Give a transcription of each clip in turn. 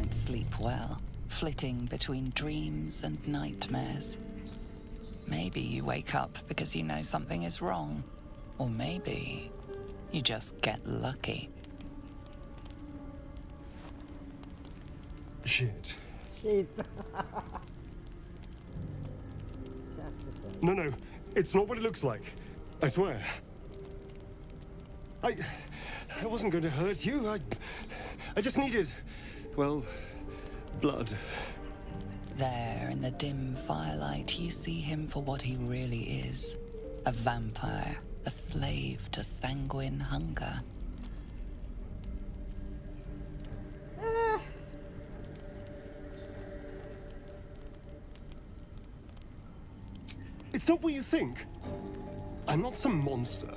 don't sleep well, flitting between dreams and nightmares. Maybe you wake up because you know something is wrong. Or maybe you just get lucky. Shit. Shit. No, it's not what it looks like. I swear. I wasn't going to hurt you. I just needed, well, blood. There, in the dim firelight, you see him for what he really is. A vampire, a slave to sanguine hunger. It's not what you think. I'm not some monster.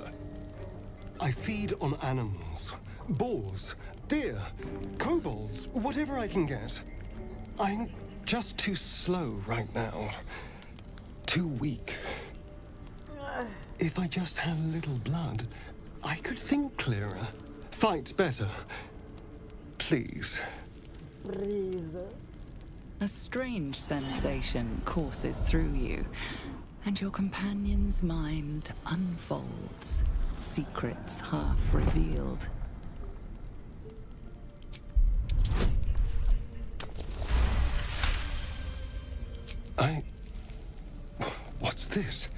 I feed on animals. Boars, deer, kobolds, whatever I can get. I'm just too slow right now. Too weak. If I just had a little blood, I could think clearer, fight better. Please. Please. A strange sensation courses through you, and your companion's mind unfolds, secrets half revealed. What's this?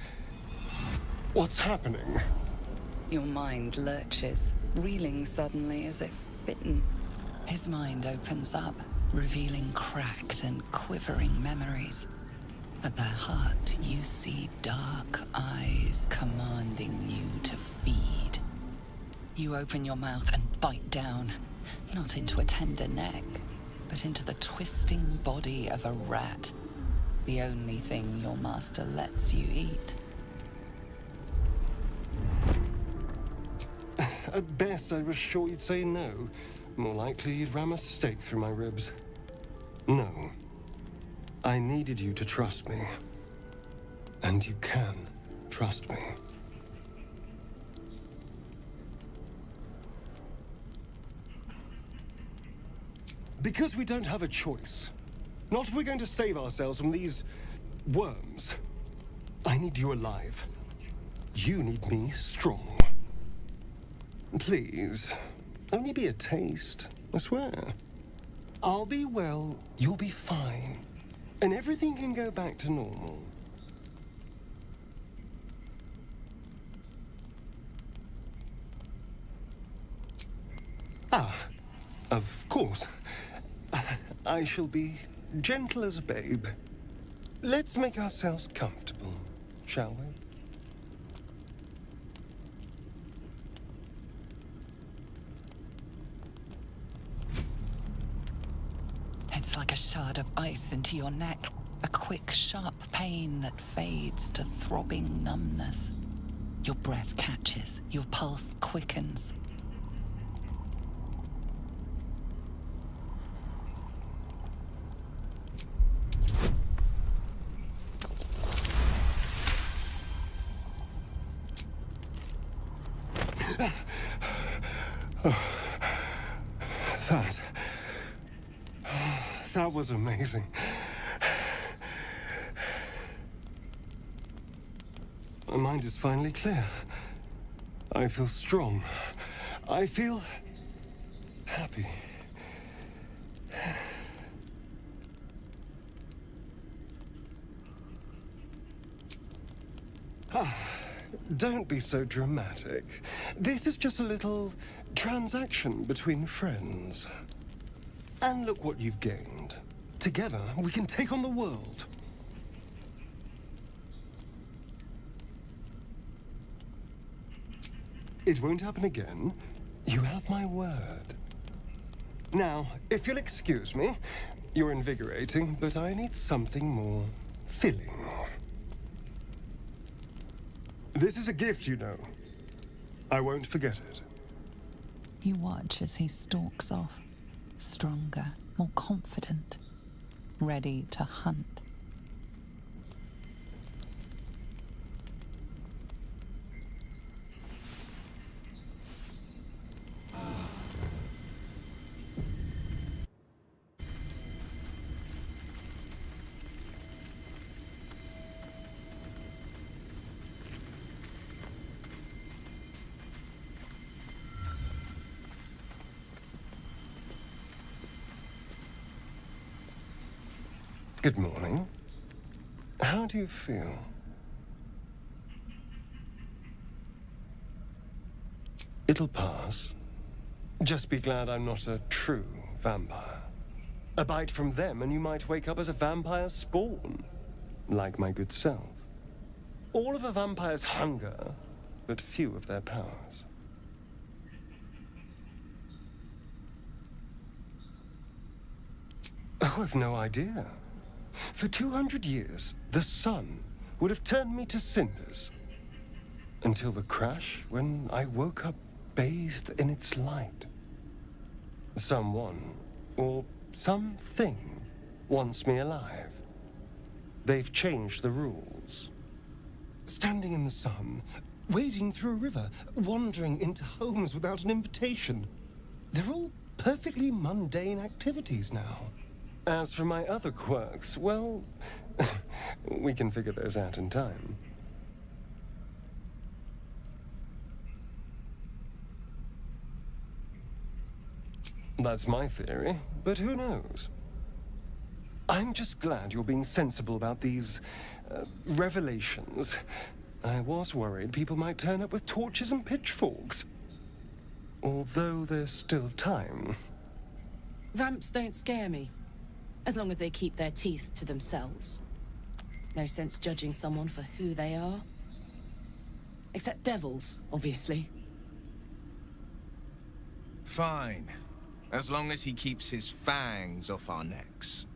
What's happening? Your mind lurches, reeling suddenly as if bitten. His mind opens up, revealing cracked and quivering memories. At their heart, you see dark eyes commanding you to feed. You open your mouth and bite down, not into a tender neck, but into the twisting body of a rat, the only thing your master lets you eat. At best, I was sure you'd say no. More likely, you'd ram a stake through my ribs. No. I needed you to trust me. And you can trust me. Because we don't have a choice. Not if we're going to save ourselves from these worms. I need you alive. You need me strong. Please, only be a taste, I swear. I'll be well, you'll be fine. And everything can go back to normal. Ah, of course. I shall be gentle as a babe. Let's make ourselves comfortable, shall we? It's like a shard of ice into your neck, a quick, sharp pain that fades to throbbing numbness. Your breath catches, your pulse quickens. That was amazing. My mind is finally clear. I feel strong. I feel happy. Don't be so dramatic. This is just a little transaction between friends. And look what you've gained. Together, we can take on the world. It won't happen again. You have my word. Now, if you'll excuse me, you're invigorating, but I need something more filling. This is a gift, you know. I won't forget it. You watch as he stalks off, stronger, more confident, ready to hunt. Good morning. How do you feel? It'll pass. Just be glad I'm not a true vampire. A bite from them and you might wake up as a vampire spawn. Like my good self. All of a vampire's hunger, but few of their powers. Oh, I've no idea. For 200 years, the sun would have turned me to cinders. Until the crash, when I woke up bathed in its light. Someone, or something, wants me alive. They've changed the rules. Standing in the sun, wading through a river, wandering into homes without an invitation. They're all perfectly mundane activities now. As for my other quirks, well, we can figure those out in time. That's my theory, but who knows? I'm just glad you're being sensible about these revelations. I was worried people might turn up with torches and pitchforks. Although there's still time. Vamps don't scare me, as long as they keep their teeth to themselves. No sense judging someone for who they are. Except devils, obviously. Fine. As long as he keeps his fangs off our necks.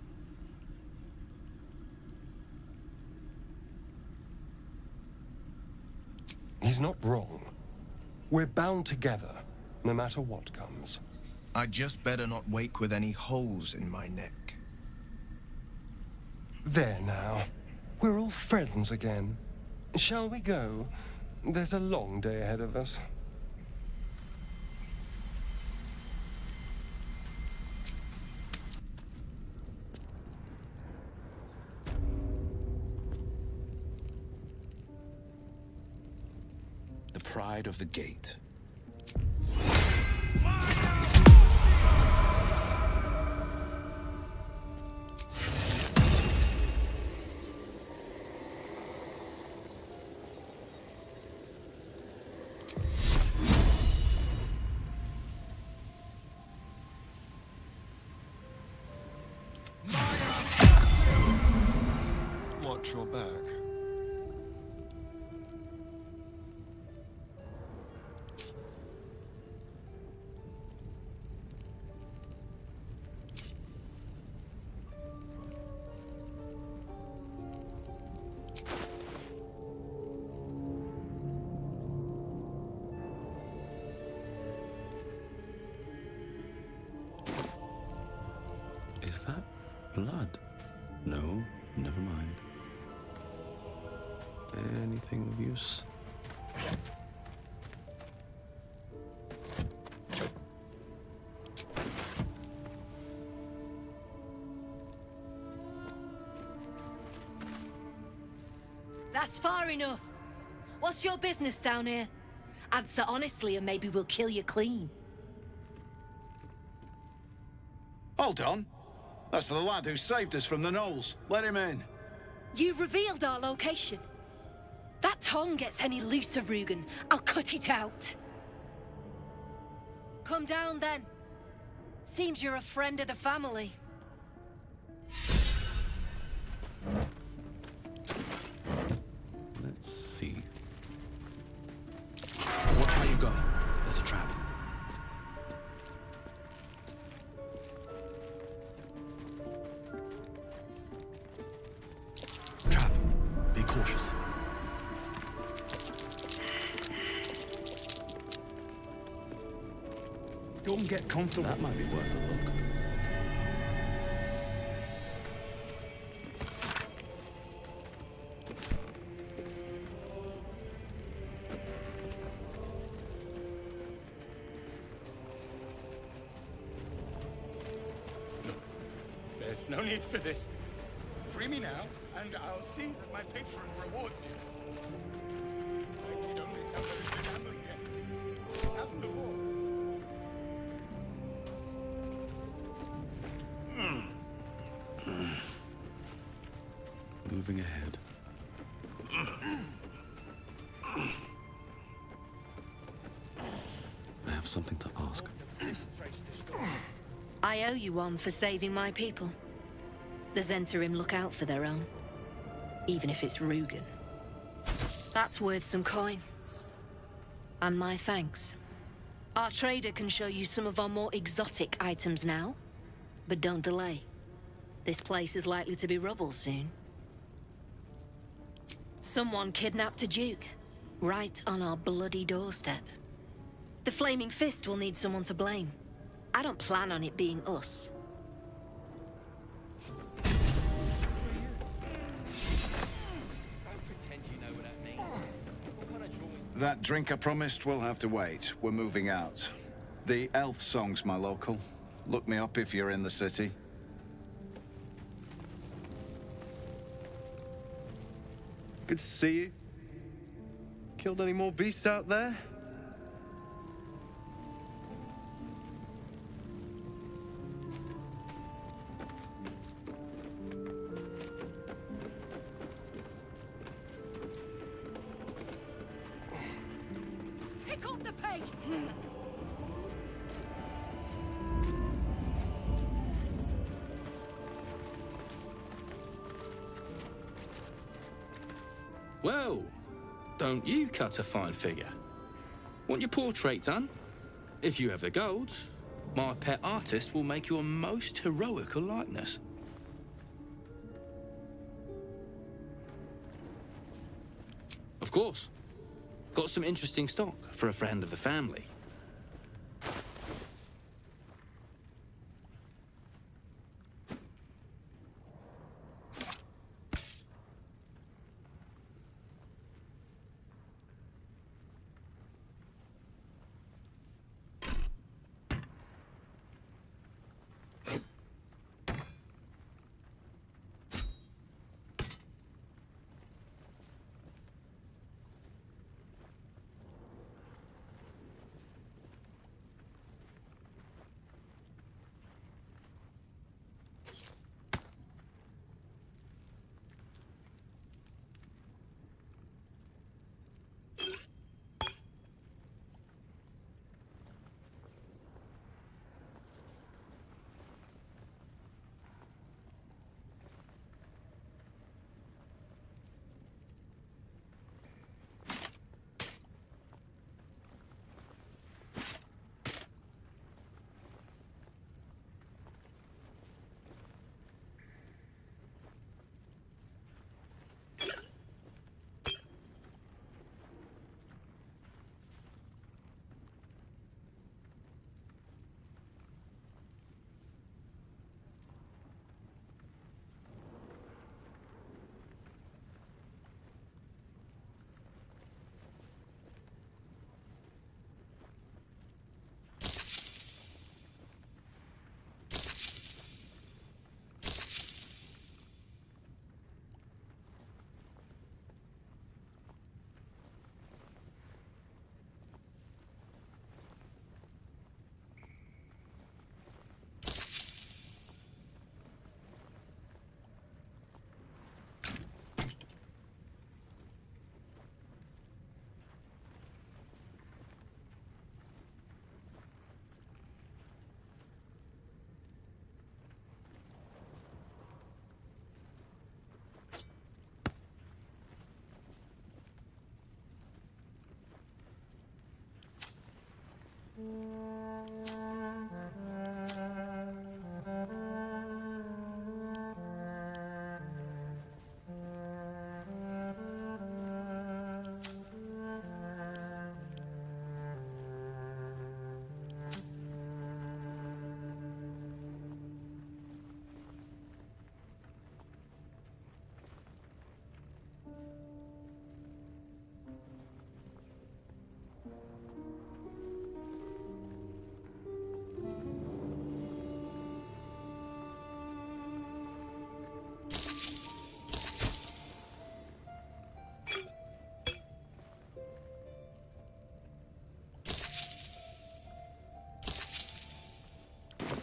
He's not wrong. We're bound together, no matter what comes. I'd just better not wake with any holes in my neck. There now. We're all friends again. Shall we go? There's a long day ahead of us. The pride of the gate. Watch your back. Is that blood? No, never mind. Anything of use? That's far enough. What's your business down here? Answer honestly and maybe we'll kill you clean. Hold on. That's the lad who saved us from the gnolls. Let him in. You revealed our location. That tongue gets any looser, Rugen, I'll cut it out. Come down then. Seems you're a friend of the family. Let's see. Watch how you go. There's a trap. Trap. Be cautious. Go and get comfortable. That might be worth a look. There's no need for this. Free me now, and I'll see that my patron rewards you. I can only tell there is no gambling yet. It's happened before. moving ahead. I have something to ask. I owe you one for saving my people. The Zentarim look out for their own. Even if it's Rugen. That's worth some coin. And my thanks. Our trader can show you some of our more exotic items now. But don't delay. This place is likely to be rubble soon. Someone kidnapped a Duke. Right on our bloody doorstep. The Flaming Fist will need someone to blame. I don't plan on it being us. That drink I promised will have to wait. We're moving out. The elf song's my local. Look me up if you're in the city. Good to see you. Killed any more beasts out there? Pick up the pace! Well, don't you cut a fine figure? Want your portrait done? If you have the gold, my pet artist will make you a most heroical likeness. Of course. Got some interesting stock for a friend of the family.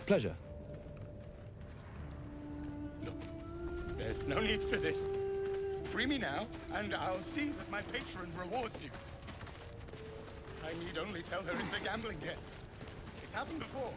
Pleasure. Look, there's no need for this. Free me now, and I'll see that my patron rewards you. I need only tell her it's a gambling debt. It's happened before.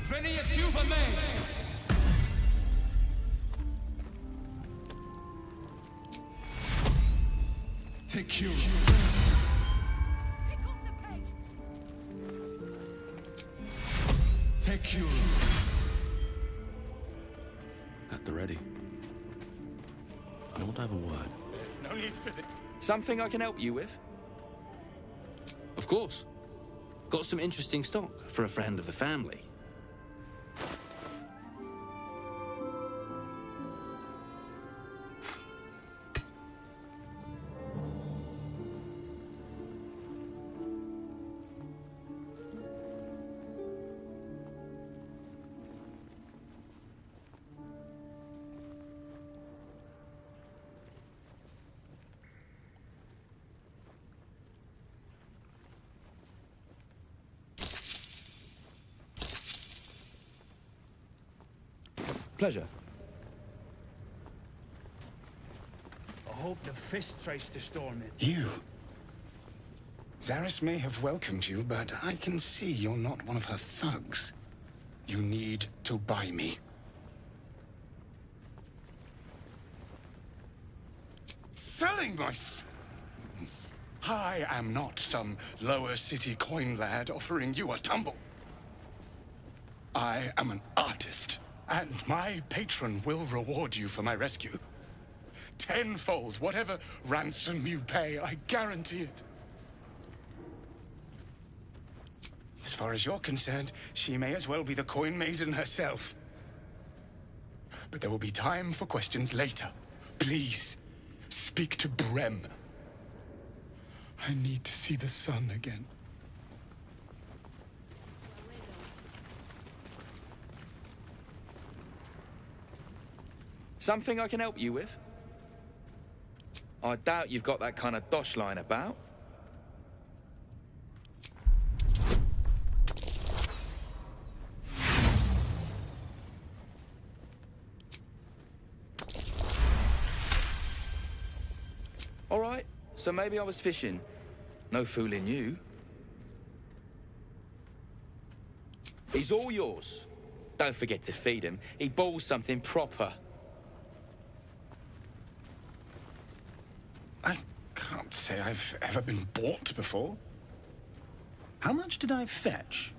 Veni et Superman! Take cure. Pick up the pace. Take cure. At the ready. I want to have a word. There's no need for this. Something I can help you with? Of course. Got some interesting stock for a friend of the family. Pleasure. I hope the fist tries to storm it. You. Zaris may have welcomed you, but I can see you're not one of her thugs. You need to buy me. Selling my... I am not some lower city coin lad offering you a tumble. I am an artist, and my patron will reward you for my rescue. Tenfold, whatever ransom you pay, I guarantee it. As far as you're concerned, she may as well be the coin maiden herself. But there will be time for questions later. Please, speak to Brem. I need to see the sun again. Something I can help you with? I doubt you've got that kind of dosh line about. All right, so maybe I was fishing. No fooling you. He's all yours. Don't forget to feed him. He balls something proper. I can't say I've ever been bought before. How much did I fetch?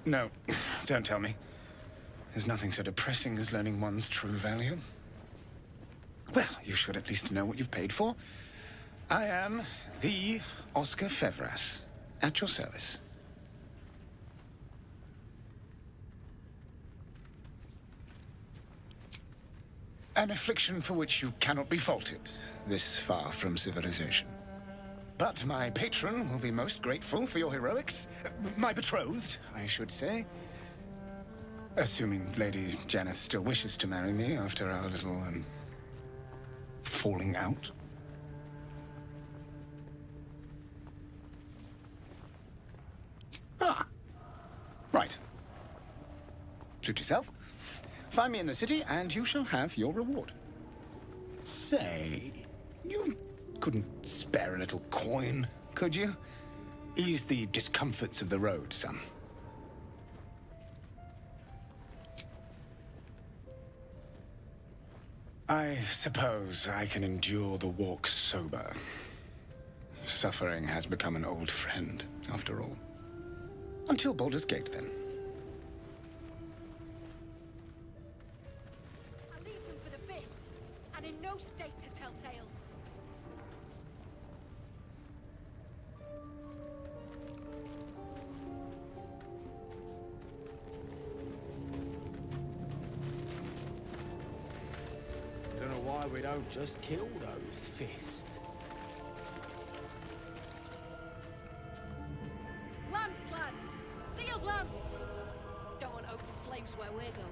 No, don't tell me. There's nothing so depressing as learning one's true value. Well, you should at least know what you've paid for. I am the Oscar Fevras, at your service. An affliction for which you cannot be faulted, this far from civilization. But my patron will be most grateful for your heroics. My betrothed, I should say. Assuming Lady Janeth still wishes to marry me after our little, falling out. Ah, right. Suit yourself. Find me in the city, and you shall have your reward. Say, you couldn't spare a little coin, could you? Ease the discomforts of the road, son. I suppose I can endure the walk sober. Suffering has become an old friend, after all. Until Baldur's Gate, then. I leave them for the fist, and in no state to tell tales. Don't know why we don't just kill those fists. Lamps, lads! Sealed lamps! Don't want open flames where we're going.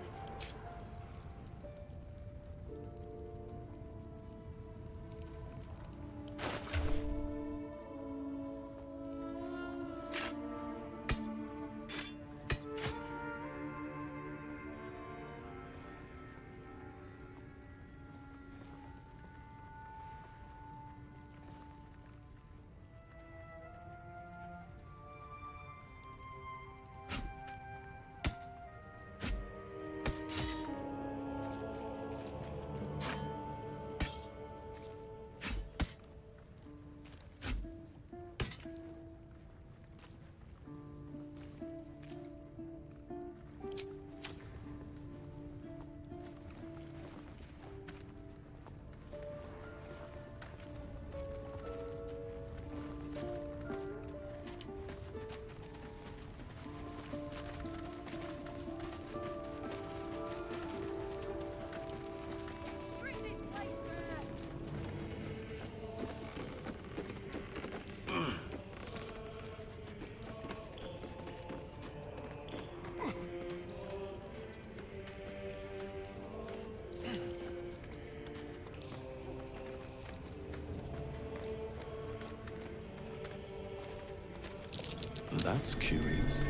That's curious.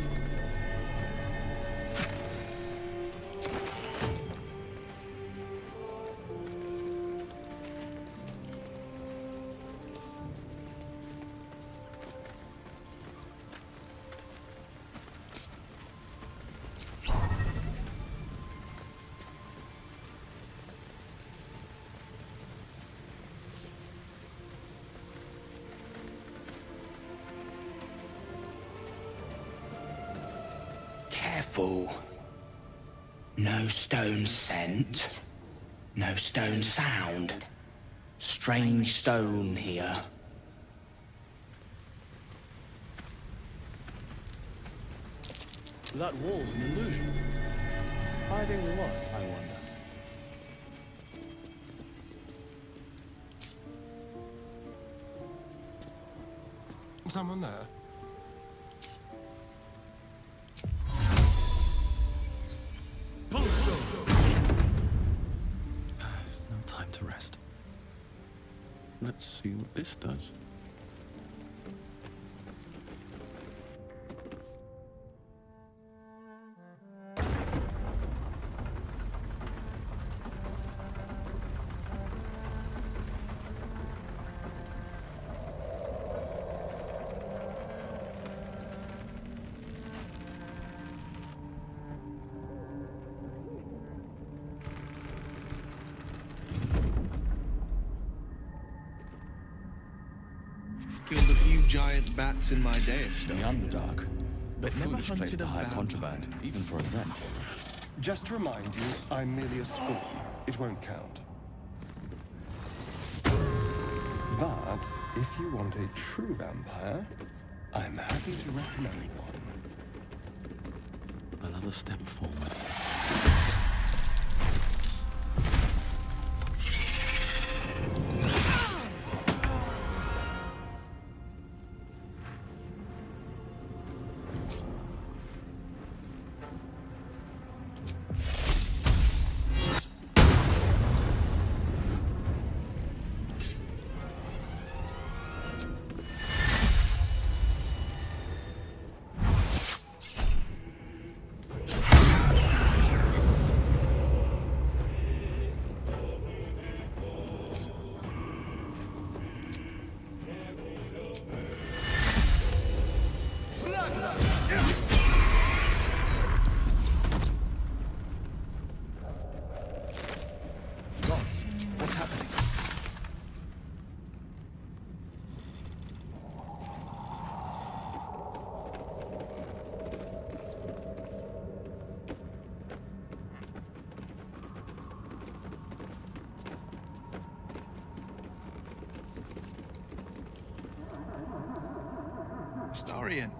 Careful. No stone scent. No stone sound. Strange stone here. That wall's an illusion. Hiding what, I wonder? Someone there? No time to rest. Let's see what this does. Killed a few giant bats in my day, The Underdark. But A never foolish place hunted to a hide vampire. contraband, even for a Zent. Just to remind you, I'm merely a spawn. It won't count. But if you want a true vampire, I'm happy to recommend one. Another step forward. Gods, what's happening? Starian.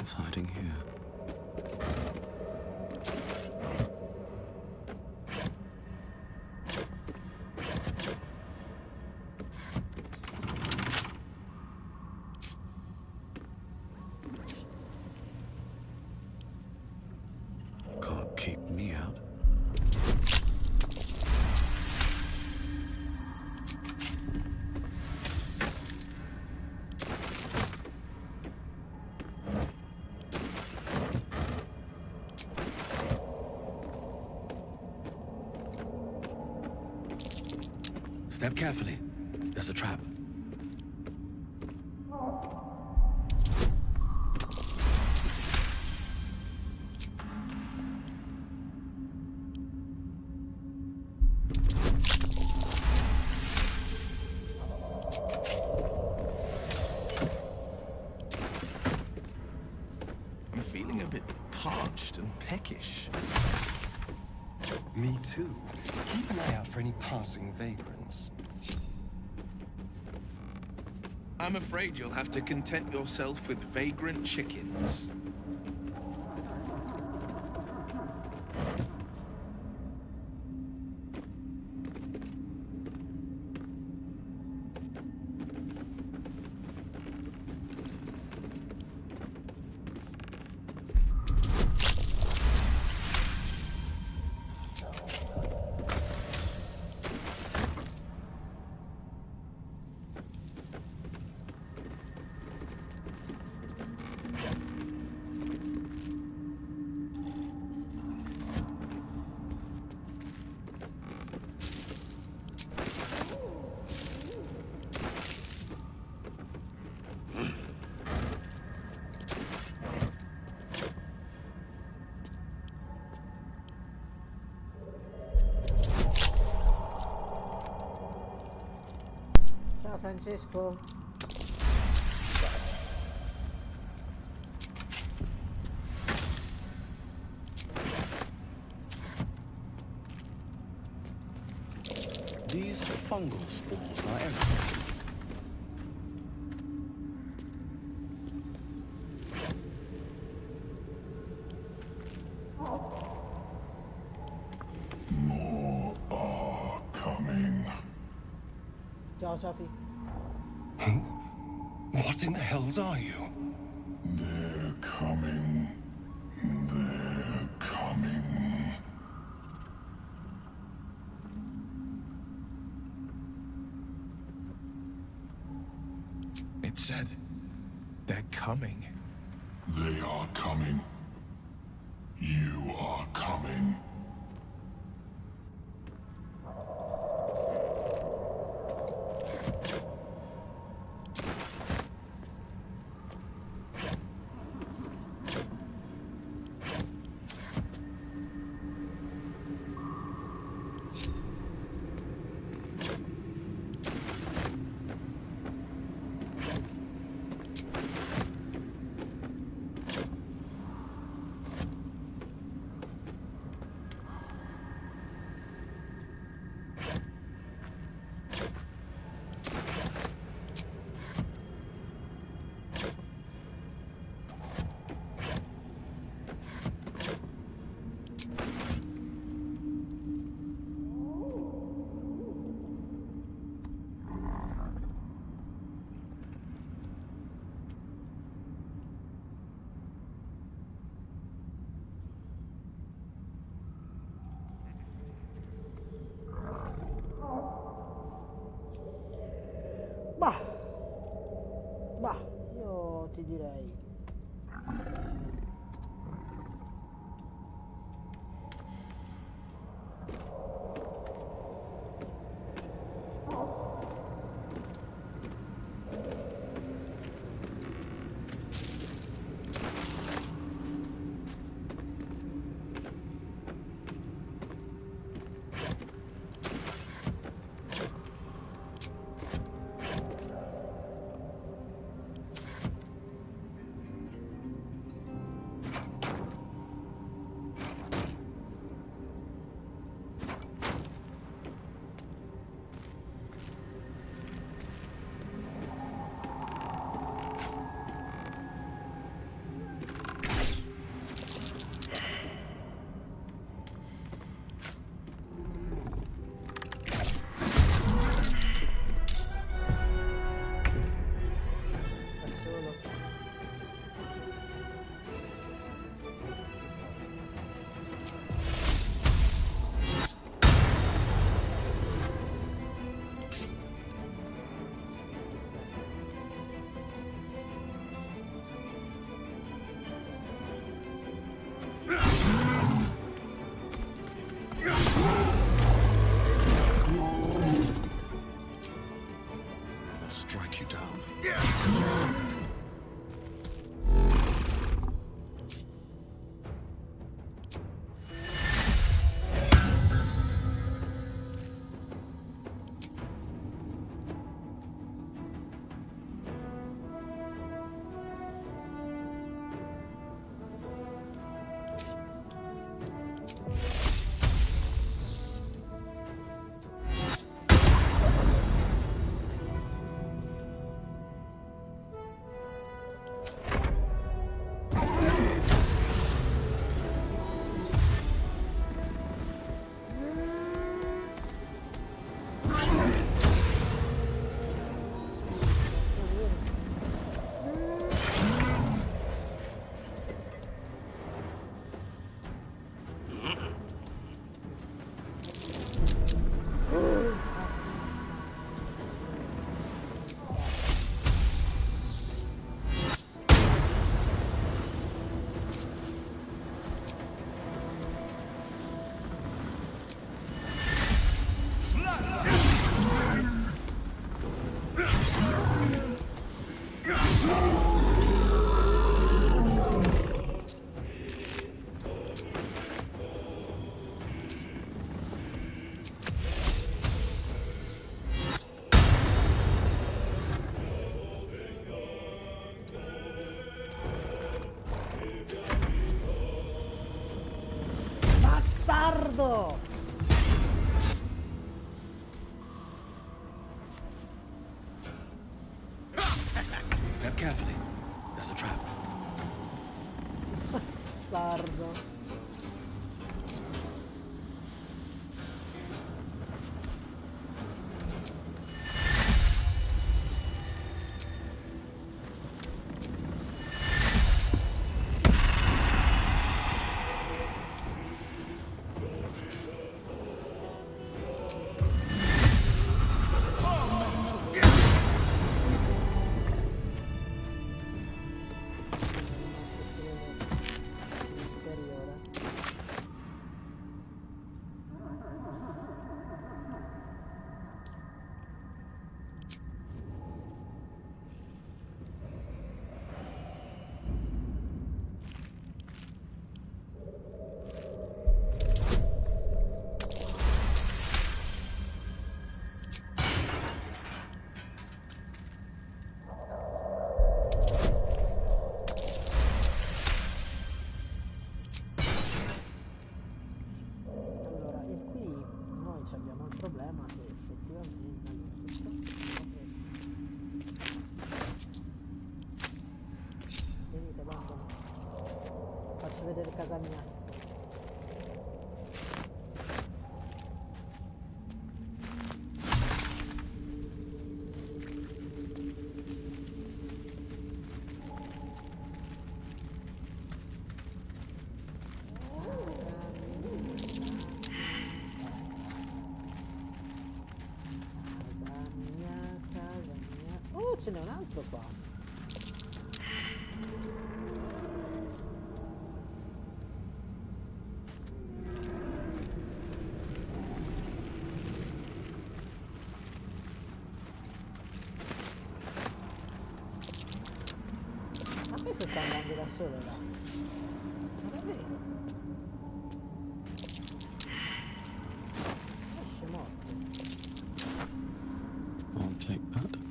What's hiding here? Can't keep me out. Step carefully. There's a trap. I'm feeling a bit parched and peckish. Me too. Keep an eye out for any passing vagrants. I'm afraid you'll have to content yourself with vagrant chickens. Ciao Francesco. These fungal spores are everywhere. More are coming. Ciao Sophie. Who? What in the hells are you? They're coming. They're coming. It said, they're coming. They are coming. You are coming. Bah, io ti direi. strike you down. Bastardo! Step carefully. There's a trap. Bastardo. Abbiamo il problema che effettivamente venite bambino, faccio vedere casa mia. Ce n'è un altro qua. Ma questo sta andando da solo là. Ma davvero? Esce morto. I'll take that.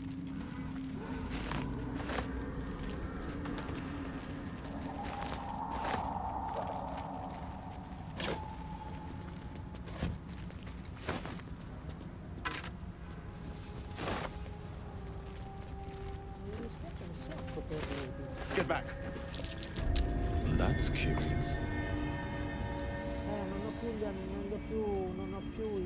Get back. That's curious. Non ho più gli non ho più i non ho più i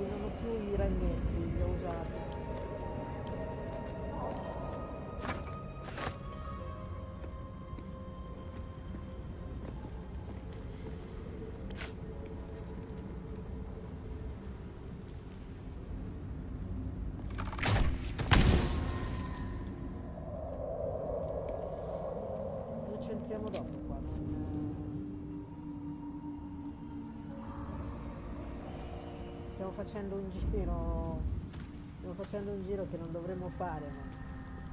non ho più i ragnetti, li ho usati. rientriamo dopo qua, stiamo facendo un giro. Stiamo facendo un giro che non dovremmo fare,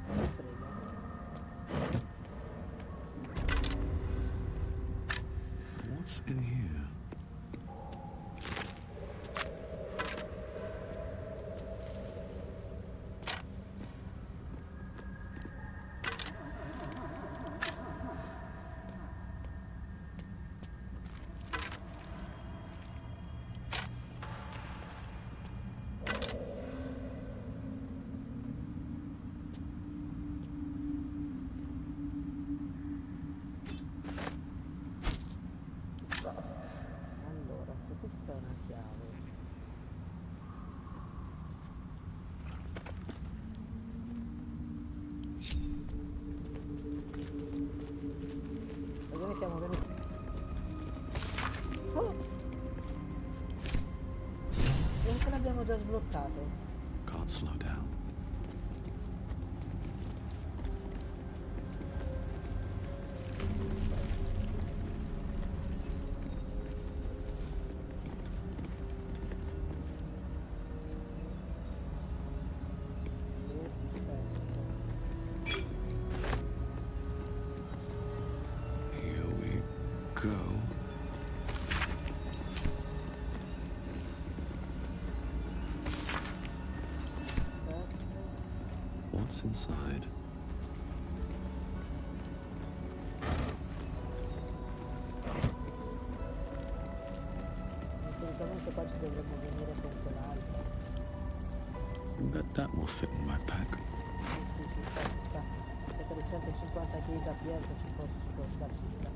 ma non ci frega. What's in here? Allora, se questa è una chiave, perché noi siamo venuti. Oh! Perché l'abbiamo già sbloccato? Can't slow down. Here we go. What's inside? Solitamente qua ci dovremmo venire con quell'altra. Bet that will fit in my pack. Sì, ci sta, ci sta. Perché le 150 kg da pietra ci può starci, ci sta.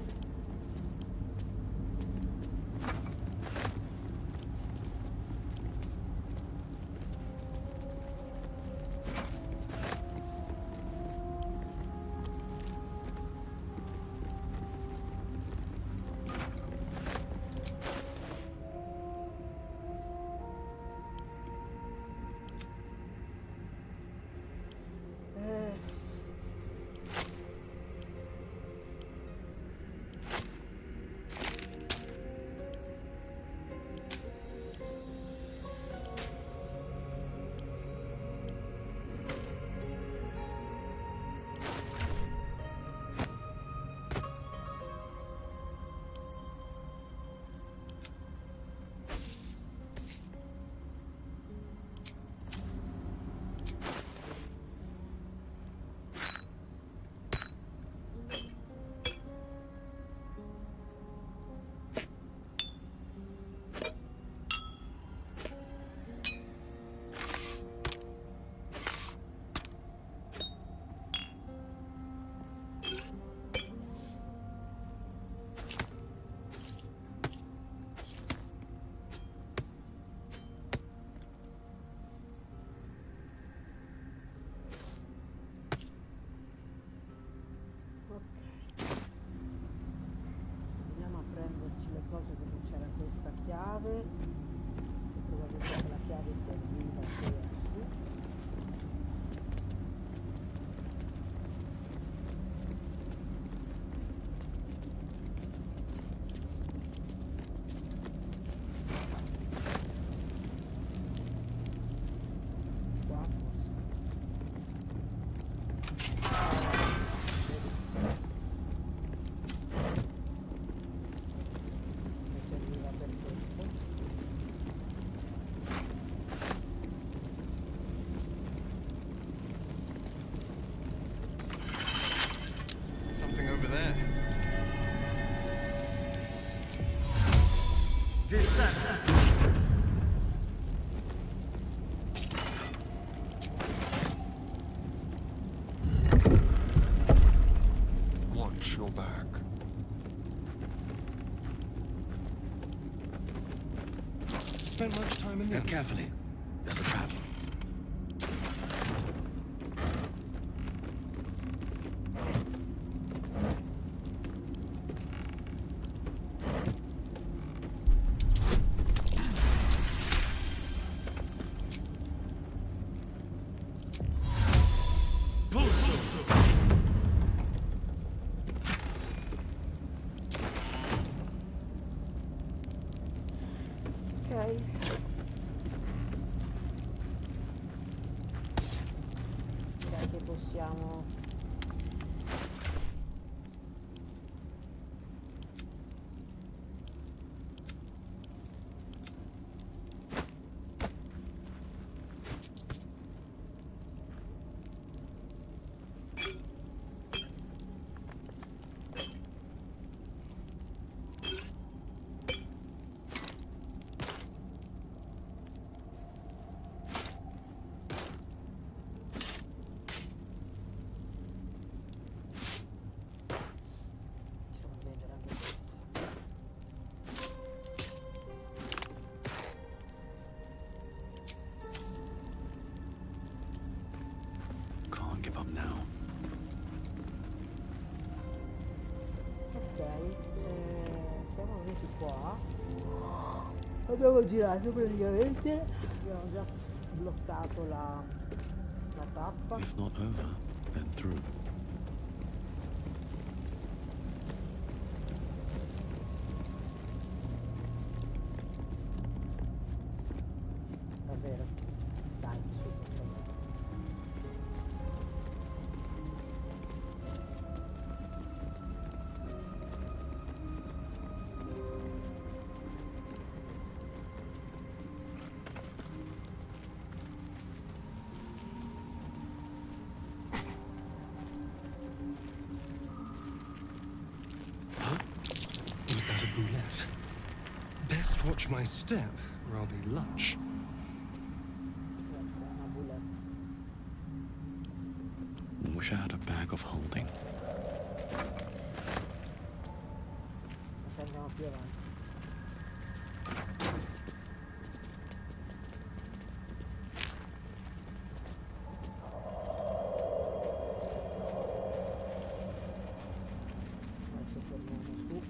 Le cose dove c'era questa chiave, e probabilmente la chiave serviva qui su. Qua serviva per questo. Something over there. Watch your back. Spent much time in Step there. carefully. There's a trap. Siamo venuti qua. Abbiamo girato praticamente. Abbiamo già bloccato la tappa. If not over, then through. Davvero? Dai, su. Was that a boulette? Best watch my step, or I'll be lunch. Wish I had a bag of holding. Adesso andiamo più avanti. Adesso torniamo su.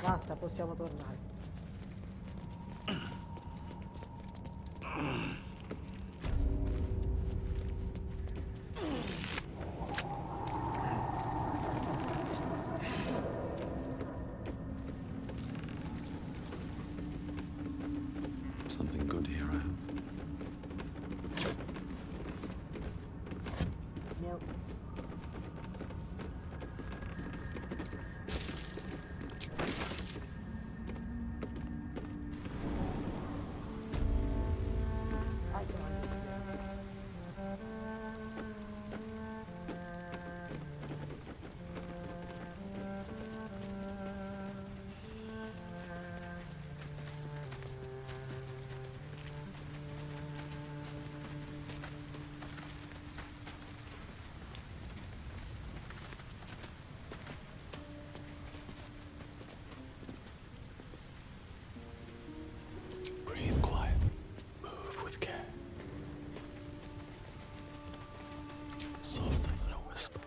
Basta, possiamo tornare. Something good here, I hope. No. Breathe quiet. Move with care. Softer than a whisper.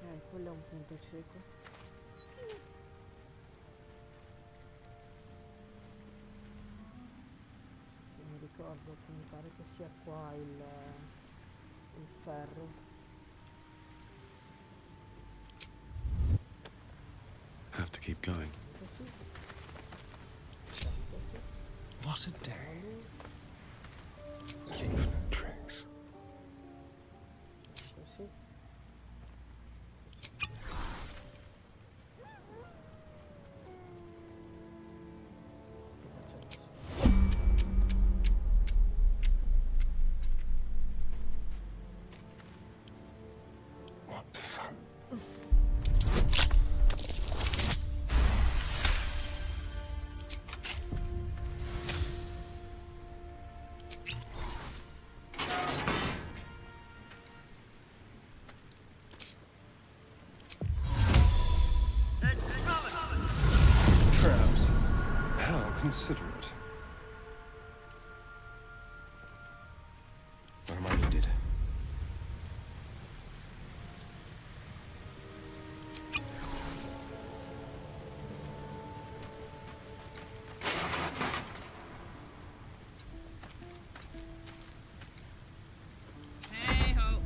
Ok, quello è un punto cieco. Che mi ricordo che mi pare che sia qua il ferro. Have to keep going. What a day. Leave no tricks. Così. What fun. Traps. How considerate. Where am I needed? Hey ho.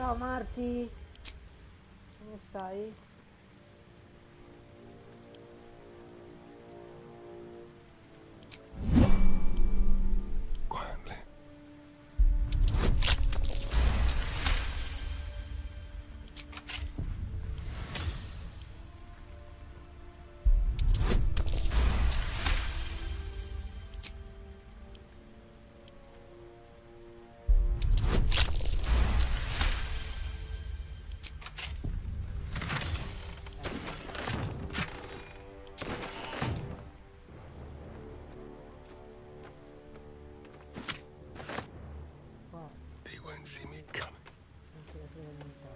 Ciao Marti, come stai? Quietly. Qua They won't see me coming. non ce ne frega niente.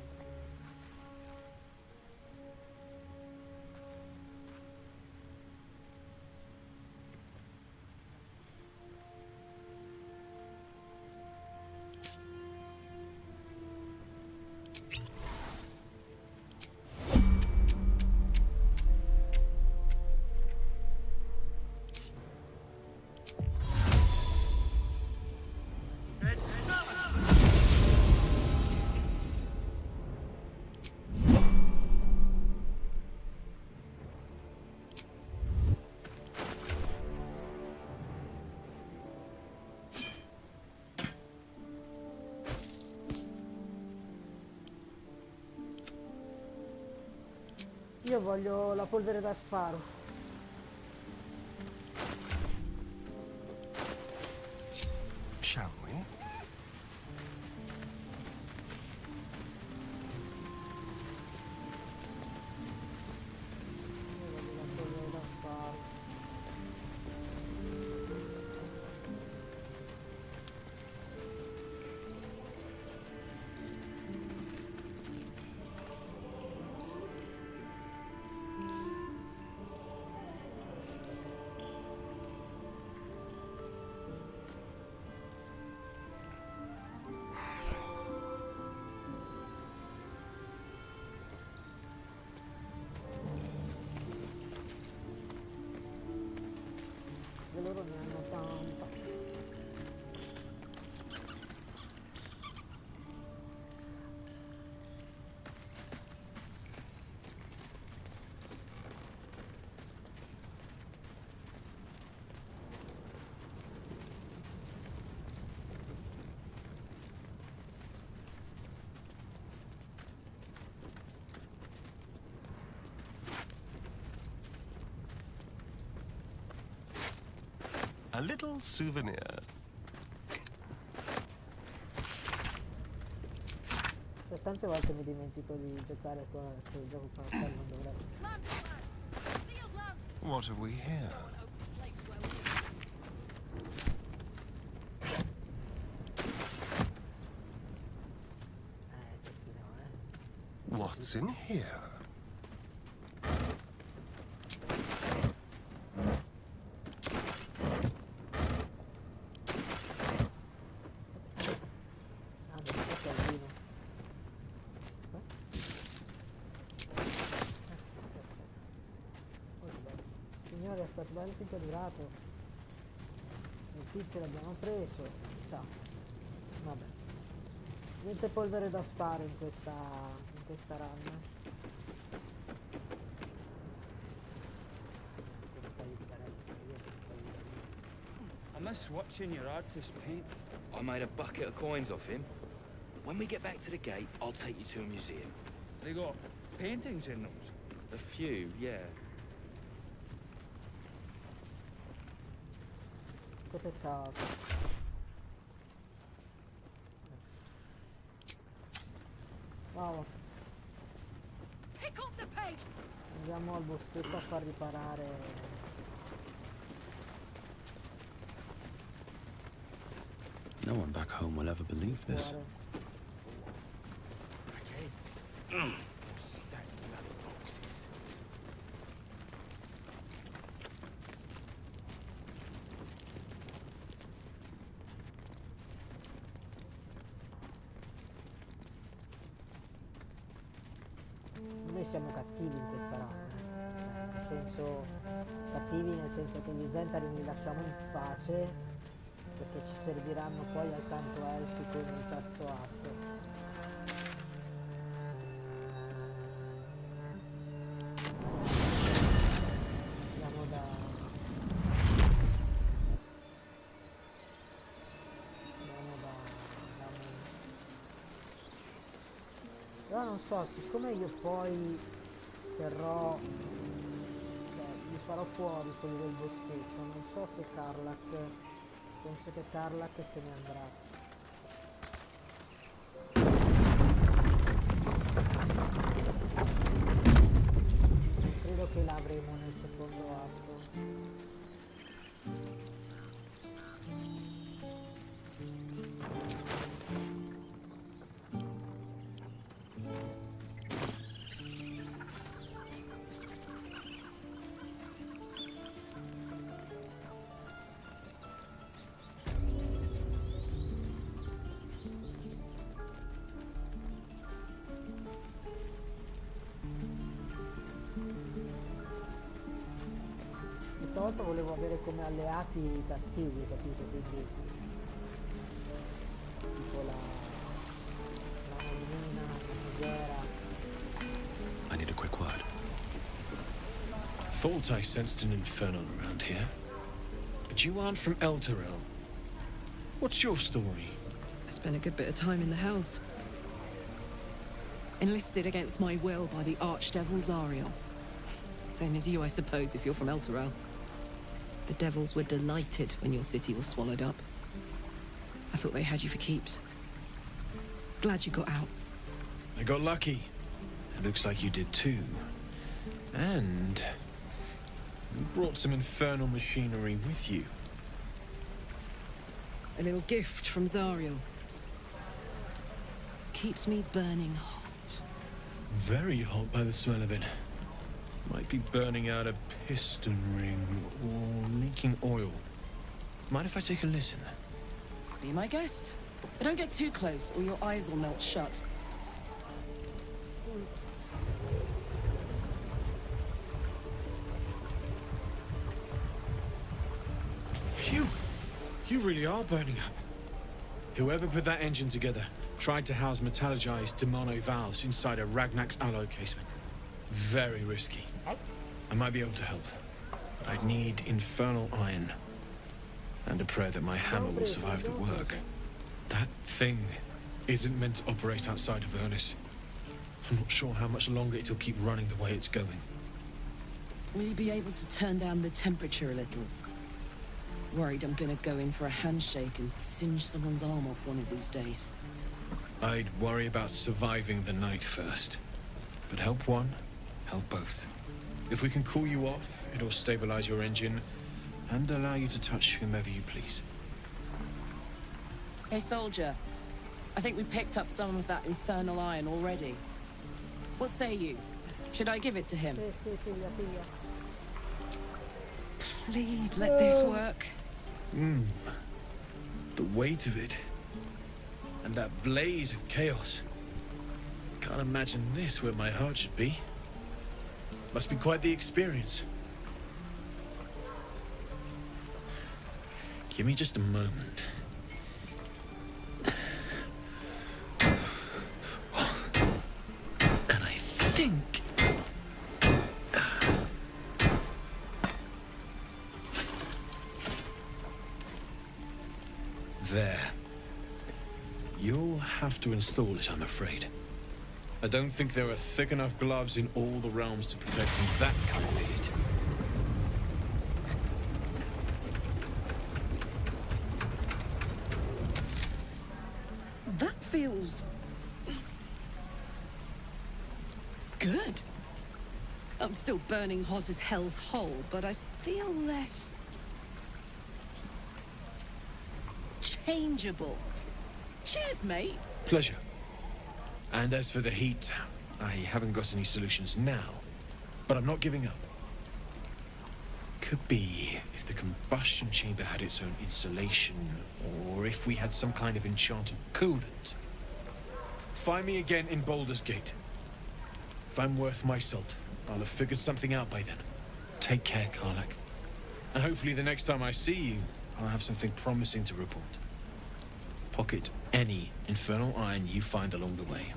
Io voglio la polvere da sparo. Shall we? Io voglio la polvere da sparo. E loro ne hanno tanta. A little souvenir. Cioè, tante volte mi dimentico di giocare con il gioco con la non dovrei. What have we here? Questi no, What's in here? Ah, beh, questo è il vino. Signore, è stato bello finché è durato. Il tizio l'abbiamo preso. Ciao. Vabbè. Niente polvere da sparo in questa run. I miss watching your artist paint. I made a bucket of coins off him. When we get back to the gate, I'll take you to a museum. They got paintings in those. A few, yeah. Che peccato. Wow, Pick up the pace! andiamo al boschetto a far riparare. No one back home will ever believe this. Cuore. Stacked leather boxes. Noi siamo cattivi in questa run, nel senso, cattivi nel senso che gli Zentari li lasciamo in pace perché ci serviranno poi al canto elfico nel terzo atto. Andiamo da... Però non so, siccome io poi terrò, cioè li farò fuori quelli del boschetto, non so se Karlak, penso che Karlak se ne andrà. Credo che l'avremo nel secondo atto. Questa volta volevo avere come alleati i cattivi, capito? Quindi tipo la nonnina, la Megera. I need a quick word. Thought I sensed an infernal around here. But you aren't from Elturel. What's your story? I spent a good bit of time in the Hells. Enlisted against my will by the Archdevil Zariel. Same as you, I suppose, if you're from Elturel. The devils were delighted when your city was swallowed up. I thought they had you for keeps. Glad you got out. I got lucky. It looks like you did too. And you brought some infernal machinery with you. A little gift from Zariel. Keeps me burning hot. Very hot by the smell of it. Might be burning out a piston ring or leaking oil. Mind if I take a listen? Be my guest. But don't get too close or your eyes will melt shut. Phew! You really are burning up. Whoever put that engine together tried to house metallogized Demono valves inside a Ragnak's alloy casement. Very risky. I might be able to help. I'd need infernal iron. And a prayer that my hammer will survive the work. That thing isn't meant to operate outside of Vernus. I'm not sure how much longer it'll keep running the way it's going. Will you be able to turn down the temperature a little? Worried I'm gonna go in for a handshake and singe someone's arm off one of these days. I'd worry about surviving the night first. But help one, help both. If we can cool you off, it'll stabilize your engine and allow you to touch whomever you please. Hey, soldier. I think we picked up some of that infernal iron already. What say you? Should I give it to him? Please let this work. The weight of it. And that blaze of chaos. Can't imagine this where my heart should be. Must be quite the experience. Give me just a moment. And I think... There. You'll have to install it, I'm afraid. I don't think there are thick enough gloves in all the realms to protect from that kind of heat. That feels... good. I'm still burning hot as hell's hole, but I feel less... changeable. Cheers, mate. Pleasure. And as for the heat, I haven't got any solutions now, but I'm not giving up. Could be if the combustion chamber had its own insulation, or if we had some kind of enchanted coolant. Find me again in Baldur's Gate. If I'm worth my salt, I'll have figured something out by then. Take care, Karlak. And hopefully the next time I see you, I'll have something promising to report. Pocket any infernal iron you find along the way,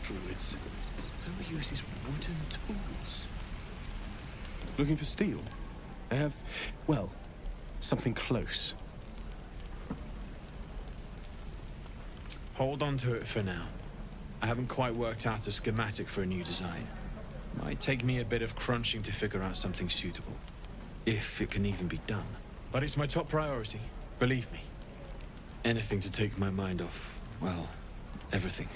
Druids. Who uses wooden tools? Looking for steel? I have, well, something close. Hold on to it for now. I haven't quite worked out a schematic for a new design. Might take me a bit of crunching to figure out something suitable. If it can even be done. But it's my top priority, believe me. Anything to take my mind off, well, everything.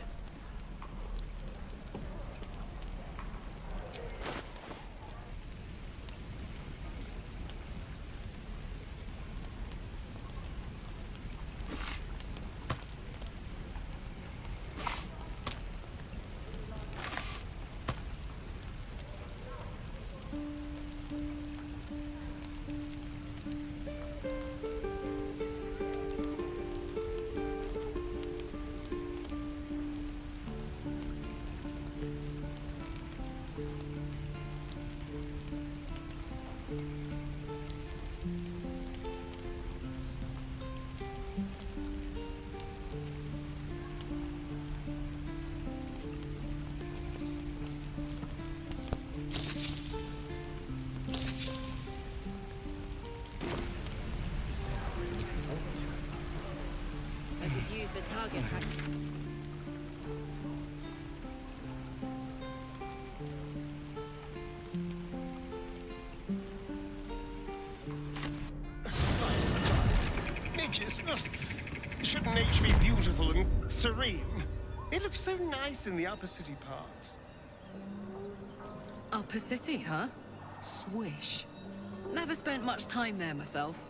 I could use the target practice. Midges. Shouldn't age be beautiful and serene? It looks so nice in the upper city parts. Upper City, huh? Swish. Never spent much time there myself.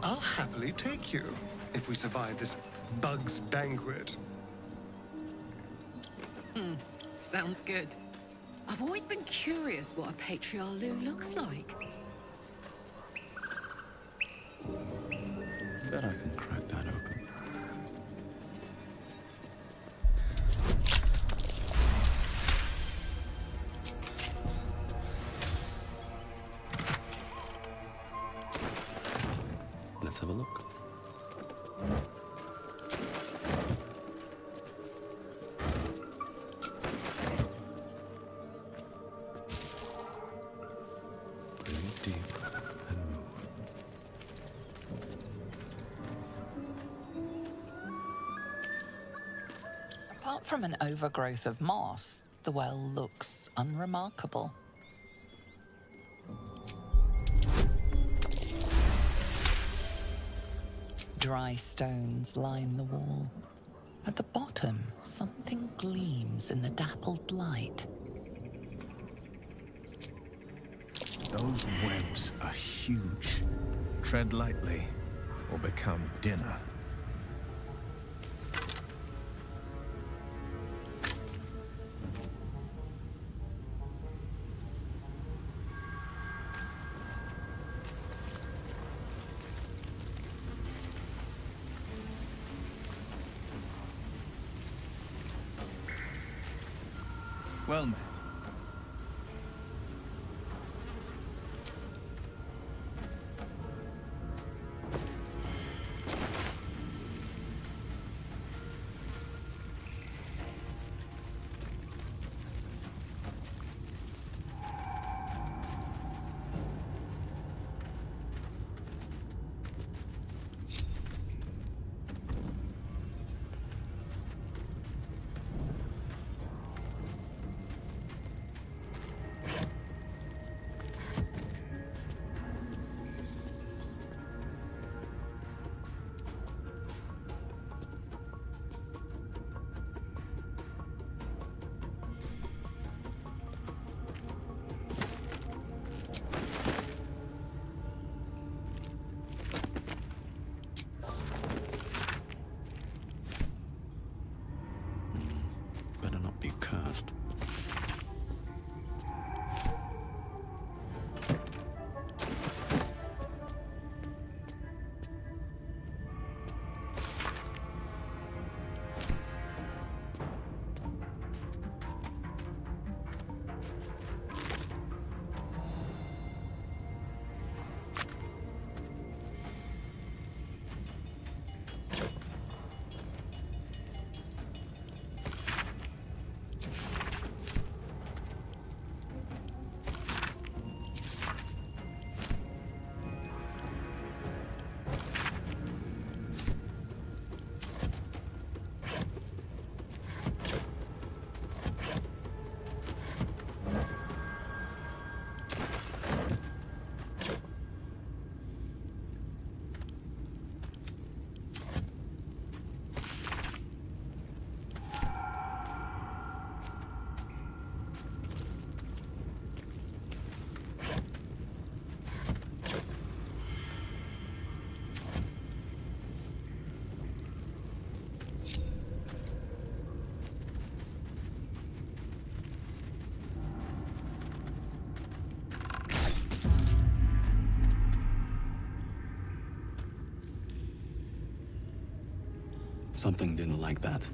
I'll happily take you, if we survive this bug's banquet. Sounds good. I've always been curious what a patriarch looks like. Bet I can crack that open. Let's have a look. Breathe deep and move. Apart from an overgrowth of moss, the well looks unremarkable. Dry stones line the wall. At the bottom, something gleams in the dappled light. Those webs are huge. Tread lightly, or become dinner. Well met. Something didn't like that.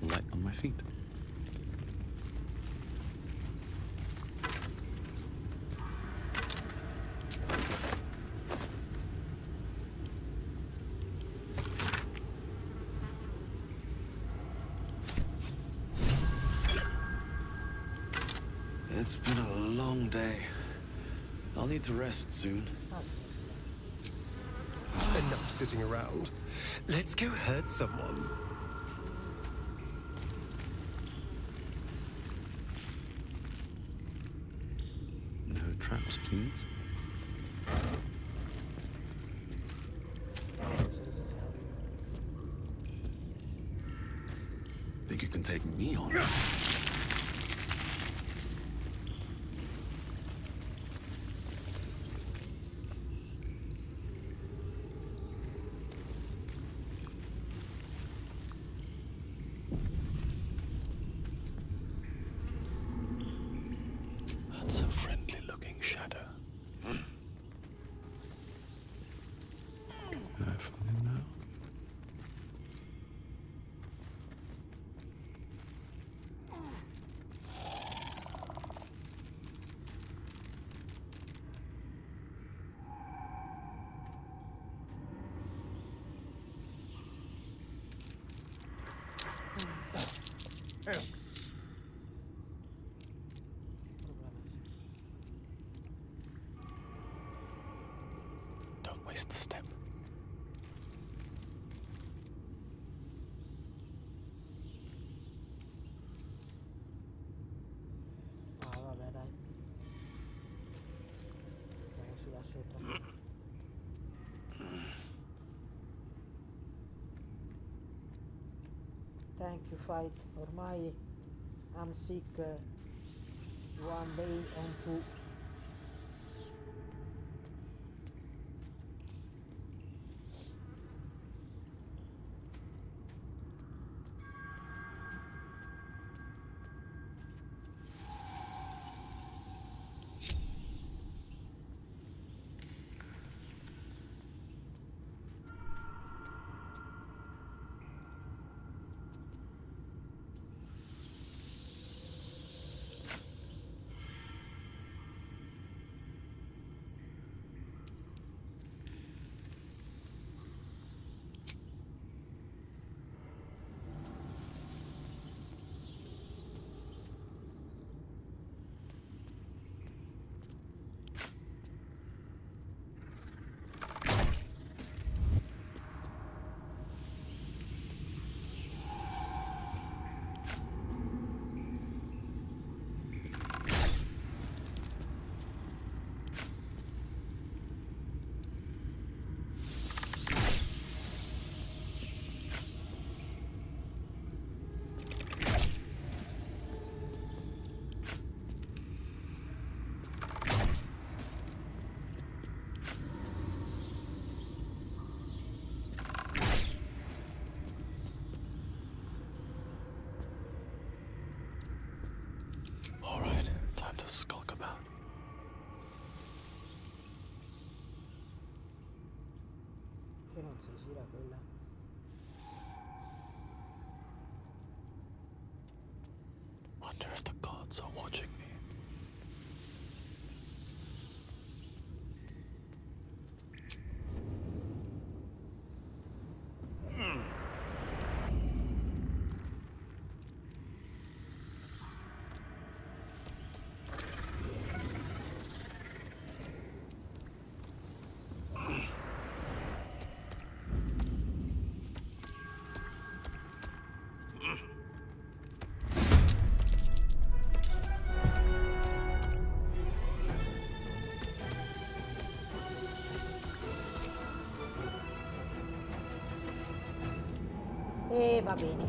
Light on my feet. It's been a long day. I'll need to rest soon. Enough sitting around. Let's go hurt someone. No traps, please. Think you can take me on? That's a friendly-looking shadow. Carefully now. Don't waste a step. Ah, vabbè, dai. Andiamo su da sopra. Thank you, fight. Ormai I'm sick. One day and two. All right, time to skulk about. Che non si gira quella. Wonder if the gods are watching me. E va bene.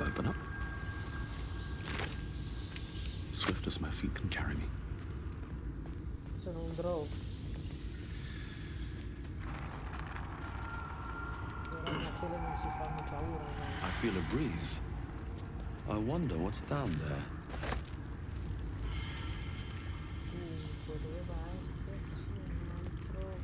Open up. Swift as my feet can carry me. Sono un draw. Le ragnatele non si fanno paura, no? I feel a breeze. I wonder what's down there. Doveva esserci un altro.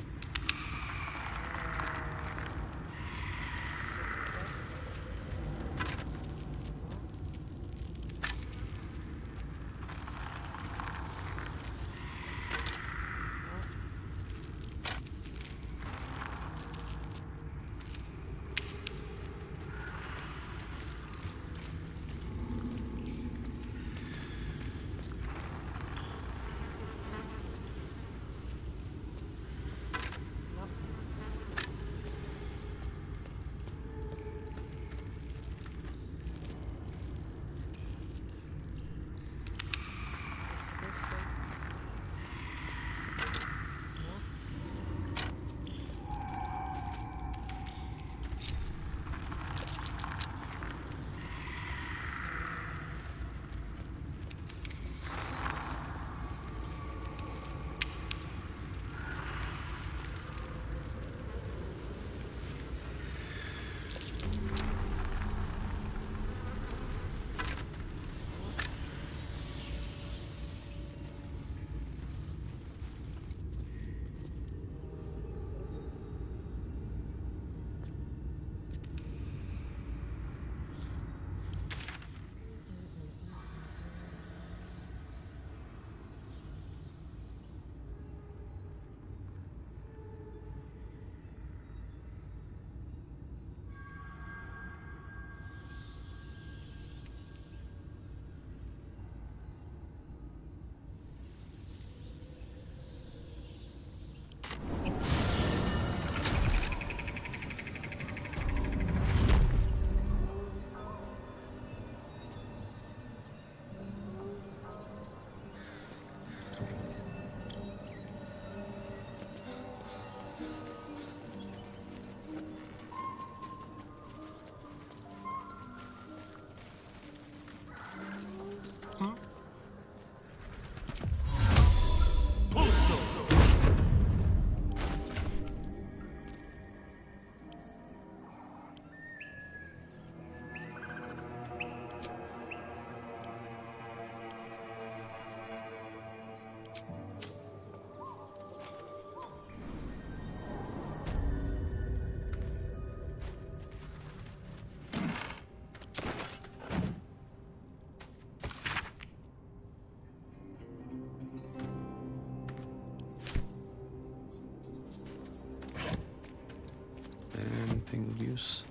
close.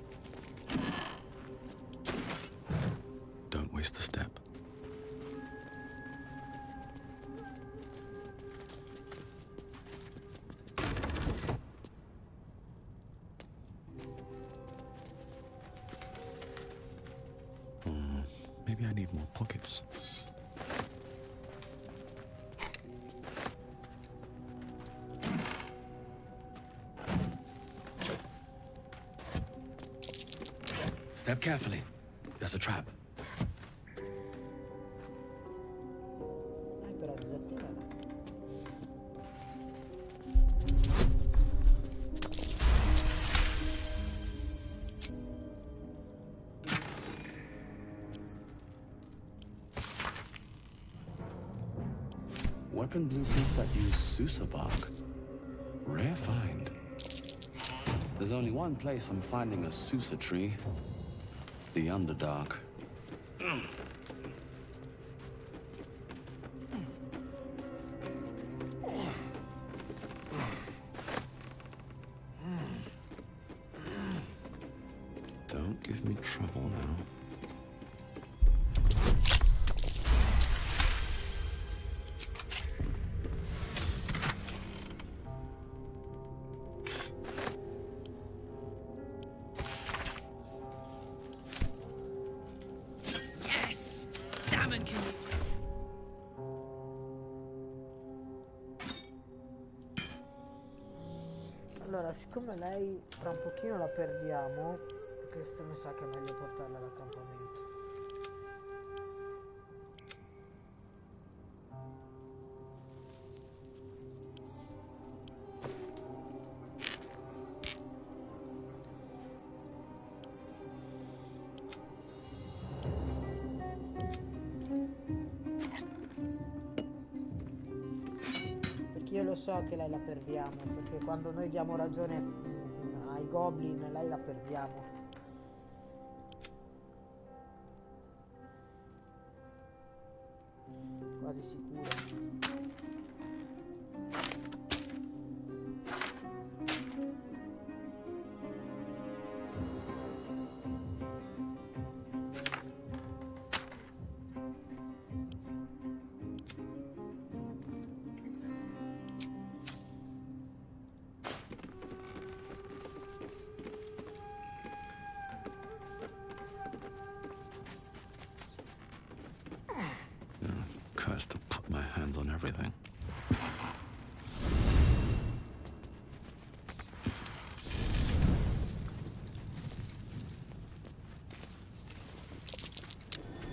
Don't waste a step. Maybe I need more pockets. Step carefully. There's a trap. Dai, però disattivala. Weapon blueprints that use Sousa bark. Rare find. There's only one place I'm finding a Sousa tree. The Underdark. Don't give me trouble now. Yes! Damn, can you... Allora, siccome lei tra un pochino la perdiamo, questo mi sa che è meglio portarla all'accampamento. Perché io lo so che lei la perdiamo, perché quando noi diamo ragione ai goblin, lei la perdiamo. Quasi sicuro. Curse to put my hands on everything.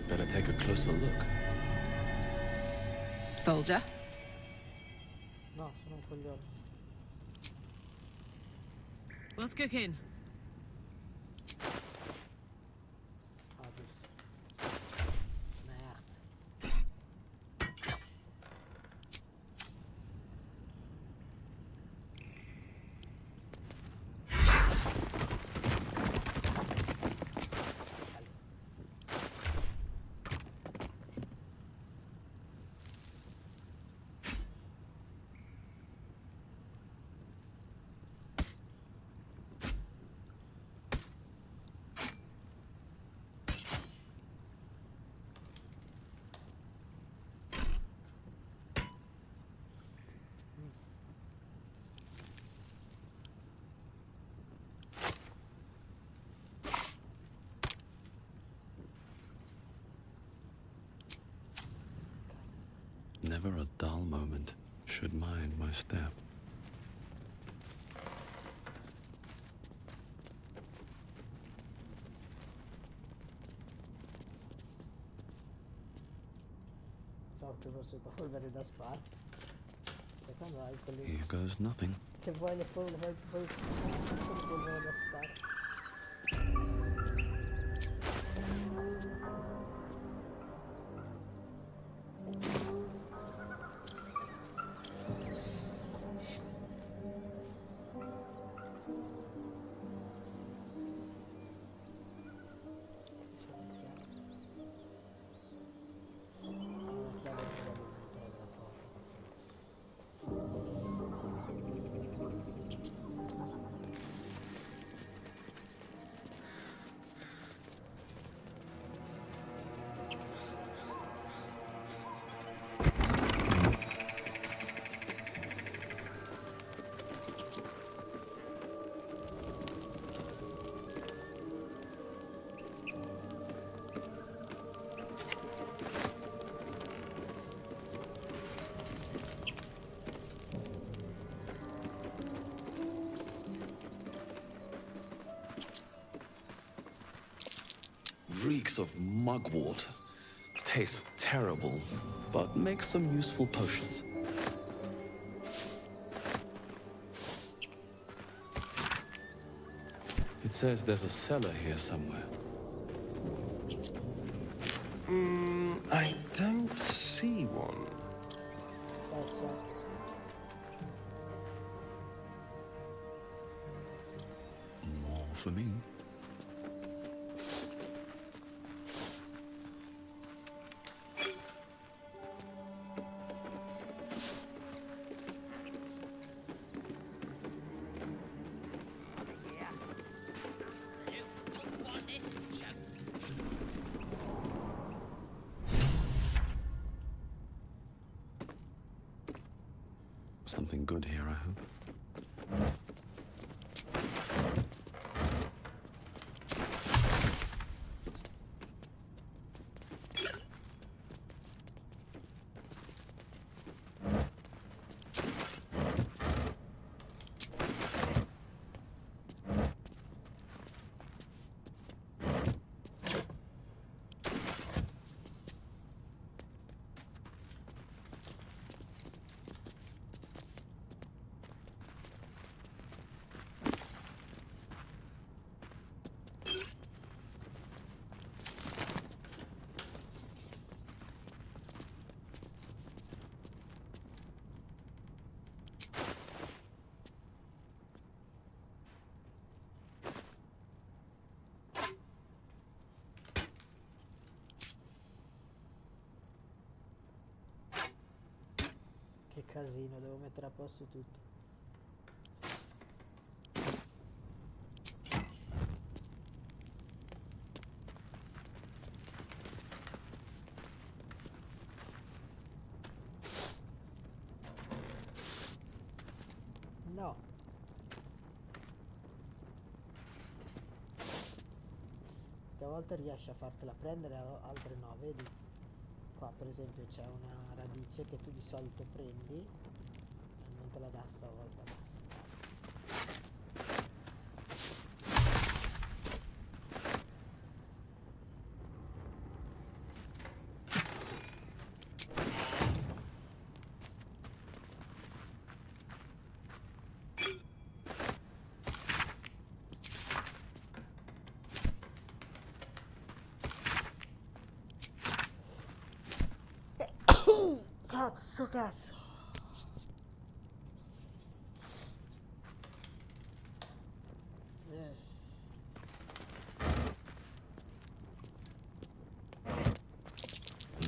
Better take a closer look. Soldier? No, sono un coglione. What's cooking? Ah, giusto. Merda. Never a dull moment. Should mind my step. So che fosse polvere da sparo. Secondo hai quelli Here goes nothing. che vuoi le polvere, polvere da sparo. reeks of mugwort. Tastes terrible, but makes some useful potions. It says there's a cellar here somewhere. I don't see one. More for me. Something good here, I hope. Che casino, devo mettere a posto tutto. No. Che a volte riesci a fartela prendere, altre no, vedi? Qua per esempio c'è una radice che tu di solito prendi e non te la dà stavolta. Cazzo, cazzo.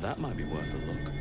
That might be worth a look.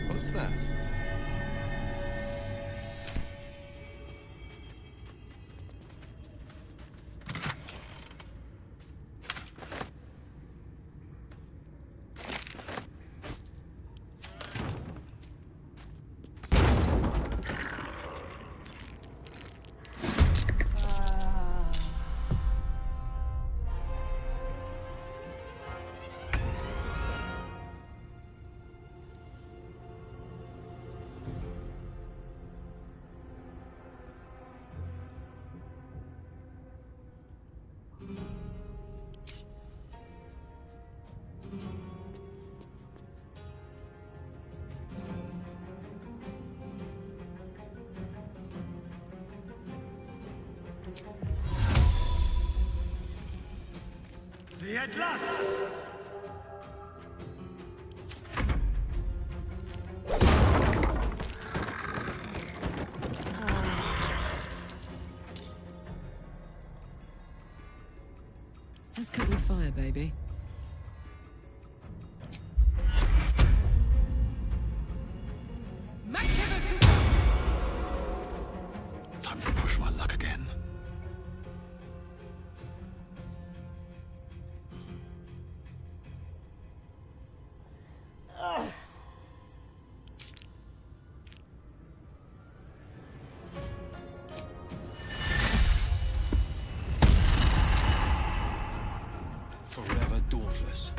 What's that? Let's cut with fire, baby. Time to push my luck again. Forever dauntless.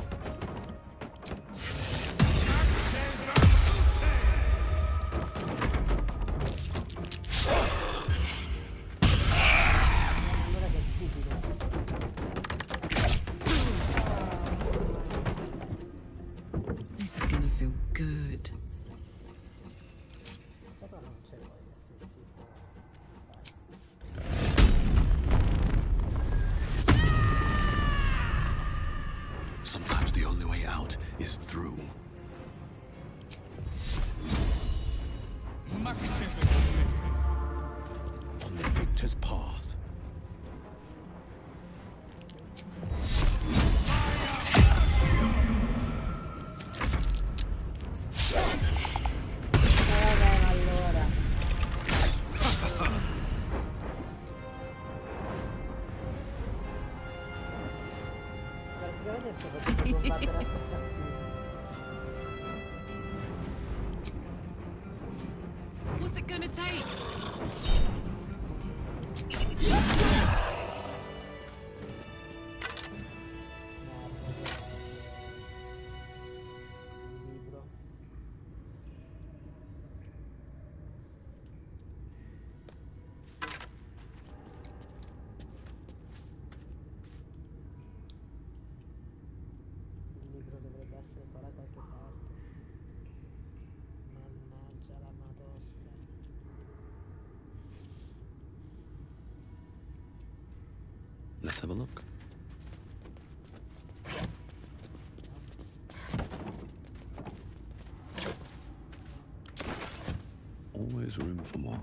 Allora che stupido. This is gonna feel good. Però non c'è voglia, sì, sì. Sometimes the only way out is through. On the victor's path. Allora. Praticamente sto facendo combattere a sta cazzina. What's it gonna take? Libro. Il libro dovrebbe essere qua da qualche parte. Mannaggia la matosca. Let's have a look. Always room for more.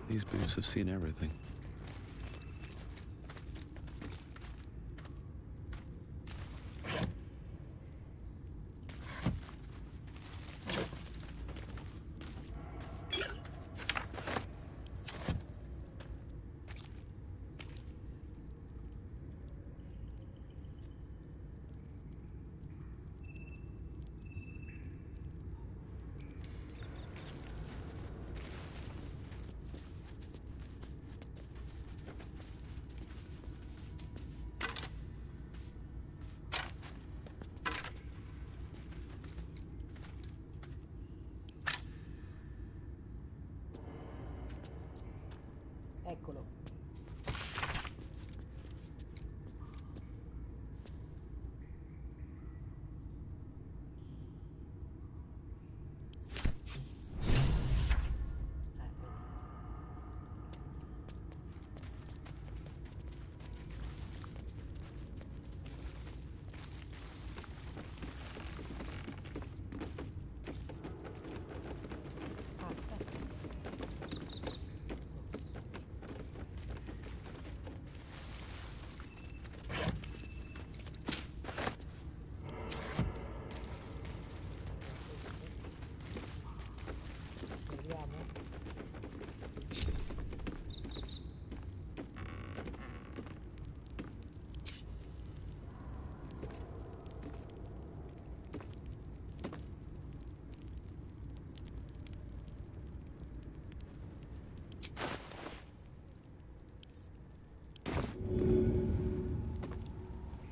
These boots have seen everything. Eccolo.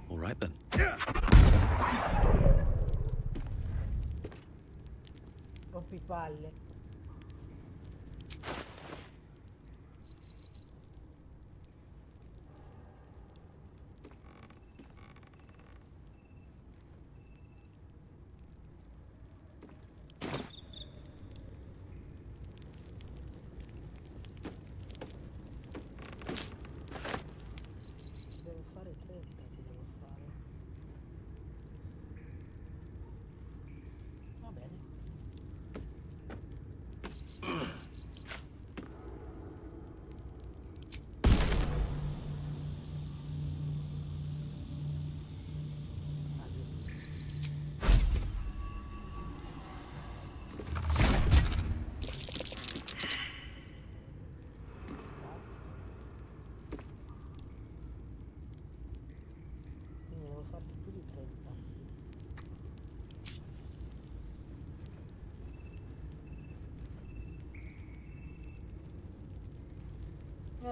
All right then. Rompipalle.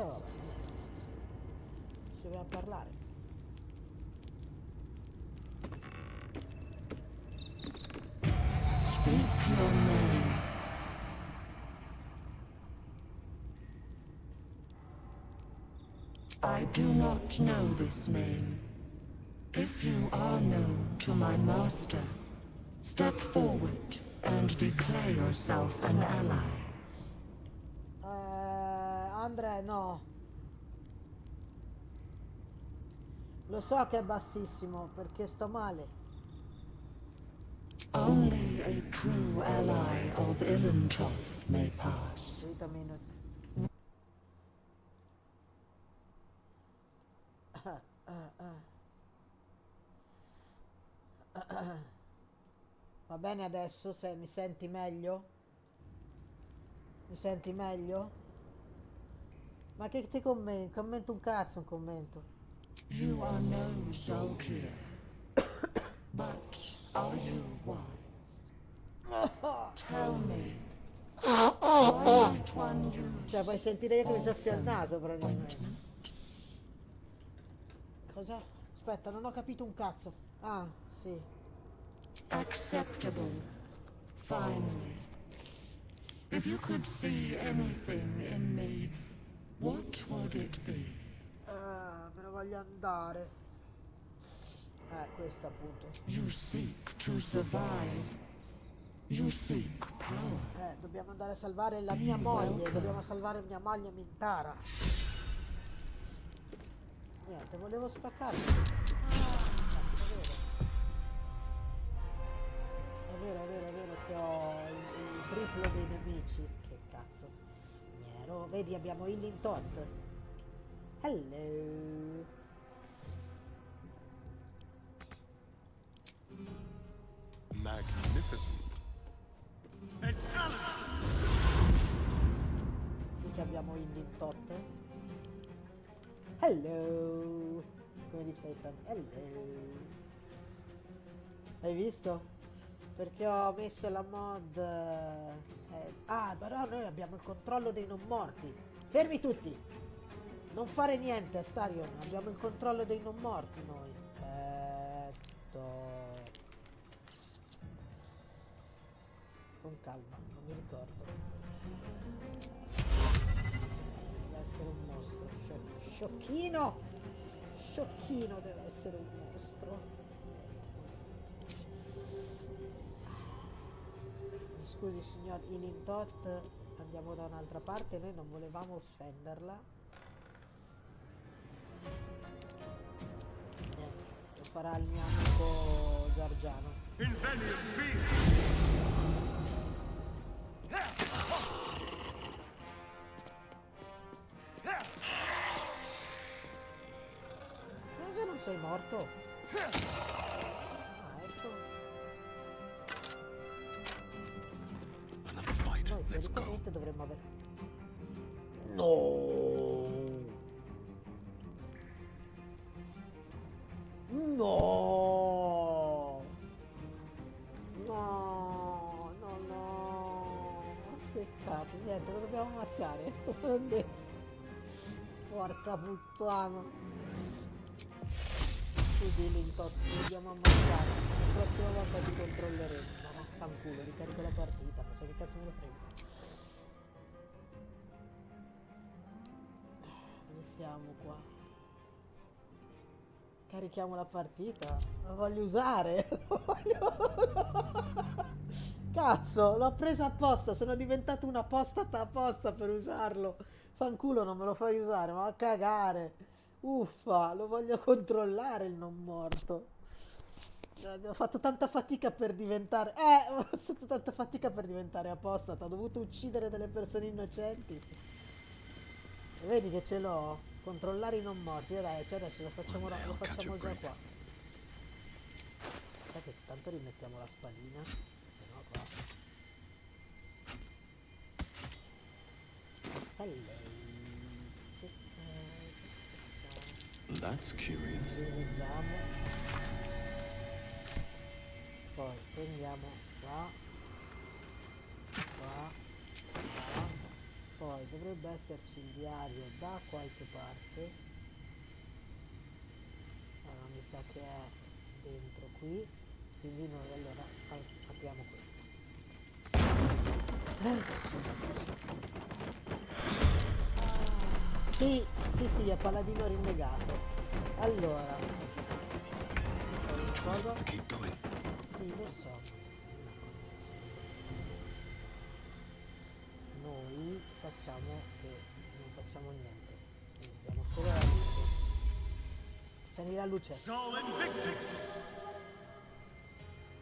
vabbè, ci dobbiamo parlare. Speak your name. I do not know this name. If you are known to my master, step forward and declare yourself an ally. Andre, no. Lo so che è bassissimo perché sto male. Only a true ally of Ilintoth may pass. Wait a minute. Va bene adesso, se mi senti meglio? Mi senti meglio? Ma che ti commento? Commento un cazzo, un commento. You are no Zolkir, but are you wise? Tell me, why might one use Cioè, puoi sentire io che mi soffia il naso, praticamente. Cosa? Aspetta, non ho capito un cazzo. Ah, sì. acceptable? Finally, if you could see anything in me, what would it be? Me ne voglio andare. Questo appunto. You seek to survive. You seek power. Dobbiamo andare a salvare la mia moglie. Dobbiamo salvare mia moglie Mintara. Niente, volevo spaccare. È vero che ho il triplo dei nemici. Che cazzo. Nero. Vedi, abbiamo Ilintoth. Hello. Magnificent. Qui che abbiamo Ilintoth. Hello. Come dice Ethan. Hello. Hai visto? Perché ho messo la mod... però noi abbiamo il controllo dei non morti. Fermi tutti! Non fare niente, Astarion. Abbiamo il controllo dei non morti noi. Perfetto. Con calma, non mi ricordo. Deve essere un mostro. Sciocchino! Sciocchino deve essere un mostro. Scusi signor Ilintoth, andiamo da un'altra parte, noi non volevamo offenderla. Niente, lo farà il mio amico Giorgiano. Cosa non sei morto? Ah, ecco. Noi teoricamente dovremmo avere... No! No! No! No, no! Peccato, niente, lo dobbiamo ammazzare. L'ho detto. Porca puttana! Su di Lintos, lo dobbiamo ammazzare. La prossima volta ti controlleremo. Ma vaffanculo, ricarico la partita, ma sai che cazzo me ne frega? Dove siamo qua? Carichiamo la partita. Lo voglio usare. Cazzo, l'ho preso apposta. Sono diventato un apostata apposta per usarlo. Fanculo, non me lo fai usare, ma va a cagare. Uffa, lo voglio controllare il non morto. Ho fatto tanta fatica per diventare... ho fatto tanta fatica per diventare apostata. Ho dovuto uccidere delle persone innocenti. E vedi che ce l'ho. Controllare i non morti. E dai, cioè adesso lo facciamo già qua. Sai che tanto rimettiamo la spadina. Se no qua. Hello. That's curious. Leggiamo. Poi prendiamo qua, qua, qua. Poi Dovrebbe esserci il diario da qualche parte. Allora mi sa che è dentro qui, quindi noi allora apriamo questo. Sì, sì, sì, è paladino rinnegato. Allora, cosa? Sì, lo so. Noi facciamo che non facciamo niente. Vediamo solo la luce. Accendi la luce.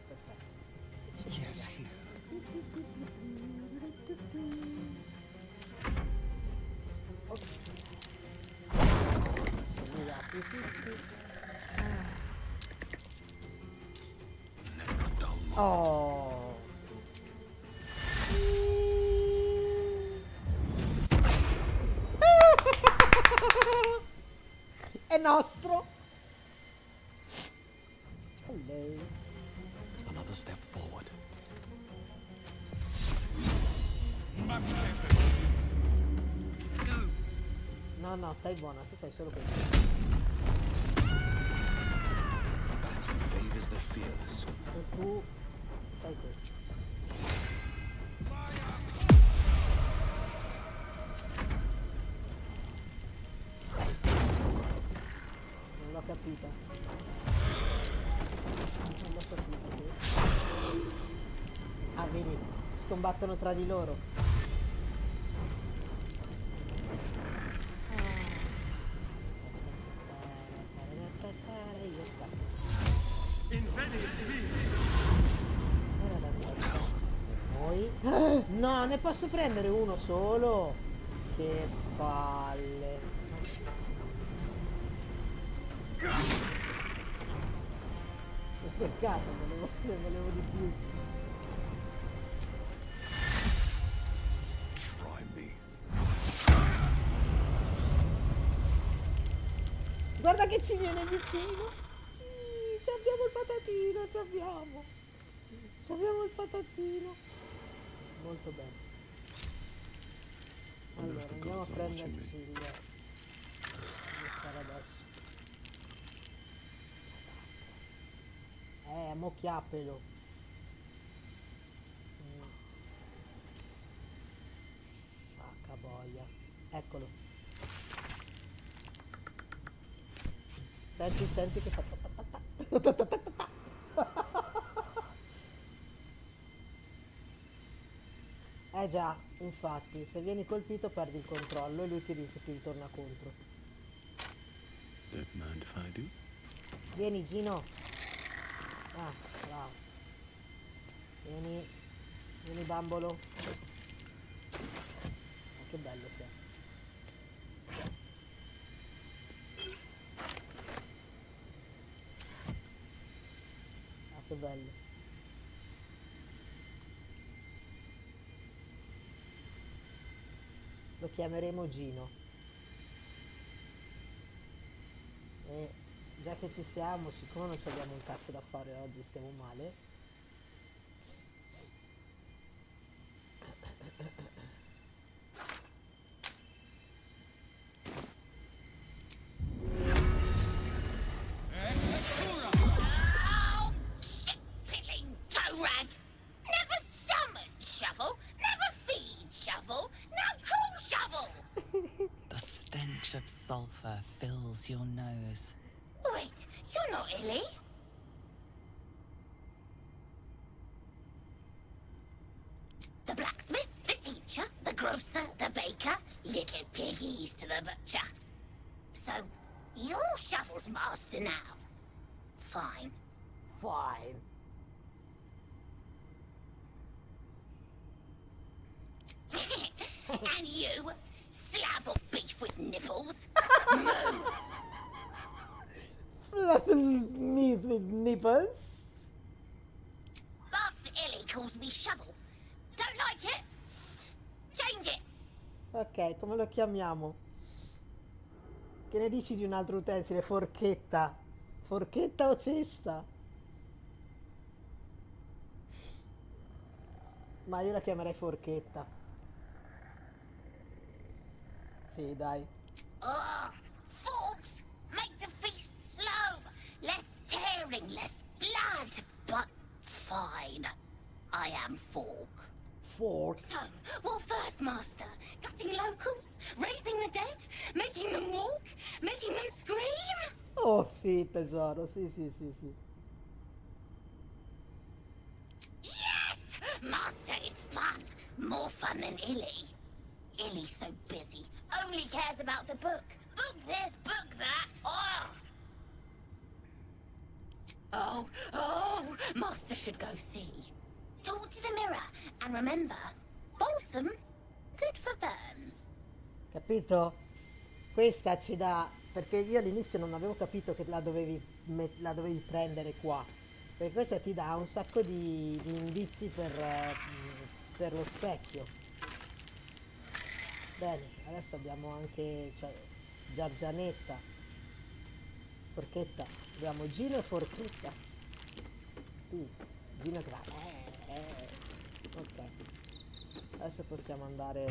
Perfetto. Yes, Oh. È nostro. Hello. Another step forward. Let's go. No, no, stai buona, tu fai solo questo. Battle favors the fearless. E tu fai questo. Non l'ho capita. Non l'ho capita. Ah, vedi, scombattono tra di loro. Noi? No, ne posso prendere uno solo? Che palle. Peccato, ne volevo di più. Try me. Guarda che ci viene vicino. Sì, ci abbiamo il patatino, ci abbiamo. Ci abbiamo il patatino. Molto bene. Allora, andiamo a prenderci il... Devo stare adesso. Mo chiappelo. Facca boia. Eccolo. Senti che fa... già, infatti, se vieni colpito perdi il controllo e lui ti ritorna contro. Don't mind if I do? Vieni, Gino. Ah, bravo. Vieni, bambolo. Ah, che bello che è. Ah, che bello. Lo chiameremo Gino. E già che ci siamo, siccome non abbiamo un cazzo da fare oggi, stiamo male. The stench of sulfur fills your nose. Wait, you're not Illy? The blacksmith, the teacher, the grocer, the baker, little piggies to the butcher. So, you're Shovel's master now. Fine. Fine. And you, slab of beef with nipples. Moo. Meat with nipples. Master Illy calls me Shovel. Don't like it? Change it. Ok, come lo chiamiamo? Che ne dici di un altro utensile? Forchetta. Forchetta o cesta? Ma io la chiamerei forchetta. Sì, dai. Oh, fools! Make the feast slow! Less tearing, less blood! But fine. I am Fork. Fork? So, what first, Master? Gutting locals? Raising the dead? Making them walk? Making them scream? Oh sì, tesoro, sì, sì, sì, sì. Yes! Master is fun. More fun than Illy. Illy's so busy. Only cares about the book. Book this, book that. Oh, Master should go see. Talk to the mirror. And remember, balsam, good for burns. Capito? Questa ci dà... Perché io all'inizio non avevo capito che la dovevi prendere qua. Perché questa ti dà un sacco di indizi per lo specchio. Bene, adesso abbiamo anche... Cioè, Giargianetta. Forchetta. Abbiamo Gino e Forchetta. Sì, Gino che va... Ok. Adesso possiamo andare...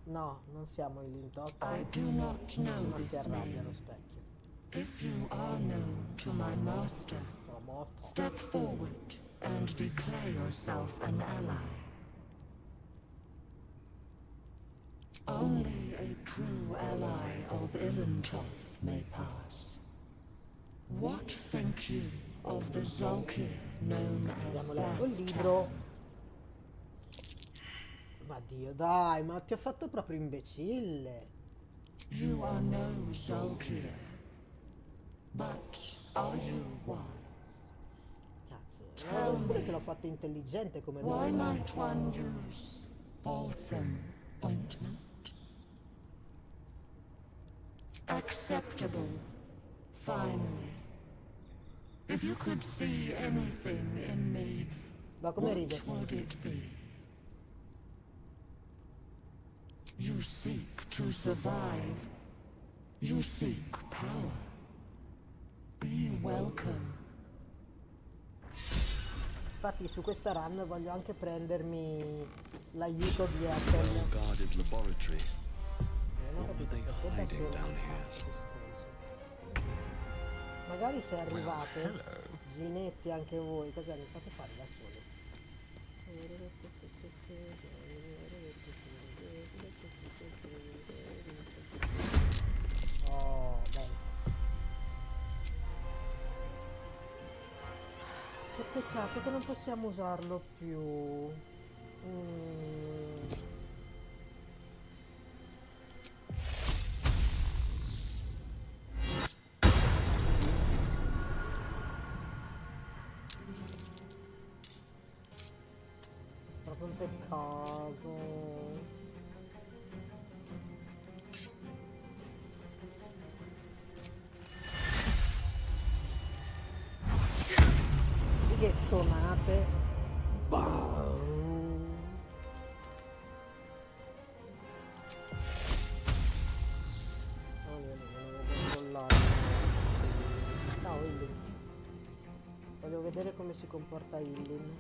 No, non siamo in Lintotto. I do not know Non si this arrabbia name. lo specchio. If you are known to my master, step forward and declare yourself an ally. Only a true ally of Ilintoth may pass. What think you of the Zolkir known as Abbiamo letto il Zastan? libro. Ma Dio, dai, ma ti ho fatto proprio imbecille. You are no Zolkir, but are you wise? Cazzo, pure che l'ho fatto intelligente come Why donna. might one use balsam ointment? Acceptable, finally. If you could see anything in me, Ma come what ride? would it be? You seek to survive. You seek power. Be welcome. Infatti su questa run voglio anche prendermi l'aiuto di Ethel. Well-guarded laboratory. Non ho What were capito they perché hiding da down solo. here? Magari se arrivate, Ginetti anche voi, cosa mi fate fare da soli? Oh, bene. Che peccato che non possiamo usarlo più. Proprio un peccato. Ghettonate. Ciao Illin. Voglio vedere come si comporta Illin.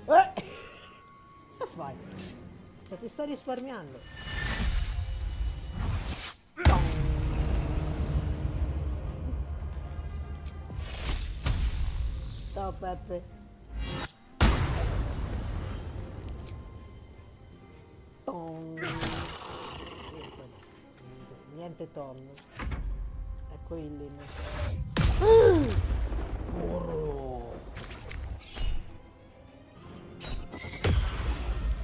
Cosa fai? Cioè, ti sto risparmiando. Ciao Peppe. Niente tonno. Ecco Illin. Morro.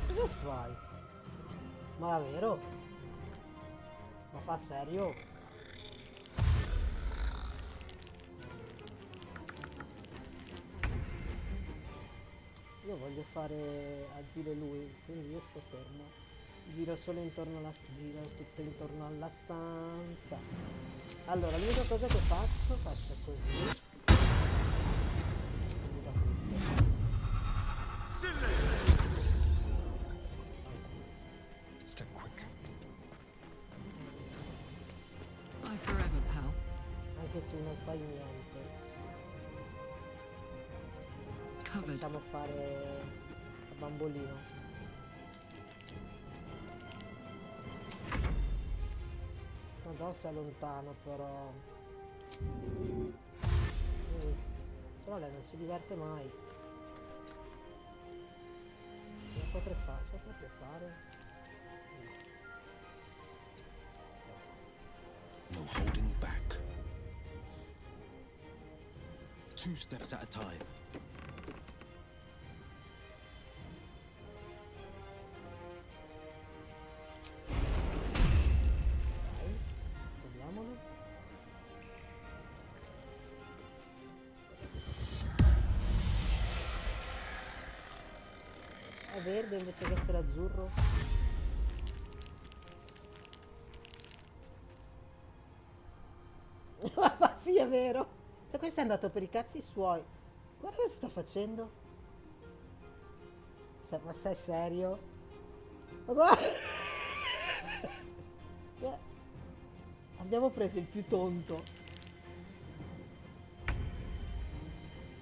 Cosa fai? Ma davvero? Ma fa serio? Io voglio fare agire lui, quindi io sto fermo. Giro solo intorno alla giro tutto intorno alla stanza. Allora, l'unica cosa che faccio così. Anche tu non fai niente. Facciamo fare a bambolino. Non so se è lontano però. Se no lei non si diverte mai. Cosa potrei fare? Cosa potrei fare? No holding back. 2 steps at a time. Dai, togliamolo. È verde invece che essere azzurro. Ma sì, è vero. Cioè, questo è andato per i cazzi suoi. Guarda cosa sta facendo. Ma sei serio? Ma guarda. Abbiamo preso il più tonto.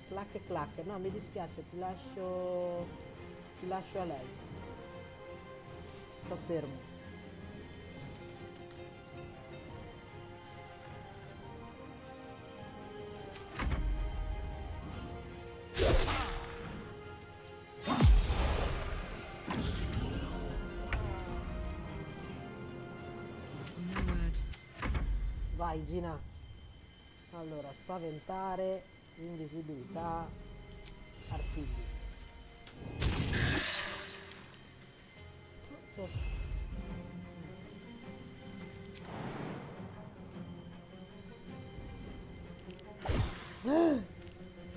Clac clac. No, mi dispiace, ti lascio a lei. Sto fermo. Vai Gina. Allora, spaventare, invisibilità, artigli.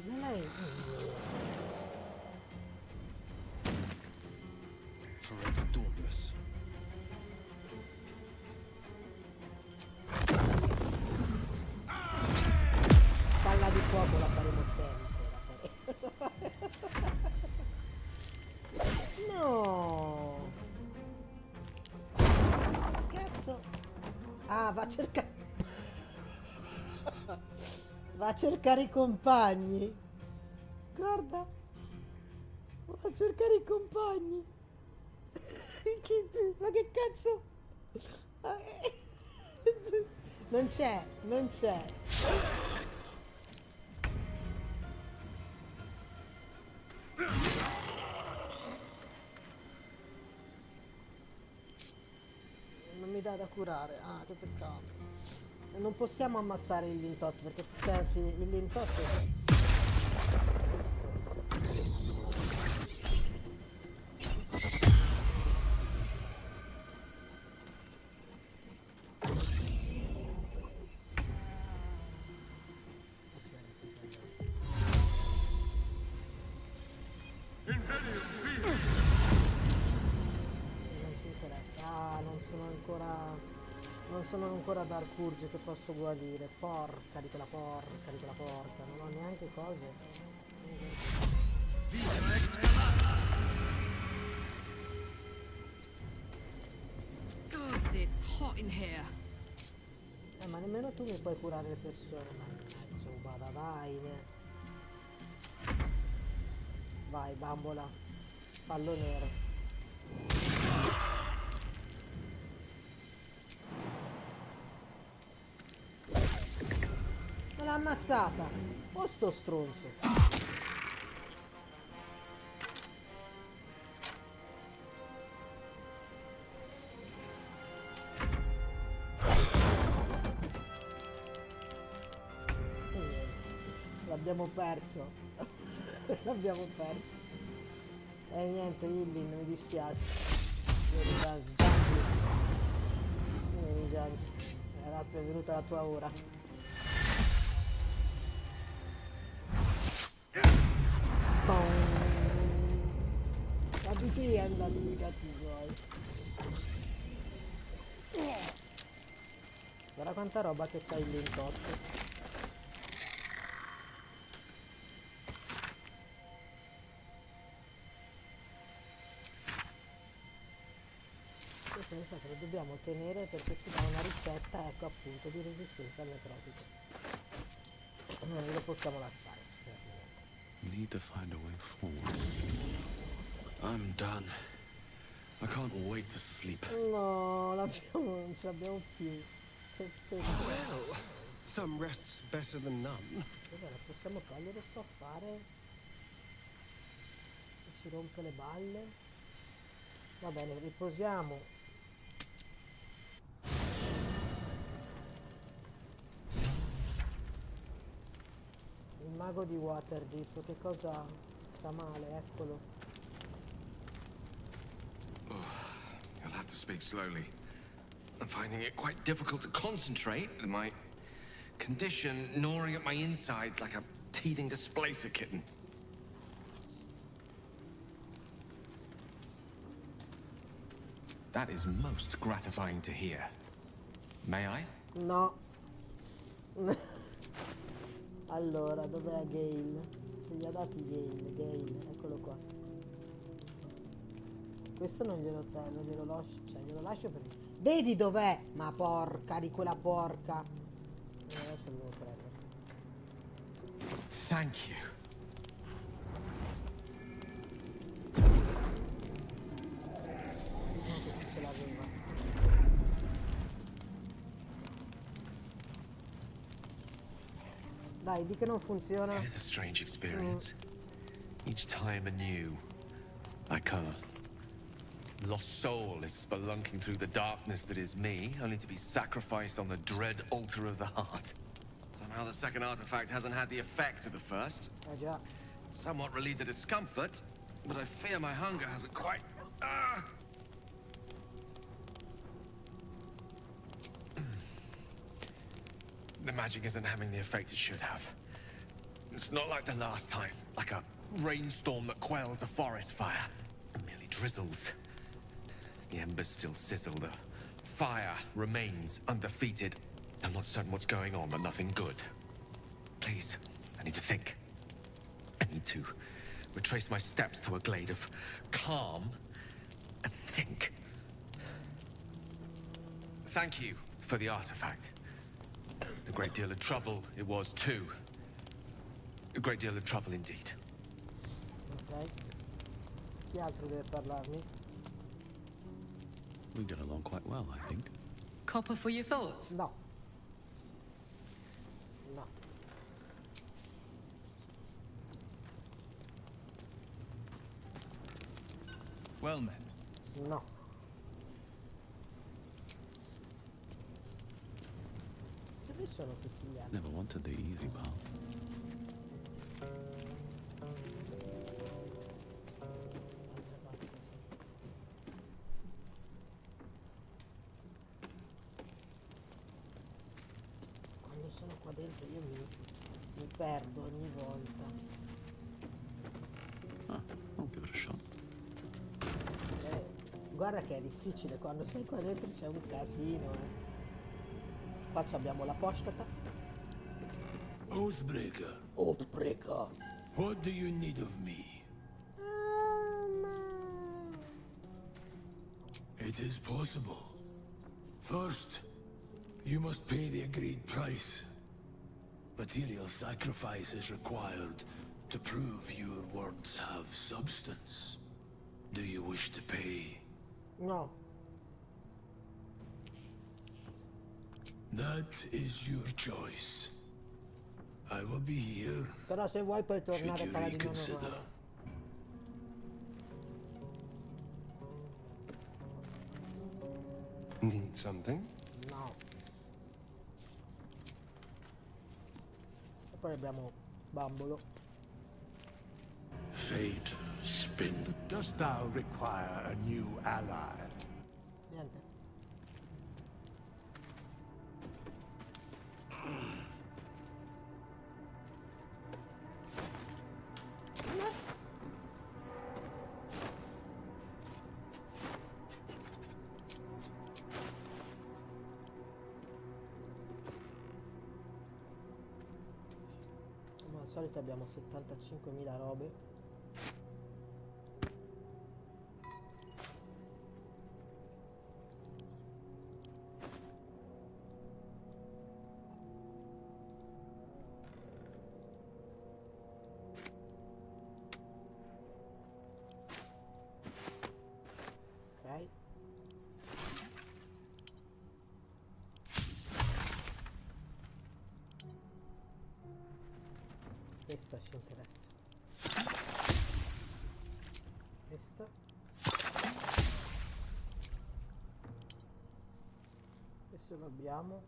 Lei. Forever dauntless. Palla di fuoco la faremo sempre. No. Cazzo. Ah, va a cercare. Va a cercare i compagni. Guarda. Va a cercare i compagni. Ma che cazzo? Non c'è, non c'è. Non mi dà da curare. Ah, che peccato. Non possiamo ammazzare il lintotto perché c'è il lintotto. Non sono ancora Dark Urge che posso guarire. Porca di quella porca, non ho neanche cose. Gods, it's hot in here. Ma nemmeno tu mi puoi curare le persone. Ma vada, vai. Vai, bambola. Fallo nero. Me l'ha ammazzata. Oh, sto stronzo. L'abbiamo perso. L'abbiamo perso. E niente, Illin, mi dispiace. Vieni, James. È venuta la tua ora. Ma di sì è andato di cazzi suoi. Guarda quanta roba che c'ha il lintotto. Questo lo dobbiamo tenere perché ci dà una ricetta, ecco appunto, di resistenza al necrotico. Lo possiamo lasciare. Need to find a way forward. I'm done. I can't wait to sleep. No, non ce l'abbiamo più. Che peccato. Well, some rest's better than none. Vabbè, la possiamo togliere sto affare. Che ci rompe le balle. Va bene, riposiamo. Il mago di Waterdeep, che cosa sta male? Eccolo. You'll have to speak slowly. I'm finding it quite difficult to concentrate with my condition gnawing at my insides like a teething displacer kitten. That is most gratifying to hear. May I? No. Allora, dov'è Gale? Che gli ha dati Gale, eccolo qua. Questo non glielo tengo, glielo lascio, cioè glielo lascio per... Vedi dov'è? Ma porca di quella porca. Adesso lo devo prendere. Thank you. Non che ce l'aveva. Dai, di che non funziona. It is a strange experience. Each time anew, like a lost soul is spelunking through the darkness that is me, only to be sacrificed on the dread altar of the heart. Somehow the second artifact hasn't had the effect of the first. Già. It's somewhat relieved the discomfort, but I fear my hunger hasn't quite... The magic isn't having the effect it should have. It's not like the last time, like a rainstorm that quells a forest fire. It merely drizzles. The embers still sizzle, the fire remains undefeated. I'm not certain what's going on, but nothing good. Please, I need to think. I need to retrace my steps to a glade of calm and think. Thank you for the artifact. A great deal of trouble it was too. A great deal of trouble indeed. Ok. Chi altro deve parlarmi? We get along quite well, I think. Copper for your thoughts? No. No. Well met. No. Dove sono tutti gli altri? Never wanted the easy path. Quando sono qua dentro io mi perdo ogni volta. I'll give it a shot. Guarda che è difficile quando sei qua dentro, c'è un casino. Qua abbiamo la postata. Oathbreaker. Oathbreaker. What do you need of me? It is possible. First, you must pay the agreed price. Material sacrifice is required to prove your words have substance. Do you wish to pay? No. That is your choice. I will be here. Però se vuoi puoi Should tornare you paladino reconsider? normale. Need something? No. E poi abbiamo Bambolo. Fate spin. Dost thou require a new ally? Niente. Come al solito abbiamo 75.000 robe. Questa ci interessa. Questa. Questo lo abbiamo.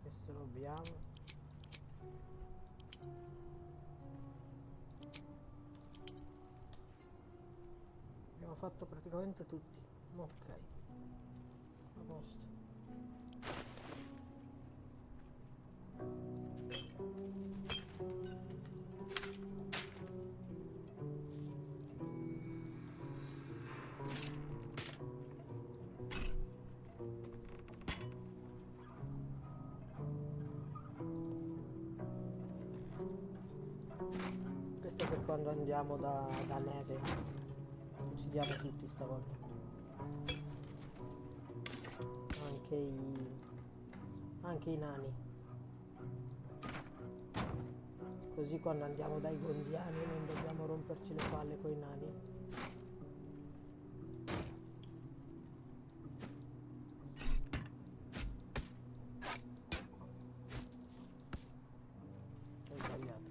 Questo lo abbiamo. Abbiamo fatto praticamente tutti. Ok. A posto. Questo è per quando andiamo da neve. Uccidiamo tutti stavolta. Anche i nani. Così quando andiamo dai gondiani non dobbiamo romperci le palle coi nani. Ho sbagliato.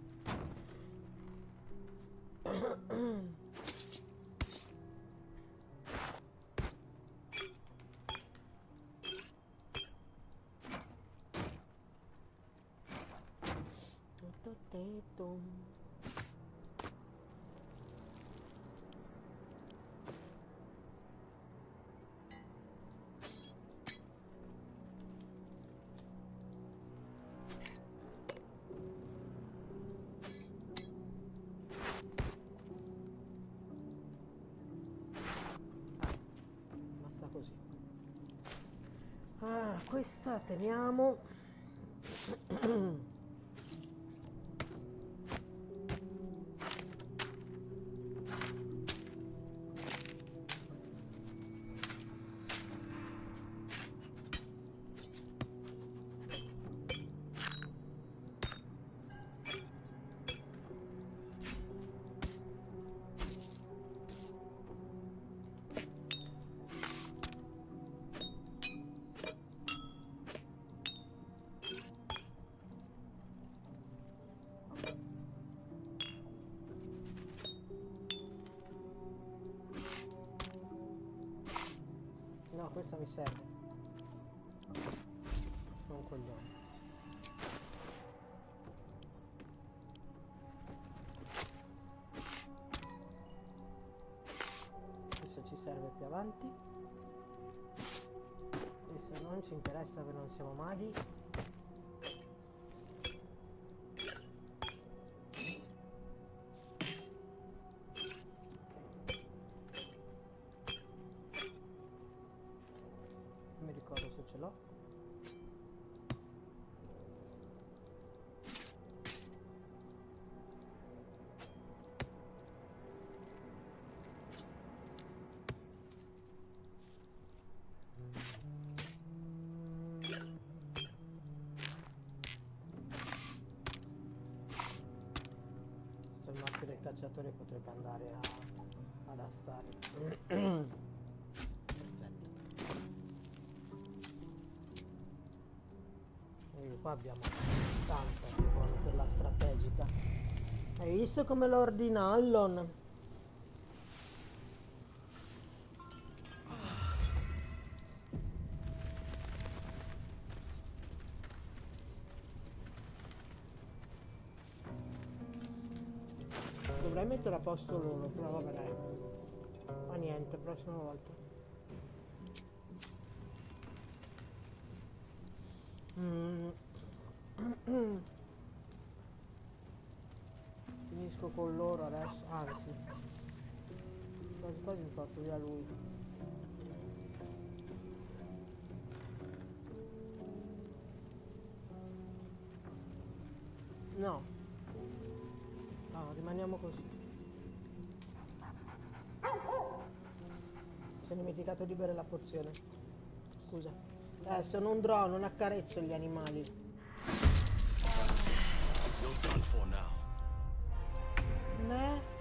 Basta così. Ah, questa teniamo. No, questa mi serve. Sono un coglione. Questo ci serve più avanti. Questo non ci interessa perché non siamo maghi. Non mi ricordo se ce l'ho. Se il marchio del cacciatore potrebbe andare ad astare. Perfetto. Qua abbiamo tanto che buono per la strategica. Hai visto come lo ordina Allon? Dovrei mettere a posto loro, però vabbè dai. Ma niente, prossima volta. Finisco con loro adesso, anzi. Quasi quasi mi porto via lui. No. No, rimaniamo così. Si è dimenticato di bere la pozione. Scusa. Sono un drone, non accarezzo gli animali. You're done for now. Ne?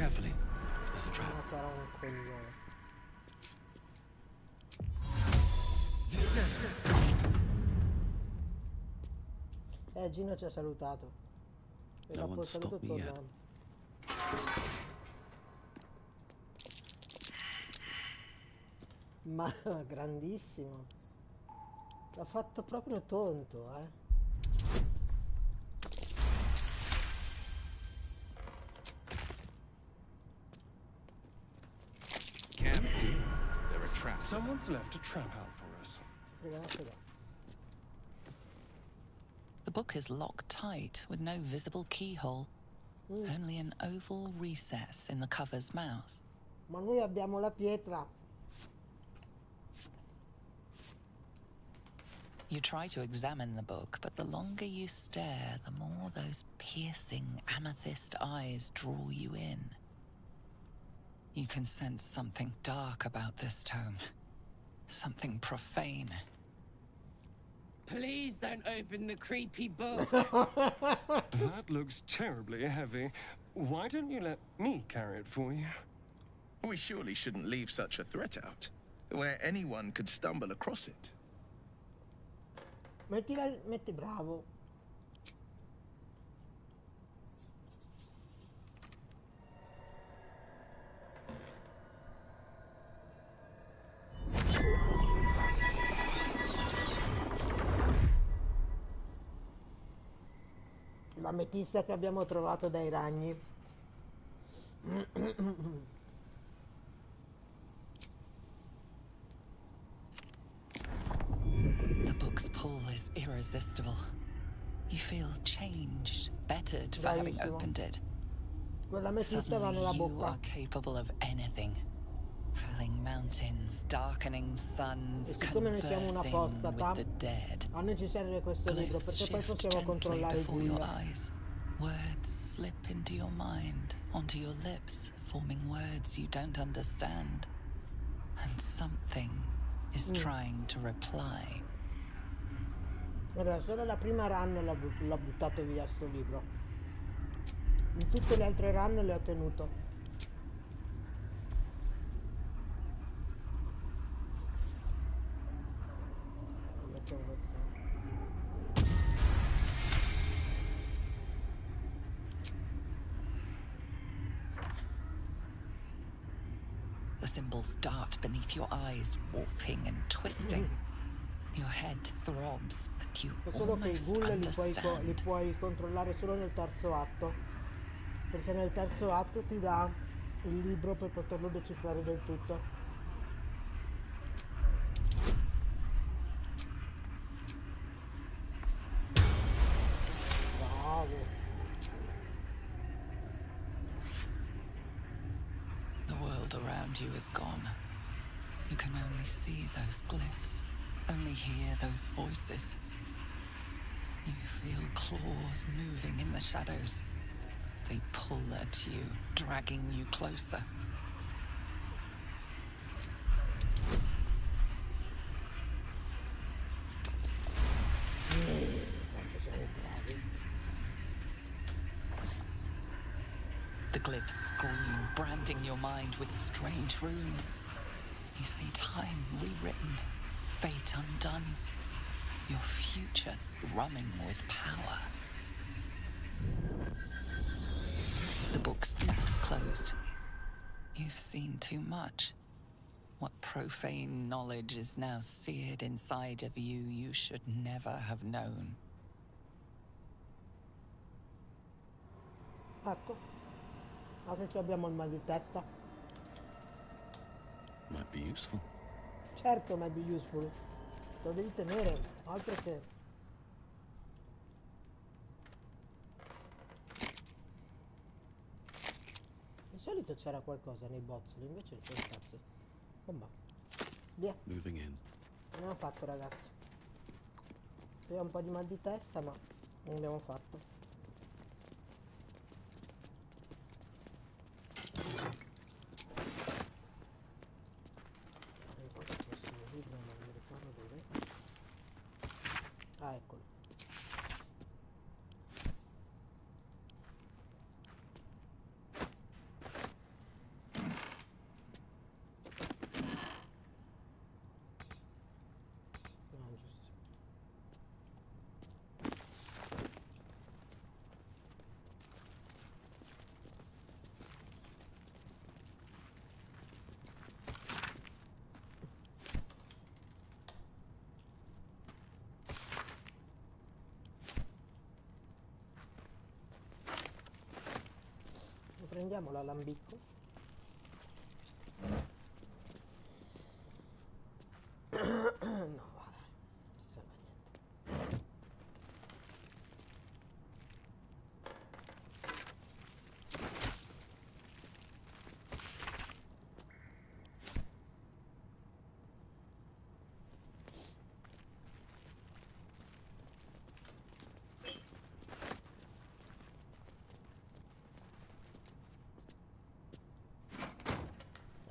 carefully. There's a trap. Ma sarà un coglione. Gino ci ha salutato. E No dopo one il saluto stopped me yet. torniamo. Ma grandissimo. L'ha fatto proprio tonto, Captain, there are traps. Someone's left a trap out for us. The book is locked tight with no visible keyhole. Only an oval recess in the cover's mouth. Ma noi abbiamo la pietra. You try to examine the book, but the longer you stare, the more those piercing amethyst eyes draw you in. You can sense something dark about this tome. Something profane. Please don't open the creepy book. That looks terribly heavy. Why don't you let me carry it for you? We surely shouldn't leave such a threat out, where anyone could stumble across it. Metti bravo. L'ametista che abbiamo trovato dai ragni. The book's pull is irresistible. You feel changed, bettered for having Bravissimo. opened it. Quell'ametista va nella Suddenly you bocca. are capable of anything. Felling mountains, darkening suns, E siccome noi siamo una conversing postata, with the dead. a noi ci serve questo libro Glyphs perché poi shift possiamo gently controllare il before your buio. eyes. Words slip into your mind, onto your lips, forming words you don't understand. And something is trying to reply. Allora, solo la prima run l'ho buttato via sto libro. In tutte le altre run le ho tenuto. The symbols dart beneath your eyes, warping and twisting. Your head throbs, but you È solo che i almost ghoul li understand. puoi controllare solo nel terzo atto. Perché nel terzo atto ti dà il libro per poterlo decifrare del tutto. Bravo. The world around you is gone. You can only see those glyphs, only hear those voices. You feel claws moving in the shadows. They pull at you, dragging you closer. The glyphs scream, branding your mind with strange runes. You see time rewritten, fate undone, your future thrumming with power. The book snaps closed. You've seen too much. What profane knowledge is now seared inside of you you should never have known. Ecco. Anche qui abbiamo il mal di testa. Might be useful. Certo, might be useful. Lo devi tenere, altro che... Di solito c'era qualcosa nei bozzoli, invece che cazzo. Bomba. Via. Moving in. Abbiamo fatto, ragazzi. Abbiamo un po' di mal di testa, ma non abbiamo fatto. Ah, eccolo. Prendiamo l'alambicco. No, vada, ci serve a niente.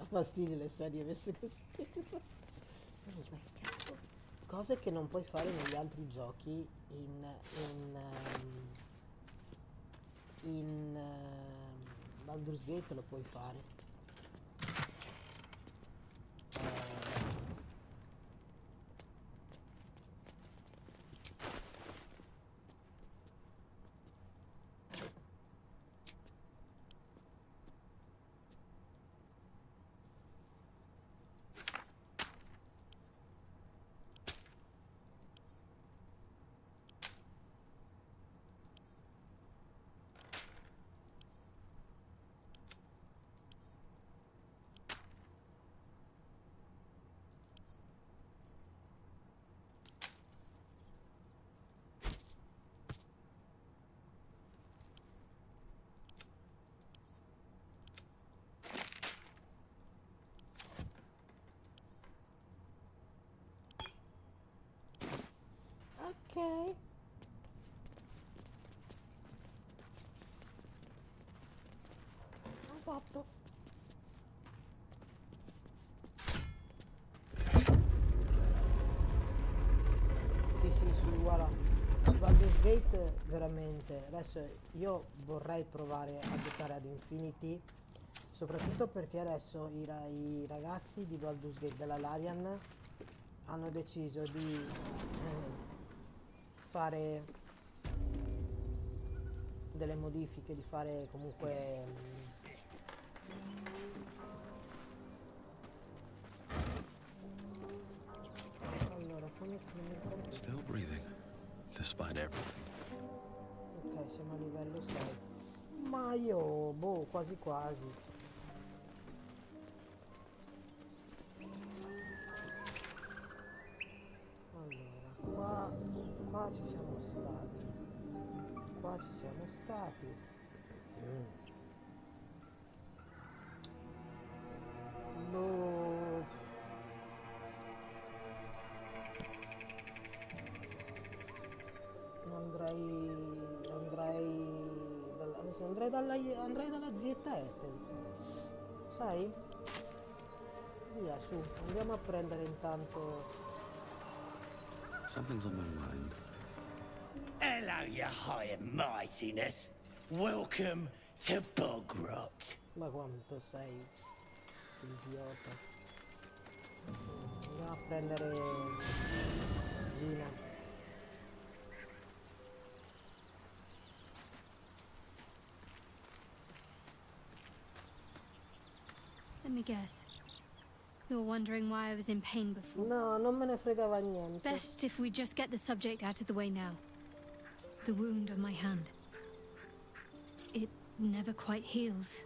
Fastidio le sedie messe così. Cose che non puoi fare negli altri giochi in Baldur's Gate lo puoi fare. Ok. Ho fatto. Sì, guarda. Su Baldur's Gate veramente. Adesso io vorrei provare a giocare ad Infinity. Soprattutto perché adesso i ragazzi di Baldur's Gate della Larian hanno deciso di fare delle modifiche, di fare comunque allora fammi Still breathing, despite everything. ok, siamo a livello 6, ma io boh, quasi quasi. Allora qua ci siamo stati. Qua ci siamo stati. No. Andrei dalla zietta Ethel. Sai? Via, su, andiamo a prendere intanto. Something's on my mind. Hello, your high and mightiness. Welcome to Bogrot. Ma quanto sei idiota. Andiamo a prendere Gina. Let me guess. You're wondering why I was in pain before. No, non me ne fregava niente. Best if we just get the subject out of the way now. The wound on my hand. It never quite heals.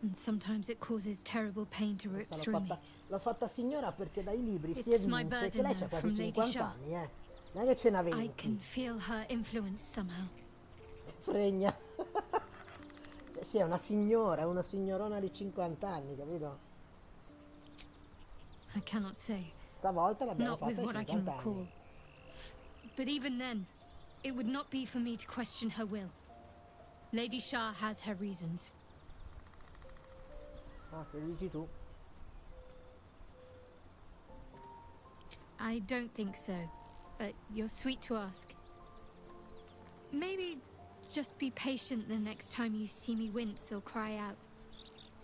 And sometimes it causes terrible pain to rip through me. L'ho fatta signora perché dai libri si It's my evince che lei burden c'ha quasi from Lady 50 Shah. anni, Non è che ce n'ha I 20. can feel her influence somehow. Fregna. Sì, è una signora, è una signorona di 50 anni, capito? I cannot say. Stavolta l'abbiamo Not with fatta what ai I can 50 recall. anni. But even then, it would not be for me to question her will. Lady Shah has her reasons. Ah, che dici tu? I don't think so, but you're sweet to ask. Maybe just be patient the next time you see me wince or cry out.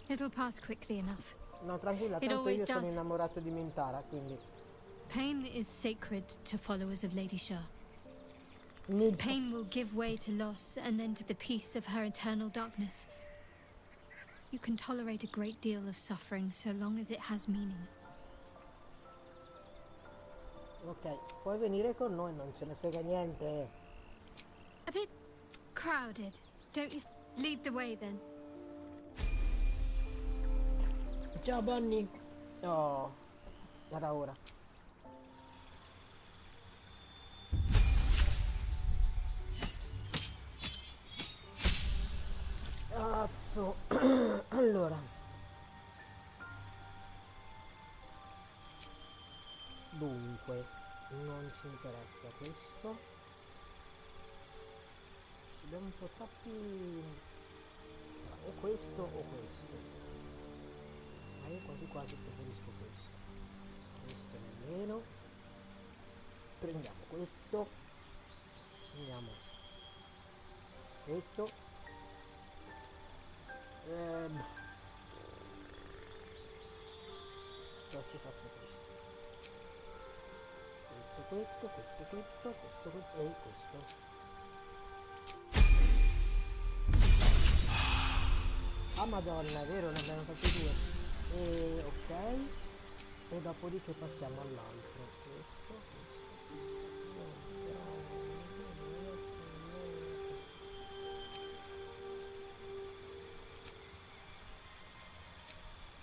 It'll pass quickly enough. No, tranquilla, It tanto always io sono does. innamorato di Mintara, quindi... Pain is sacred to followers of Lady Shah. Niente. Pain will give way to loss and then to the peace of her eternal darkness. You can tolerate a great deal of suffering so long as it has meaning. Ok, puoi venire con noi, non ce ne frega niente. A bit crowded, don't you? Lead the way then. Ciao Bonnie. Oh, era ora. Cazzo. Allora. Dunque, non ci interessa questo. Abbiamo un po' troppi... o questo o questo. Ma io quasi quasi preferisco questo. Questo nemmeno. Prendiamo questo. Prendiamo questo. Faccio questo. Questo e questo. Ah madonna, è vero, ne abbiamo fatti due. E ok. E dopodiché passiamo all'altro.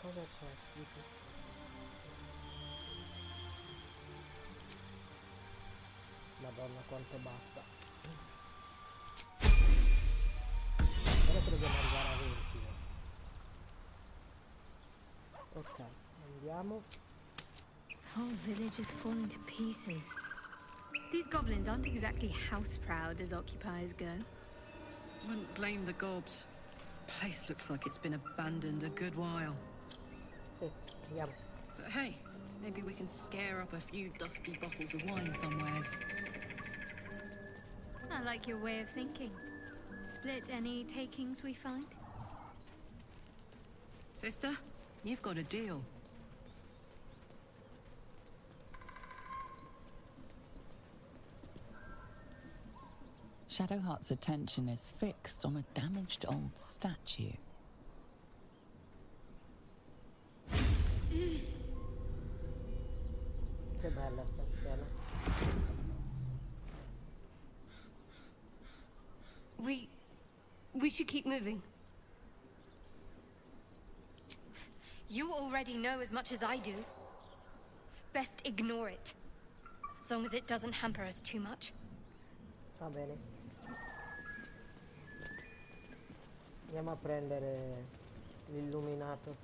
Cosa c'è scritto? Madonna quanto basta. Ora che dobbiamo arrivare a 20. Ok, andiamo. The whole village is falling to pieces. These goblins aren't exactly house proud as occupiers go. Wouldn't blame the gobs. Place looks like it's been abandoned a good while. Sì, andiamo. But hey, maybe we can scare up a few dusty bottles of wine somewheres. I like your way of thinking. Split any takings we find? Sister, you've got a deal. Shadowheart's attention is fixed on a damaged old statue. Che bella sta scena. We should keep moving. You already know as much as I do. Best ignore it. As long as it doesn't hamper us too much. Va bene. Andiamo a prendere l'illuminato.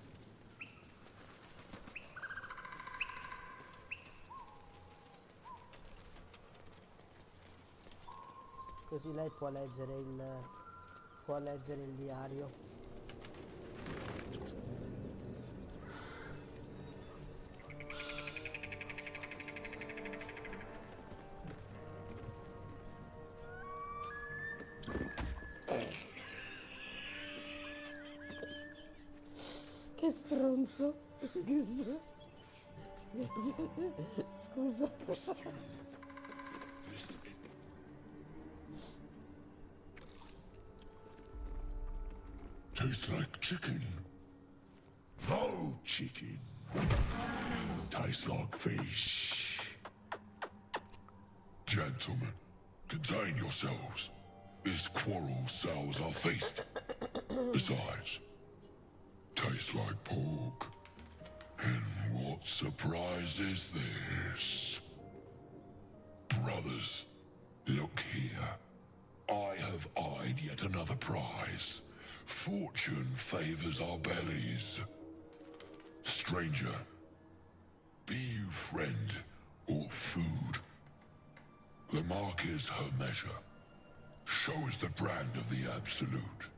Così lei può leggere il diario. Che stronzo. Scusa. Tastes like chicken. No chicken. Tastes like fish. Gentlemen, contain yourselves. This quarrel sours our feast. Besides, tastes like pork. And what surprise is this? Brothers, look here. I have eyed yet another prize. Fortune favors our bellies. Stranger, be you friend or food. The mark is her measure. Show us the brand of the absolute.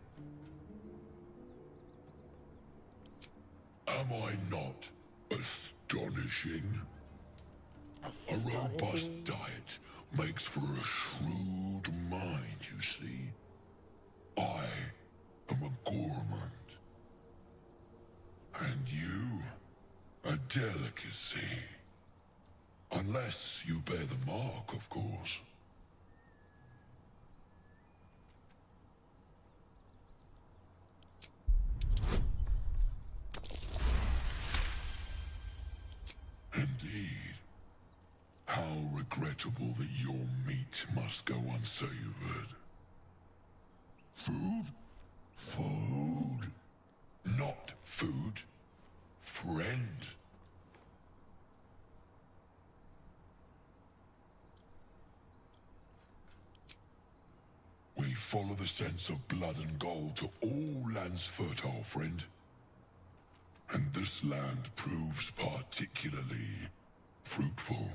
Am I not astonishing? A robust diet makes for a shrewd mind, you see. I am a gourmand. And you, a delicacy. Unless you bear the mark, of course. Indeed. How regrettable that your meat must go unsavored. Food? Food. Not food. friend. We follow the sense of blood and gold to all lands fertile, friend. And this land proves particularly fruitful.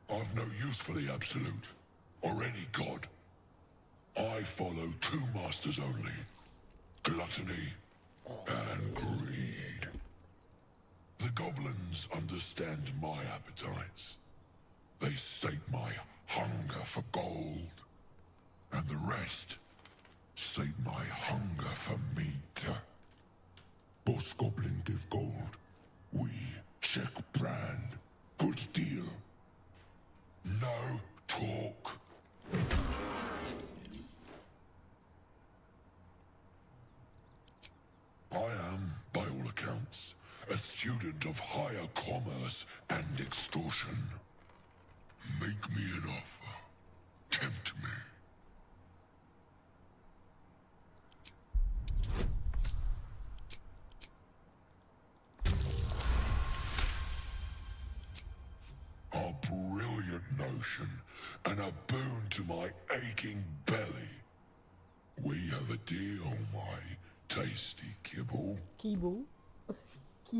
I've no use for the Absolute, or any god. I follow two masters only. Gluttony and greed. The goblins understand my appetites. They sate my hunger for gold. And the rest sate my hunger for meat. Boss Goblin give gold. We check brand. Good deal. No talk. I am, by all accounts, a student of higher commerce and extortion. Make me an offer. Tempt me. A brilliant notion, and a boon to my aching belly. We have a deal, my tasty kibble. Kibble?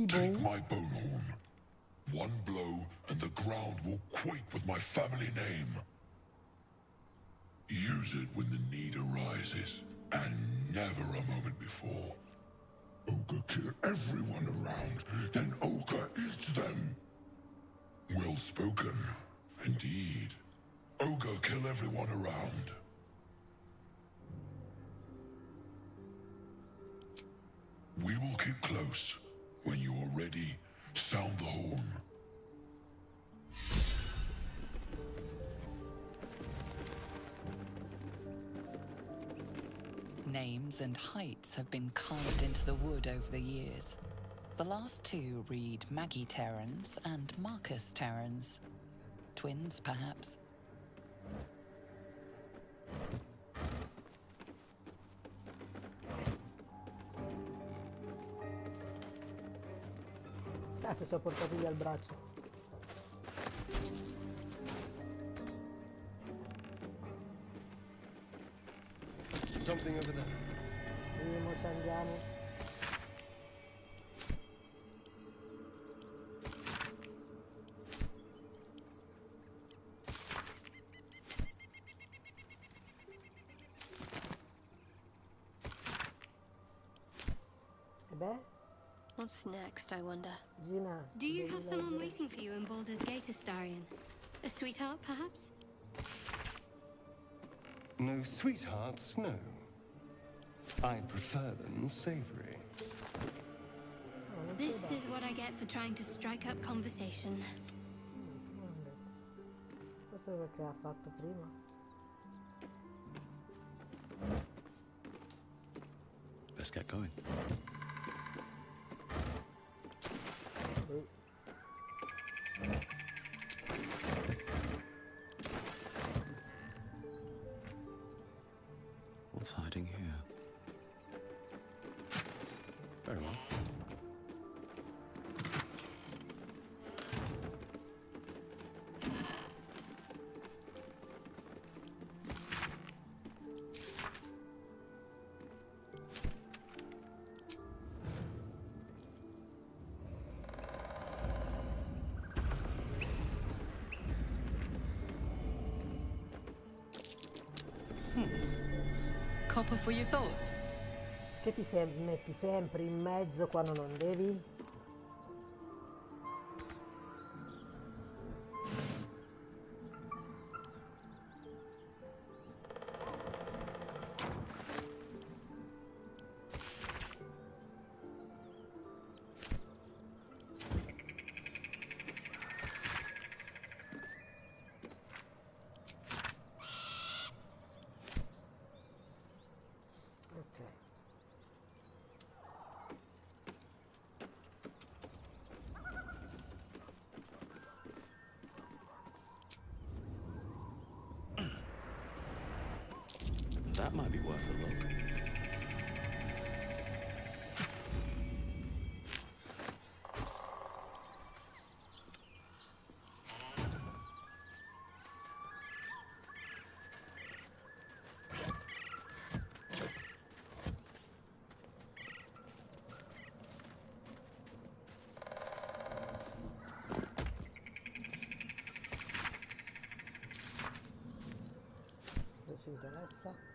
Take my bone horn. One blow, and the ground will quake with my family name. Use it when the need arises, and never a moment before. Ogre kill everyone around, then Ogre eats them. Well spoken, indeed. Ogre kill everyone around. We will keep close. When you are ready, sound the horn. Names and heights have been carved into the wood over the years. The last two read Maggie Terrans and Marcus Terrans. Twins, perhaps. Cazzo, si è portato via il braccio. Something over there. Sì, mo ci andiamo. E beh? What's next, I wonder? Gina. Do you have devi someone leggere. waiting for you in Baldur's Gate, Astarion? A sweetheart, perhaps? No sweethearts, no. I prefer them savory. This is what I get for trying to strike up conversation. Forse perché ha fatto prima. Let's get going. What's hiding here? Very well. Copper for your thoughts? Che ti metti sempre in mezzo quando non devi? That might be worth a look. interessa.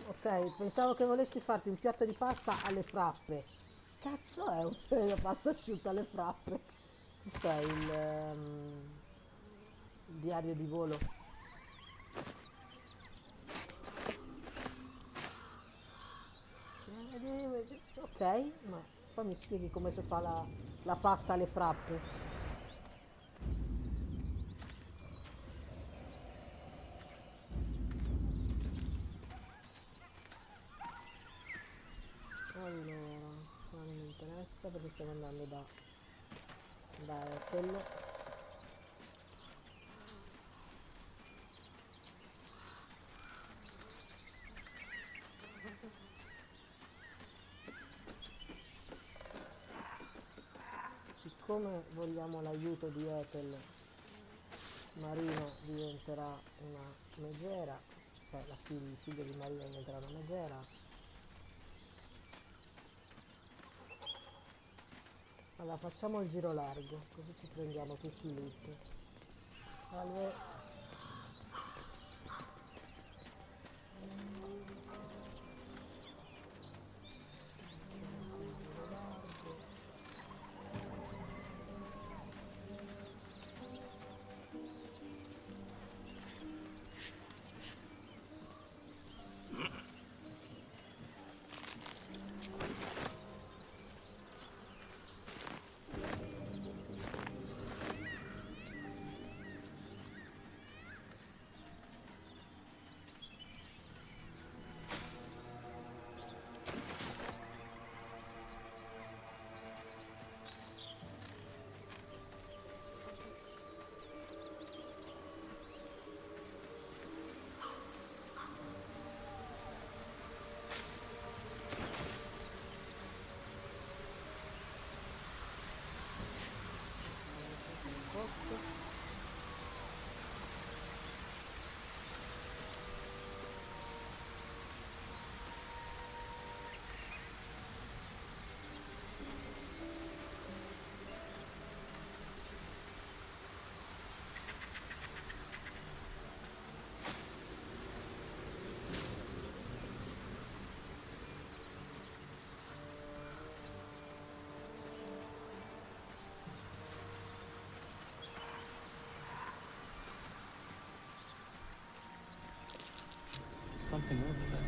Ok, pensavo che volessi farti un piatto di pasta alle frappe. Cazzo è una pasta asciutta alle frappe? Questo è il diario di volo. Ok, ma poi mi spieghi come si fa la pasta alle frappe. Allora, non mi interessa perché stiamo andando da quello. Siccome vogliamo l'aiuto di Ethel, Marino diventerà una megera, cioè il figlio di Marino diventerà una megera. Allora facciamo il giro largo, così ci prendiamo tutti i loot. Salve. Something over there.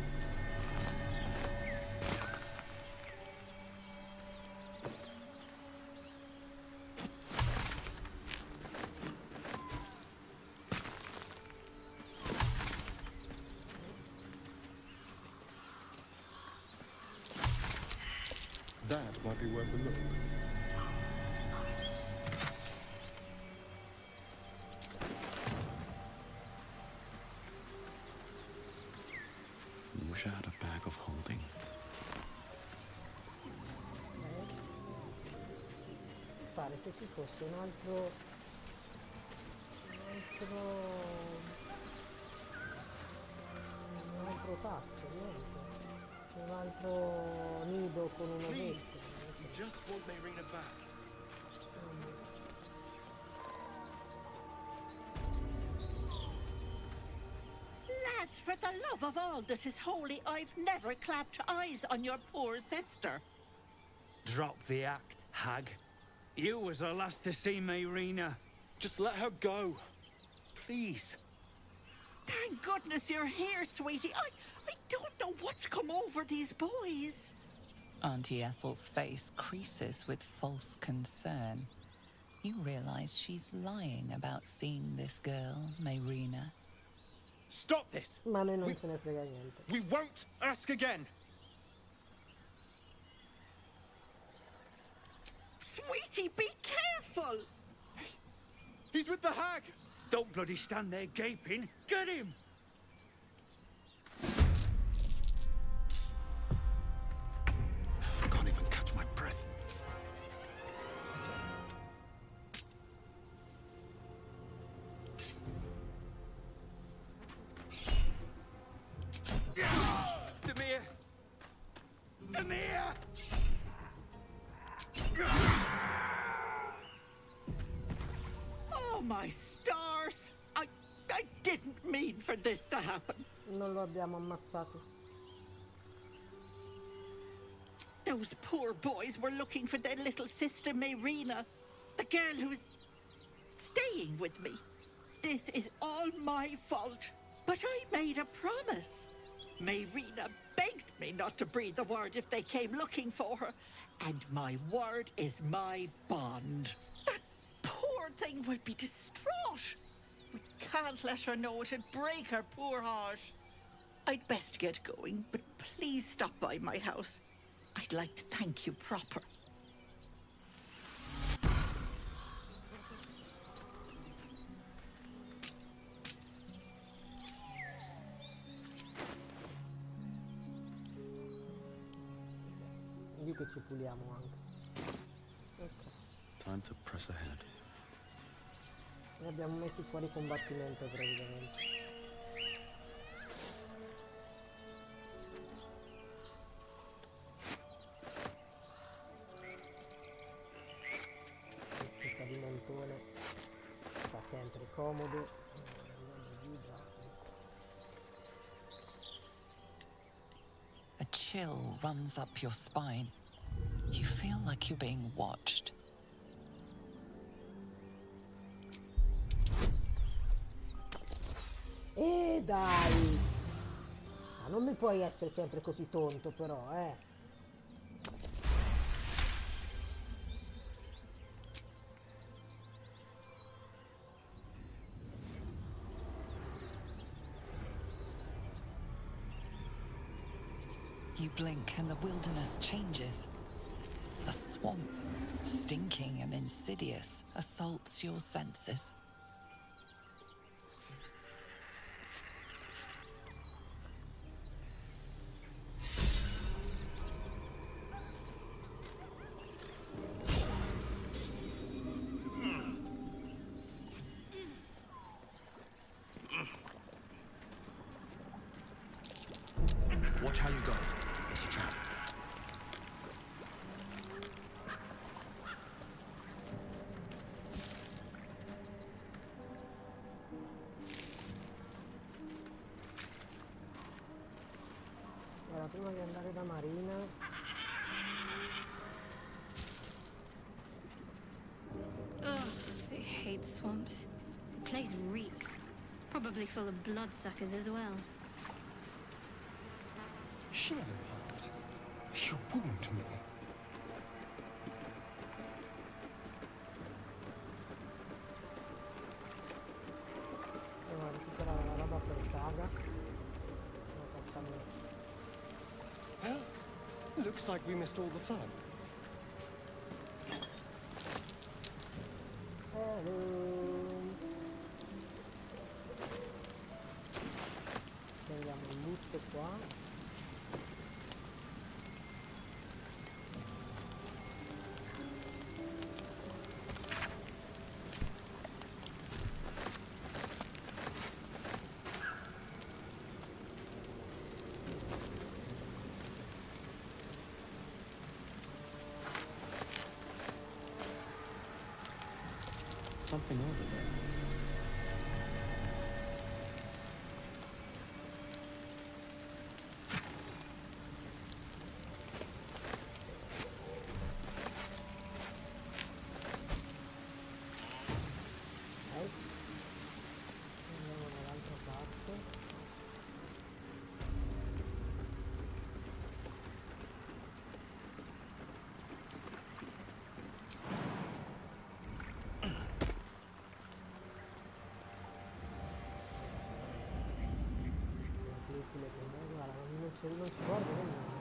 That might be worth a look. Wish I had a bag of holding. Pare che ci fosse un altro pazzo, niente. Un altro nido con una bestia. You just want Mayrina back. Lads, for the love of all that is holy, I've never clapped eyes on your poor sister. Drop the act, hag. You was the last to see Mayrina. Just let her go. Please. Thank goodness you're here, sweetie. I don't know what's come over these boys. Auntie Ethel's face creases with false concern. You realize she's lying about seeing this girl, Mayrina. Stop this! Ma noi non ce ne frega niente. We won't ask again! Sweetie, be careful! He's with the hag! Don't bloody stand there gaping. Get him! I can't even catch my breath. Demir! Demir! my stars! I didn't mean for this to happen. Non lo abbiamo ammazzato. Those poor boys were looking for their little sister Mayrina, the girl who's staying with me. This is all my fault, but I made a promise. Mayrina begged me not to breathe a word if they came looking for her, and my word is my bond. That poor thing will be distraught. We can't let her know, it'd break her poor heart. I'd best get going, but please stop by my house. I'd like to thank you proper. Di che ci puliamo anche. Ok. Time to press ahead. Li abbiamo messi fuori combattimento praticamente. Il pavimentone sta sempre comodo. A chill runs up your spine. You feel like you're being watched. Dai! Ma non mi puoi essere sempre così tonto però, eh! You blink and the wilderness changes. A swamp, stinking and insidious, assaults your senses. Watch how you go. It's a trap. Allora, prima di andare da Marina... Ugh, I hate swamps. The place reeks. Probably full of bloodsuckers as well. Shadowheart, you wound me. Devo recuperare la roba per Saga. Lo facciamo. Well, looks like we missed all the fun. Prendiamo il loot qua. Something over there. Andiamo dall'altra parte. Guarda, non ci guardo nemmeno.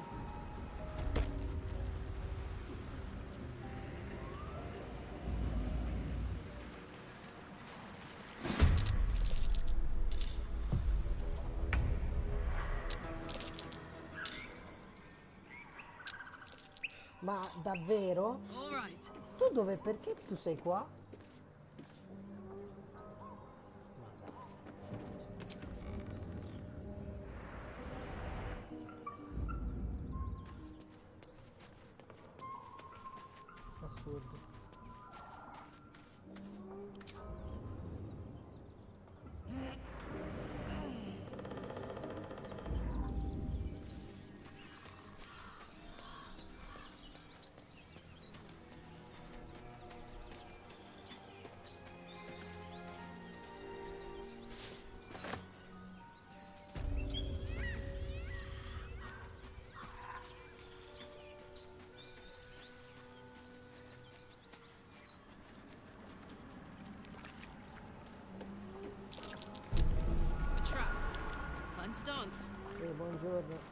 Ma davvero? Tu dove? Perché tu sei qua? Assurdo. dance. Buongiorno.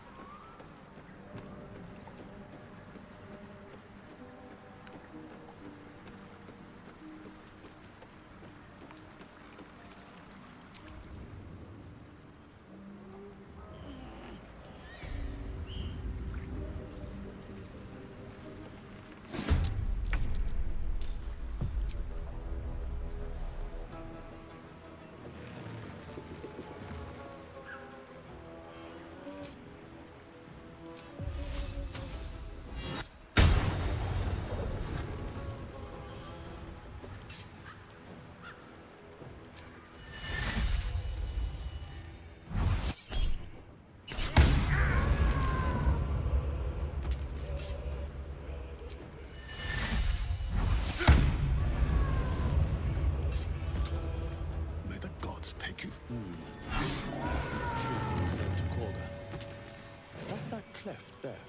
May the gods take you. That's the tree from the road to Korga. What's that cleft there?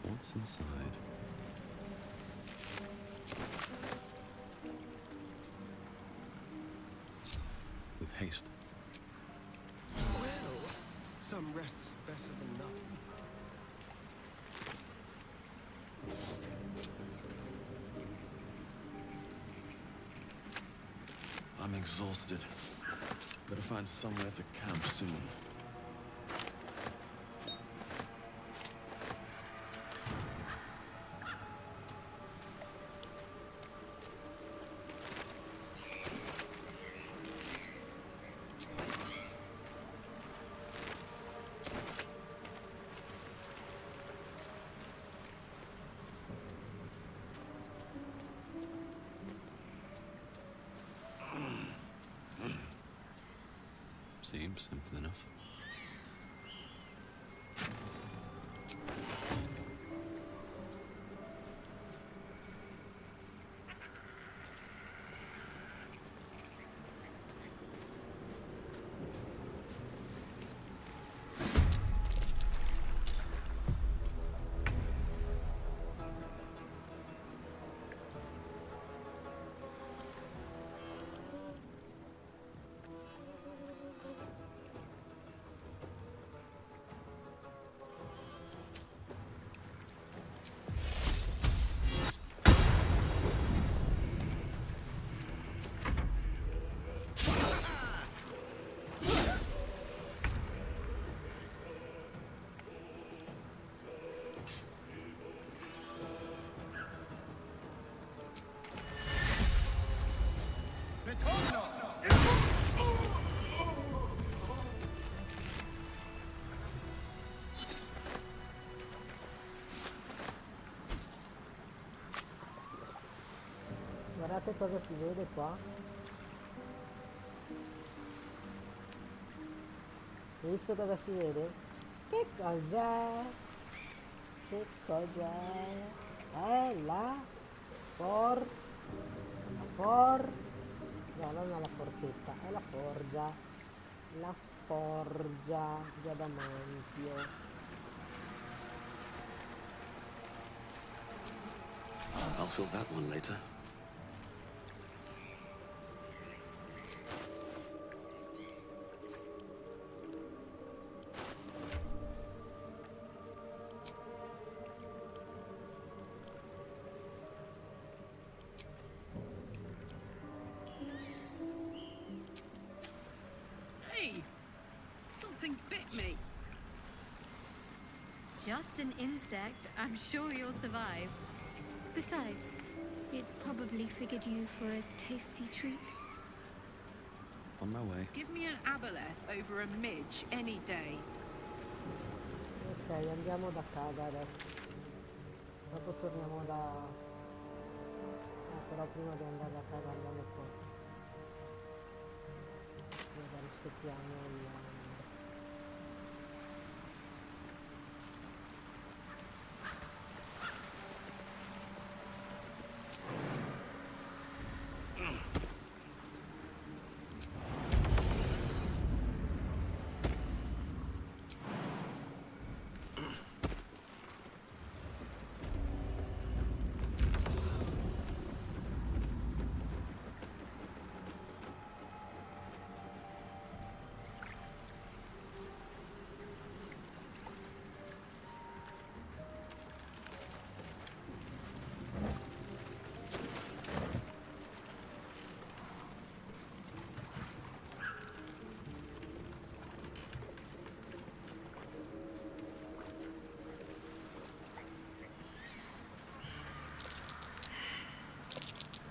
What's inside? With haste. Well, some rest's better than nothing. I'm exhausted. Better find somewhere to camp soon. Seems simple enough. Guardate cosa si vede qua. Hai visto cosa si vede? Che cos'è? Che cos'è? È la no, non è la forchetta, è la forgia. La forgia di adamantio. I'll fill that one later. Hey! Something bit me. Just an insect. I'm sure you'll survive. Besides, it probably figured you for a tasty treat. On my way. Give me an aboleth over a midge any day. Ok, andiamo da casa adesso. Dopo torniamo da... però prima di andare da casa andiamo qua. Magari stoppiamo il...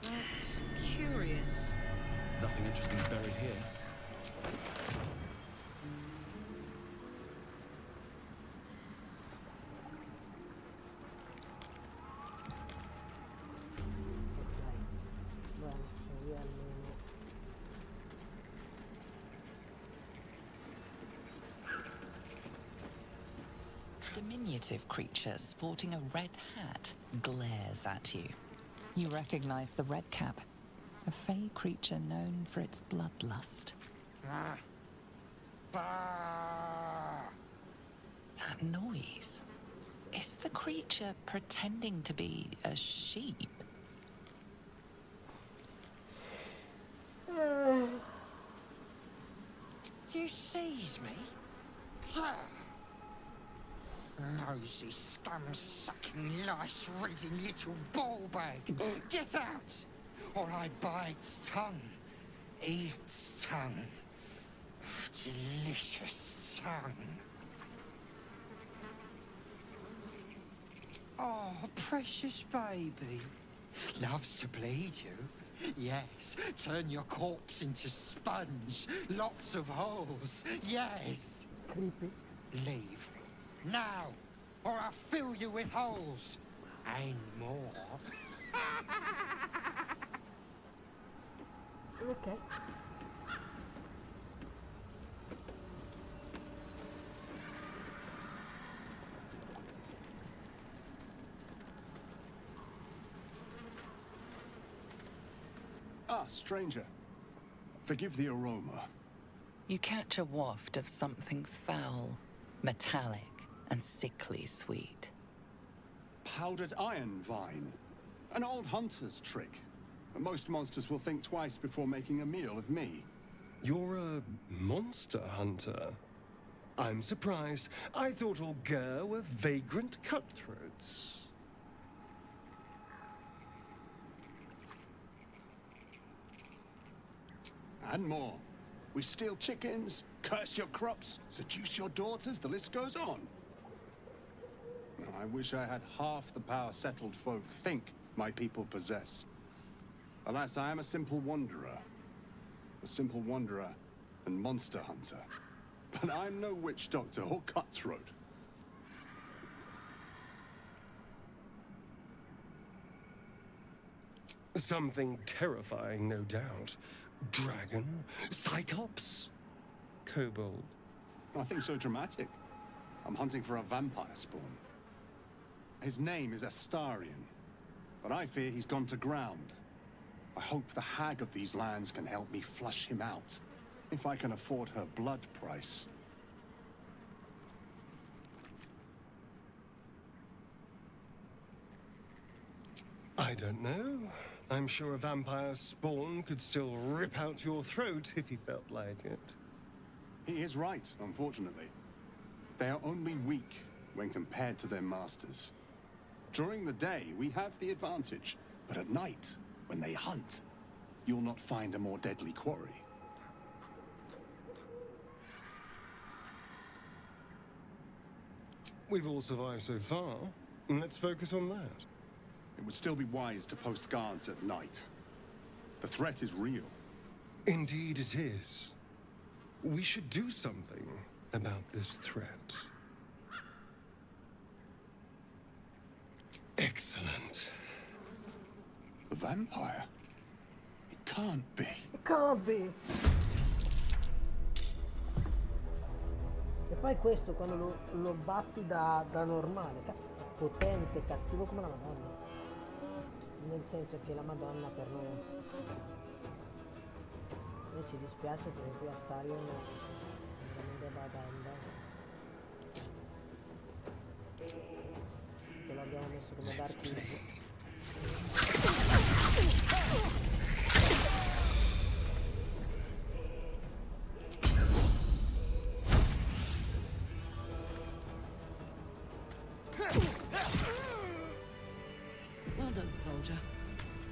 That's curious. Nothing interesting buried here. Bene, sono via almeno. Diminutive creature sporting a red hat glares at you. You recognize the red cap, a fey creature known for its bloodlust. That noise. Is the creature pretending to be a sheep? You seize me? Nosy, scum-sucking, lice-reading little ball-bag. Get out! Or I bite its tongue. Eat its tongue. Delicious tongue. Oh, precious baby. Loves to bleed you. Yes, turn your corpse into sponge. Lots of holes. Yes. Creepy. Leave. Now, or I'll fill you with holes. And more. Ok. Ah, stranger. Forgive the aroma. You catch a waft of something foul, metallic, and sickly sweet. Powdered iron vine. An old hunter's trick. Most monsters will think twice before making a meal of me. You're a monster hunter. I'm surprised. I thought all Ger were vagrant cutthroats. And more. We steal chickens, curse your crops, seduce your daughters, the list goes on. I wish I had half the power settled folk think my people possess. Alas, I am a simple wanderer. A simple wanderer and monster hunter. But I'm no witch doctor or cutthroat. Something terrifying, no doubt. Dragon? Cyclops? Kobold? Nothing so dramatic. I'm hunting for a vampire spawn. His name is Astarion, but I fear he's gone to ground. I hope the hag of these lands can help me flush him out, if I can afford her blood price. I don't know. I'm sure a vampire spawn could still rip out your throat if he felt like it. He is right, unfortunately. They are only weak when compared to their masters. During the day, we have the advantage, but at night, when they hunt, you'll not find a more deadly quarry. We've all survived so far. Let's focus on that. It would still be wise to post guards at night. The threat is real. Indeed it is. We should do something about this threat. Excellent. The vampire? It can't be. It can't be. E poi questo quando lo batti da normale, cazzo, è potente, cattivo come la Madonna. Nel senso che la Madonna per noi. E ci dispiace perché qui a Starion non debba che lo abbiamo messo come Dark Knight. Well done, soldier.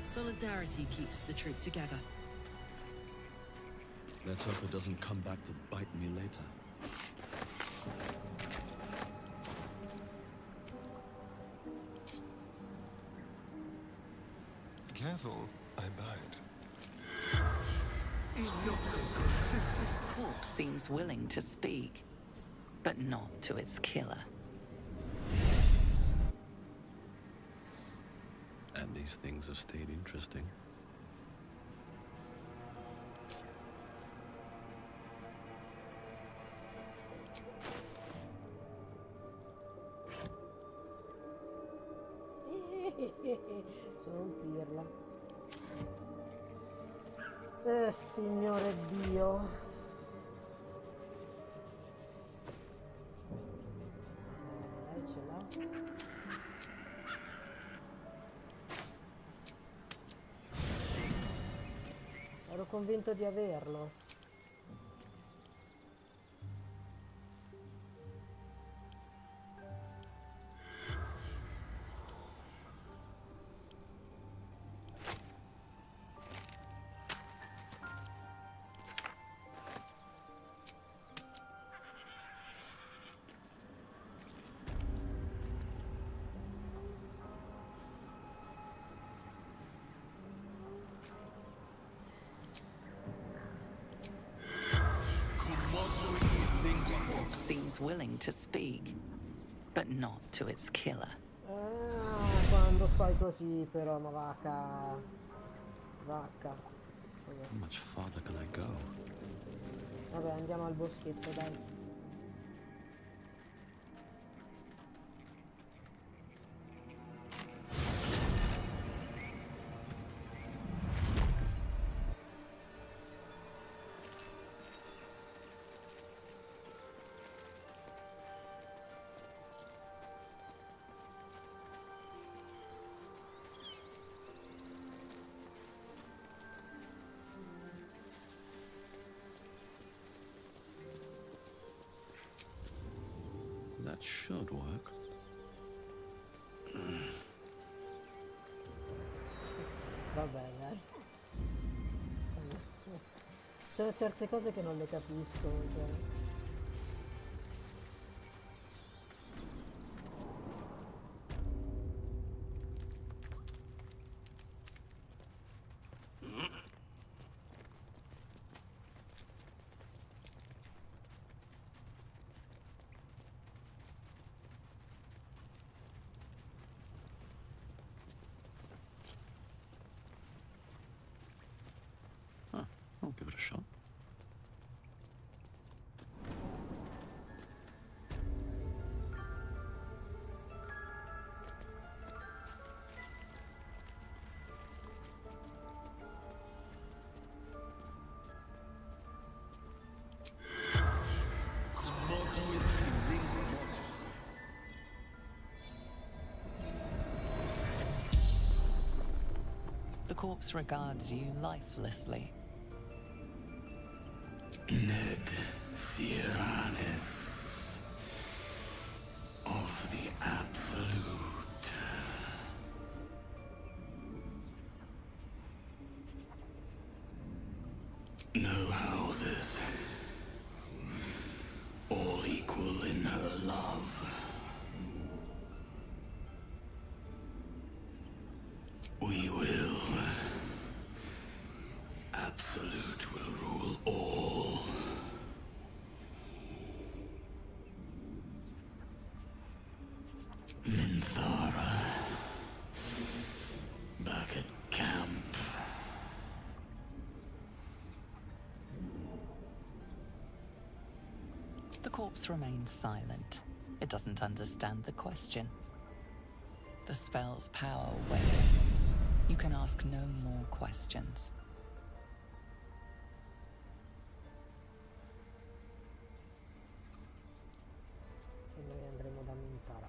Solidarity keeps the troop together. Let's hope it doesn't come back to bite me later. Careful, I bite. The corpse seems willing to speak, but not to its killer. And these things have stayed interesting. Sono un pirla. Signore Dio. Lei ce l'ha. Ero convinto di averlo. Seems willing to speak, but not to its killer. Quando fai così però, ma vacca. Vacca. How much farther can I go? Vabbè, andiamo al boschetto, dai. That should work. Vabbè, dai. Ci sono certe cose che non le capisco, cioè. I'll give it a shot. corpse regards you lifelessly. Ned Sierranis of the Absolute. No houses, all equal in her love. We will. Absolute will rule all. Minthara. Back at camp. The corpse remains silent. It doesn't understand the question. The spell's power wanes. You can ask no more questions. E noi andremo da Mintara.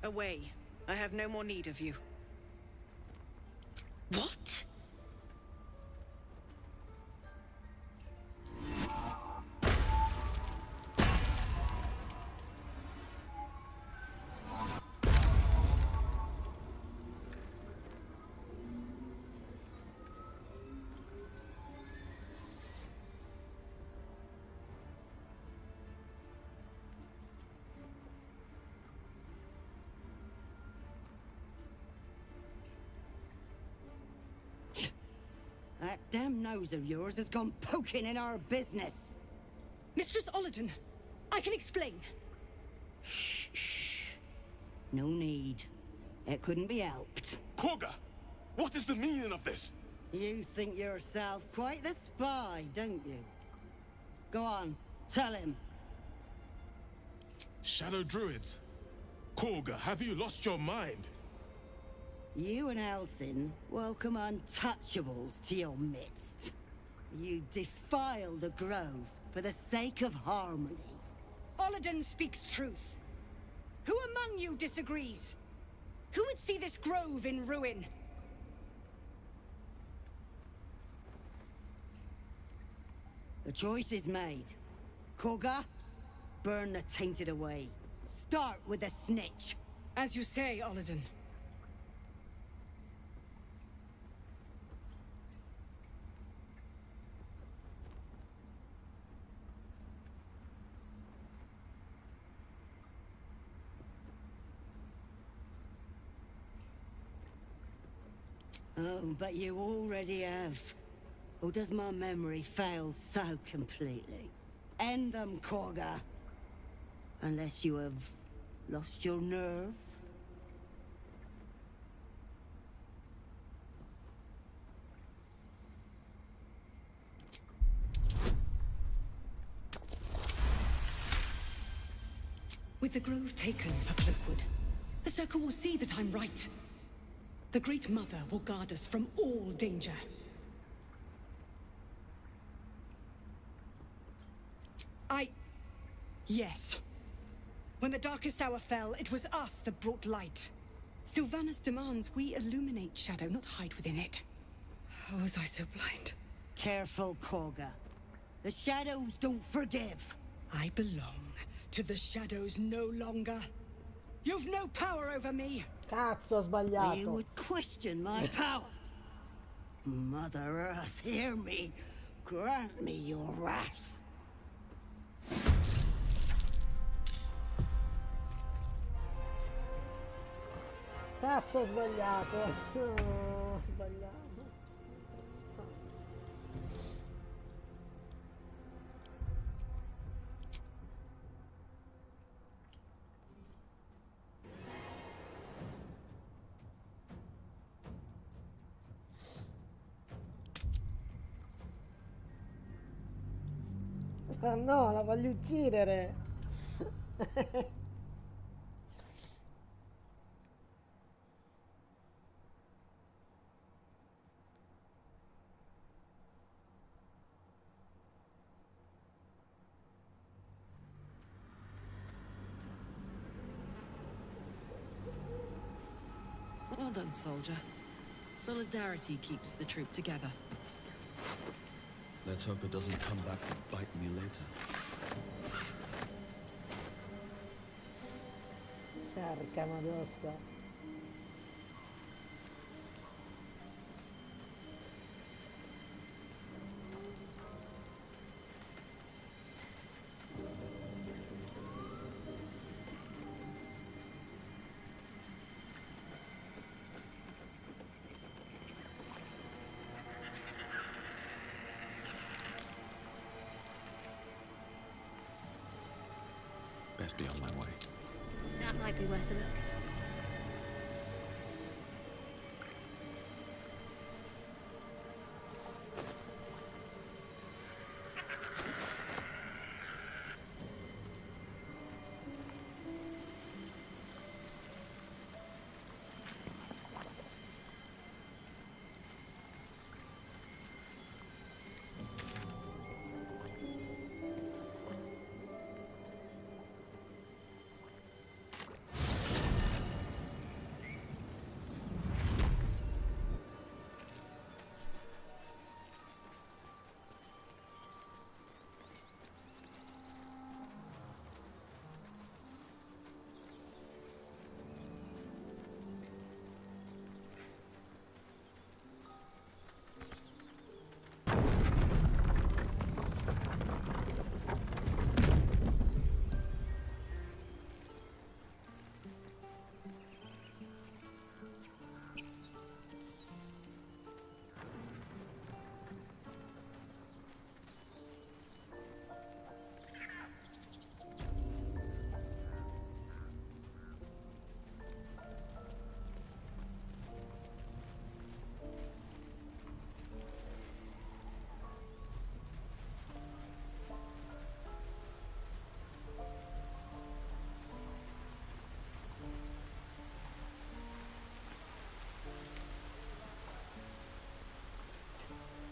Away. I have no more need of you. What? That damn nose of yours has gone poking in our business. Mistress Ollerton, I can explain. Shh. No need. It couldn't be helped. Quagga, what is the meaning of this? You think yourself quite the spy, don't you? Go on, tell him. Shadow Druids. Quagga, have you lost your mind? You and Elsin welcome untouchables to your midst. You defile the grove for the sake of harmony. Ollerton speaks truth. Who among you disagrees? Who would see this grove in ruin? The choice is made. Koga, burn the tainted away. Start with the snitch. As you say, Ollerton. Oh, but you already have. Or does my memory fail so completely? End them, Korga. Unless you have lost your nerve. With the grove taken for Cloakwood, the Circle will see that I'm right. The Great Mother will guard us from all danger. Yes. When the darkest hour fell, it was us that brought light. Sylvanas demands we illuminate shadow, not hide within it. How was I so blind? Careful, Korga. The shadows don't forgive. I belong to the shadows no longer. You've no power over me. Cazzo, ho sbagliato. You would question my power. Mother Earth, hear me. Grant me your wrath. Cazzo, ho sbagliato. Ho sbagliato. Ah no, la voglio uccidere. done, soldier. Solidarity keeps the troop together. Let's hope it doesn't come back to bite me later. Cerca Madosca. Best be on my way. That might be worth a look.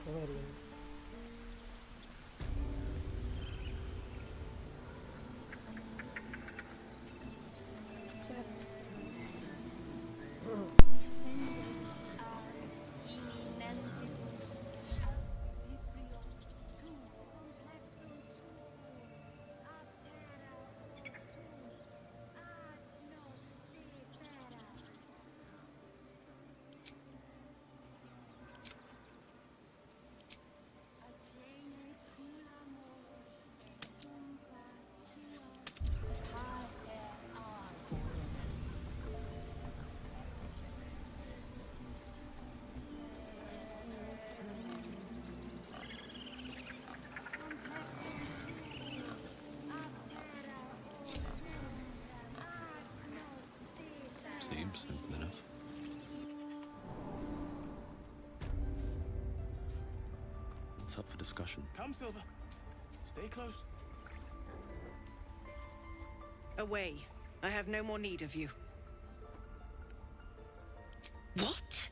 Poverino. Seems simple enough. It's up for discussion. Come, Silver. Stay close. Away. I have no more need of you. What?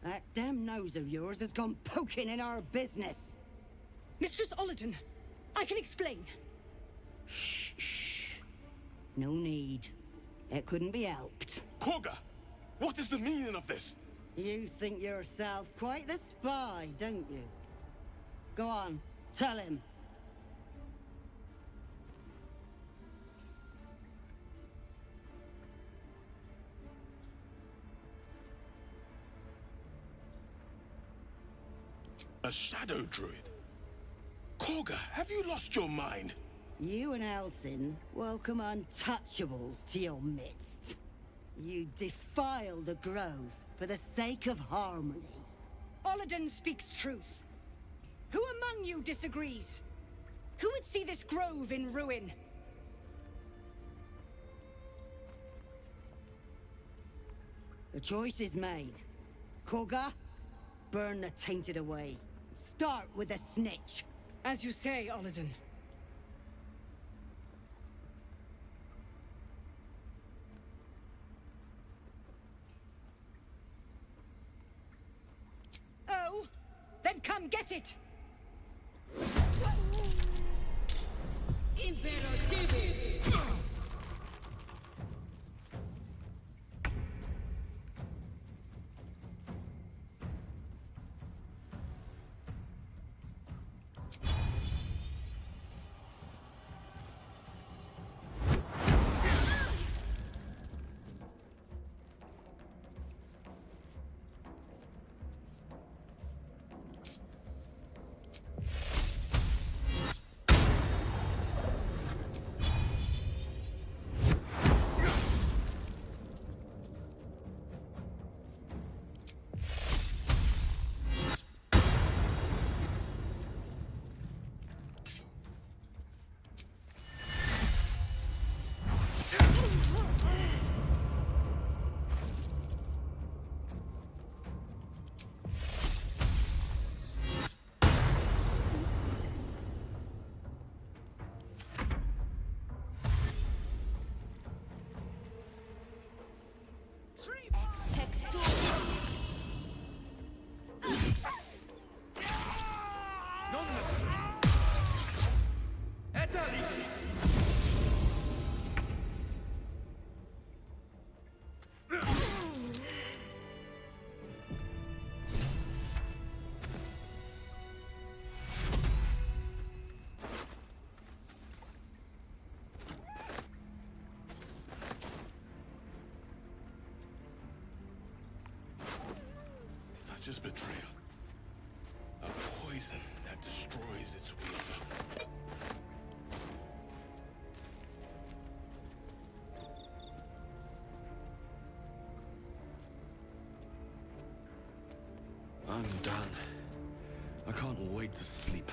That damn nose of yours has gone poking in our business. Mistress Ollerton, I can explain. Shh. No need. It couldn't be helped. Koga! What is the meaning of this? You think yourself quite the spy, don't you? Go on, tell him. A shadow druid? Koga, have you lost your mind? You and Elsin welcome untouchables to your midst. You defile the grove for the sake of harmony. Ollerton speaks truth. Who among you disagrees? Who would see this grove in ruin? The choice is made. Koga, burn the tainted away. Start with the snitch. As you say, Olladin. Oh, then come get it! Such is betrayal. A poison that destroys its wielder. I'm done. I can't wait to sleep.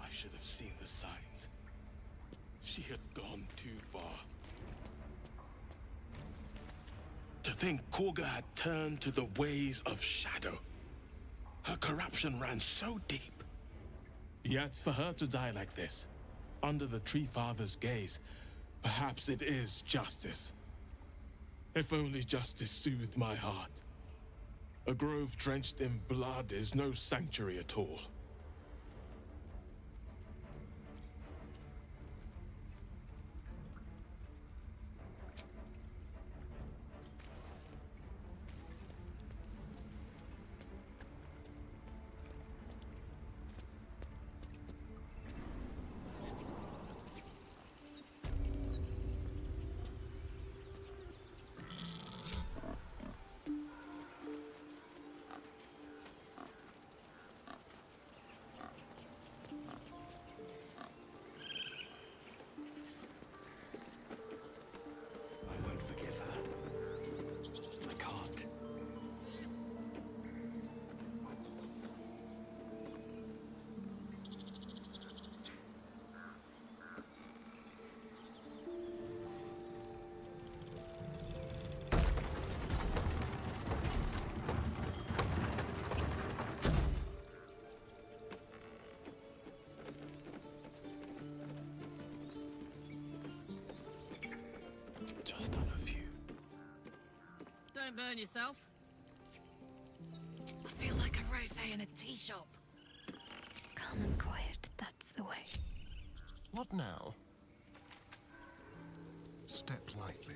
I should have seen the signs. She had gone too far. To think Koga had turned to the ways of shadow. Her corruption ran so deep. Yet for her to die like this, under the Tree Father's gaze, perhaps it is justice. If only justice soothed my heart. A grove drenched in blood is no sanctuary at all. Just on a few. Don't burn yourself. I feel like a rofé in a tea shop. Calm and quiet, that's the way. What now? Step lightly.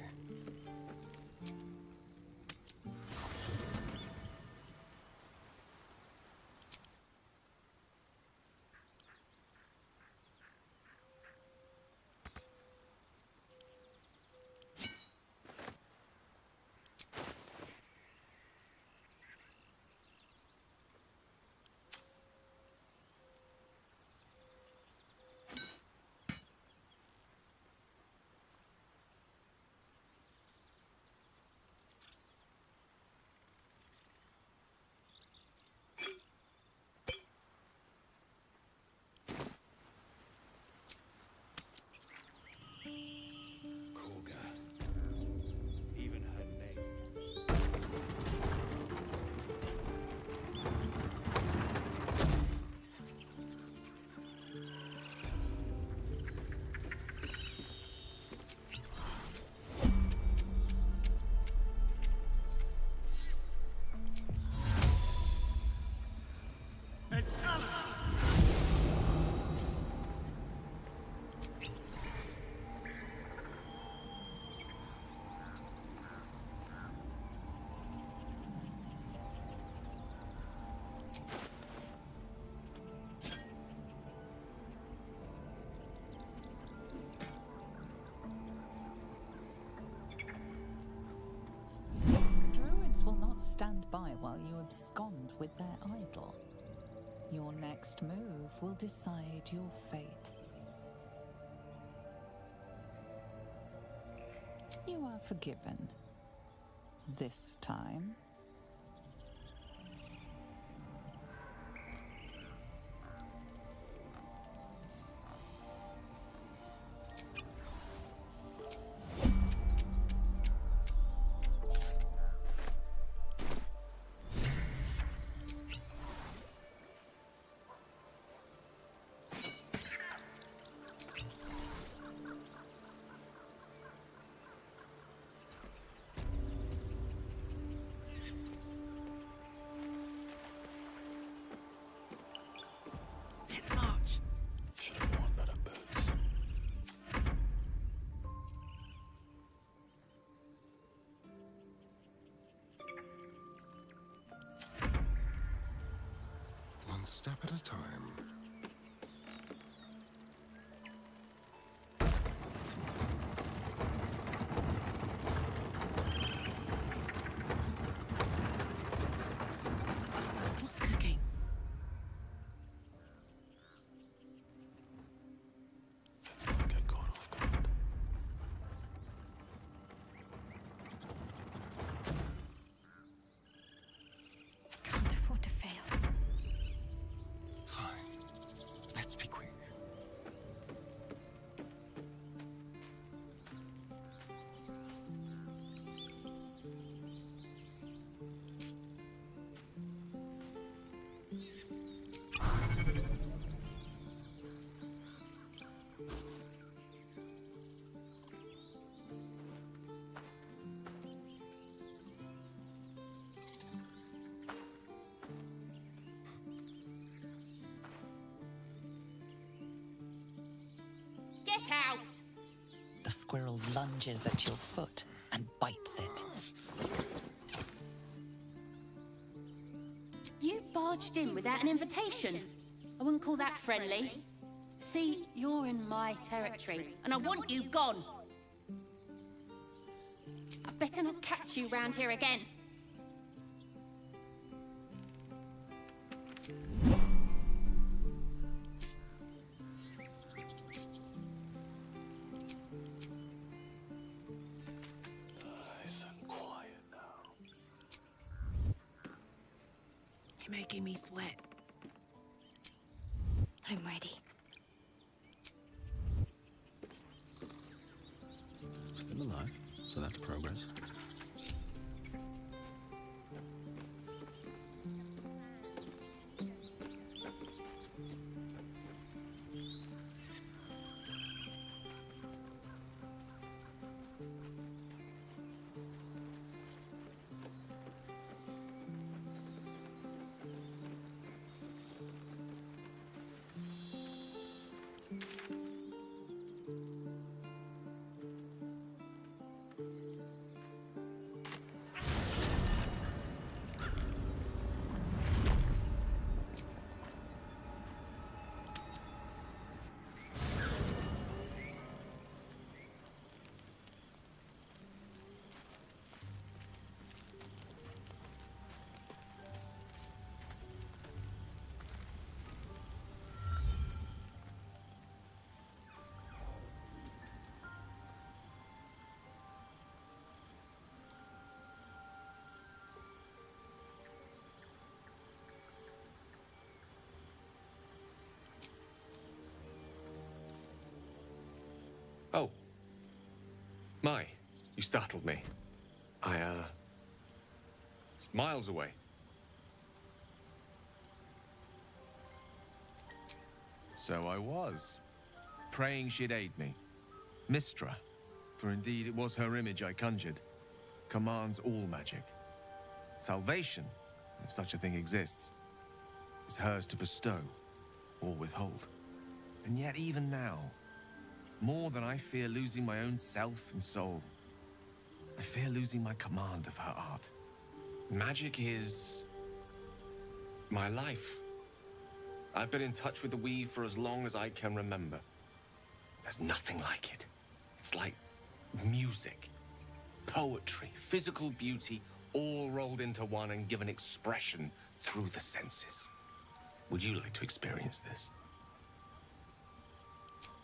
Even her name. Druids will not stand by while you abscond with their idol. Your next move will decide your fate. You are forgiven. This time. Let's march. Should have worn better boots. One step at a time. What's cooking? Let's not get caught off guard. Can't afford to fail. Fine. Let's be quick. Get out! The squirrel lunges at your foot and bites it. You barged in without an invitation. I wouldn't call that friendly. See, you're in my territory, and I want you gone. I better not catch you round here again. Nice and quiet now. You're making me sweat. I'm ready. Still alive, so that's progress. Oh. My, you startled me. It's miles away. So I was, praying she'd aid me. Mystra, for indeed it was her image I conjured, commands all magic. Salvation, if such a thing exists, is hers to bestow or withhold. And yet even now, more than I fear losing my own self and soul, I fear losing my command of her art. Magic is my life. I've been in touch with the weave for as long as I can remember. There's nothing like it. It's like music, poetry, physical beauty, all rolled into one and given expression through the senses. Would you like to experience this?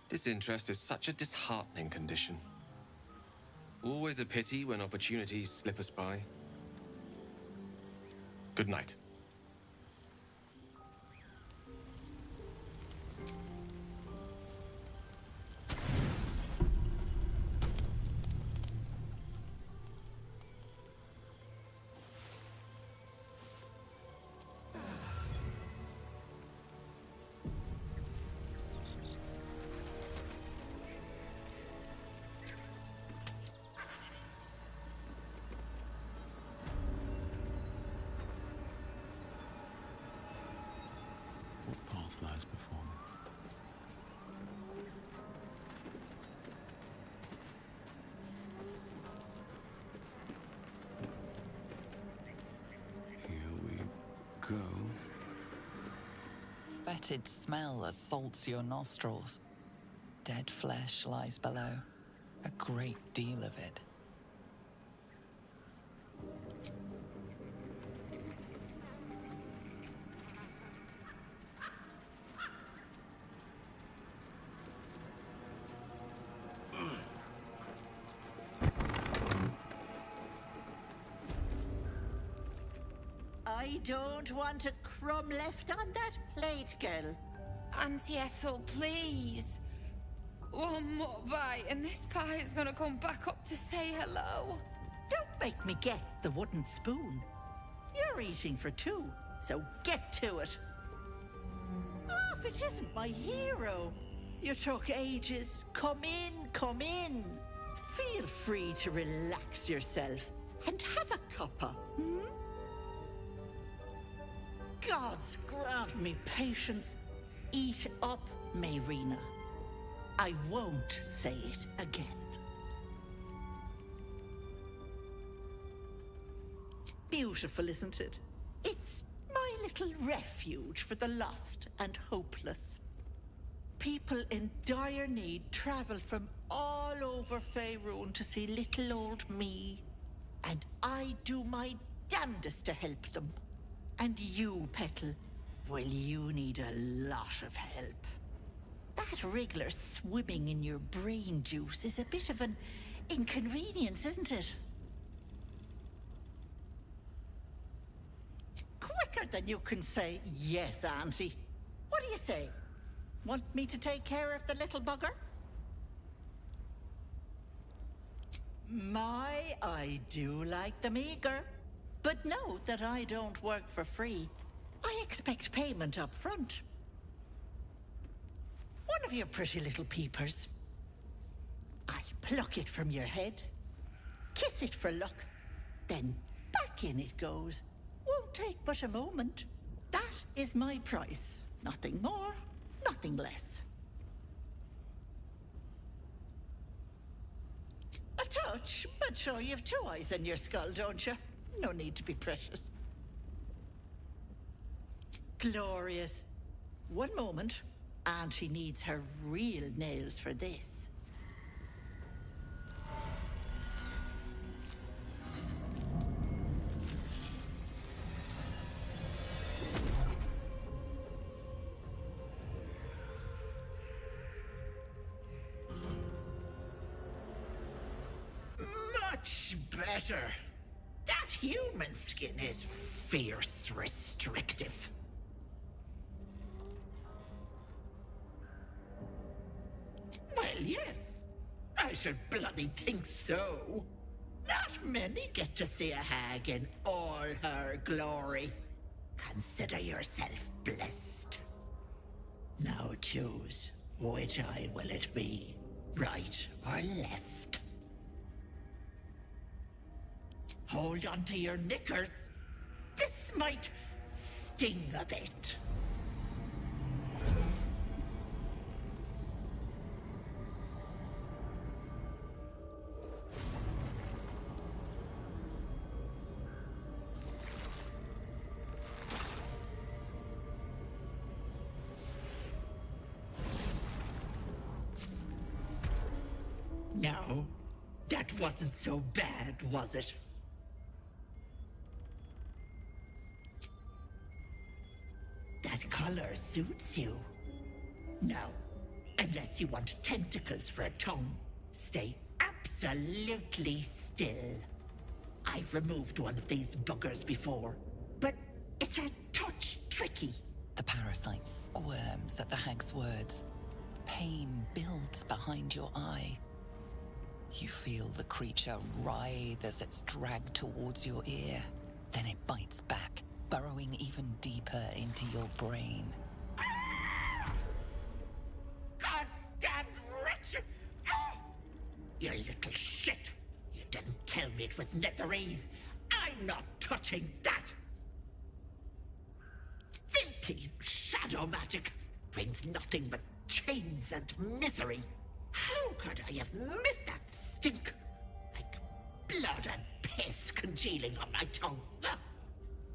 Disinterest is such a disheartening condition. Always a pity when opportunities slip us by. Good night. What path lies before me? Here we go. Fetid smell assaults your nostrils. Dead flesh lies below. A great deal of it. I don't want a crumb left on that plate, girl. Auntie Ethel, please. One more bite and this pie is gonna come back up to say hello. Don't make me get the wooden spoon. You're eating for two, so get to it. Oh, if it isn't my hero. You took ages. Come in, come in. Feel free to relax yourself and have a cuppa, hmm? Gods grant me patience. Eat up, Mayrina. I won't say it again. Beautiful, isn't it? It's my little refuge for the lost and hopeless. People in dire need travel from all over Faerun to see little old me. And I do my damnedest to help them. And you, Petal, well, you need a lot of help. That wriggler swimming in your brain juice is a bit of an inconvenience, isn't it? Quicker than you can say, yes, Auntie. What do you say? Want me to take care of the little bugger? I do like them eager. But note that I don't work for free. I expect payment up front. One of your pretty little peepers. I pluck it from your head, kiss it for luck, then back in it goes. Won't take but a moment. That is my price. Nothing more, nothing less. A touch, but sure you've two eyes in your skull, don't you? No need to be precious. Glorious. One moment. Auntie needs her real nails for this. Much better. That human skin is fierce restrictive. Well, yes. should bloody think so. Not many get to see a hag in all her glory. Consider yourself blessed. Now choose, which eye will it be? Right or left? Hold on to your knickers. This might sting a bit. No, that wasn't so bad, was it? That color suits you. No, unless you want tentacles for a tongue, stay absolutely still. I've removed one of these buggers before, but it's a touch tricky. The parasite squirms at the hag's words. Pain builds behind your eye. You feel the creature writhe as it's dragged towards your ear. Then it bites back, burrowing even deeper into your brain. Goddamn wretched! Ah! You little shit! You didn't tell me it was netherese. I'm not touching that! Filthy shadow magic brings nothing but chains and misery. How could I have missed that stink? Like blood and piss congealing on my tongue. Ah!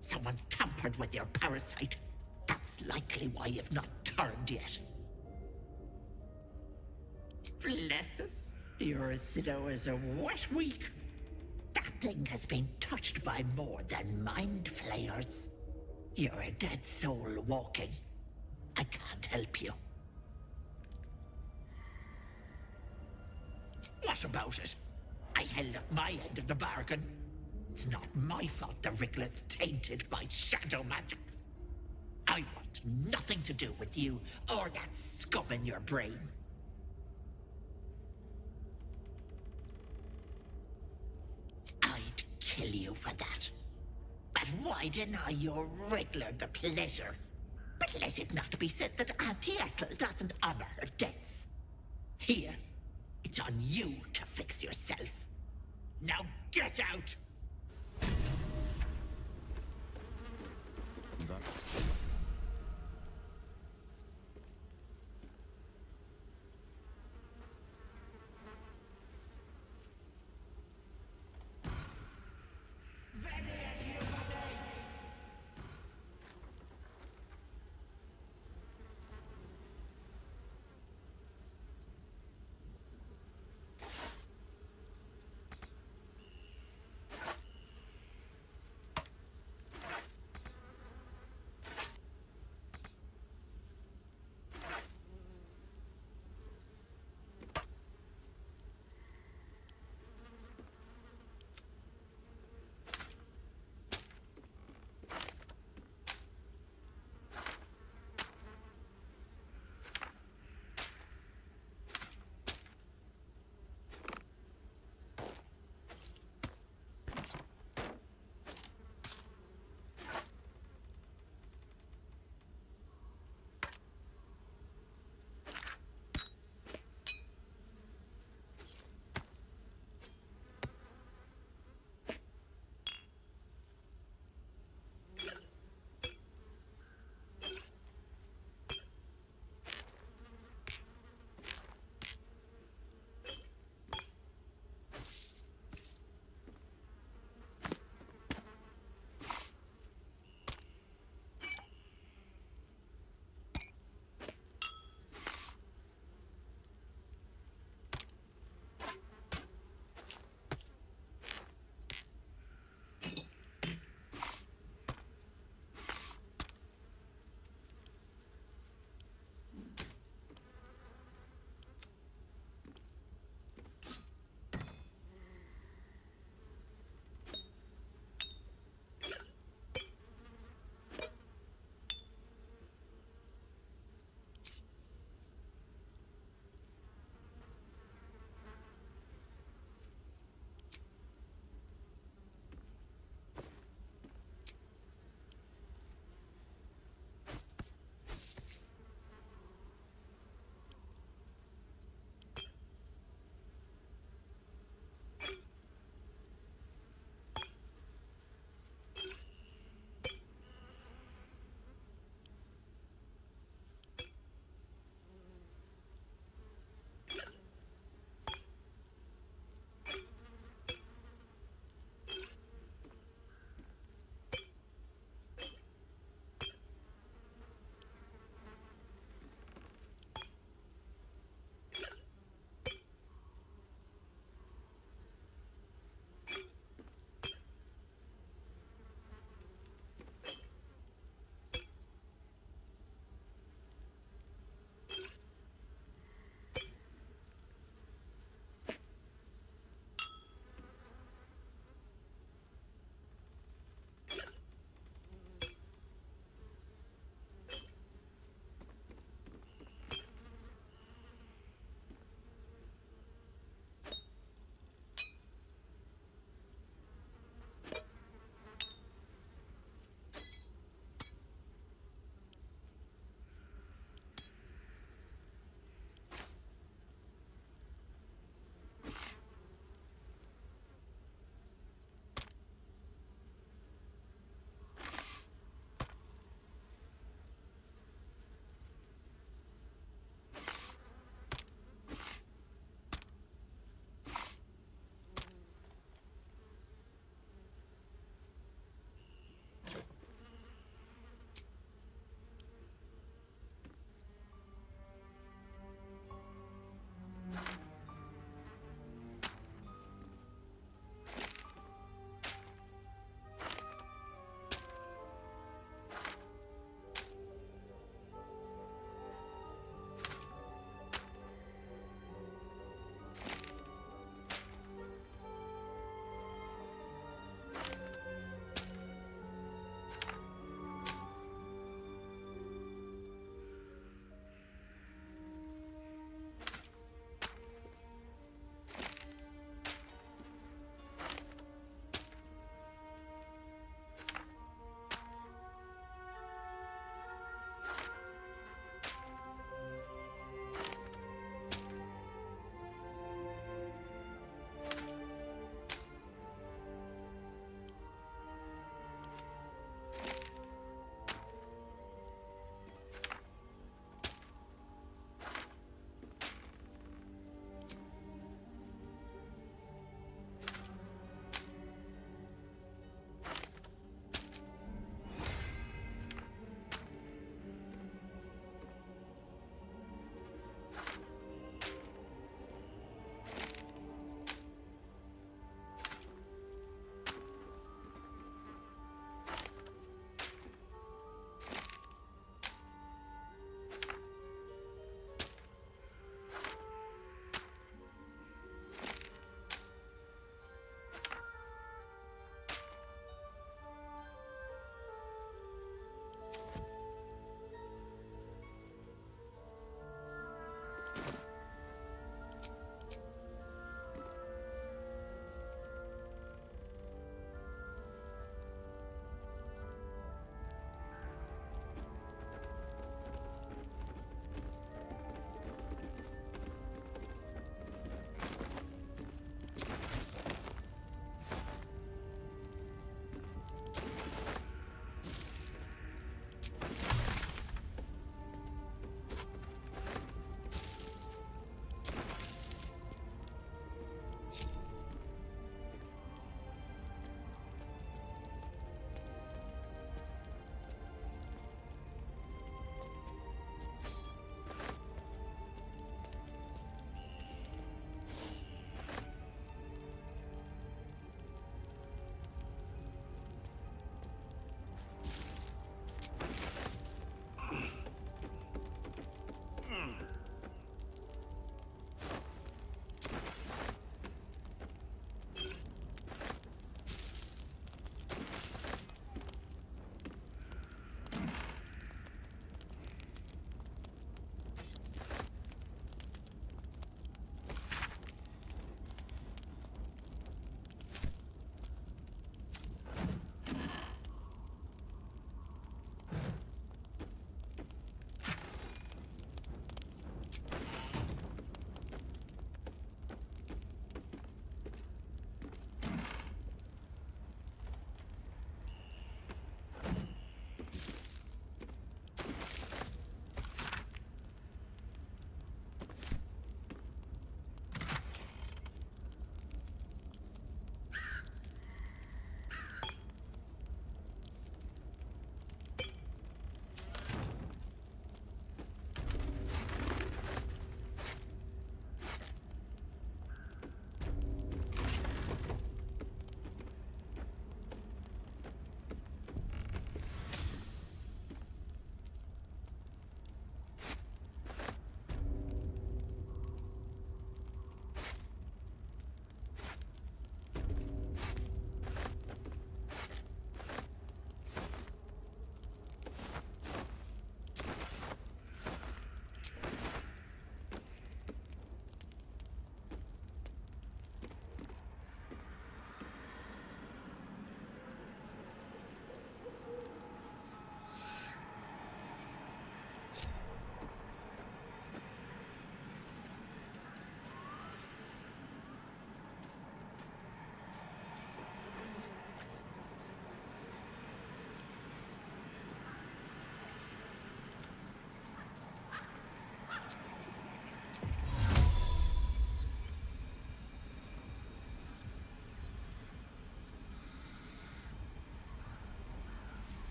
Someone's tampered with your parasite. That's likely why you've not turned yet. Bless us. You're as slow as a wet week. That thing has been touched by more than mind flayers. You're a dead soul walking. I can't help you. What about it? I held up my end of the bargain. It's not my fault the Wriggler's tainted by shadow magic. I want nothing to do with you or that scum in your brain. I'd kill you for that. But why deny your Wriggler the pleasure? But let it not be said that Auntie Ethel doesn't honor her debts. Here, it's on you to fix yourself. Now get out!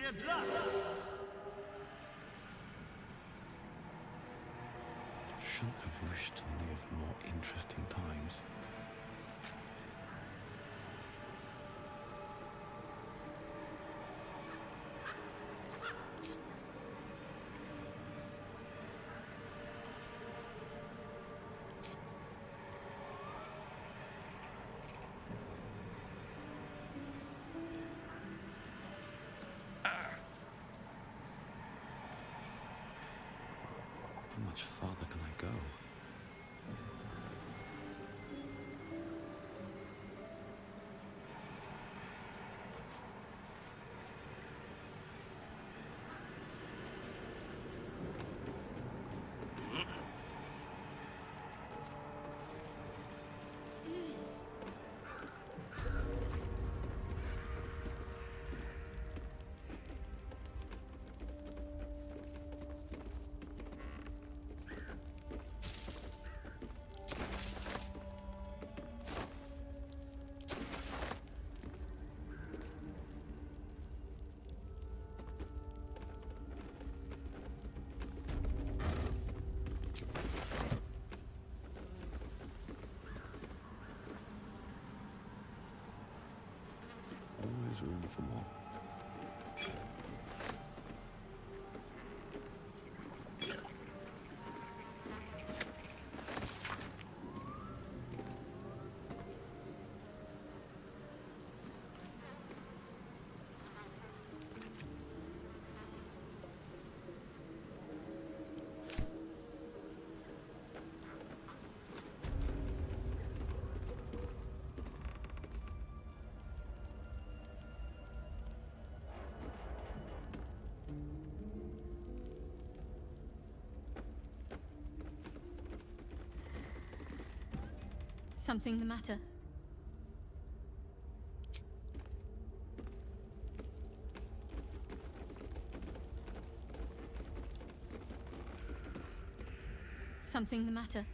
Shouldn't have wished to live in more interesting times. How much farther can I go? Always room for more. Something the matter? Something the matter?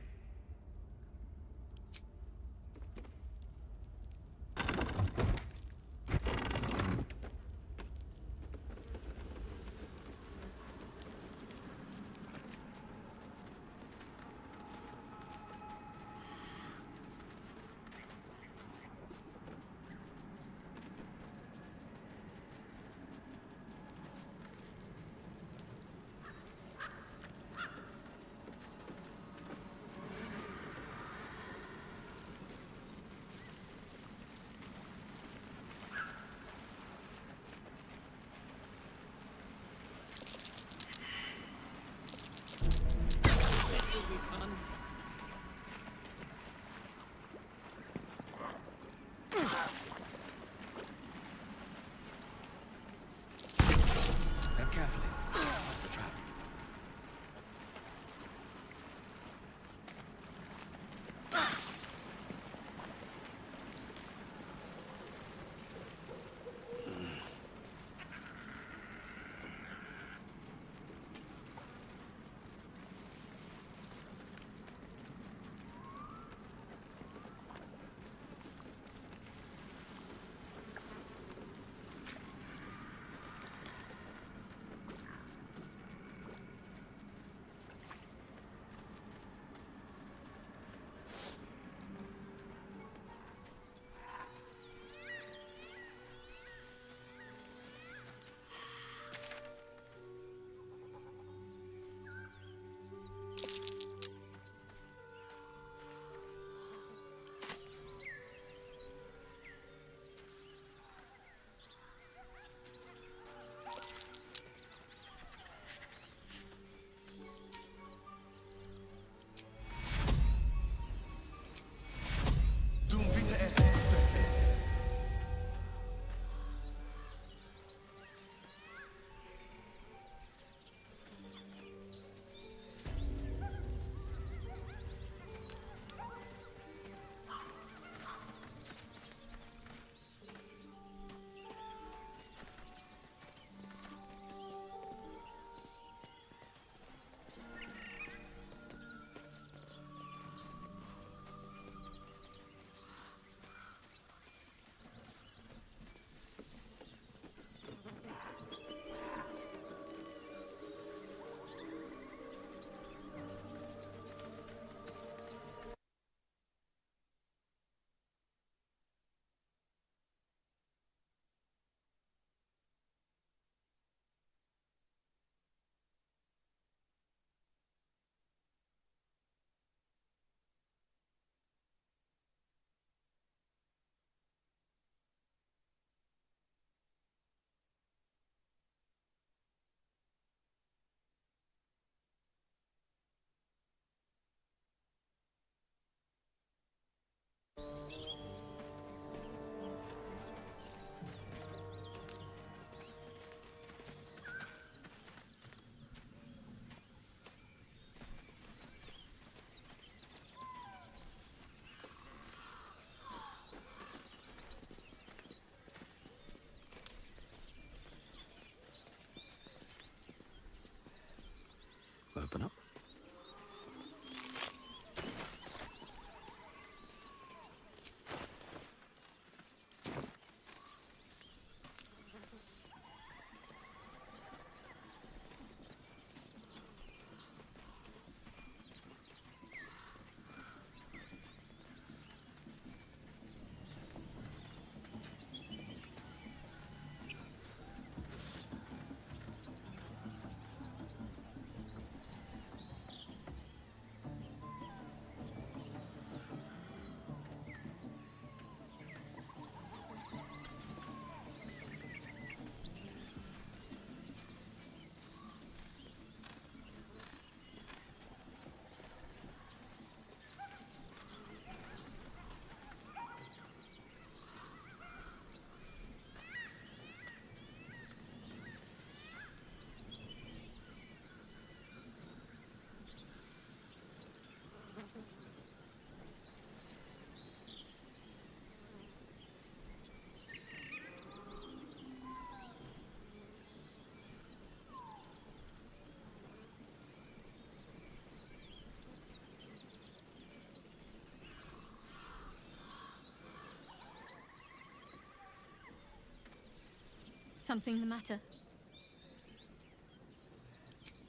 Something the matter?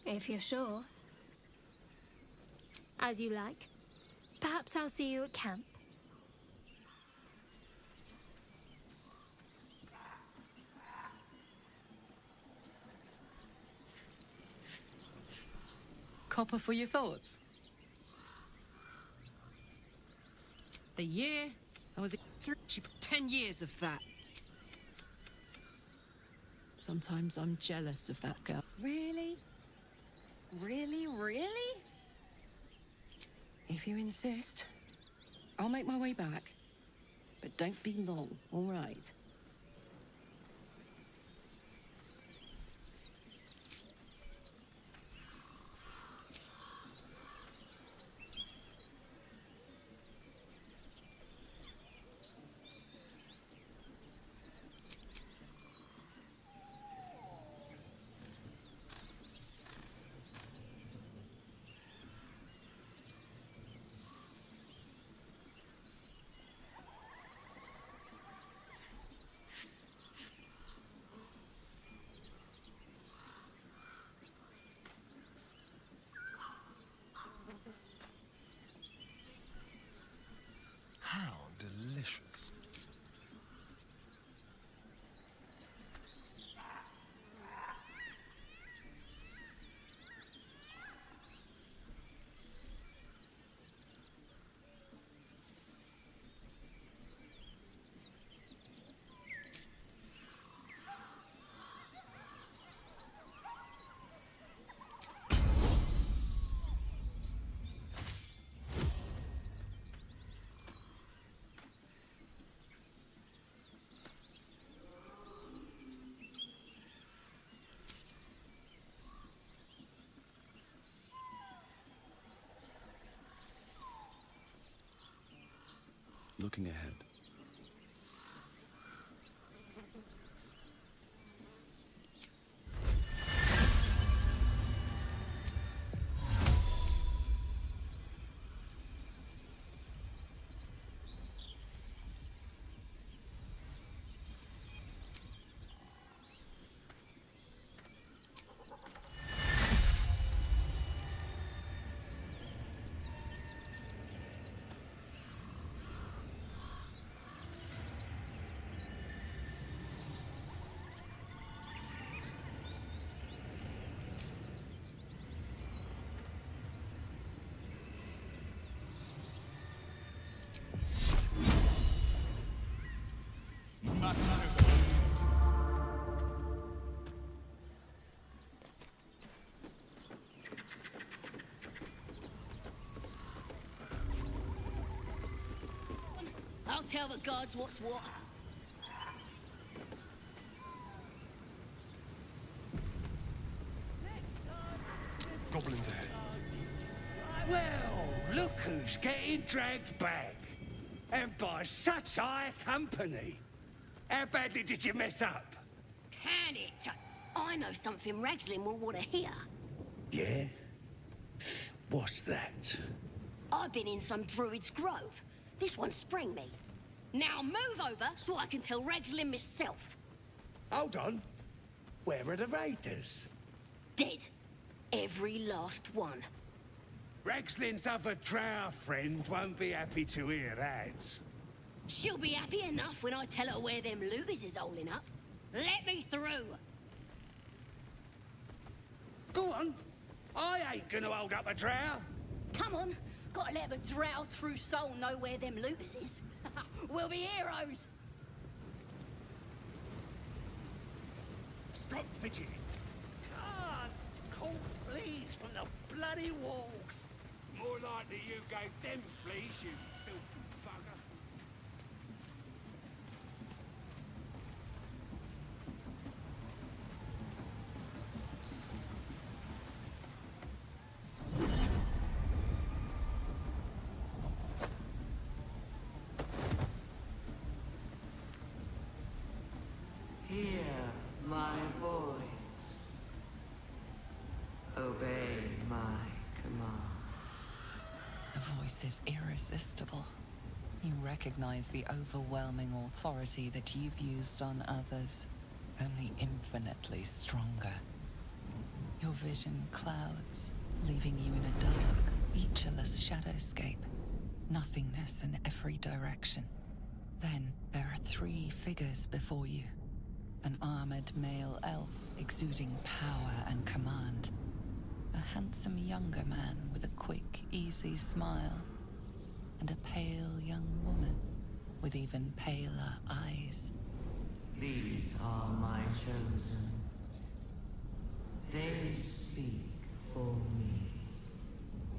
If you're sure. As you like. Perhaps I'll see you at camp. Copper for your thoughts? The year I was through, she put 10 years of that. Sometimes I'm jealous of that girl. Really? Really, really? If you insist, I'll make my way back. But don't be long, all right? How delicious. Looking ahead. I'll tell the gods what's what. Goblins ahead. Well, look who's getting dragged back. And by such high company. How badly did you mess up? Can it? I know something Ragslin will want to hear. Yeah? What's that? I've been in some druid's grove. This one sprang me. Now move over so I can tell Ragslin myself. Hold on. Where are the raiders? Dead. Every last one. Ragslin's other drow friend won't be happy to hear that. She'll be happy enough when I tell her where them looters is holding up. Let me through. Go on. I ain't gonna hold up a drow. Come on. Gotta let the drow true soul know where them looters is. We'll be heroes. Stop fidgeting. God, cold fleas from the bloody walls. More likely you gave them fleas, you filthy bugger. Hear my voice. Obey my command. The voice is irresistible. You recognize the overwhelming authority that you've used on others. only infinitely stronger. Your vision clouds, leaving you in a dark, featureless shadowscape. Nothingness in every direction. Then there are 3 figures before you. An armored male elf exuding power and command. A handsome younger man with a quick, easy smile. And a pale young woman with even paler eyes. These are my chosen. They speak for me.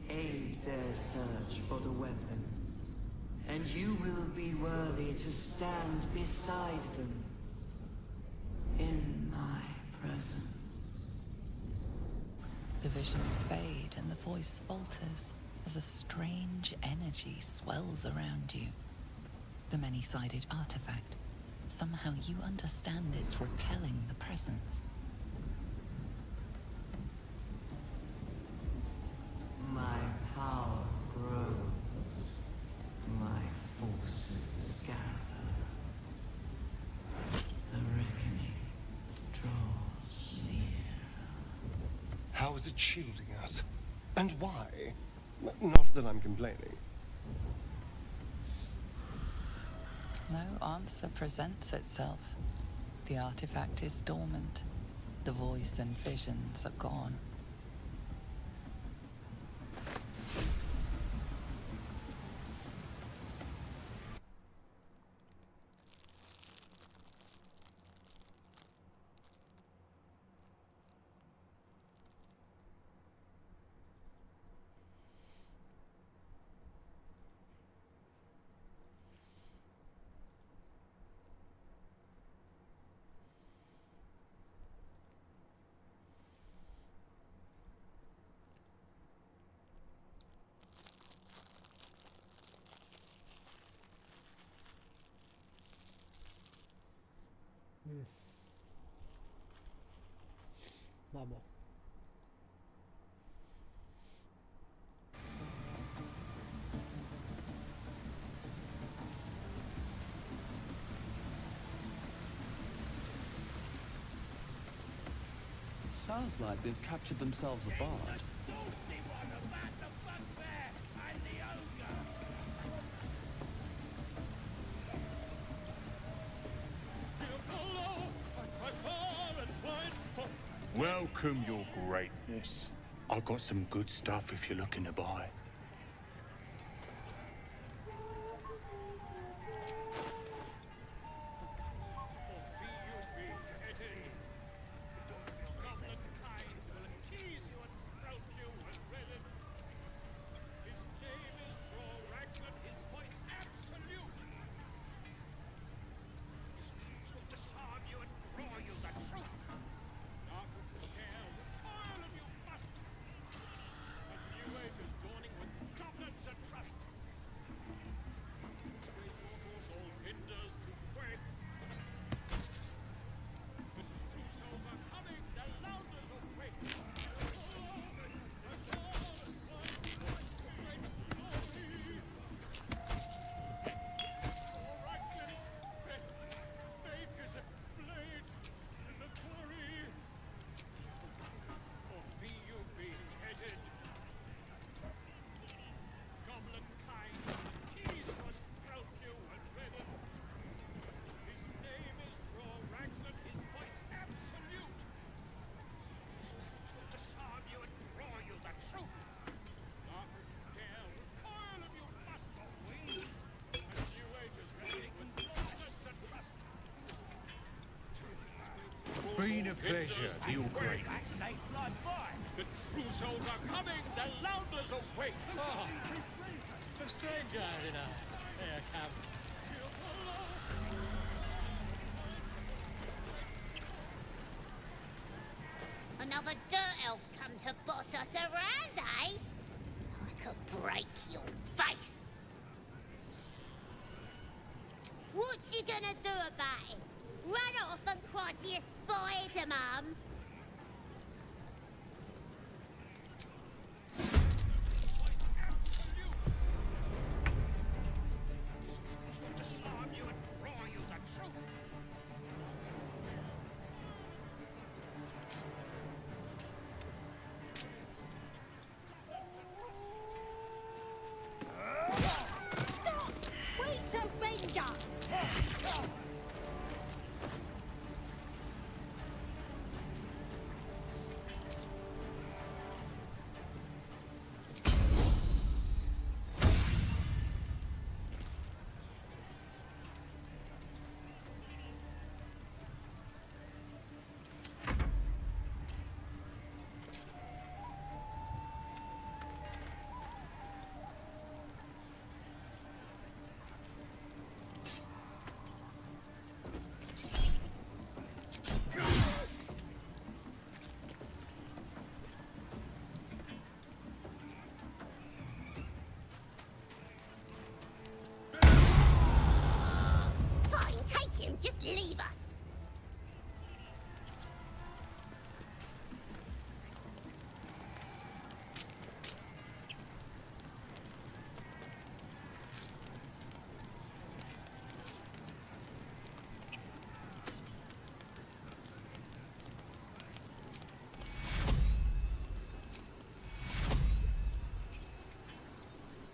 Aid their search for the weapon, and you will be worthy to stand beside them in my presence. The visions fade and the voice falters as a strange energy swells around you. The many-sided artifact. Somehow you understand it's repelling the presence. My power grows. My forces gather. The reckoning draws near. How is it shielding us? And why? Not that I'm complaining. No answer presents itself. The artifact is dormant. The voice and visions are gone. Vabbè. It sounds like they've captured themselves a bard. Welcome, your greatness. I've got some good stuff if you're looking to buy. Been a pleasure, your greatness. The true souls are coming! The Louders awake! Oh, a stranger in a fair camp. Another dirt elf come to boss us around, eh? I could break your face. What you gonna do about it? Run off and cry to your spider, Mum? Just leave us.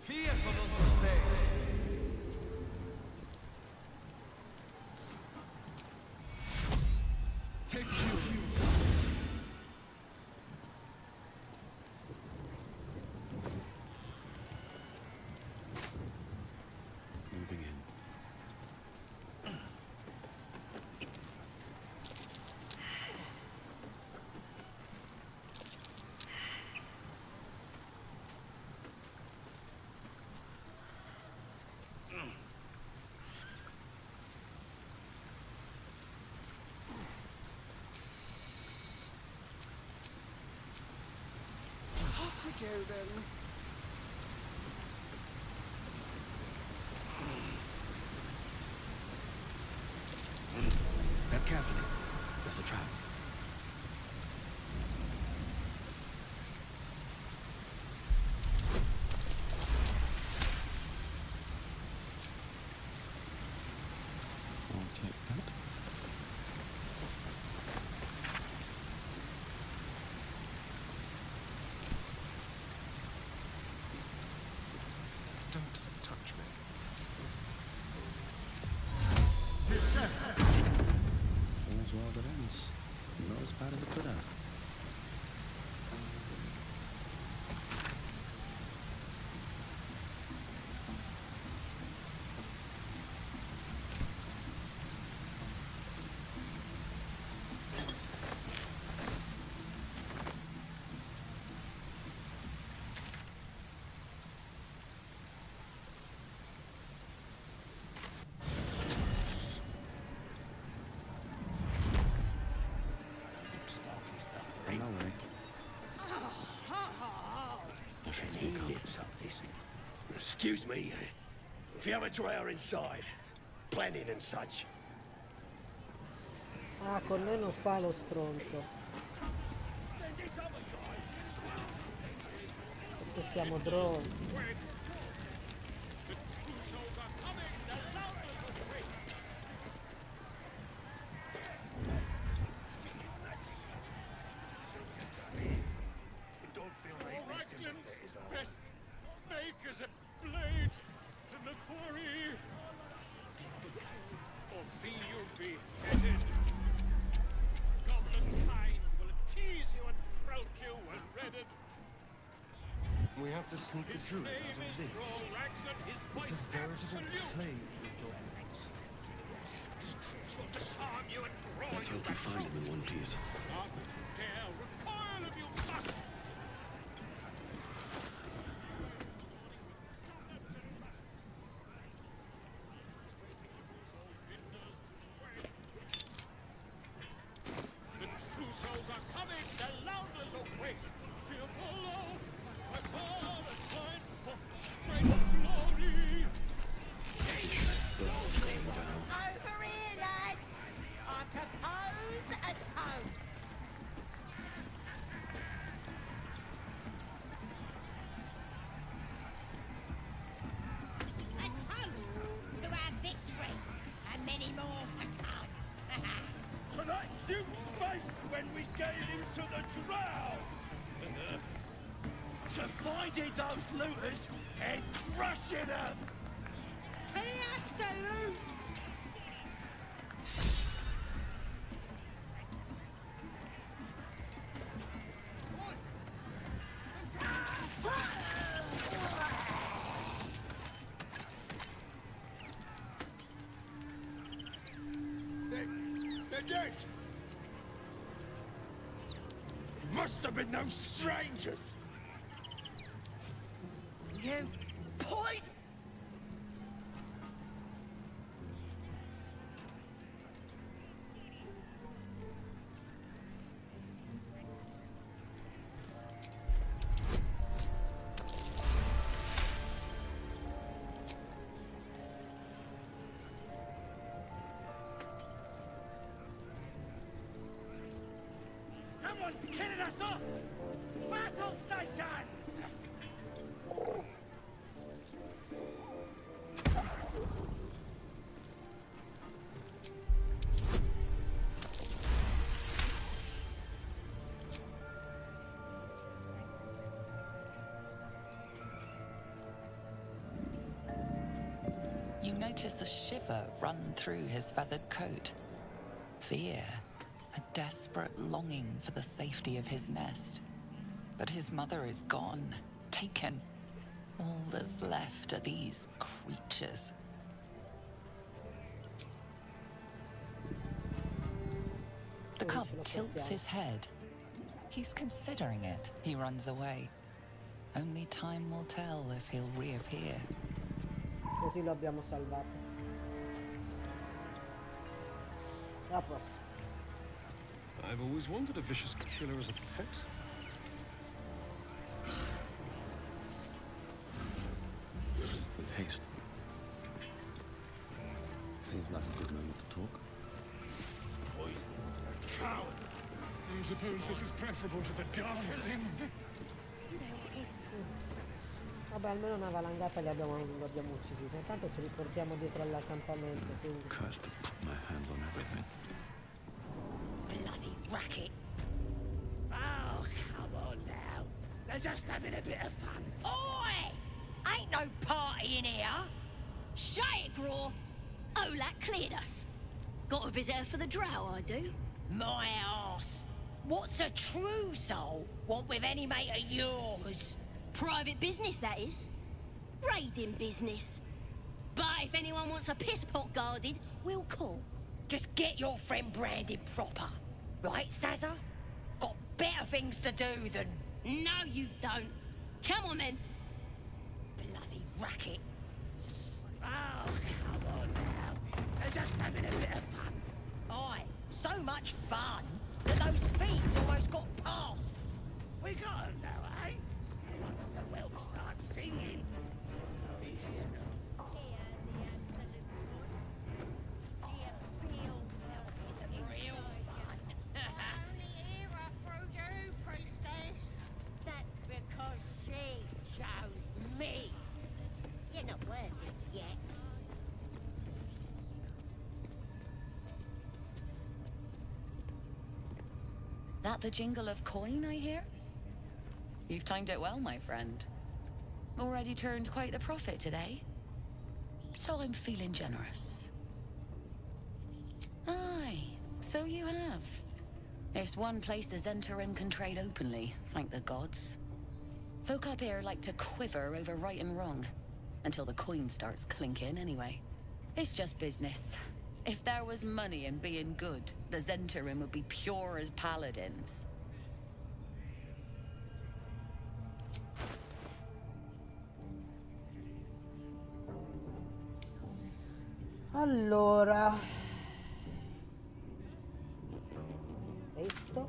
Fearful to stay. Take you. Moving in. Off we go then. Step carefully. There's a trap. I'll take that. Don't touch me. All's well that ends. Not as bad as it could have. No way. Mushrooms be cooked. Excuse me. If you have a drawer inside, planning and such. Ah, con noi non fa lo stronzo. Perché siamo droni. Best makers of blades in the quarry. Or feel you beheaded. Goblin kind will tease you and throat you when redded. We have to sneak the druid out of this. It's a veritable plague with goblins. Disarm you and brawl Let's hope we find him in one piece. dare recoil if you must. The true souls are coming, the Louders awake. Here follow, my call and mine for great glory. Over here, lads! I propose a toast. A toast to our victory, and many more to come. To that Duke's face when we gave him to the drow! To finding those looters and crushing them! To the absolute! They're dead! Must have been no strangers! You poison! one's killing us up! Battle stations! You notice a shiver run through his feathered coat. Fear, a desperate longing for the safety of his nest. But his mother is gone, taken. All that's left are these creatures. The cub tilts his head. He's considering it. He runs away. Only time will tell if he'll reappear. Così lo abbiamo salvato. Vamos. I've always wanted a vicious killer as a pet. With haste. Seems like a good moment to talk. Poisoned cowards. I suppose this is preferable to the dancing. Vabbè, almeno una valangata li abbiamo uccisi. Intanto ci riportiamo dietro all'accampamento, quindi... Cursed to put my hands on everything. Bloody racket. Oh, come on now. They're just having a bit of fun. Oi! Ain't no party in here. Shut it, Graw. Olak cleared us. Got a visitor for the drow, I do. My arse. What's a true soul want with any mate of yours? Private business, that is. Raiding business. But if anyone wants a piss pot guarded, we'll call. Just get your friend branded proper. Right, Sazza? Got better things to do than... No, you don't. Come on, then. Bloody racket. Oh, come on now. They're just having a bit of fun. Aye, so much fun that those feeds almost got past. We got 'em now, eh? Once the whelp starts singing. That's because she chose me. You're not worth it yet. That the jingle of coin I hear? You've timed it well, my friend. Already turned quite the profit today. So I'm feeling generous. Aye, so you have. There's one place the Zentarim can trade openly, thank the gods. Folk up here like to quiver over right and wrong. Until the coin starts clinking, anyway. It's just business. If there was money in being good, the Zentarim would be pure as paladins. Allora, questo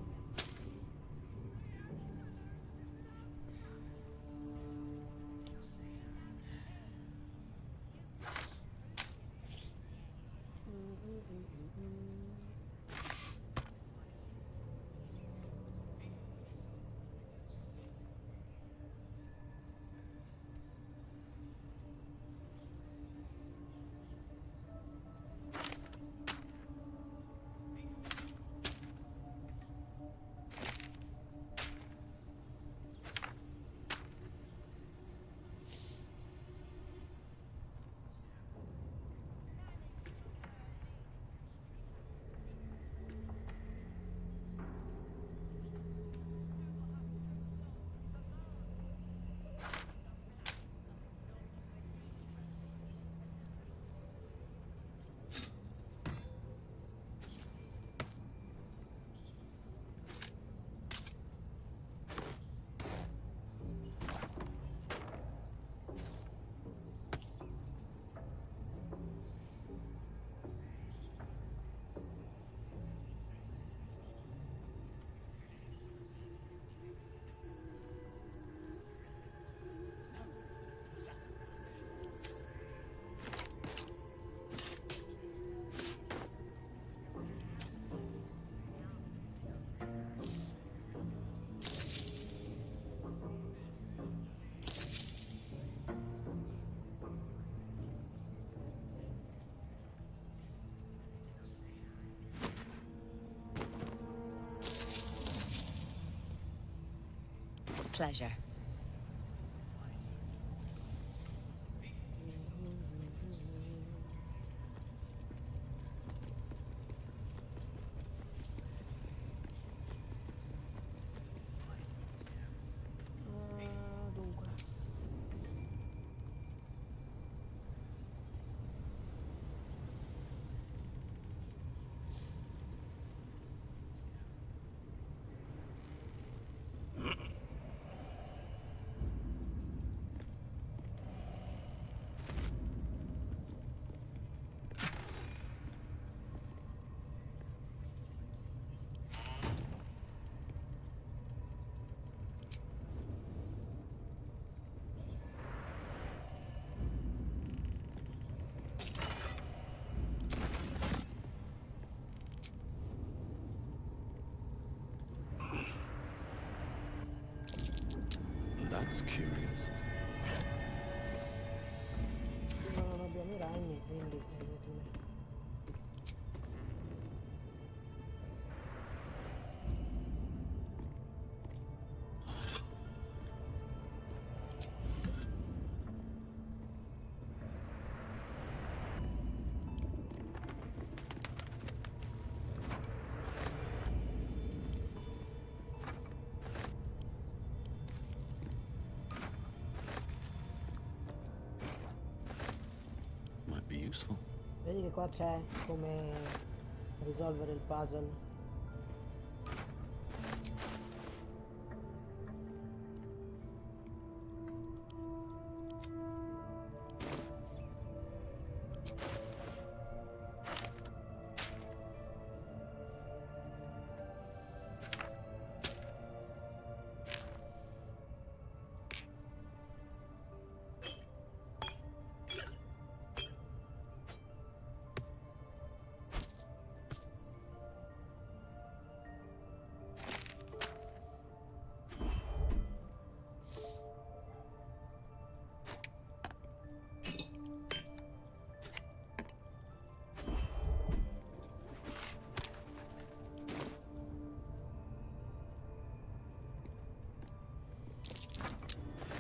pleasure. Dunque. That's curious. Ma non abbiamo i ragni, quindi è inutile. Might be useful. Vedi che qua c'è come risolvere il puzzle.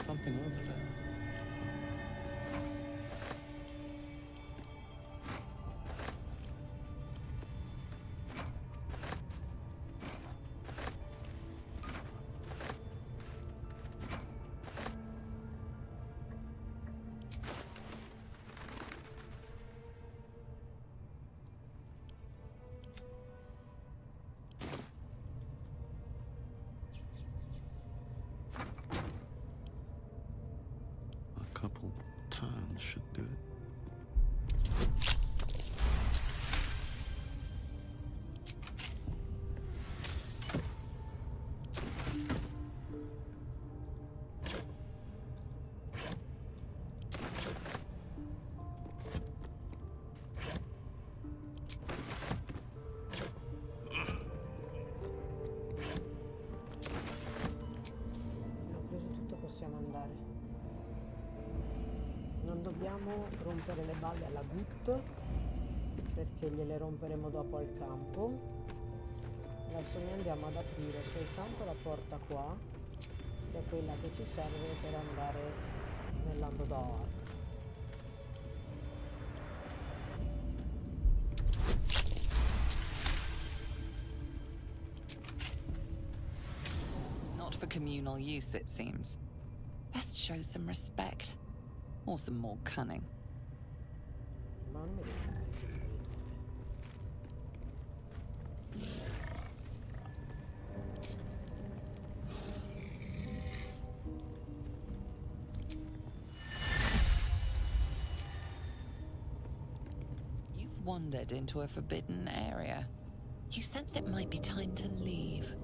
Something over there. A couple turns should do it. Abbiamo preso tutto, possiamo andare. Non dobbiamo rompere le balle alla Gut perché gliele romperemo dopo al campo. Adesso noi andiamo ad aprire soltanto la porta qua, che è quella che ci serve per andare nell'Underdark. Not for communal use, it seems. Best show some respect. Or some more cunning. Ma non mi ricordo. You've wandered into a forbidden area. You sense it might be time to leave.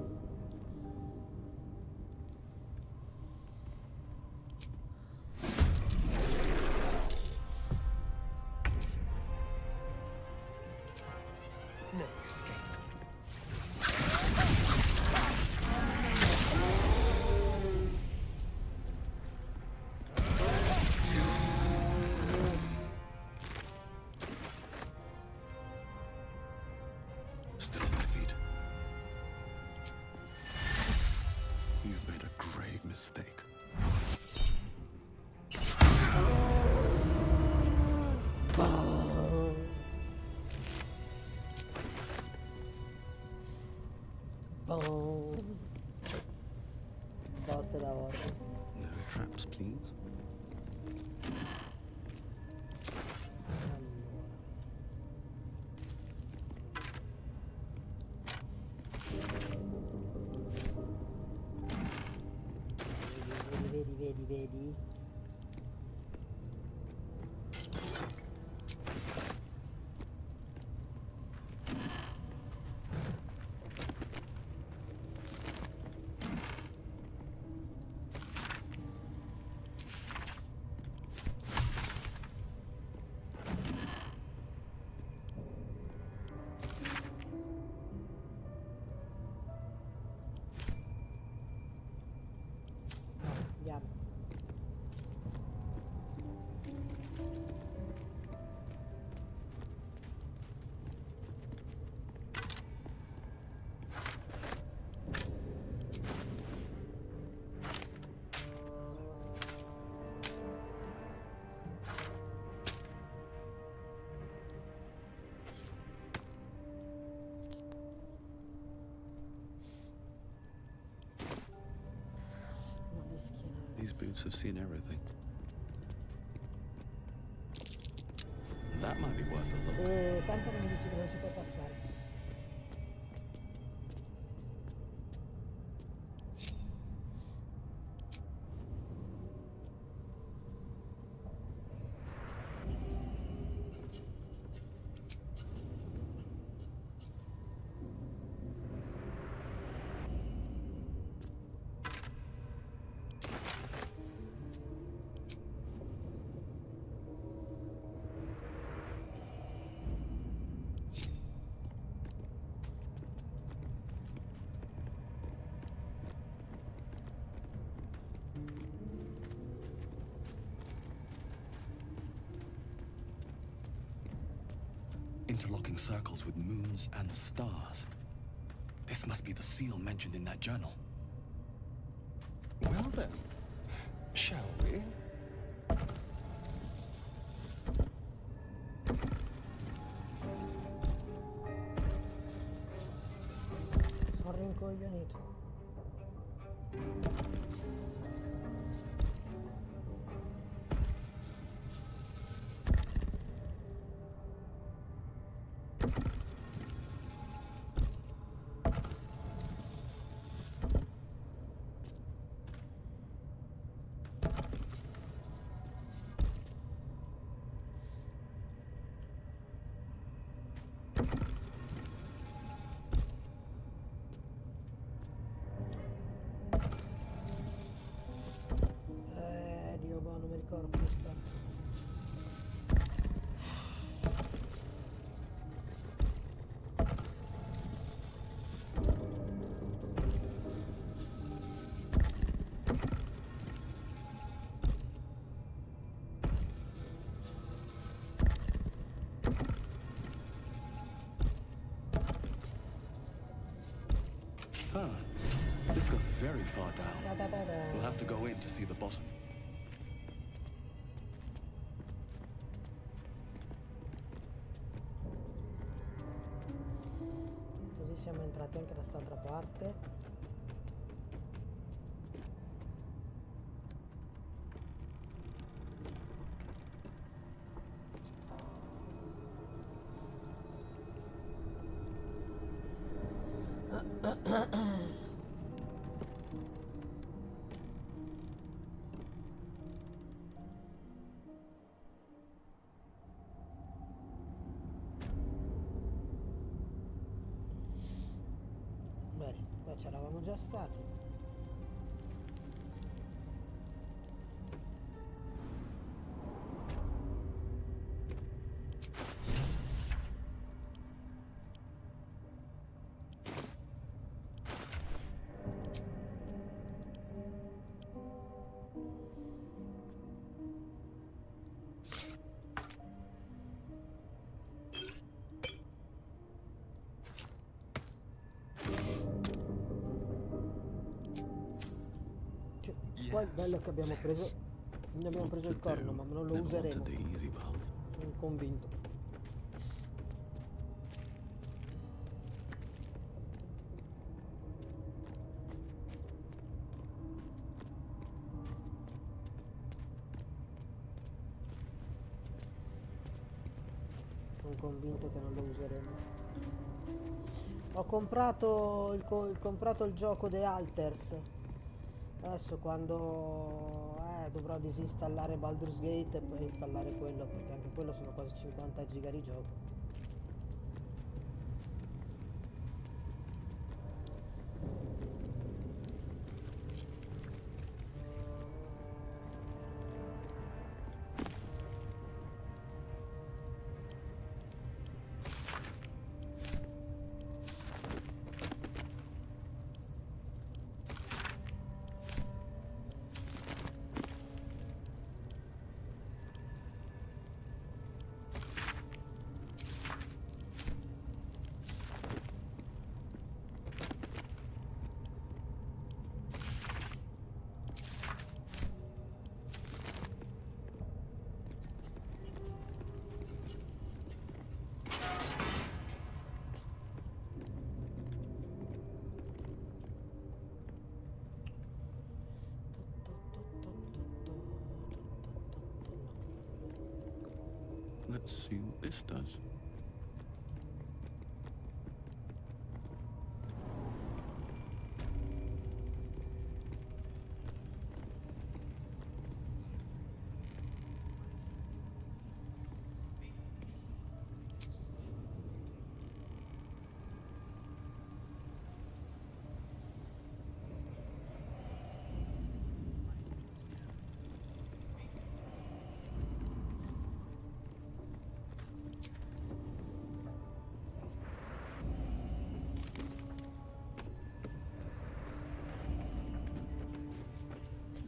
No escape. Still on my feet. mistake. Botte da volta. No traps, please. Vedi. Andiamo. These boots have seen everything. That might be worth a look. Se tanto non mi dici che non ci puoi passare. Interlocking circles with moons and stars. This must be the seal mentioned in that journal. Well then, shall we? Sono rincoglionito. Dio, boh, non mi ricordo più. Huh. This goes very far down. We'll have to go in to see the bottom. Così siamo entrati anche da quest'altra parte. Bene, qua c'eravamo già stati. bello che abbiamo preso. Ne abbiamo preso il corno, ma non lo useremo. Sono convinto. Sono convinto che non lo useremo. Ho comprato comprato il gioco The Alters. Adesso quando dovrò disinstallare Baldur's Gate e poi installare quello, perché anche quello sono quasi 50 giga di gioco. Let's see what this does.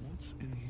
What's in here?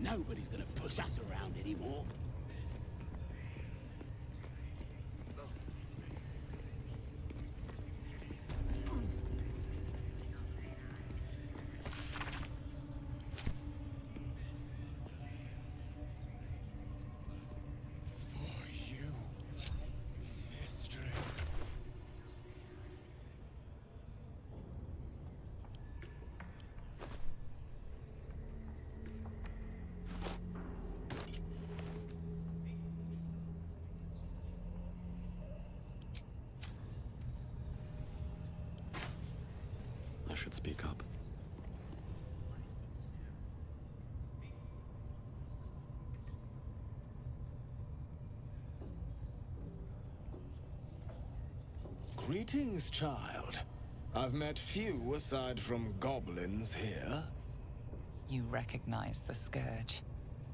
Nobody's gonna push us around anymore. I should speak up. Greetings, child. I've met few aside from goblins here. You recognize the Scourge.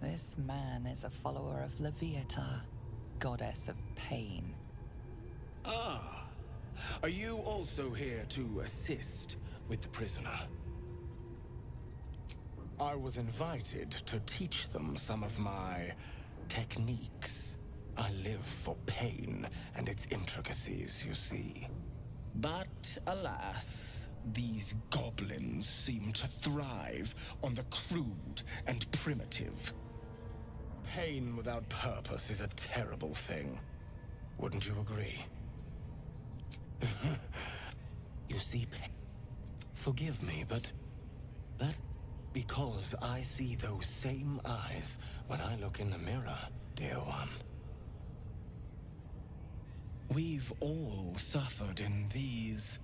This man is a follower of Leviata, goddess of pain. Ah. Are you also here to assist with the prisoner? I was invited to teach them some of my techniques. I live for pain and its intricacies, you see. But alas, these goblins seem to thrive on the crude and primitive. Pain without purpose is a terrible thing. Wouldn't you agree? You see, forgive me, but that because I see those same eyes when I look in the mirror, dear one. We've all suffered in these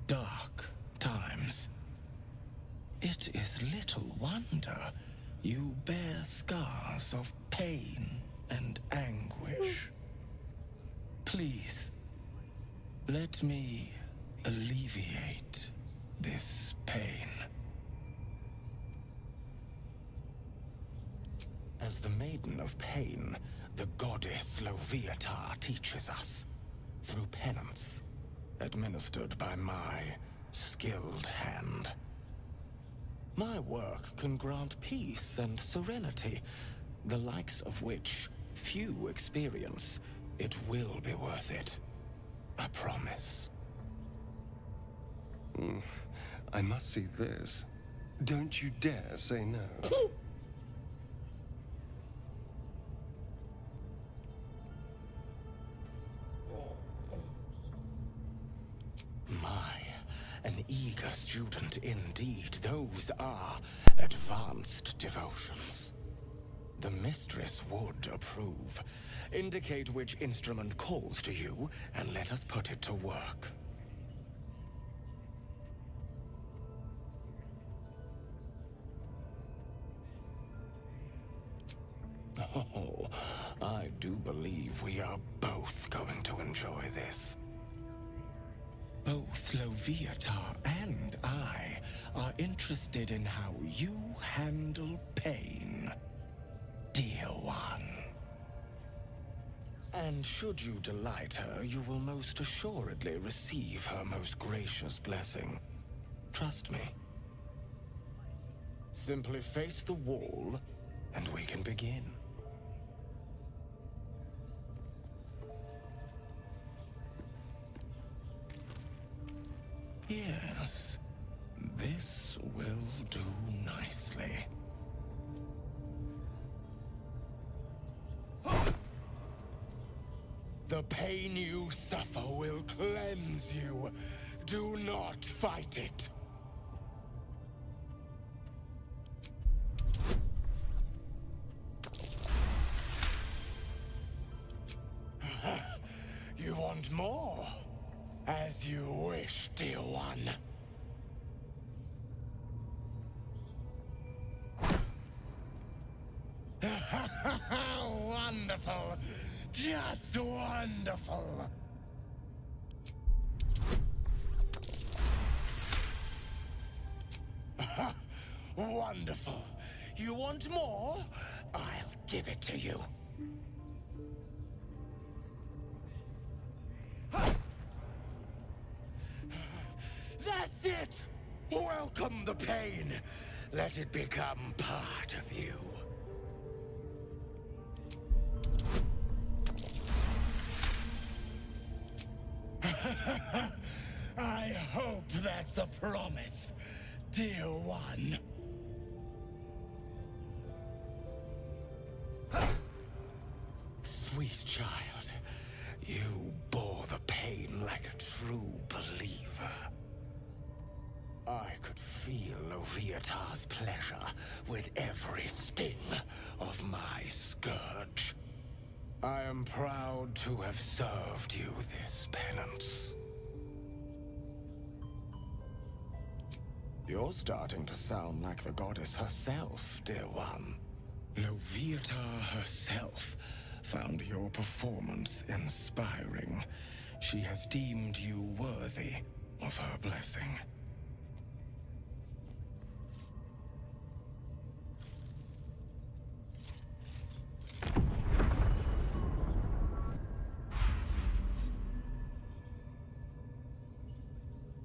dark times. It is little wonder you bear scars of pain and anguish. Please, Let me alleviate this pain. As the Maiden of Pain, the goddess Loviatar teaches us, through penance, administered by my skilled hand. My work can grant peace and serenity, the likes of which few experience. It will be worth it. I promise. I must see this. Don't you dare say no. My, an eager student indeed. Those are advanced devotions. The mistress would approve. Indicate which instrument calls to you, and let us put it to work. Oh, I do believe we are both going to enjoy this. Both Loviatar and I are interested in how you handle pain, dear one. And should you delight her, you will most assuredly receive her most gracious blessing. Trust me. Simply face the wall, and we can begin. Yes, this will do nicely. The pain you suffer will cleanse you. Do not fight it. You want more? As you wish, dear one. Wonderful. Just wonderful. Wonderful. You want more? I'll give it to you. That's it! Welcome the pain. Let it become part of you. I hope that's a promise, dear one. Sweet child, you bore the pain like a true believer. I could feel Loviatar's pleasure with every sting of my scourge. I am proud to have served you this penance. You're starting to sound like the goddess herself, dear one. Loviatar herself found your performance inspiring. She has deemed you worthy of her blessing.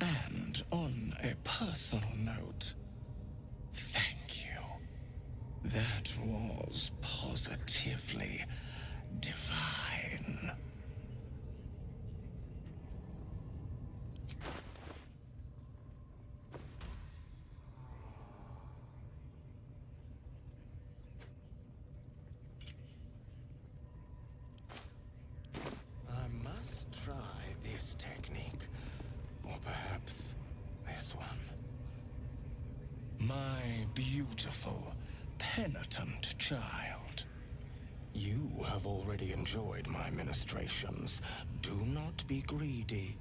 And on a personal note, thank you. That was positively divine. I must try this technique, or perhaps this one. My beautiful, penitent child. You have already enjoyed my ministrations. Do not be greedy.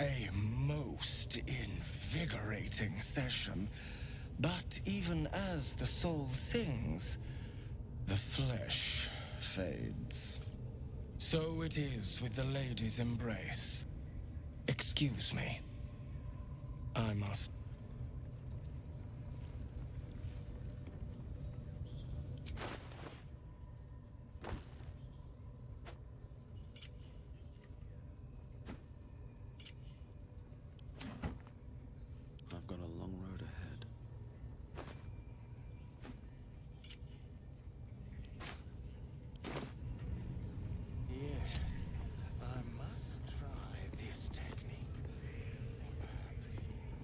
A most invigorating session. But even as the soul sings, the flesh fades. So it is with the lady's embrace. Excuse me. I must. I've got a long road ahead. Yes, I must try this technique. Perhaps this one.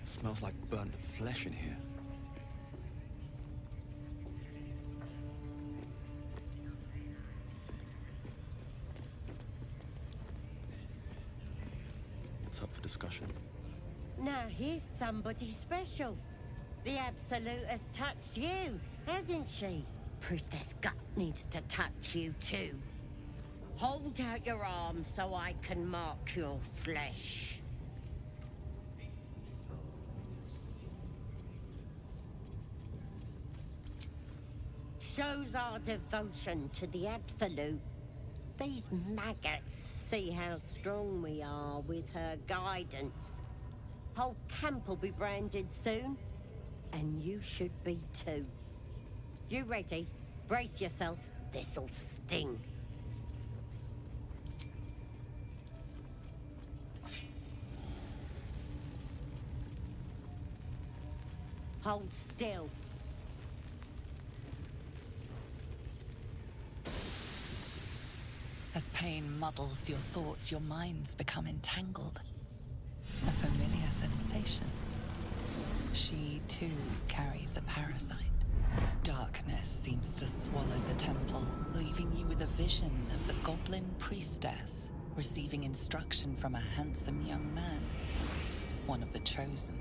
Smells like burnt flesh in here. What's up for discussion? Now here's somebody special. The Absolute has touched you, hasn't she? Priestess Gut needs to touch you too. Hold out your arm so I can mark your flesh. Shows our devotion to the Absolute. These maggots see how strong we are with her guidance. Whole camp will be branded soon, and you should be too. You ready? Brace yourself. This'll sting. Hold still. As pain muddles your thoughts, your minds become entangled. A familiar sensation. She, too, carries a parasite. Darkness seems to swallow the temple, leaving you with a vision of the goblin priestess receiving instruction from a handsome young man, one of the chosen.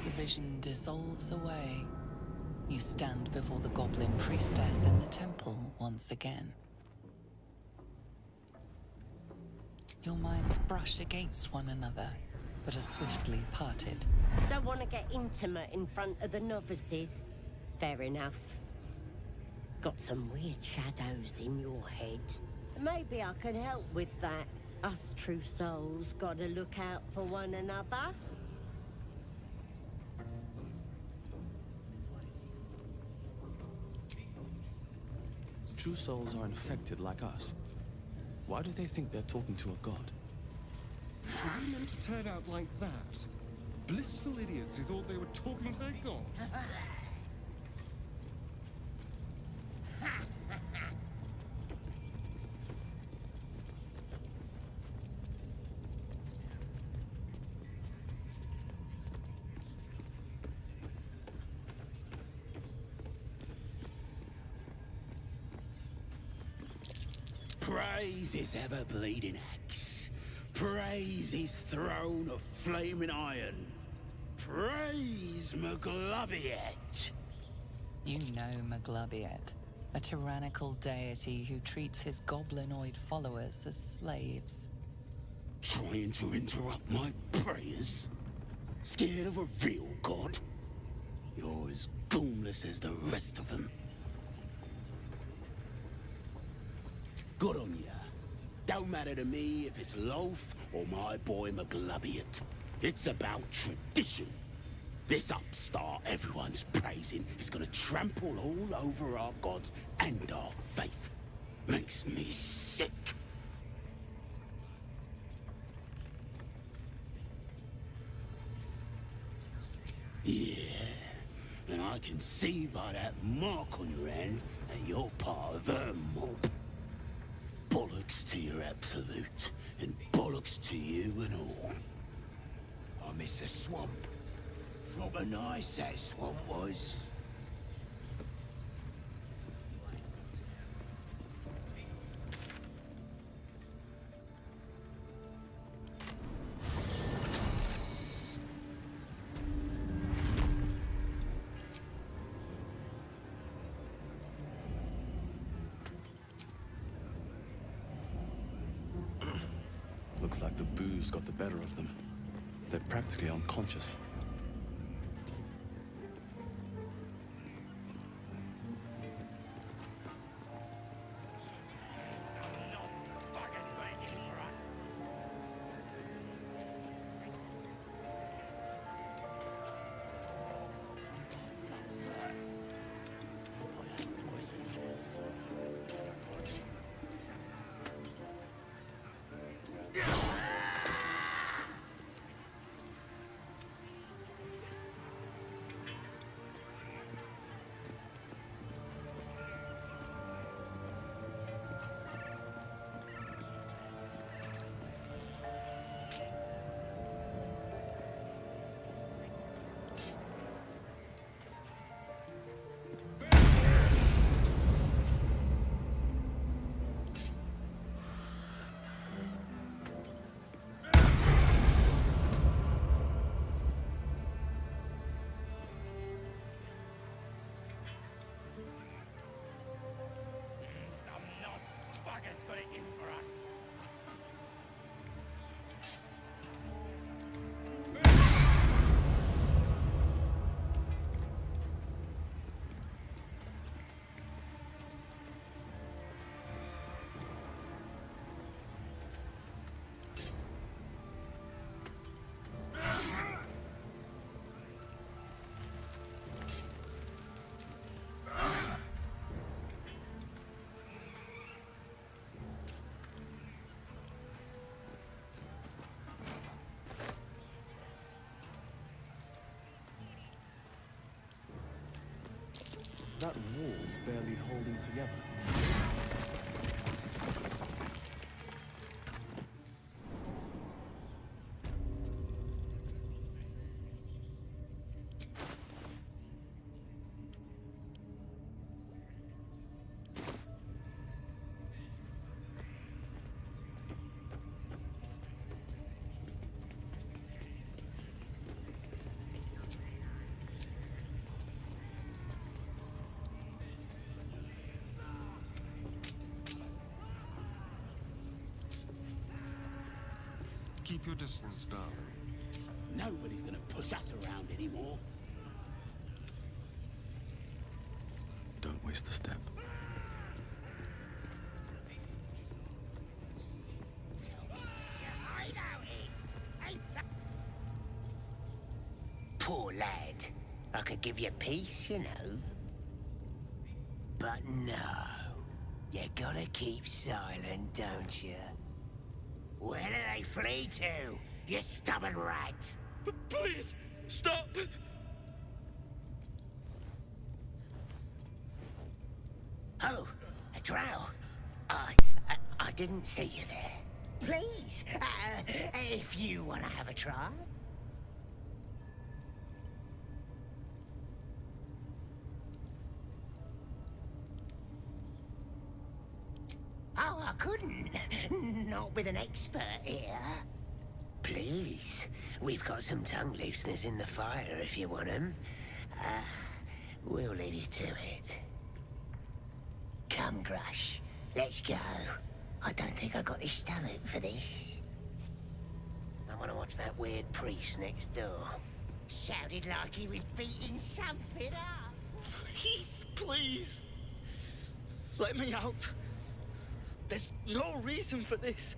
The vision dissolves away. You stand before the goblin priestess in the temple once again. Your minds brush against one another, but are swiftly parted. Don't want to get intimate in front of the novices? Fair enough. Got some weird shadows in your head. Maybe I can help with that. Us true souls gotta look out for one another. True souls are infected like us. Why do they think they're talking to a god? Are you meant to turn out like that? Blissful idiots who thought they were talking to their god? Praise his ever-bleeding axe. Praise his throne of flaming iron. Praise Maglobiet. You know Maglobiet, a tyrannical deity who treats his goblinoid followers as slaves. Trying to interrupt my prayers? Scared of a real god? You're as goonless as the rest of them. Good on ya. Don't matter to me if it's Loaf or my boy Maglobiet. It's about tradition. This upstart everyone's praising is gonna trample all over our gods and our faith. Makes me sick. Yeah, I can see by that mark on your hand that you're part of her mob. Bollocks to your absolute, and bollocks to you and all. I miss the swamp. Proper nice that swamp was. Looks like the booze got the better of them. They're practically unconscious. That wall's barely holding together. Keep your distance, darling. Nobody's gonna push us around anymore. Don't waste a step. Poor lad. I could give you peace, you know. But no. You gotta keep silent, don't you? Where do they flee to, you stubborn rat? Please, stop! Oh, a drow. I didn't see you there. Please, if you want to have a try. Oh, I couldn't. Not with an expert here. Please, we've got some tongue looseners in the fire if you want them. We'll leave you to it. Come, Grush. Let's go. I don't think I got the stomach for this. I want to watch that weird priest next door. Sounded like he was beating something up. Please, please. Let me out. There's no reason for this.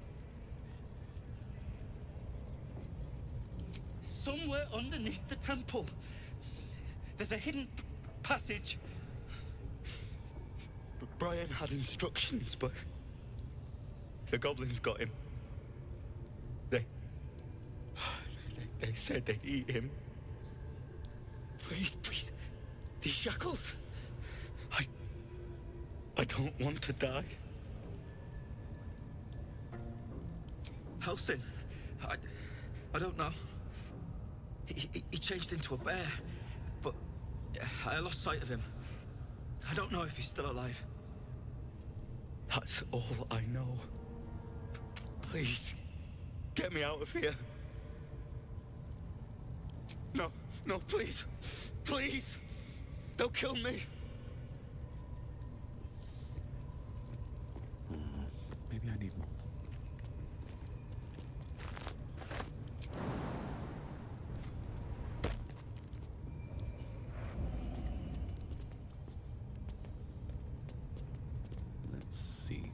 Somewhere underneath the temple, there's a hidden passage. But Brian had instructions, but the goblins got him. They said they'd eat him. Please, please, These shackles. I don't want to die. Helsing? I don't know. He changed into a bear, but I lost sight of him. I don't know if he's still alive. That's all I know. Please, get me out of here. No, please. Please. They'll kill me. Maybe I need more. Let's see.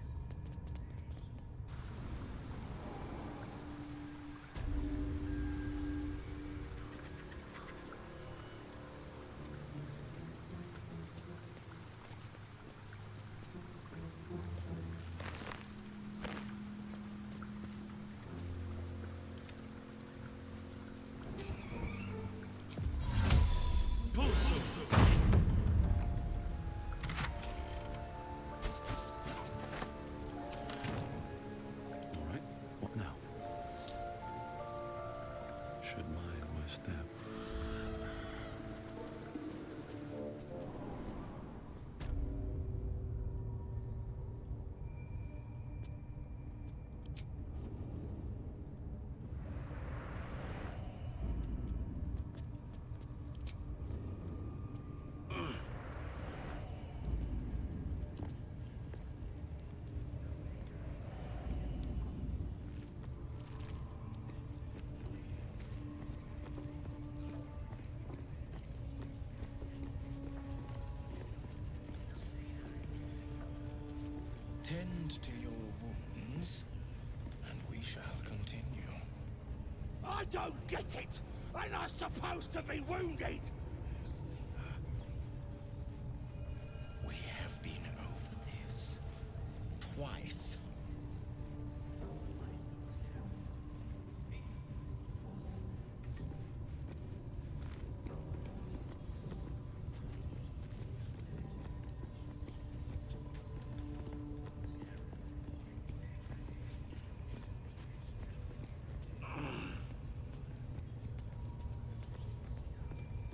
What now? Should mind my step. Tend to your wounds, and we shall continue. I don't get it! I'm not supposed to be wounded! We have been over this twice.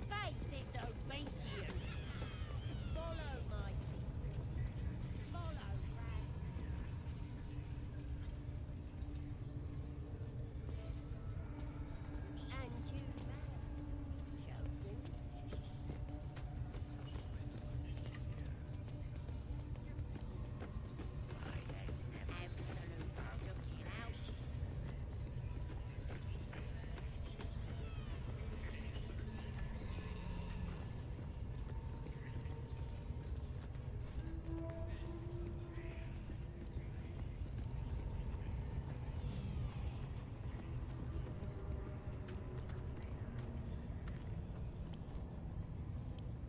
Faith is obedience. Follow my follow and you chosen. Absolute looking out.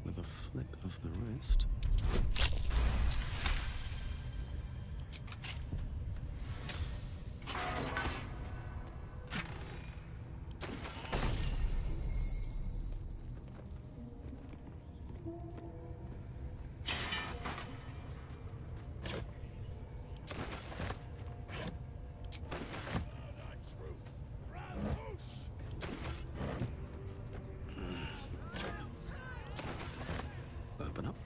With a flick of the wrist. Open up.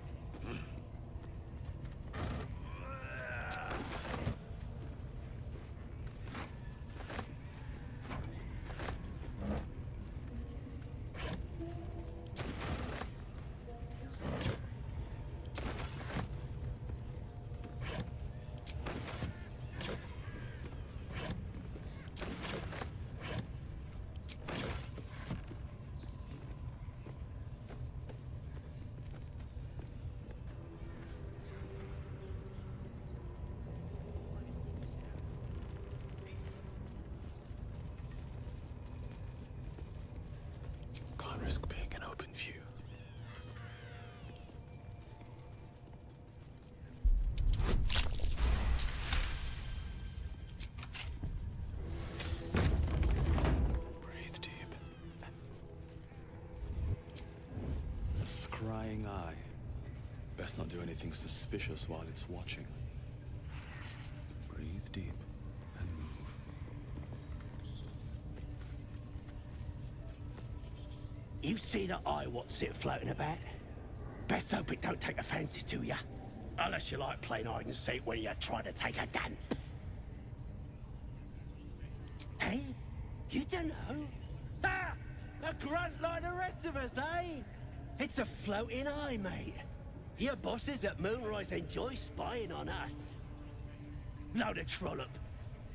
prying eye. Best not do anything suspicious while it's watching. Breathe deep and move. You see that eye what's it floating about? Best hope it don't take a fancy to ya. Unless you like playing hide and seek when you're trying to take a damp. Hey? You don't know? Ah! A grunt like the rest of us, eh? It's a floating eye, mate. Your bosses at Moonrise enjoy spying on us. Load of trollop.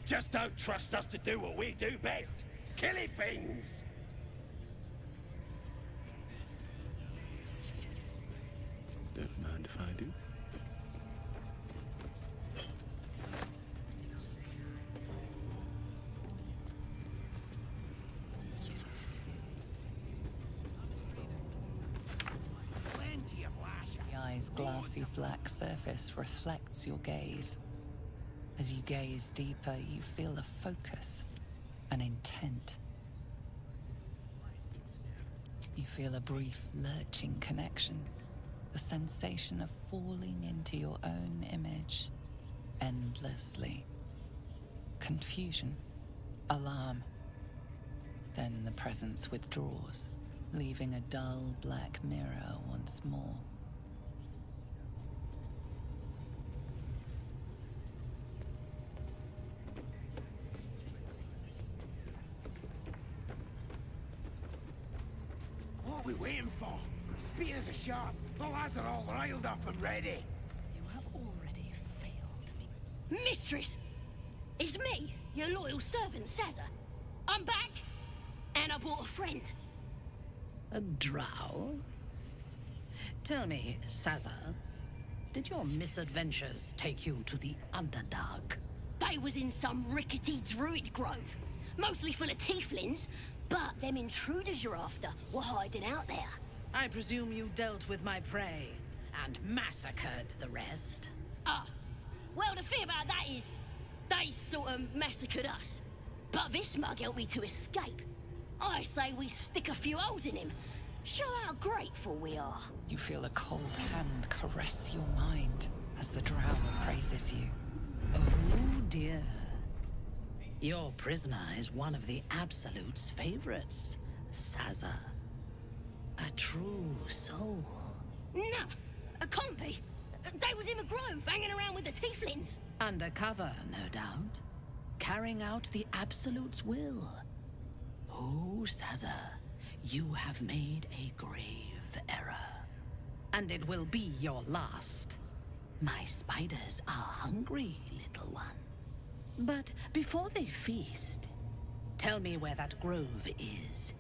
Just don't trust us to do what we do best. Killing things! Don't mind if I do. The eye's glassy black surface reflects your gaze. As you gaze deeper, you feel a focus, an intent. You feel a brief, lurching connection, the sensation of falling into your own image endlessly. Confusion, alarm. Then the presence withdraws, leaving a dull black mirror once more. What are we waiting for? Spears are sharp. The lads are all riled up and ready. You have already failed me. Mistress! It's me, your loyal servant, Sazza. I'm back, and I brought a friend. A drow? Tell me, Sazza, did your misadventures take you to the Underdark? They was in some rickety druid grove, mostly full of tieflings, but them intruders you're after were hiding out there. I presume you dealt with my prey and massacred the rest? Well, the thing about that is, they sort of massacred us. But this mug helped me to escape. I say we stick a few holes in him. Show how grateful we are. You feel a cold hand caress your mind as the drow praises you. Oh dear. Your prisoner is one of the Absolute's favorites, Sazza. A true soul. Nah, it can't be. They was in the grove, hanging around with the tieflings. Undercover, no doubt. Carrying out the Absolute's will. Oh, Sazza, you have made a grave error. And it will be your last. My spiders are hungry, little one. But before they feast, tell me where that grove is.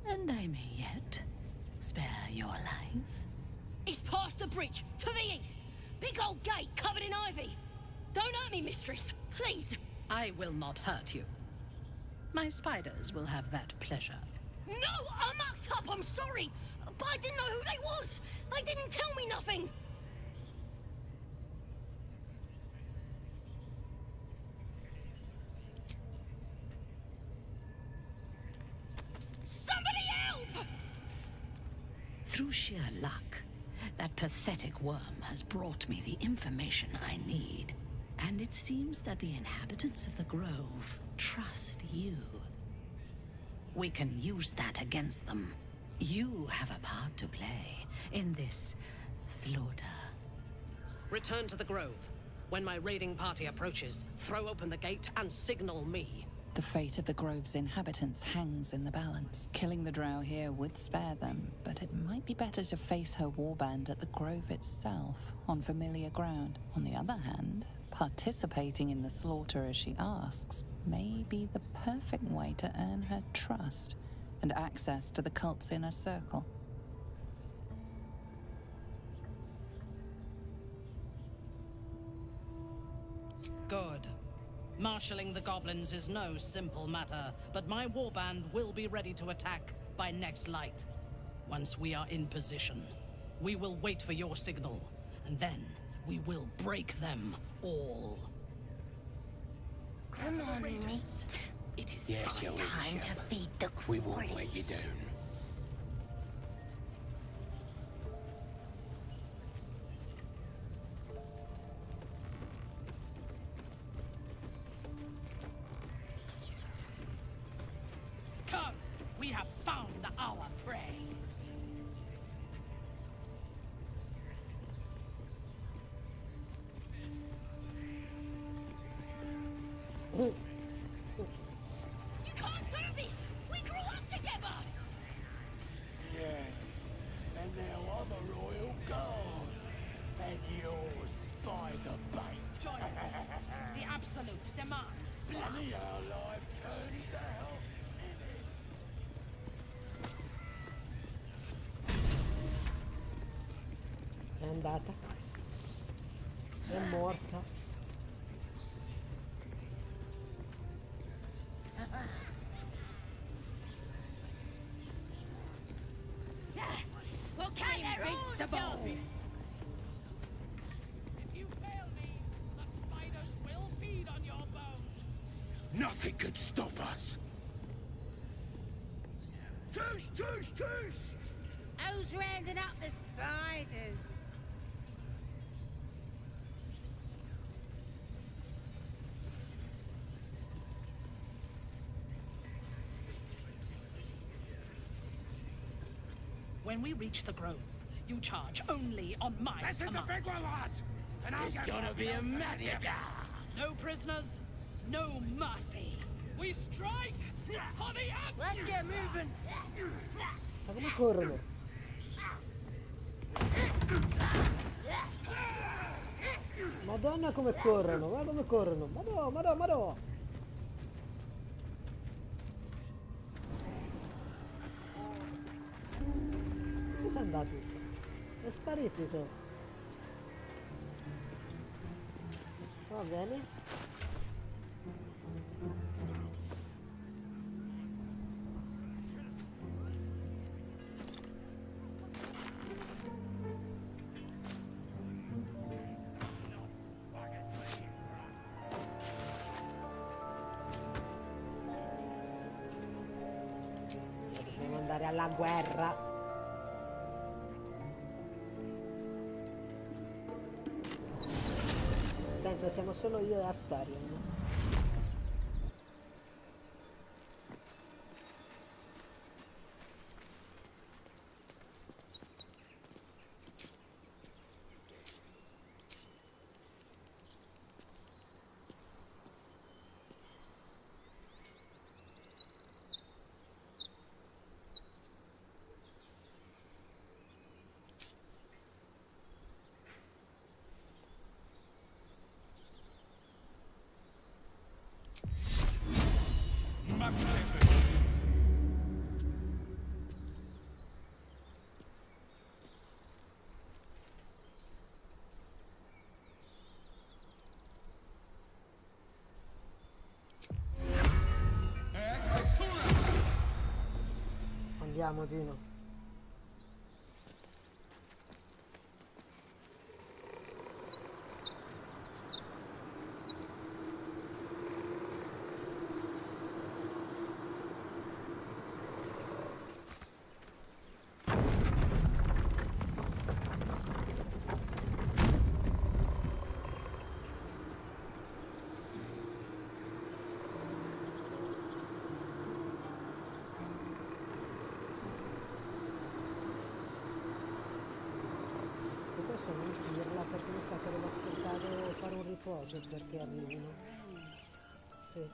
And I may yet spare your life. It's past the bridge, to the east. Big old gate covered in ivy. Don't hurt me, mistress, please. I will not hurt you. My spiders will have that pleasure. No, I mucked up, I'm sorry. But I didn't know who they was. They didn't tell me nothing. Somebody help! Through sheer luck, that pathetic worm has brought me the information I need. And it seems that the inhabitants of the Grove trust you. We can use that against them. You have a part to play in this slaughter. Return to the Grove. When my raiding party approaches, throw open the gate and signal me. The fate of the Grove's inhabitants hangs in the balance. Killing the drow here would spare them, but it might be better to face her warband at the Grove itself, on familiar ground. On the other hand, participating in the slaughter as she asks may be the perfect way to earn her trust and access to the cult's inner circle. Good. Marshalling the goblins is no simple matter, but my warband will be ready to attack by next light. Once we are in position, we will wait for your signal, and then we will break them all. Come on, mate. It is time to feed the We won't let you down. We have found our prey. You can't do this! We grew up together! Yeah, and now I'm a royal guard, and you're spider bait. Join me. The Absolute demands blood. Funny how life turns out. È andata. È morta. We'll carry invincible! If you fail me, the spiders will feed on your bones. Nothing could stop us. Tush, tush, tush! Who's rounding up the spiders? When we reach the grove, you charge only on my This is the command. big one, lads! And I'm gonna be a massacre! No prisoners, no mercy. We strike for the Absolute! Let's get moving! Ma come corrono? Madonna come corrono, guarda come corrono. Madò, madò, madò. Dove sono andati? Sono spariti sono. Va bene. Dobbiamo andare alla guerra. Penso siamo solo io e Astarion. Andiamo, Gino. Questo non dirla perché mi sa che devo aspettare o fare un riposo perché arrivino. Sì.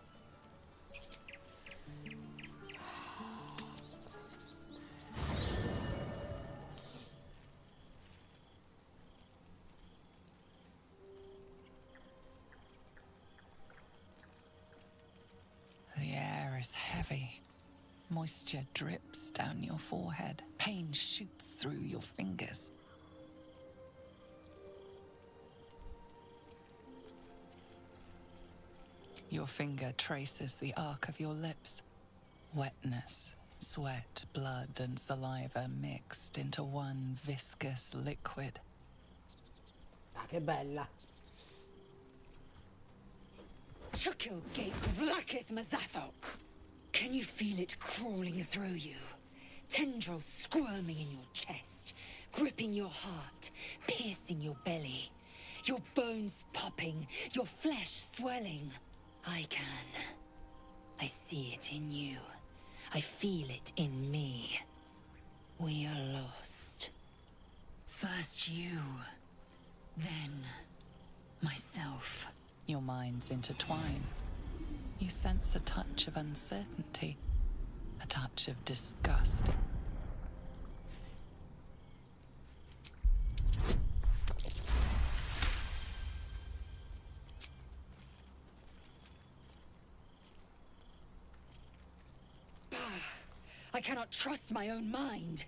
The air is heavy. Moisture drips down your forehead. Pain shoots through your fingers. Your finger traces the arc of your lips. Wetness, sweat, blood, and saliva mixed into one viscous liquid. Ah, che bella! Chukil Gate Vlakith Mazathok. Can you feel it crawling through you? Tendrils squirming in your chest, gripping your heart, piercing your belly. Your bones popping, your flesh swelling. I can. I see it in you. I feel it in me. We are lost. First you, then myself. Your minds intertwine. You sense a touch of uncertainty, a touch of disgust. I cannot trust my own mind,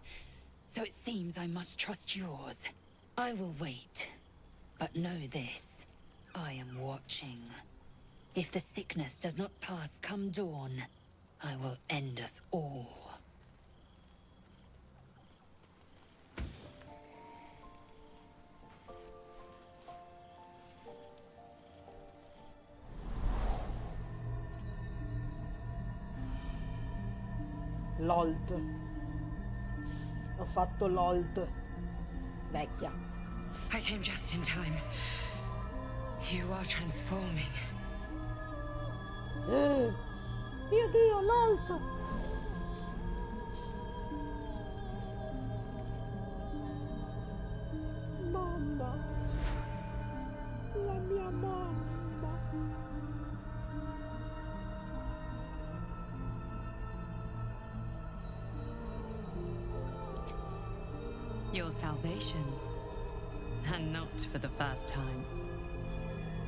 so it seems I must trust yours. I will wait, but know this. I am watching. If the sickness does not pass come dawn, I will end us all. L'Olt. Ho fatto l'Olt. Vecchia. I came just in time. You are transforming. Mio Dio, l'Olt! Mamma. La mia mamma. Your salvation. And not for the first time.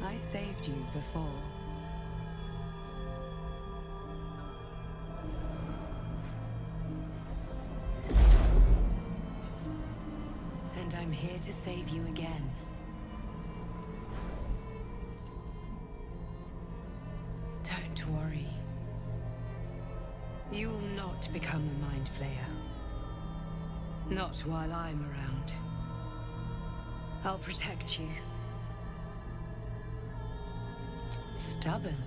I saved you before. And I'm here to save you again. Don't worry. You will not become a mind flayer. Not while I'm around. I'll protect you. Stubborn.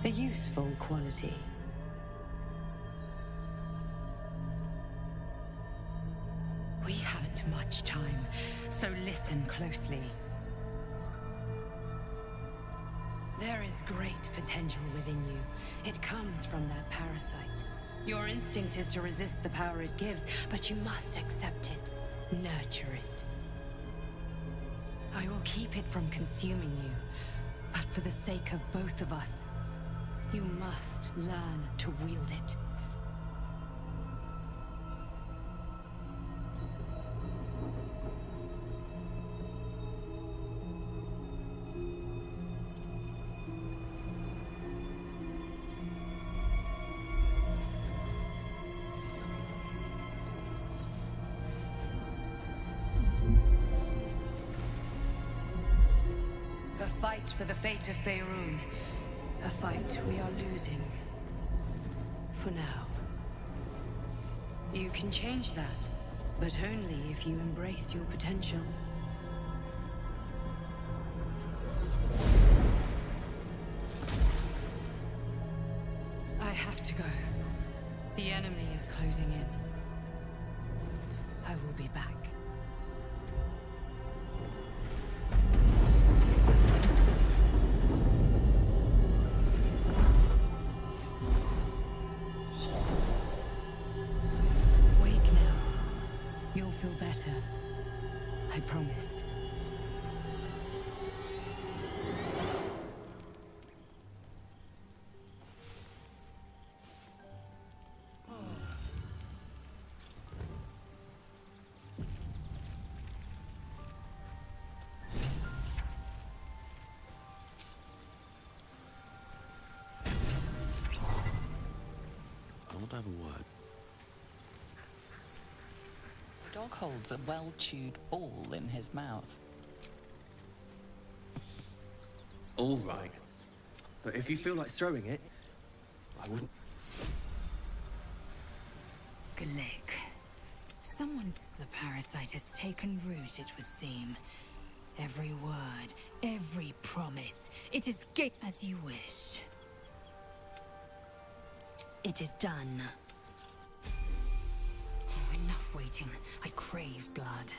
A useful quality. We haven't much time, so listen closely. There is great potential within you. It comes from that parasite. Your instinct is to resist the power it gives, but you must accept it, nurture it. I will keep it from consuming you, but for the sake of both of us, you must learn to wield it. A fight for the fate of Faerun. A fight we are losing. For now. You can change that, but only if you embrace your potential. I have to go. The enemy is closing in. I will be back. You'll feel better. I promise. I want to have a word. The dog holds a well-chewed ball in his mouth. All right. But if you feel like throwing it, I wouldn't. Glick. Someone... The parasite has taken root, it would seem. Every word, every promise. It is as you wish. It is done. Oh, enough waiting. I crave blood.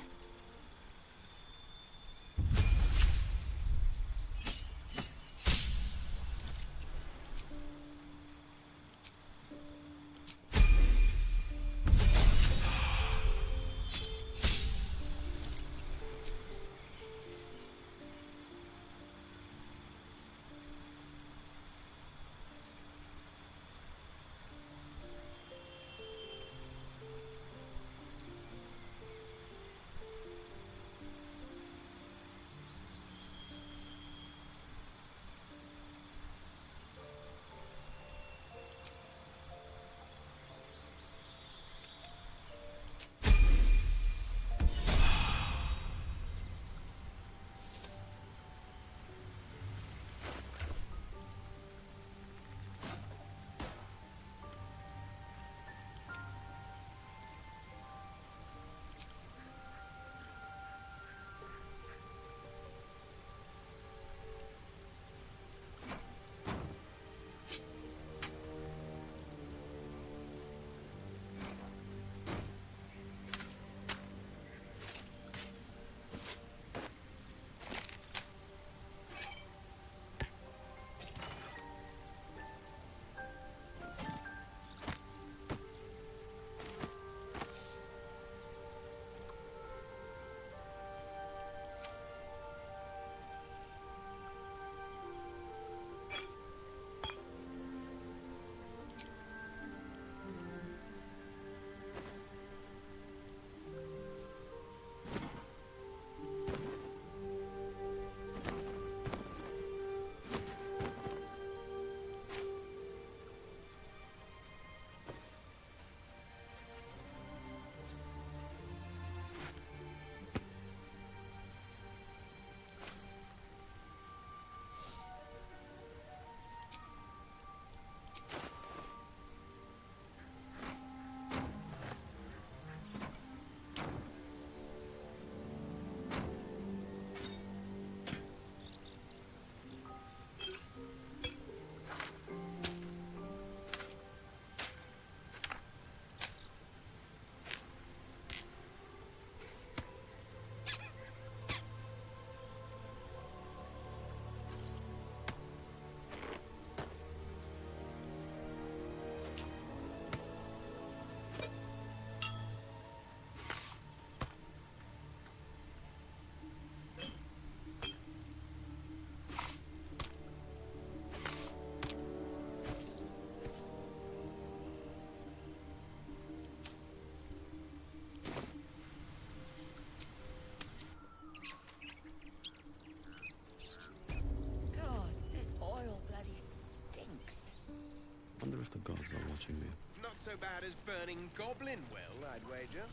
Wonder if the gods are watching me. Not so bad as burning goblin will, I'd wager.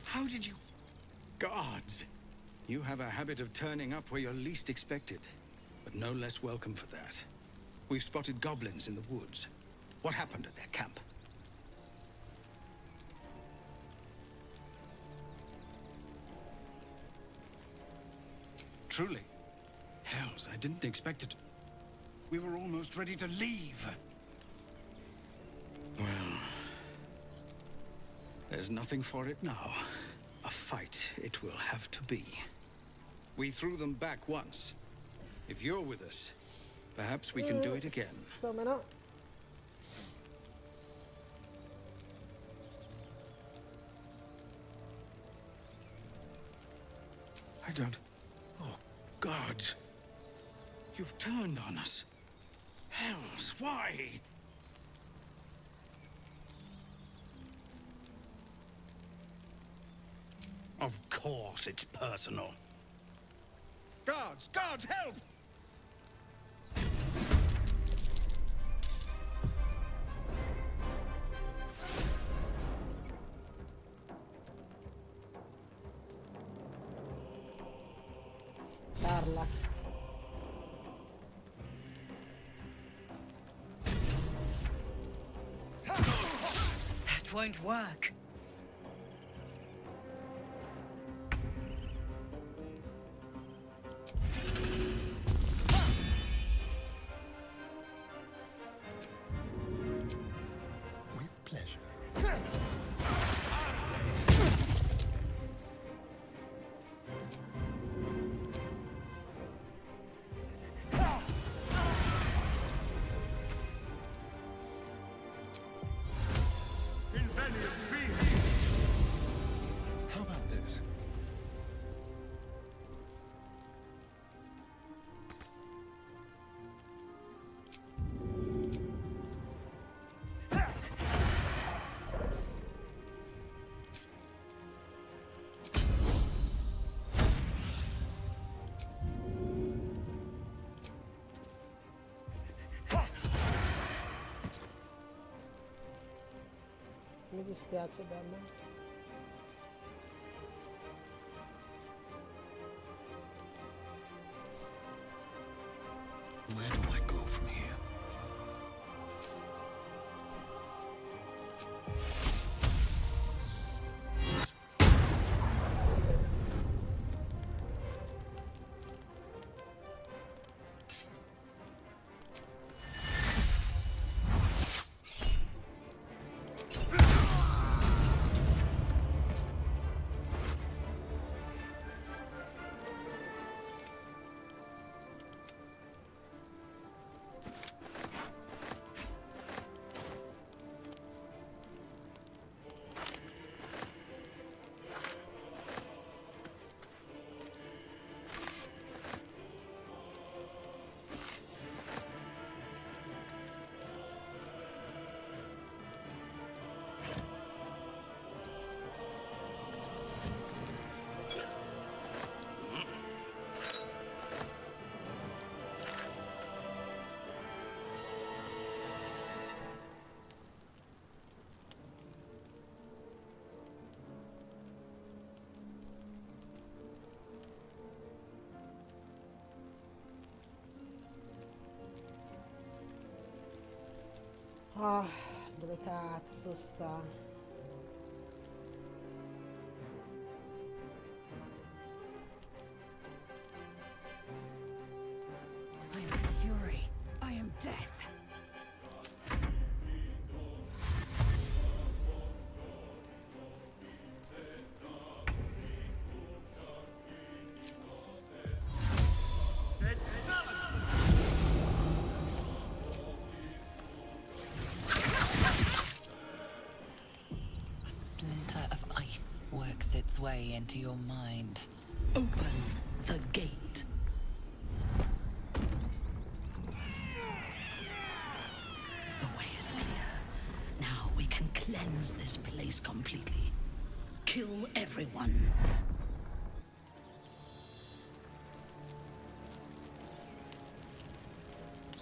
How did you... Gods! You have a habit of turning up where you're least expected, but no less welcome for that. We've spotted goblins in the woods. What happened at their camp? Truly? Hells, I didn't expect it. We were almost ready to leave. Well... there's nothing for it now. A fight it will have to be. We threw them back once. If you're with us, perhaps we can do it again. Insomma, I don't... Oh, God. You've turned on us. Hells, why? Of course it's personal. Guards! Guards, help! Parla. That won't work. With pleasure. How about this? Mi dispiace, bella. Where do I go from here? Ah, dove cazzo sta? I am fury. I am death. Its way into your mind. Open the gate. The way is clear. Now we can cleanse this place completely. Kill everyone.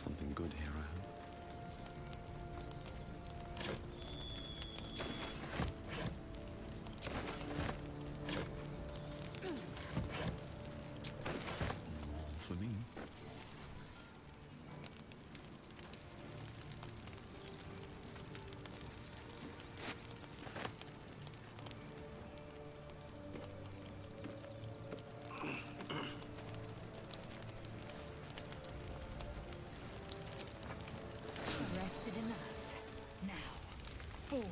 Something good here, I hope. forward.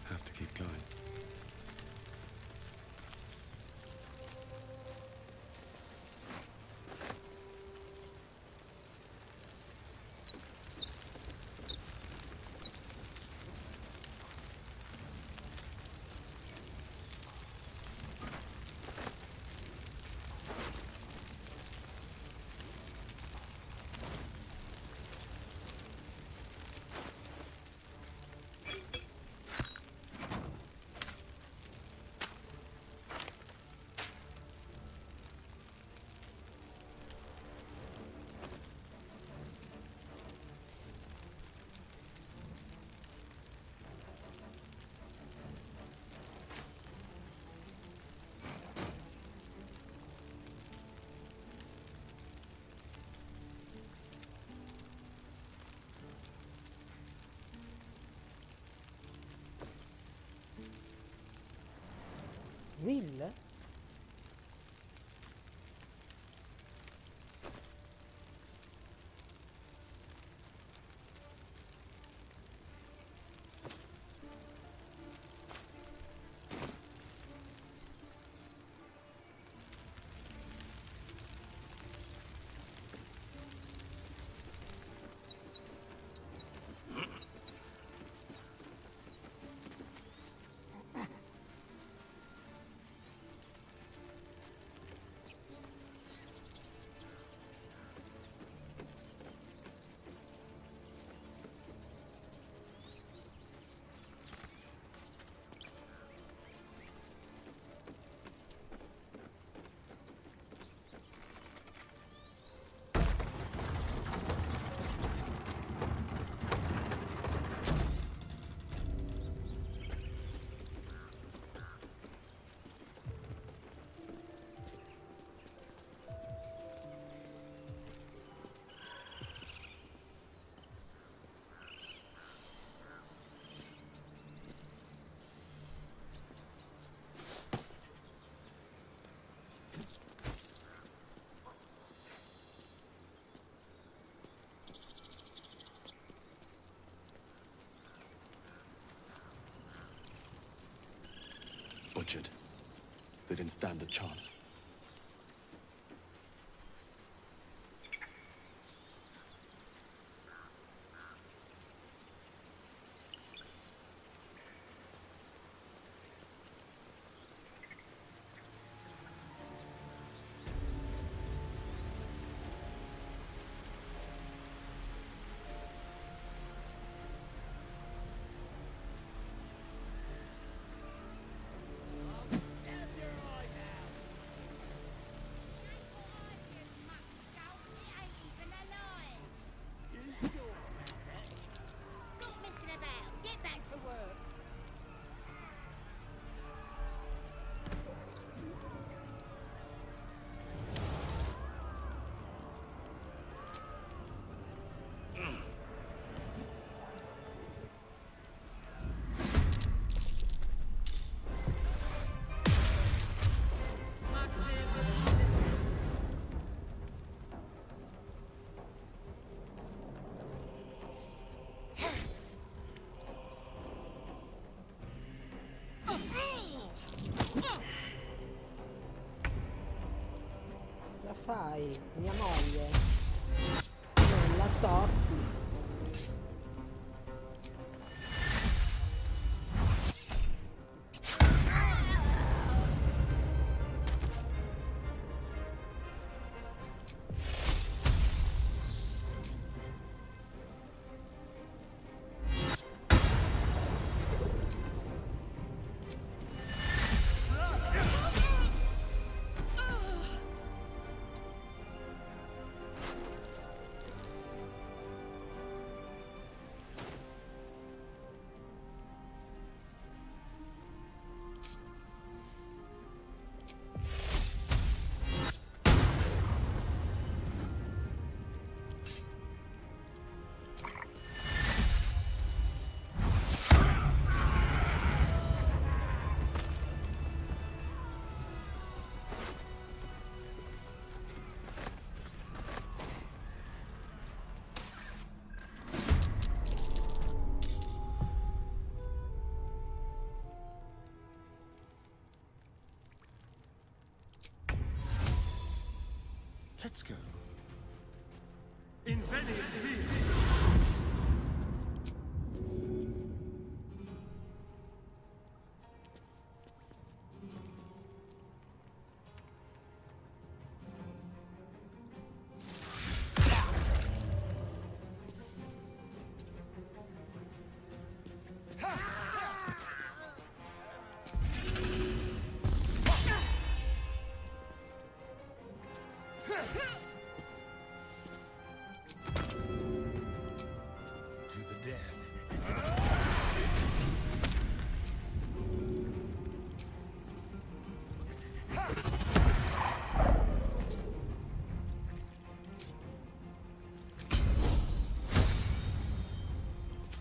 Have to keep going. Will? Butchered. They didn't stand a chance. Stop messing about. Get back to work. Cosa fai? Mia moglie. Non la tocchi. Let's go. To the death.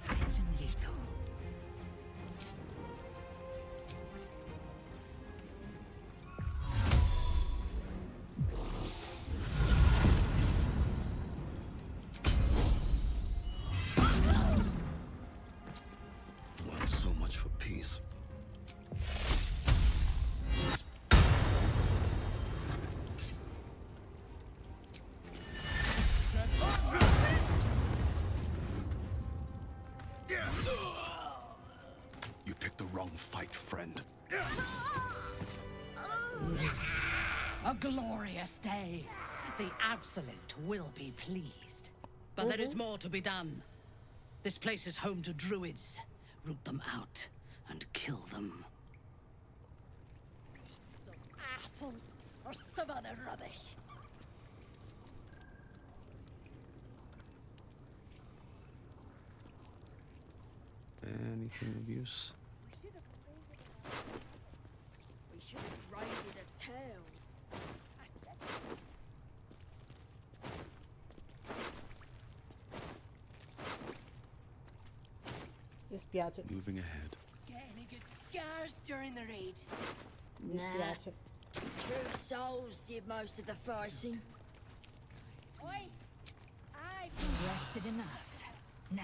Swift and lethal. Well, so much for peace. You picked the wrong fight, friend. A glorious day. The Absolute will be pleased. But there is more to be done. This place is home to druids. Root them out and kill them. Some apples or some other rubbish. Anything of use? We should have raided a town. Mi spiace. Moving ahead. Get any good scars during the raid? Mi spiace. True souls did most of the fighting. Oi! I've Rested enough. Now.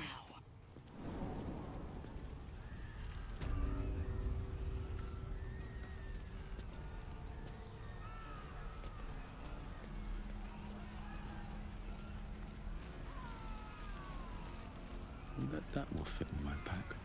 Bet that will fit in my pack.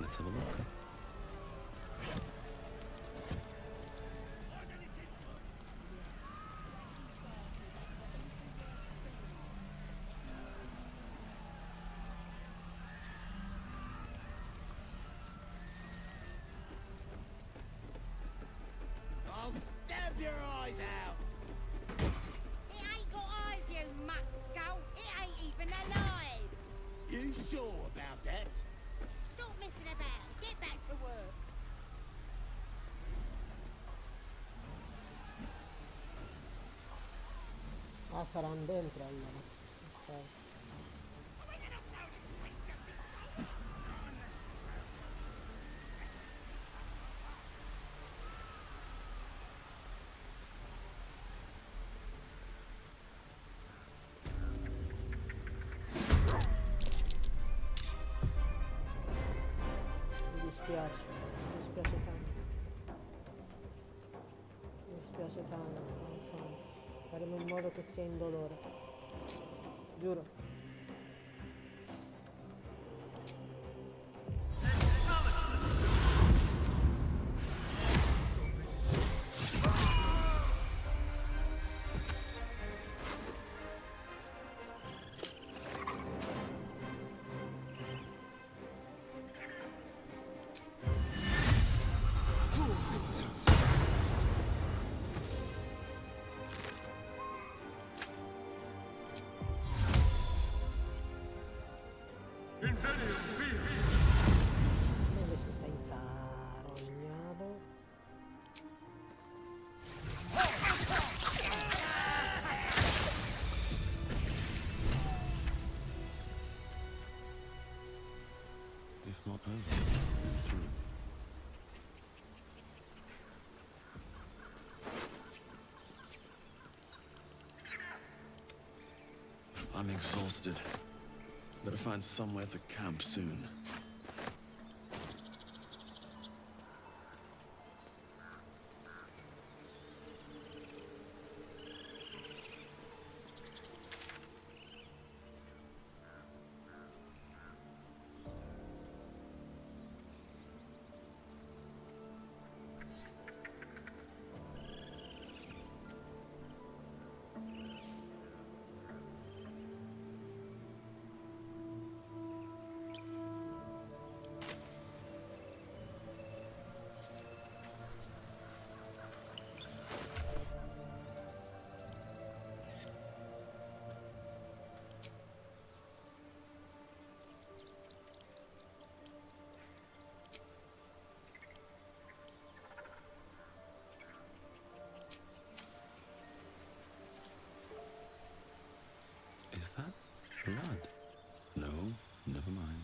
Let's have a look. I'll stab your eyes out! It ain't got eyes, you mutt skull. It ain't even alive. You sure about that? Stop messing about. Get back to work. Ah, saranno dentro allora. Ok. Mi dispiace tanto. Mi dispiace tanto, insomma. Faremo in modo che sia indolore. Giuro. I'm exhausted. Better find somewhere to camp soon. Is that blood? No, never mind.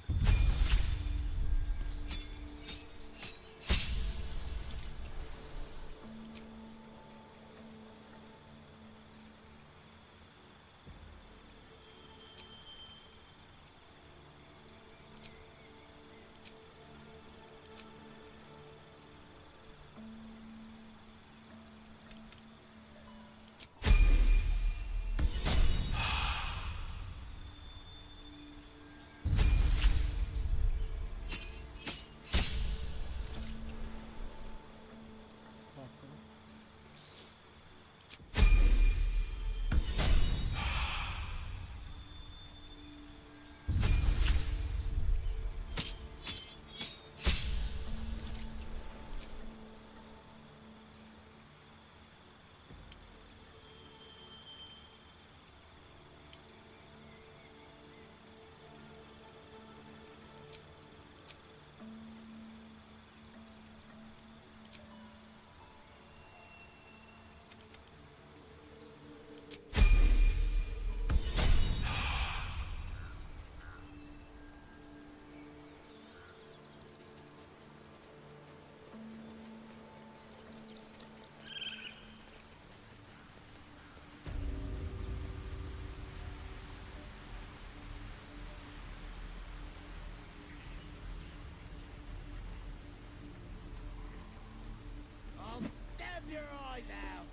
I'll stab your eyes out!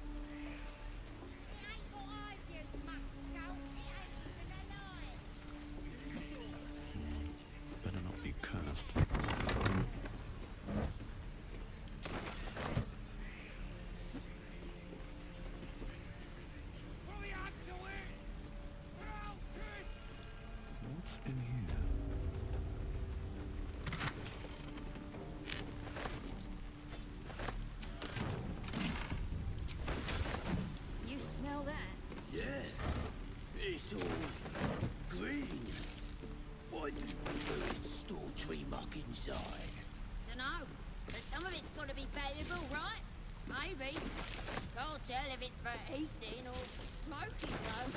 Better not be cursed. What's in here? You smell that? Yeah, it's all green. Why do birds store tree muck inside? Dunno, but some of it's got to be valuable, right? Maybe. Can't tell if it's for eating or smoking, though.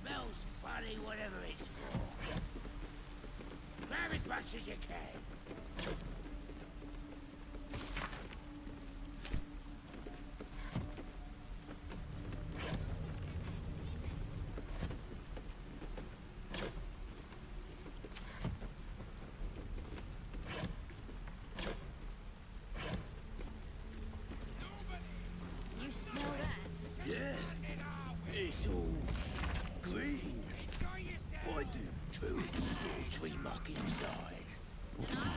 Smells funny, whatever it's for. Grab as much as you can. You smell that? Yeah, it's all green. Why do birds store tree muck inside? Dunno,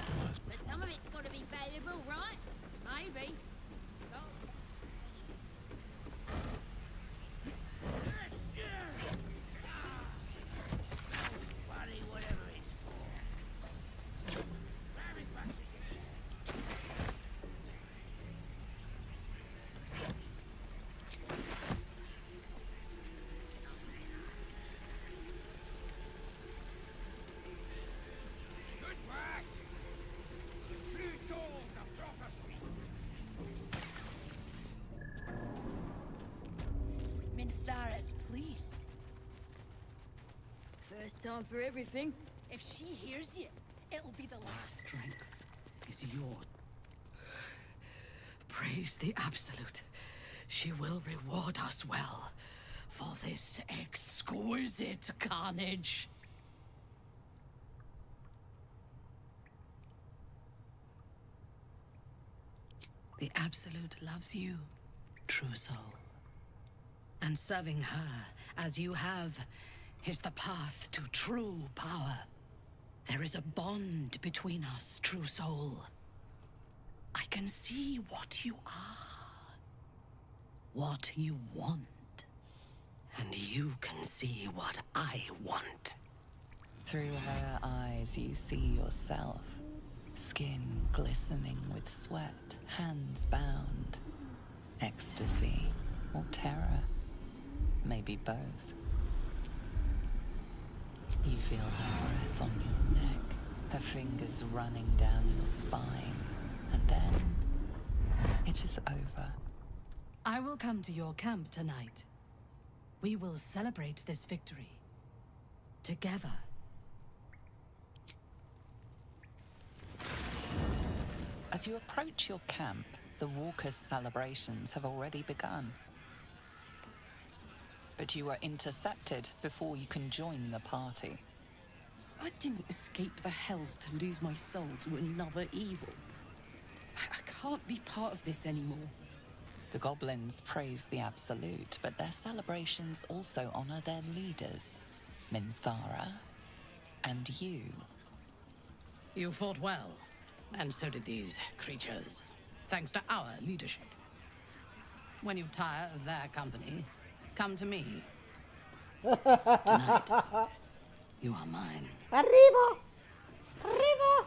but some of it's got to be valuable, right? Maybe. Funny, whatever it's for. Grab as much as you can. Good work! The true souls of proper Minthara's pleased. First time for everything. If she hears you, it'll be the last. Strength is yours. Praise the Absolute. She will reward us well for this exquisite carnage. The Absolute loves you, true soul. And serving her, as you have, is the path to true power. There is a bond between us, true soul. I can see what you are, what you want, and you can see what I want. Through her eyes, you see yourself. Skin glistening with sweat, hands bound. Ecstasy or terror. Maybe both. You feel her breath on your neck, her fingers running down your spine, and then it is over. I will come to your camp tonight. We will celebrate this victory. Together. As you approach your camp, the raucous celebrations have already begun. But you are intercepted before you can join the party. I didn't escape the hells to lose my soul to another evil. I can't be part of this anymore. The goblins praise the Absolute, but their celebrations also honor their leaders, Minthara and you. You fought well, and so did these creatures, thanks to our leadership. When you tire of their company, come to me. Tonight, you are mine. Arrivo! Arrivo!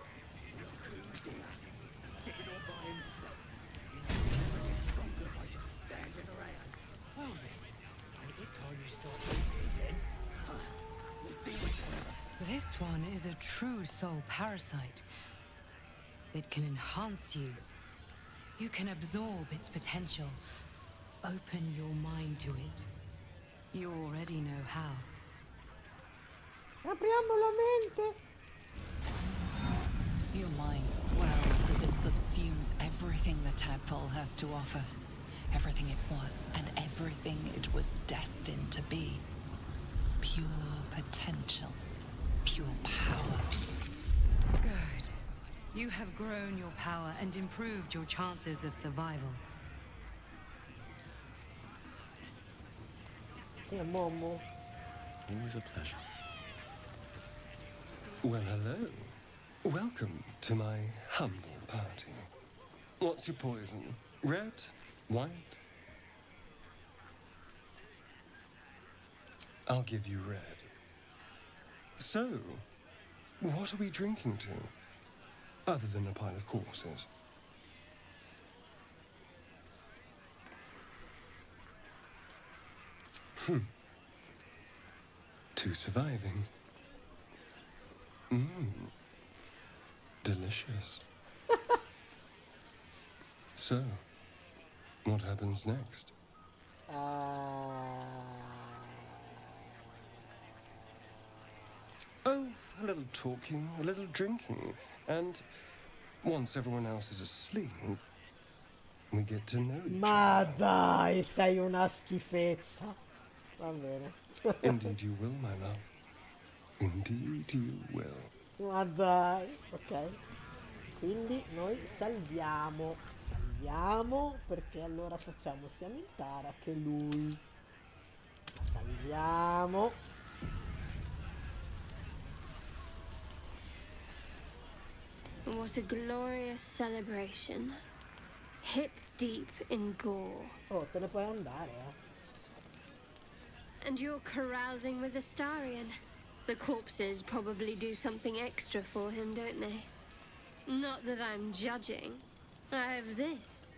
This one is a true soul parasite. It can enhance you. You can absorb its potential. Open your mind to it. You already know how. Apriamo la mente! Your mind swells as it subsumes everything the tadpole has to offer. Everything it was and everything it was destined to be. Pure potential. Pure power. Good. You have grown your power and improved your chances of survival. Che Momo. Always a pleasure. Well, hello. Welcome to my humble party. What's your poison? Red? White? I'll give you red. So, what are we drinking to? Other than a pile of corpses. To surviving. Delicious. So, what happens next? Oh, a little talking, a little drinking, and once everyone else is asleep, we get to know each Ma dai, sei una schifezza. Va bene. Indeed you will, my love. Indeed you will. Ma dai, ok. Quindi noi salviamo. Salviamo perché allora facciamo sia Mintara che lui. Salviamo. What a glorious celebration. Hip deep in gore. Oh, te ne puoi andare, eh. And you're carousing with the Starian. The corpses probably do something extra for him, don't they? Not that I'm judging. I have this.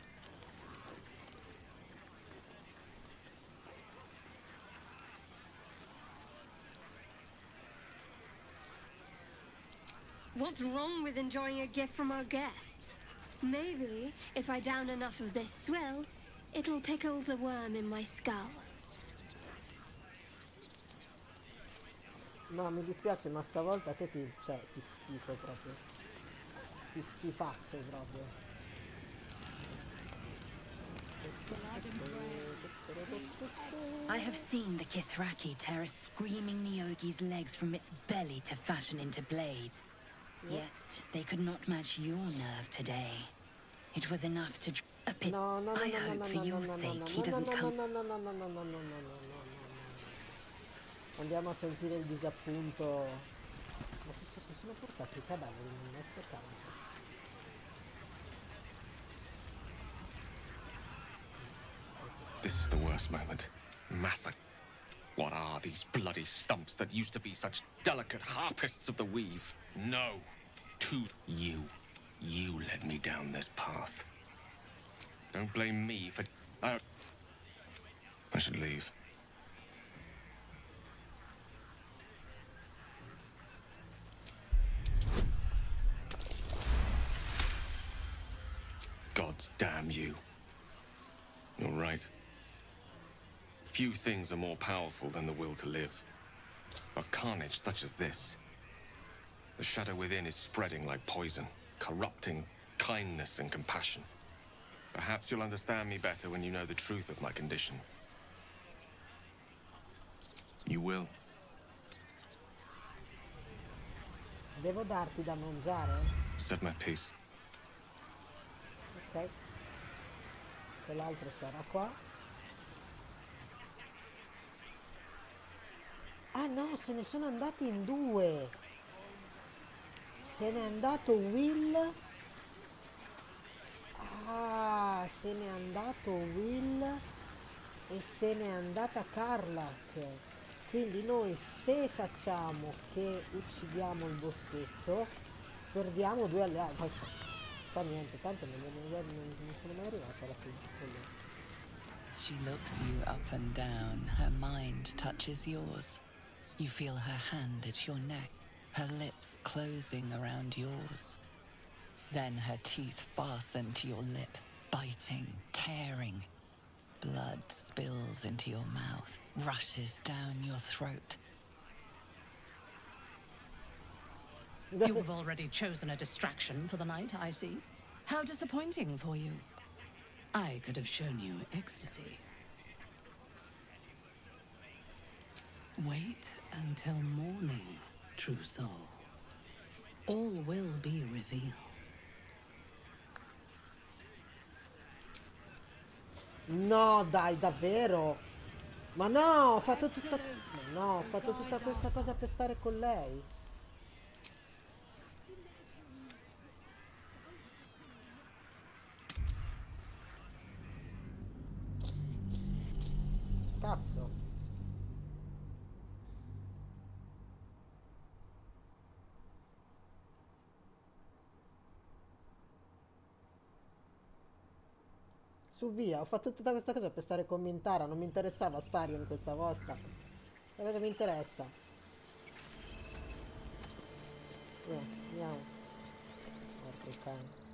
What's wrong with enjoying a gift from our guests? Maybe, if I down enough of this swill, it'll pickle the worm in my skull. No, mi dispiace, ma stavolta te ti schifo proprio. Ti schifazzo proprio. I have seen the Kithraki tear a screaming Nyogi's legs from its belly to fashion into blades. Yet they could not match your nerve today. It was enough to... A pit. I hope for your sake he doesn't come... Andiamo a sentire il disappunto. Ma si sono portati i cadaveri nel nostro campo. This is the worst moment. Massacre. What are these bloody stumps that used to be such delicate harpists of the weave? No. You led me down this path. Don't blame me for... I should leave. Gods damn you. You're right. Few things are more powerful than the will to live. A carnage such as this. The shadow within is spreading like poison, corrupting kindness and compassion. Perhaps you'll understand me better when you know the truth of my condition. You will. Devo darti da mangiare? Said my piece. Ok. Quell'altro sarà qua. Ah no, se ne sono andati in due. Se n'è andato Will. Ah, se n'è andato Will e se n'è andata Carlac. Quindi noi se facciamo che uccidiamo il bossetto, perdiamo due alleati. Fa niente, tanto non sono mai arrivato alla fine. She looks you up and down. Her mind touches yours. You feel her hand at your neck, her lips closing around yours. Then her teeth fasten to your lip, biting, tearing. Blood spills into your mouth, rushes down your throat. You have already chosen a distraction for the night, I see. How disappointing for you. I could have shown you ecstasy. Wait until morning, true soul. All will be revealed. No, dai, davvero? Ma no, ho fatto tutta... No, ho fatto tutta questa cosa per stare con lei. Cazzo. Su via, ho fatto tutta questa cosa per stare con Mintara, non mi interessava Starion questa volta. E cosa mi interessa? Andiamo. Porco cane.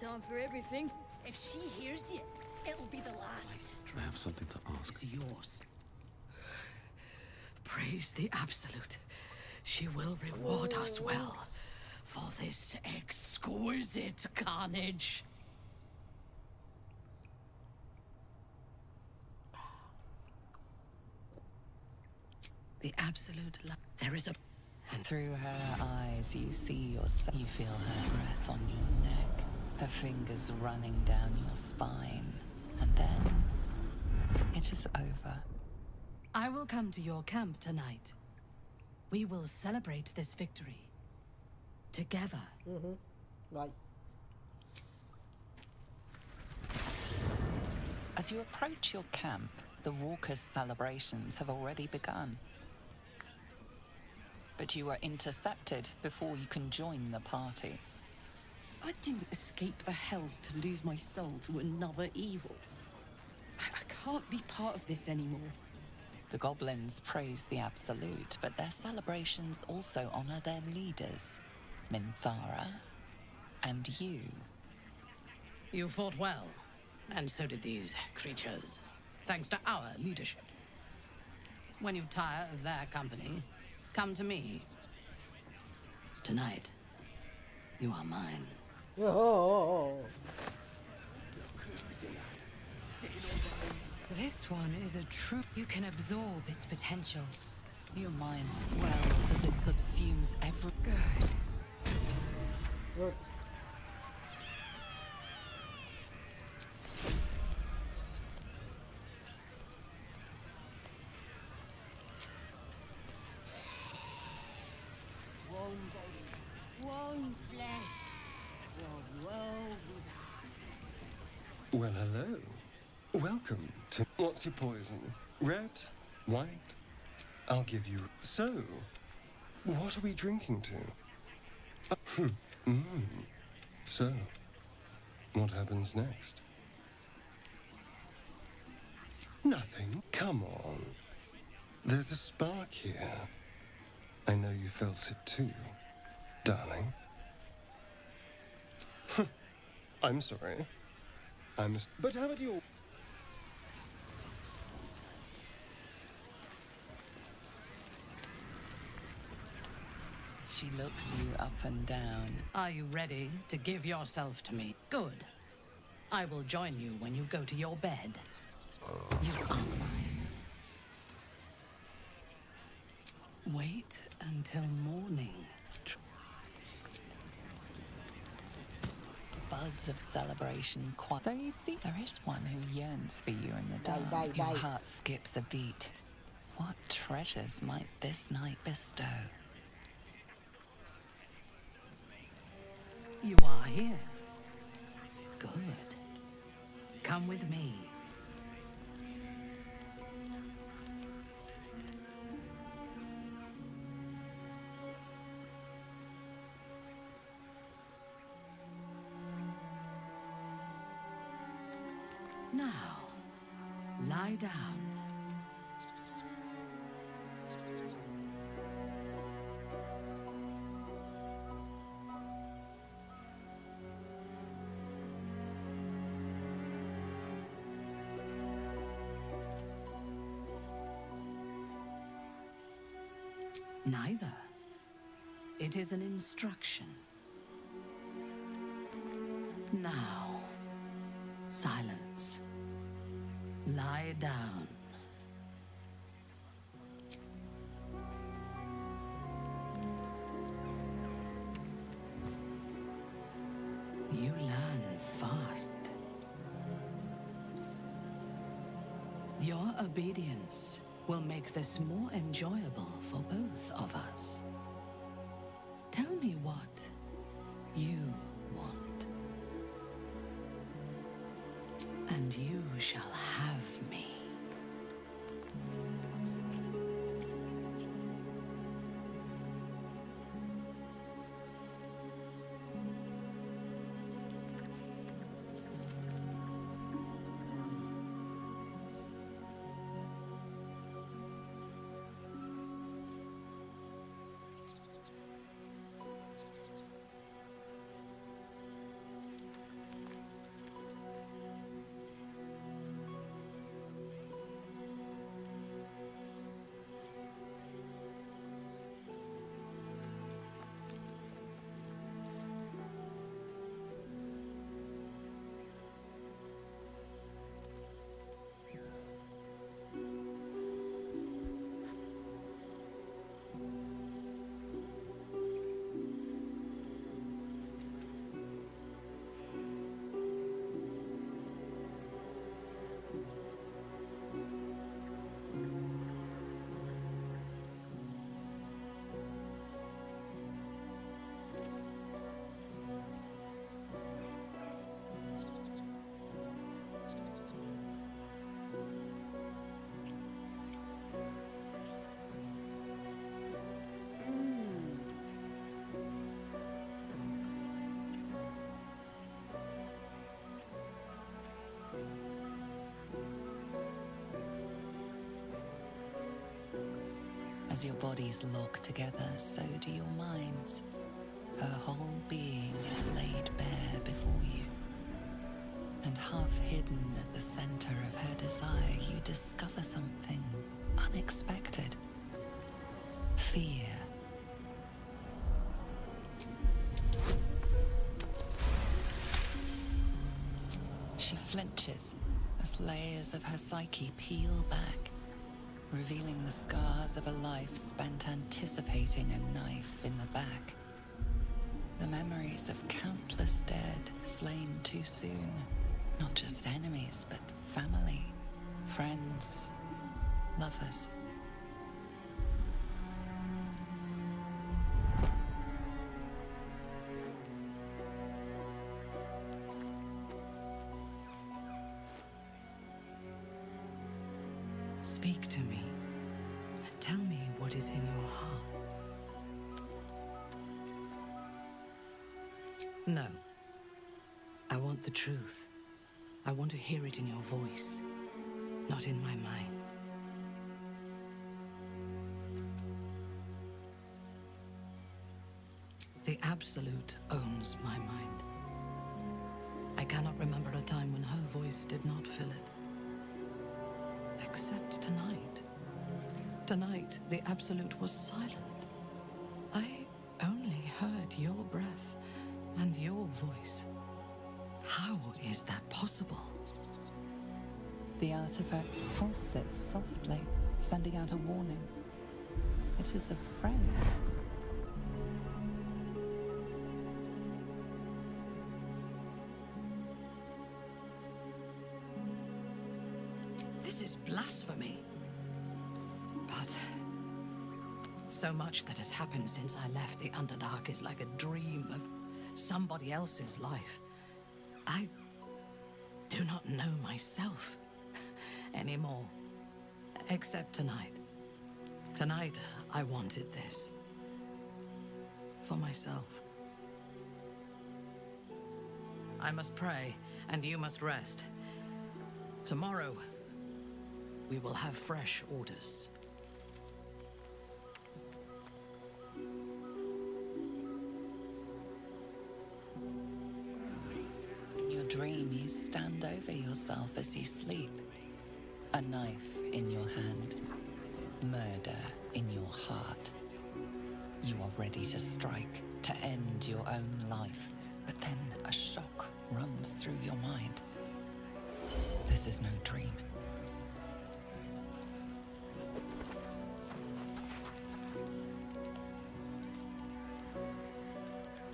time for everything. If she hears you, it'll be the last. I have something to ask. It's yours. Praise the Absolute. She will reward us well for this exquisite carnage. The Absolute love. There is a... And through her eyes, you see yourself. You feel her breath on your neck, her fingers running down your spine. And then, it is over. I will come to your camp tonight. We will celebrate this victory. Together. Vai. As you approach your camp, the raucous celebrations have already begun. But you are intercepted before you can join the party. I didn't escape the hells to lose my soul to another evil. I can't be part of this anymore. The goblins praise the Absolute, but their celebrations also honor their leaders, Minthara and you. You fought well, and so did these creatures, thanks to our leadership. When you tire of their company, come to me. Tonight, you are mine. Oh. This one is a true... You can absorb its potential. Your mind swells as it subsumes every... Good. Good. One body, one flesh, one world without. Well, hello. Welcome to... What's your poison? Red? White? I'll give you... So, what are we drinking to? So, what happens next? Nothing. Come on. There's a spark here. I know you felt it too, darling. I'm sorry. But how about you? She looks you up and down. Are you ready to give yourself to me? Good. I will join you when you go to your bed. You are mine. Wait until morning. Buzz of celebration. Though you see, there is one who yearns for you in the dark. Die. Your heart skips a beat. What treasures might this night bestow? You are here. Good. Come with me. Now, lie down. Neither. It is an instruction. Now, silence. Lie down. You learn fast. Your obedience will make this more enjoyable for both of us. Tell me what you want, and you shall have me. As your bodies lock together, so do your minds. Her whole being is laid bare before you. And half hidden at the center of her desire, you discover something unexpected. Fear. She flinches as layers of her psyche peel back, revealing the scars of a life spent anticipating a knife in the back. The memories of countless dead slain too soon. Not just enemies, but family, friends, lovers. Speak to me. Tell me what is in your heart. No. I want the truth. I want to hear it in your voice, not in my mind. The Absolute owns my mind. I cannot remember a time when her voice did not fill it. Except tonight. Tonight, the Absolute was silent. I only heard your breath and your voice. How is that possible? The artifact pulsates softly, sending out a warning. It is a friend. This is blasphemy. But so much that has happened since I left the Underdark is like a dream of somebody else's life. I do not know myself anymore, except tonight. Tonight, I wanted this. For myself. I must pray, and you must rest. Tomorrow, we will have fresh orders. In your dream, you stand over yourself as you sleep. A knife in your hand. Murder in your heart. You are ready to strike, to end your own life. But then a shock runs through your mind. This is no dream.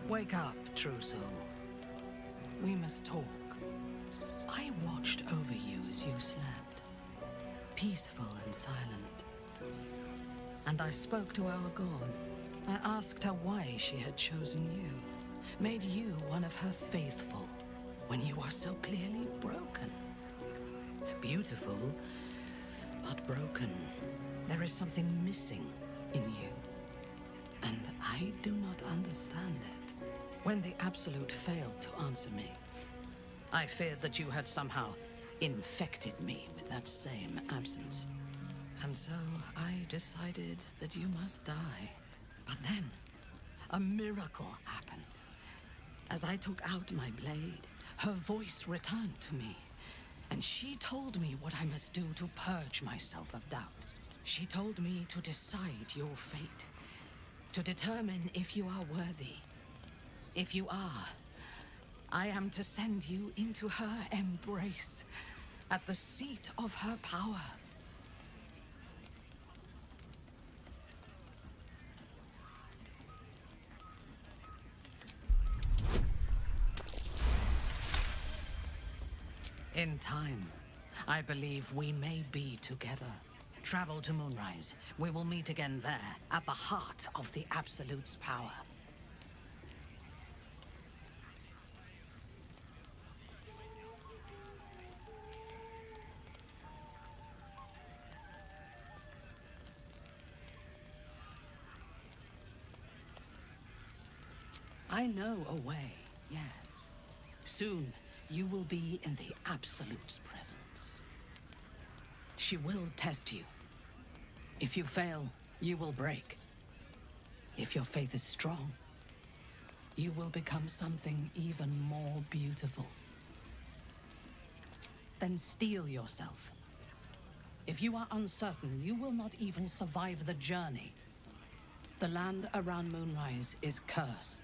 Wake up, true soul. We must talk. I watched over you as you slept, peaceful and silent. And I spoke to our god. I asked her why she had chosen you, made you one of her faithful, when you are so clearly broken. Beautiful, but broken. There is something missing in you, and I do not understand it. When the Absolute failed to answer me, I feared that you had somehow infected me with that same absence. And so I decided that you must die. But then, a miracle happened. As I took out my blade, her voice returned to me, and she told me what I must do to purge myself of doubt. She told me to decide your fate, to determine if you are worthy. If you are, I am to send you into her embrace, at the seat of her power. In time, I believe we may be together. Travel to Moonrise. We will meet again there, at the heart of the Absolute's power. I know a way, yes. Soon, you will be in the Absolute's presence. She will test you. If you fail, You will break. If your faith is strong, you will become something even more beautiful. Then steel yourself. If you are uncertain, you will not even survive the journey. The land around Moonrise is cursed.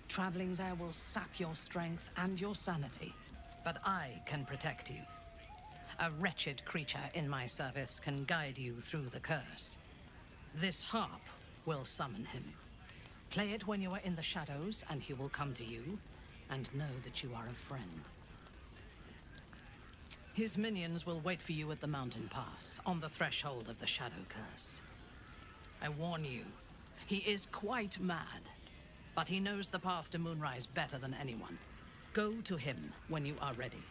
Traveling there will sap your strength and your sanity. But I can protect you. A wretched creature in my service can guide you through the curse. This harp will summon him. Play it when you are in the shadows, and he will come to you, and know that you are a friend. His minions will wait for you at the mountain pass, on the threshold of the Shadow Curse. I warn you, he is quite mad, but he knows the path to Moonrise better than anyone. Go to him when you are ready.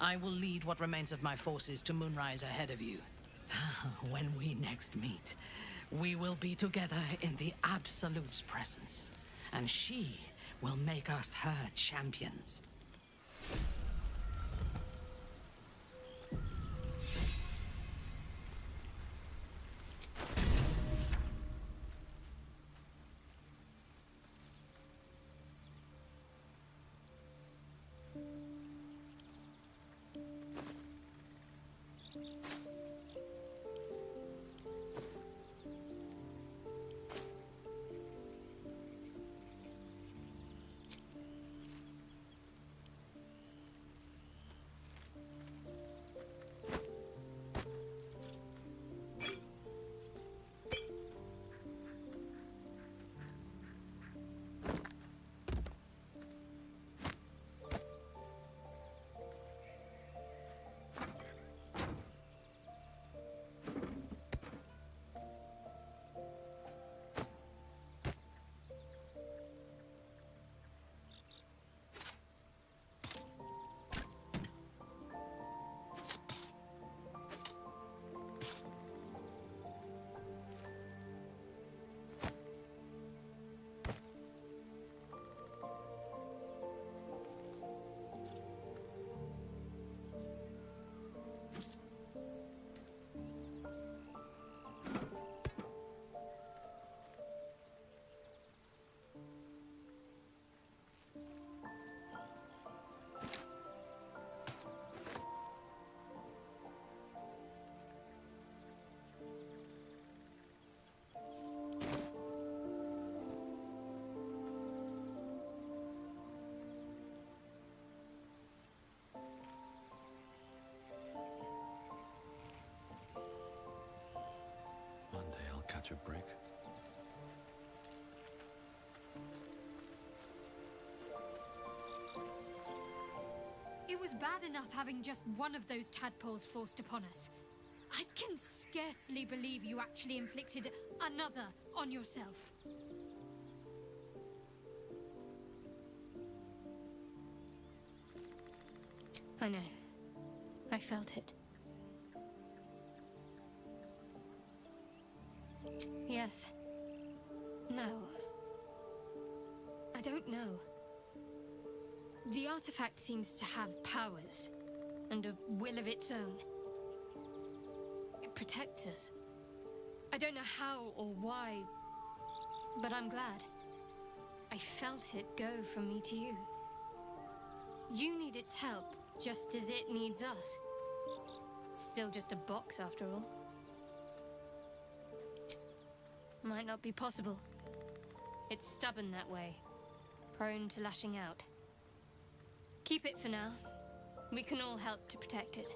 I will lead what remains of my forces to Moonrise ahead of you. When we next meet, we will be together in the Absolute's presence, and she will make us her champions. One day I'll catch a break. It was bad enough having just one of those tadpoles forced upon us. I can scarcely believe you actually inflicted another on yourself. I know. I felt it. Yes. No. I don't know. The artifact seems to have powers, and a will of its own. It protects us. I don't know how or why, but I'm glad. I felt it go from me to you. You need its help, just as it needs us. It's still just a box, after all. Might not be possible. It's stubborn that way, prone to lashing out. Keep it for now. We can all help to protect it.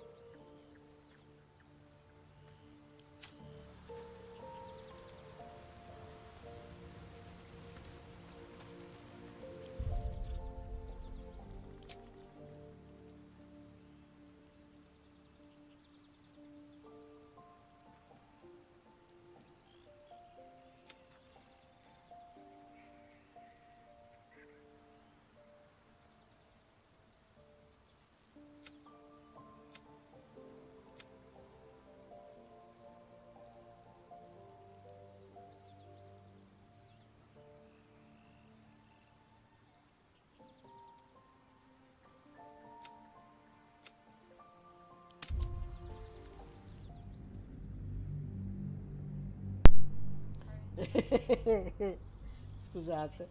Scusate.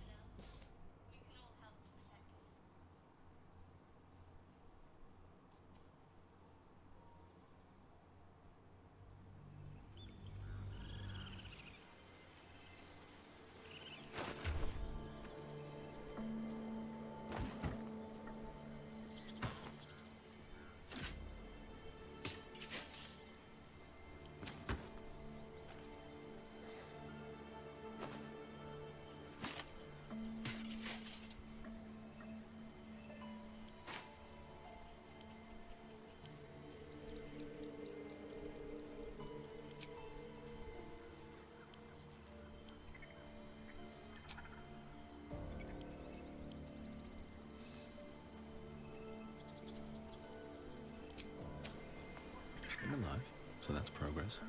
Still alive, so that's progress.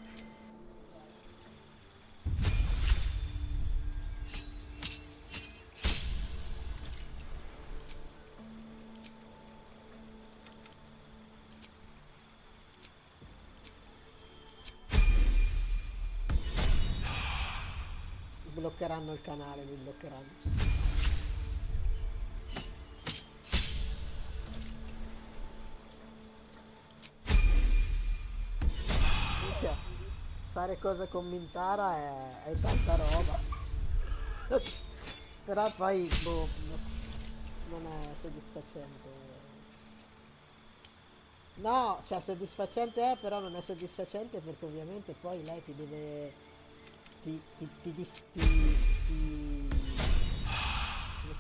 Bloccheranno il canale, mi bloccheranno. Minchia, fare cose con Mintara è tanta roba. Però poi boh, non è soddisfacente. No, cioè soddisfacente è, però non è soddisfacente perché ovviamente poi lei ti deve come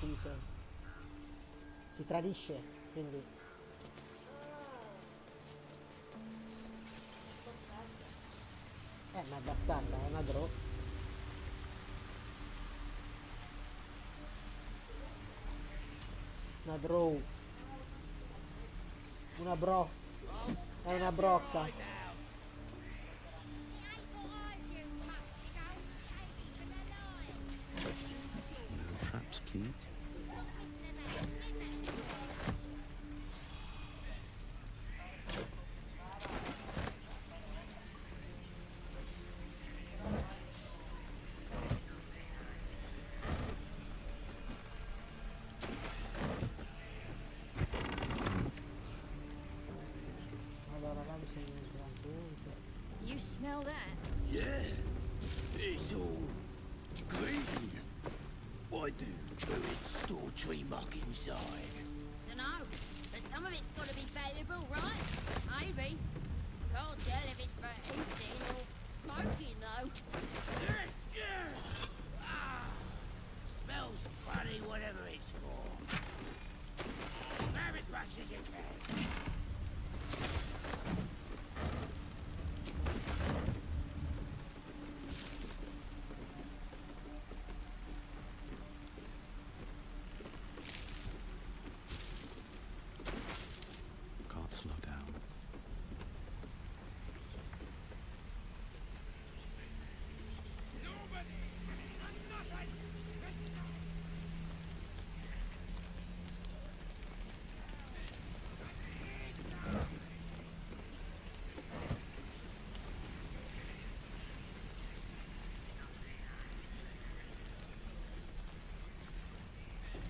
si dice? Ti tradisce, quindi ma è bastarda, è una draw. Una draw. Una bro. È una brocca. Traps, please. You smell that? Yeah, it's all green. Why do birds store tree muck inside? Dunno, but some of it's got to be valuable, right? Maybe. Can't tell if it's for eating or smoking, though. Smells funny, whatever it's for. Grab as much as you can. Can't slow down.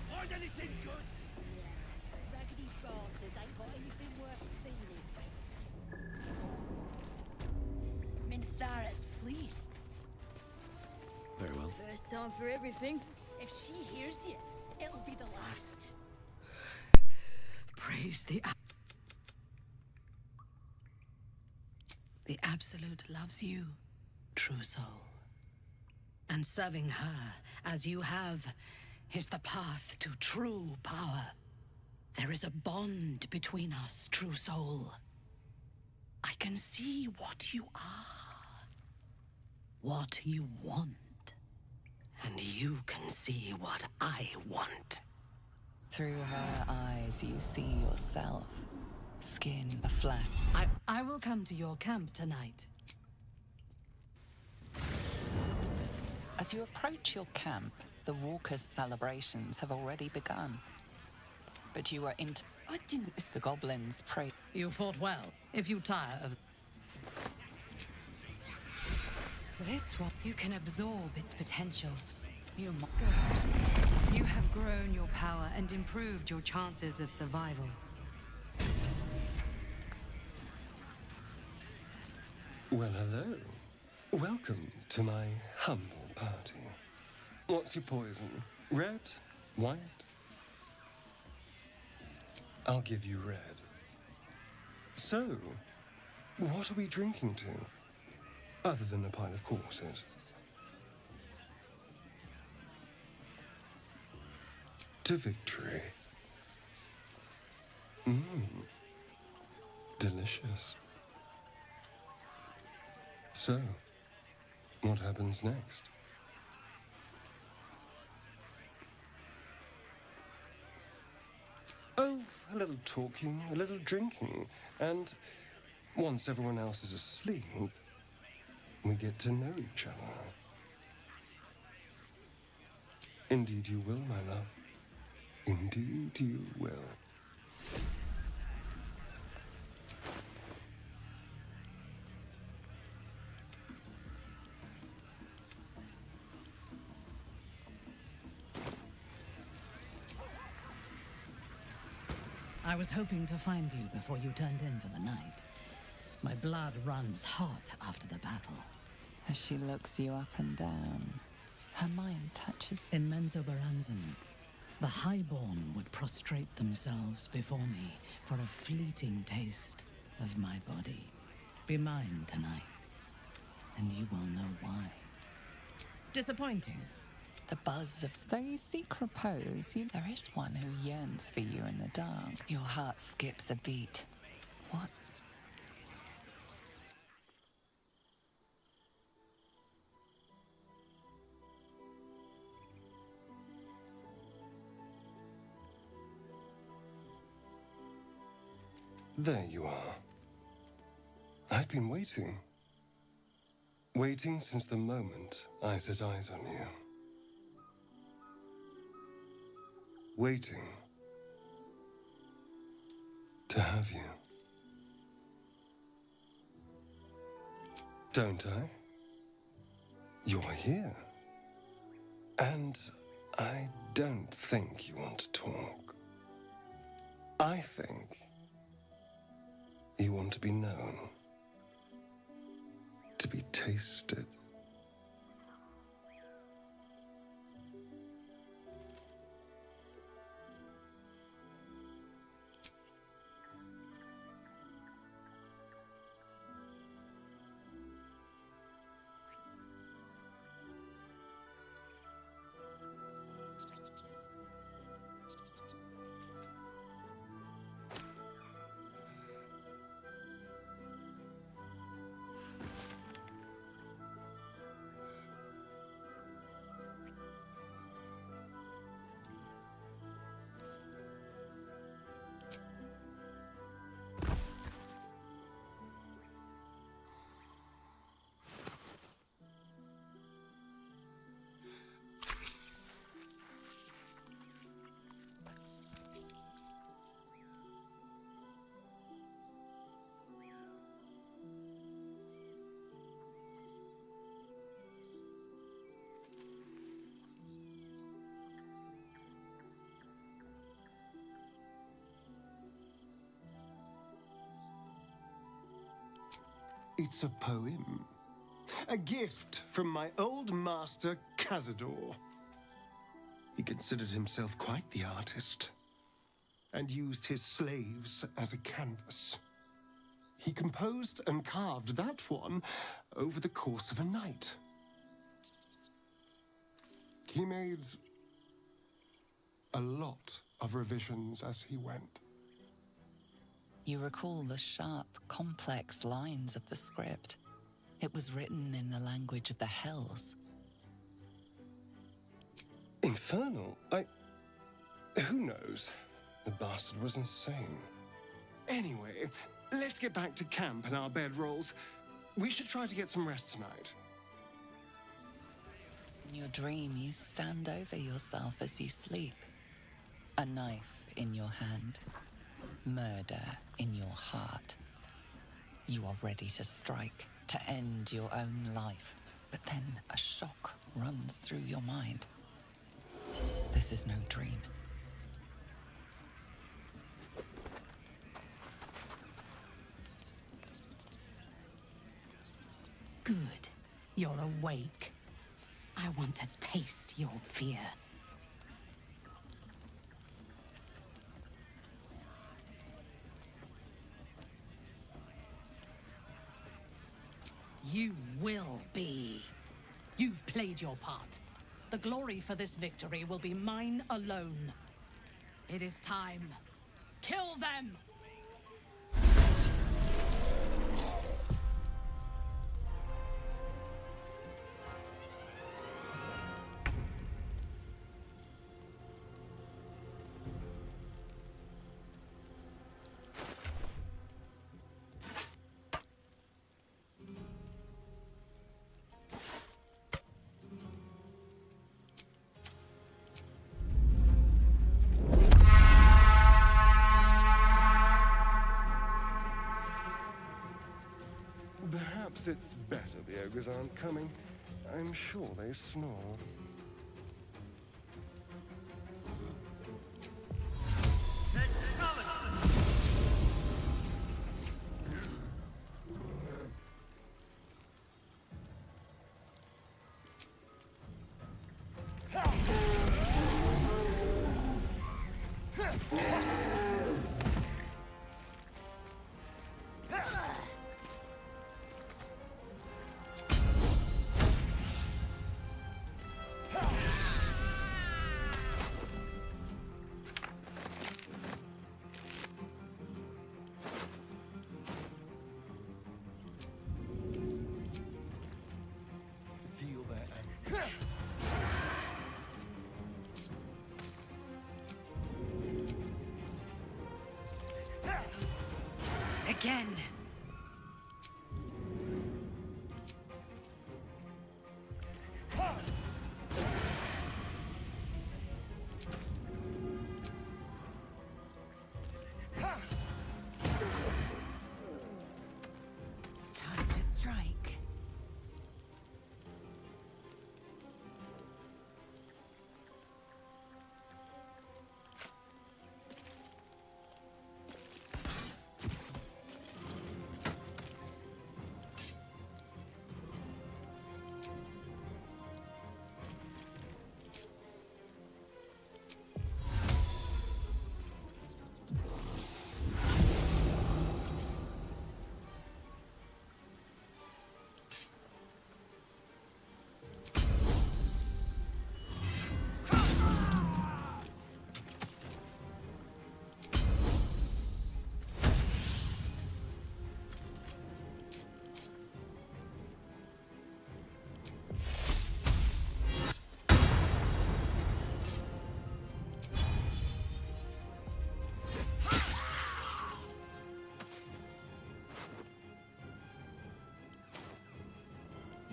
Find anything good? Raggedy bastards ain't got anything worth stealing. Minthara's pleased. Very well. First time for everything. If she hears you, it'll be the last. Praise the Absolute loves you, true soul. And serving her as you have is the path to true power. There is a bond between us, true soul. I can see what you are, what you want, and you can see what I want. Through her eyes, you see yourself. Skin, the flesh. I will come to your camp tonight. As you approach your camp, the raucous celebrations have already begun. But you are into... I didn't... The goblins pray... You fought well. If you tire of... This one, you can absorb its potential. Good. You have grown your power and improved your chances of survival. Well, hello. Welcome to my humble party. What's your poison? Red? White? I'll give you red. So, what are we drinking to? Other than a pile of corpses. To victory. Delicious. So, what happens next? Oh, a little talking, a little drinking, and once everyone else is asleep, we get to know each other. Indeed you will, my love. Indeed you will. I was hoping to find you before you turned in for the night. My blood runs hot after the battle. As she looks you up and down, her mind touches. In Menzoberranzan, the highborn would prostrate themselves before me for a fleeting taste of my body. Be mine tonight, and you will know why. Disappointing. The buzz of... Though you seek repose, there is one who yearns for you in the dark. Your heart skips a beat. What? There you are. I've been waiting. Waiting since the moment I set eyes on you. Waiting to have you. Don't I? You're here. And I don't think you want to talk. I think you want to be known, to be tasted. It's a poem. A gift from my old master, Cazador. He considered himself quite the artist, and used his slaves as a canvas. He composed and carved that one over the course of a night. He made a lot of revisions as he went. You recall the sharp, complex lines of the script. It was written in the language of the Hells. Infernal? Who knows? The bastard was insane. Anyway, let's get back to camp and our bedrolls. We should try to get some rest tonight. In your dream, you stand over yourself as you sleep. A knife in your hand. Murder in your heart. You are ready to strike, to end your own life. But then a shock runs through your mind. This is no dream. Good. You're awake. I want to taste your fear. You will be. You've played your part. The glory for this victory will be mine alone. It is time. Kill them! Perhaps it's better the ogres aren't coming. I'm sure they snore. Feel their anguish. Again. Time to strike.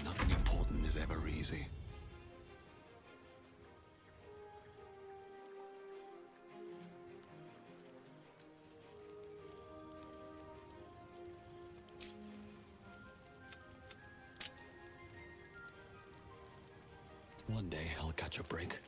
Nothing important is ever easy. One day I'll catch a break.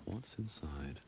What's inside?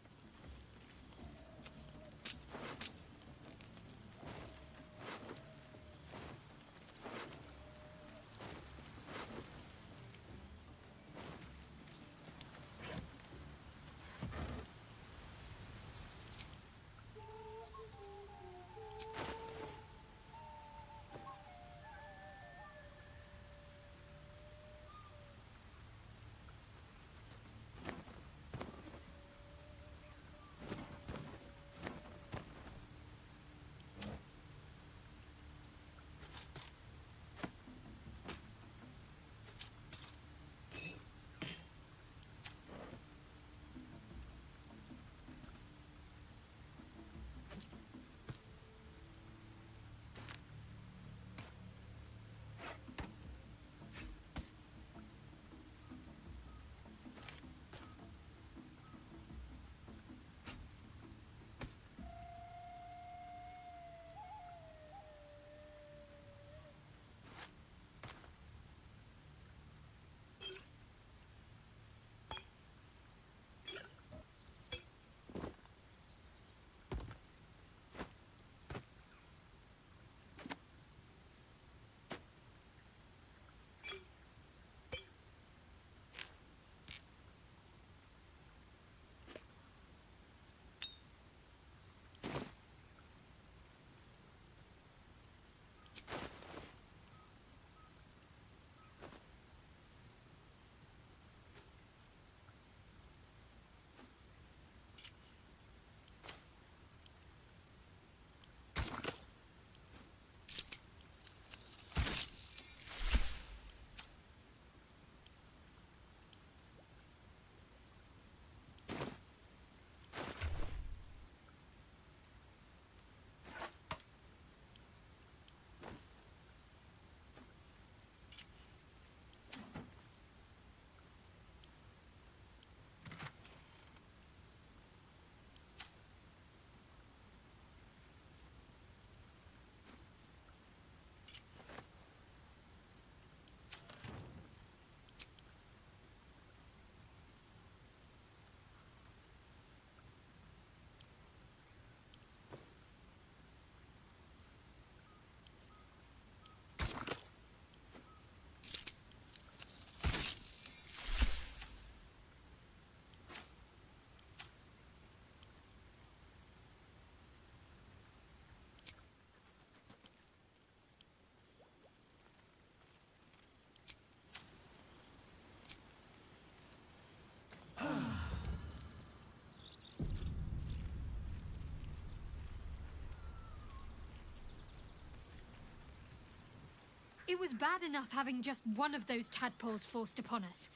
It was bad enough having just one of those tadpoles forced upon us.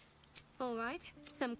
All right, some...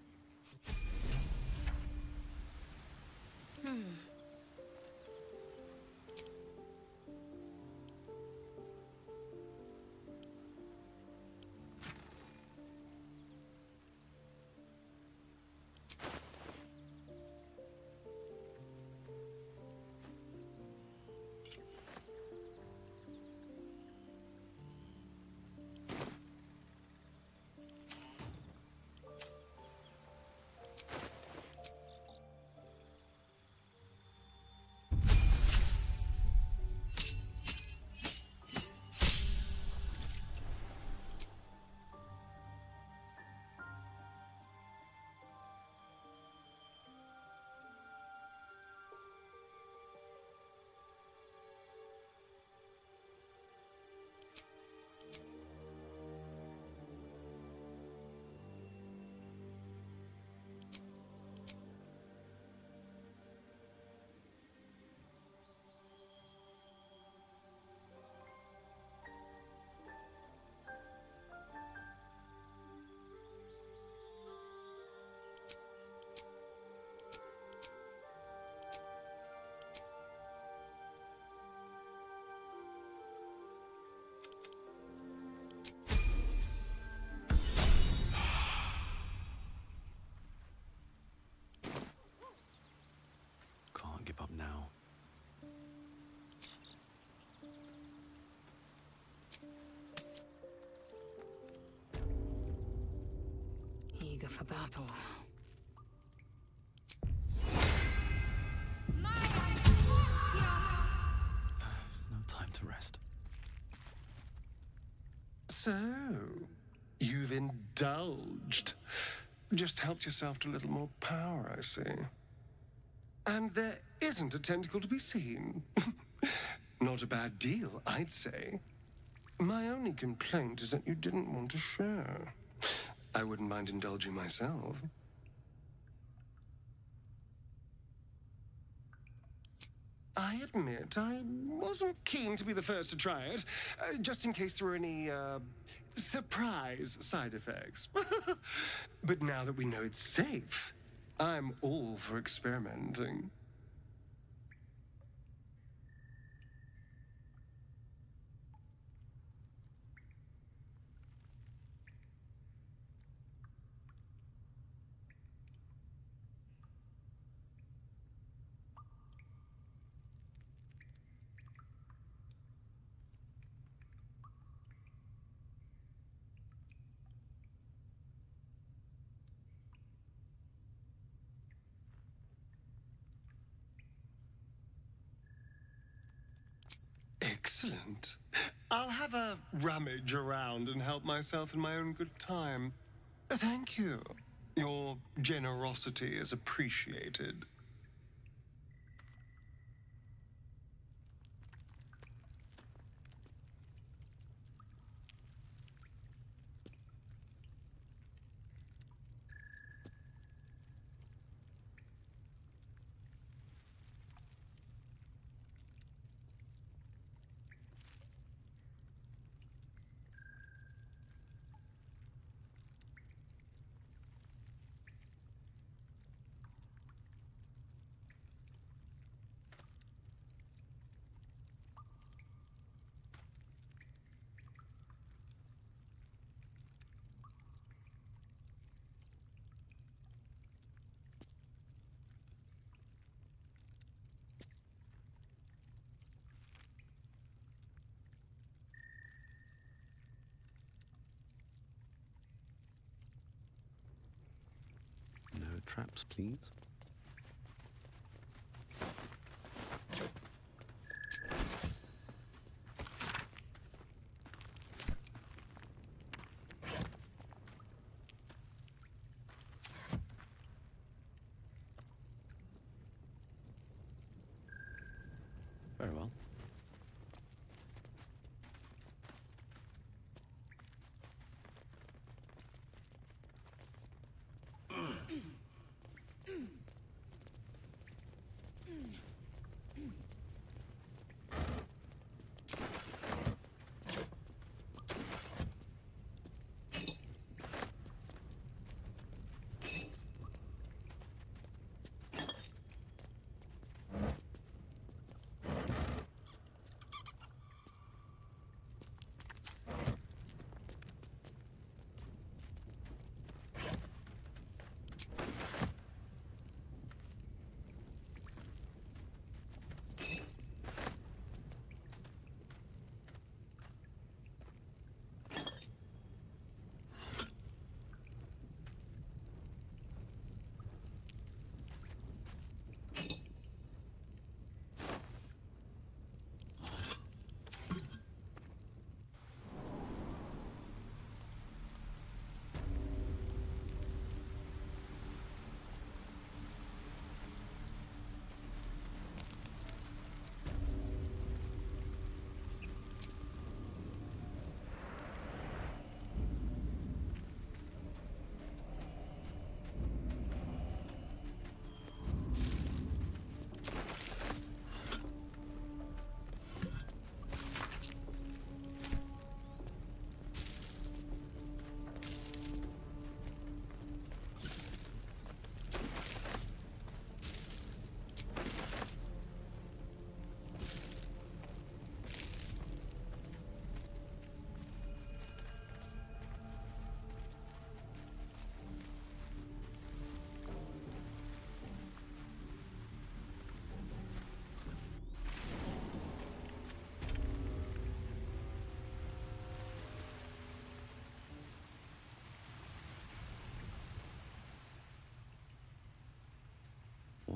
Can't give up now. Eager for battle. No time to rest. So, you've indulged. Just helped yourself to a little more power, I see. And there isn't a tentacle to be seen. Not a bad deal, I'd say. My only complaint is that you didn't want to share. I wouldn't mind indulging myself. I admit, I wasn't keen to be the first to try it, just in case there were any, surprise side effects. But now that we know it's safe, I'm all for experimenting. Excellent. I'll have a rummage around and help myself in my own good time. Thank you. Your generosity is appreciated. No traps, please. Very well.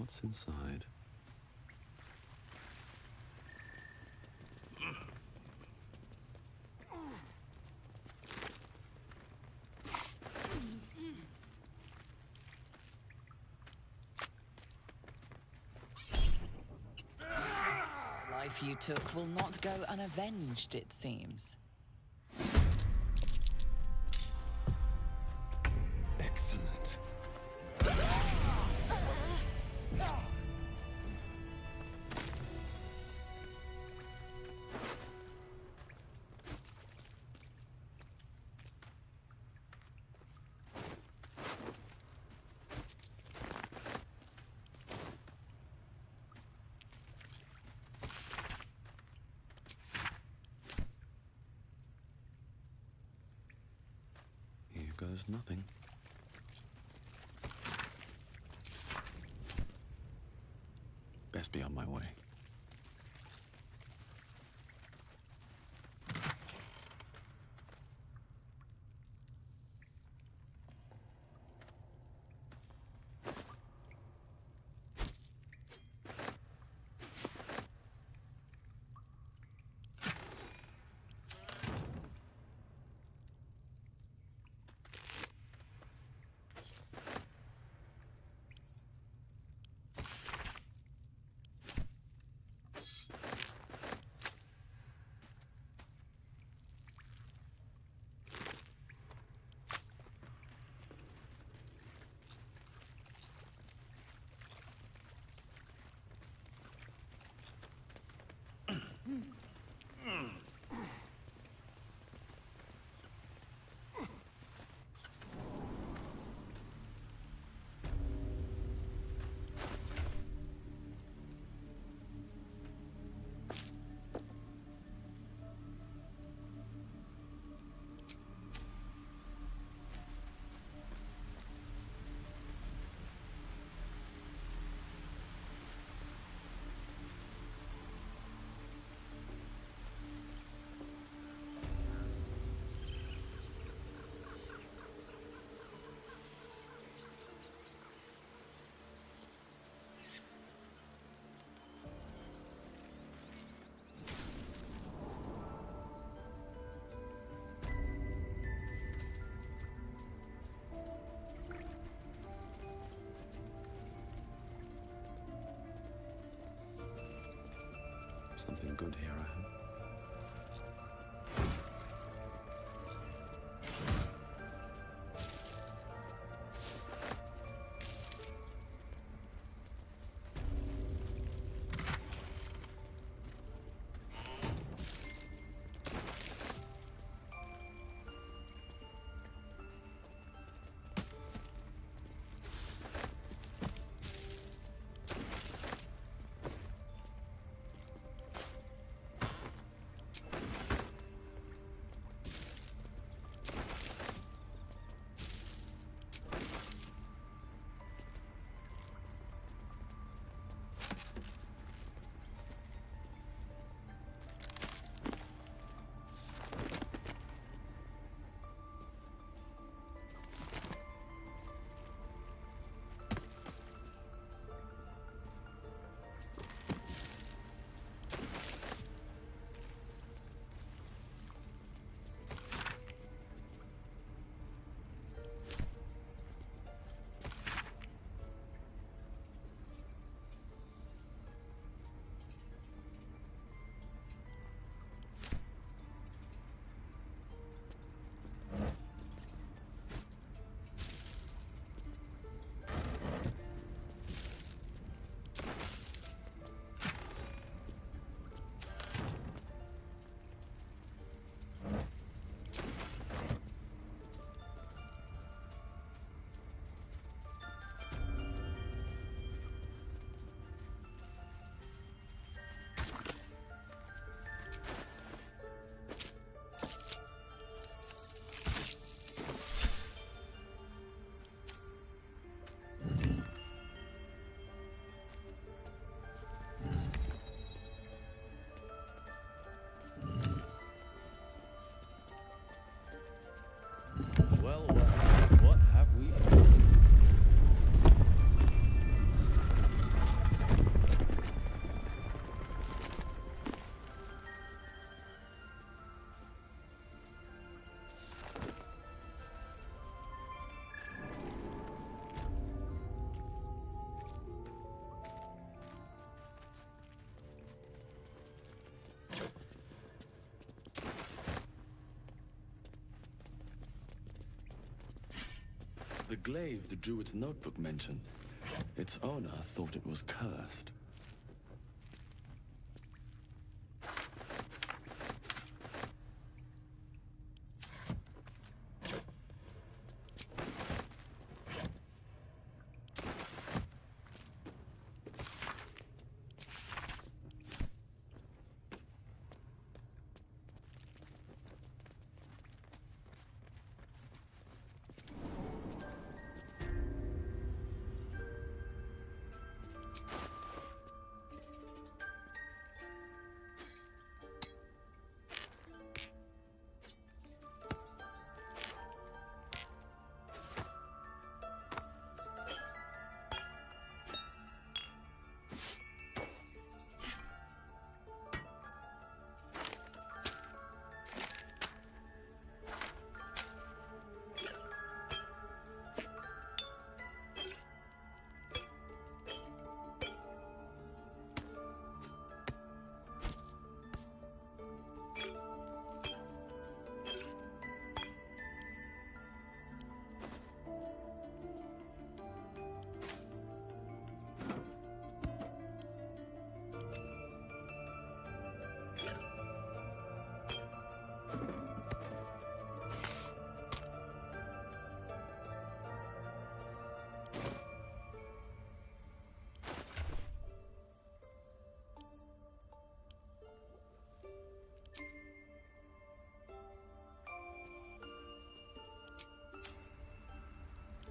What's inside? Life you took will not go unavenged, it seems. Excellent. Here goes nothing. Best be on my way. Something good here, I hope. The glaive the Druid's notebook mentioned. Its owner thought it was cursed.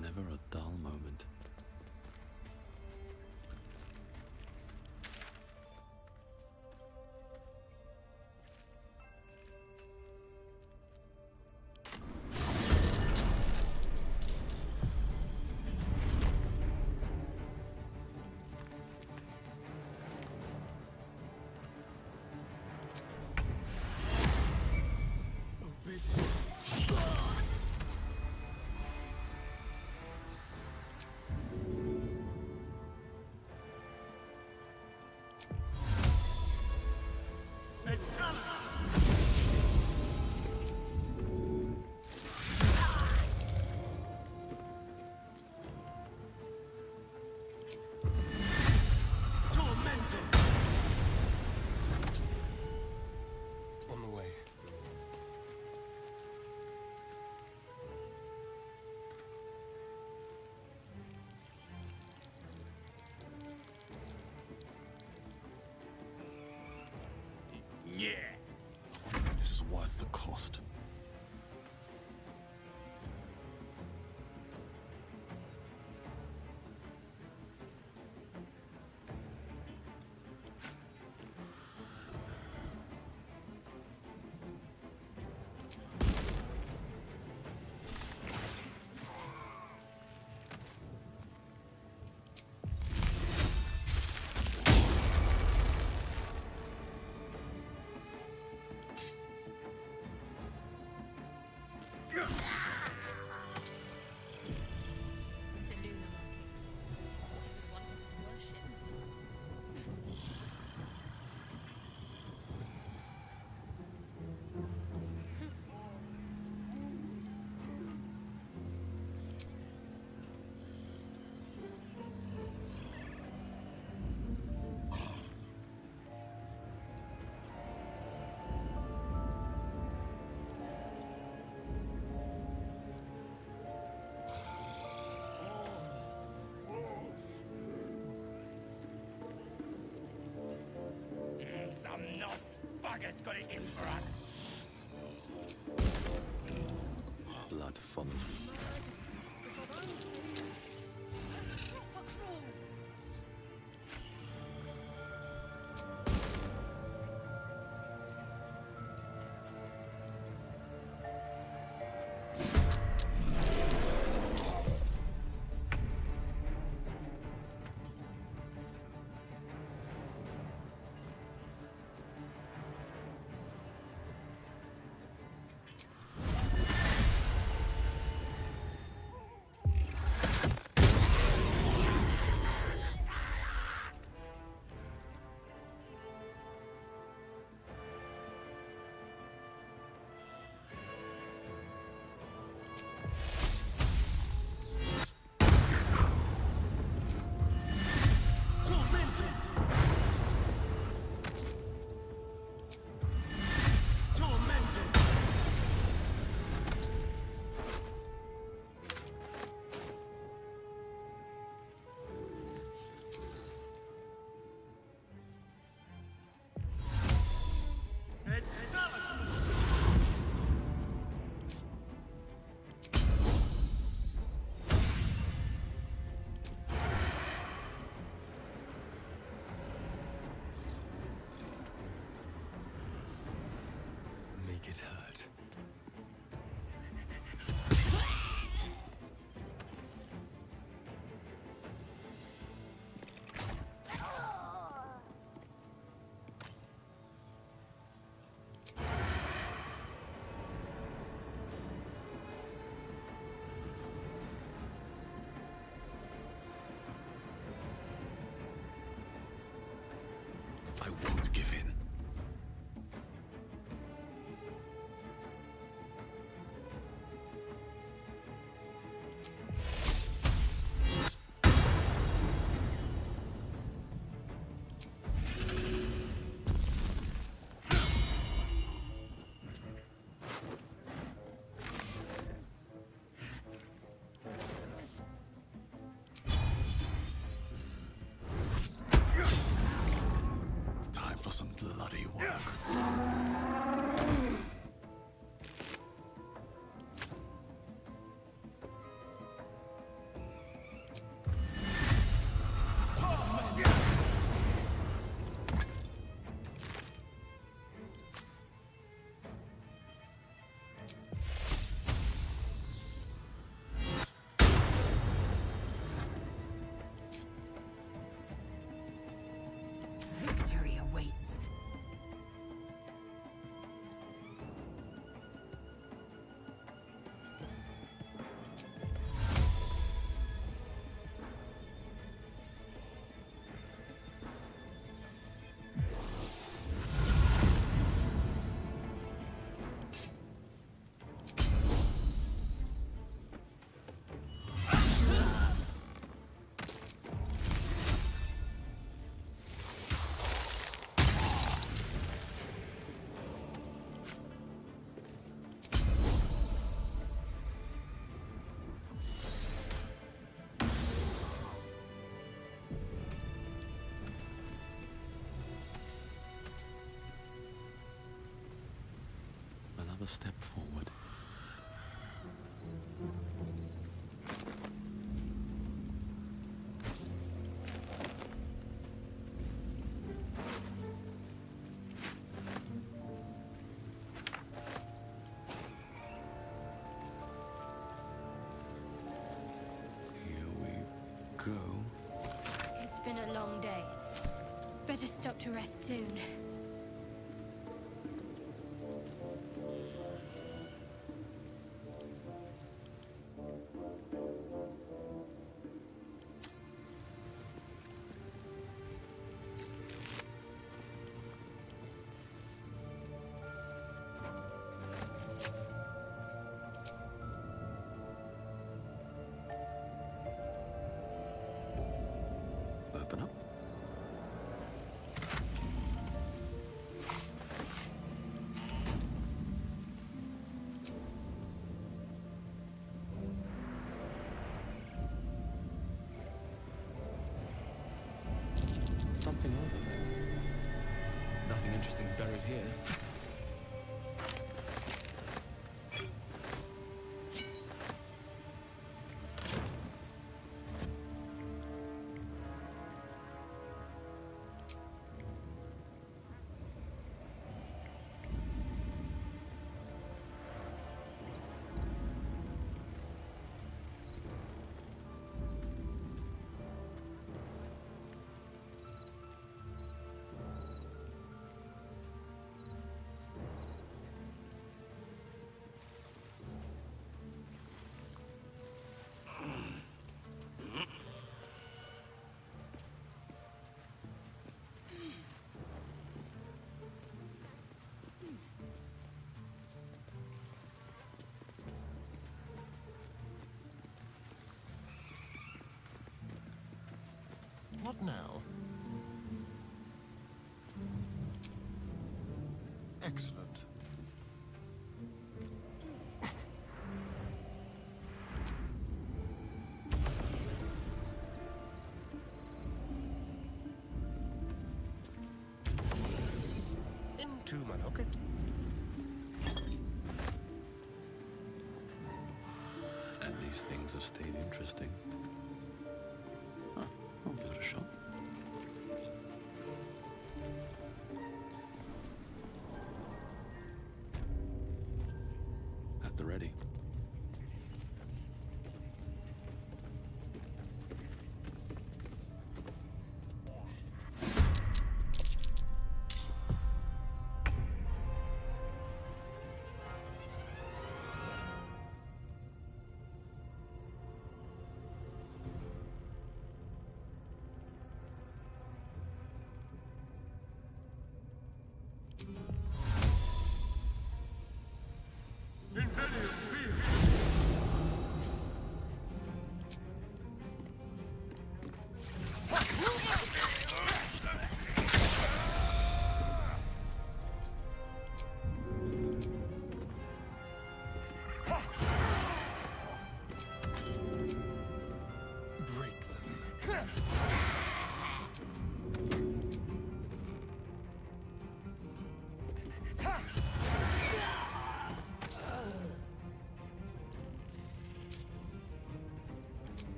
Never a dull moment. On the way. Yeah. This is worth the cost. Some knob bugger's got it in for us. Blood follows me. it hurt. I won't give in. Time for some bloody work. Victory awaits. Another step forward. Here we go. It's been a long day. Better stop to rest soon. Open up. Something over there. Nothing interesting buried here. What now? Excellent. Into my pocket. And these things have stayed interesting. Huh, I'll give it a shot.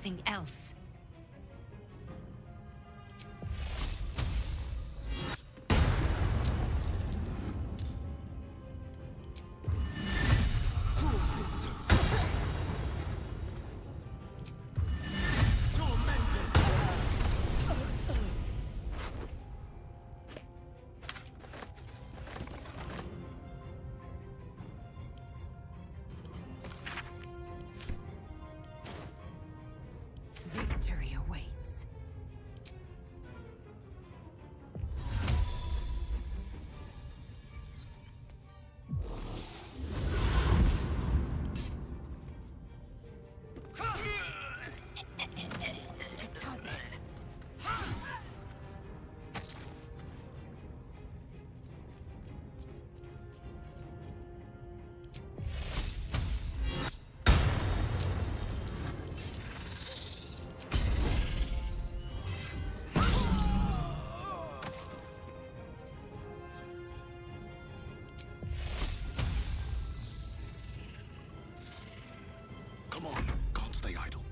something else. Victory awaits. Come on, can't stay idle.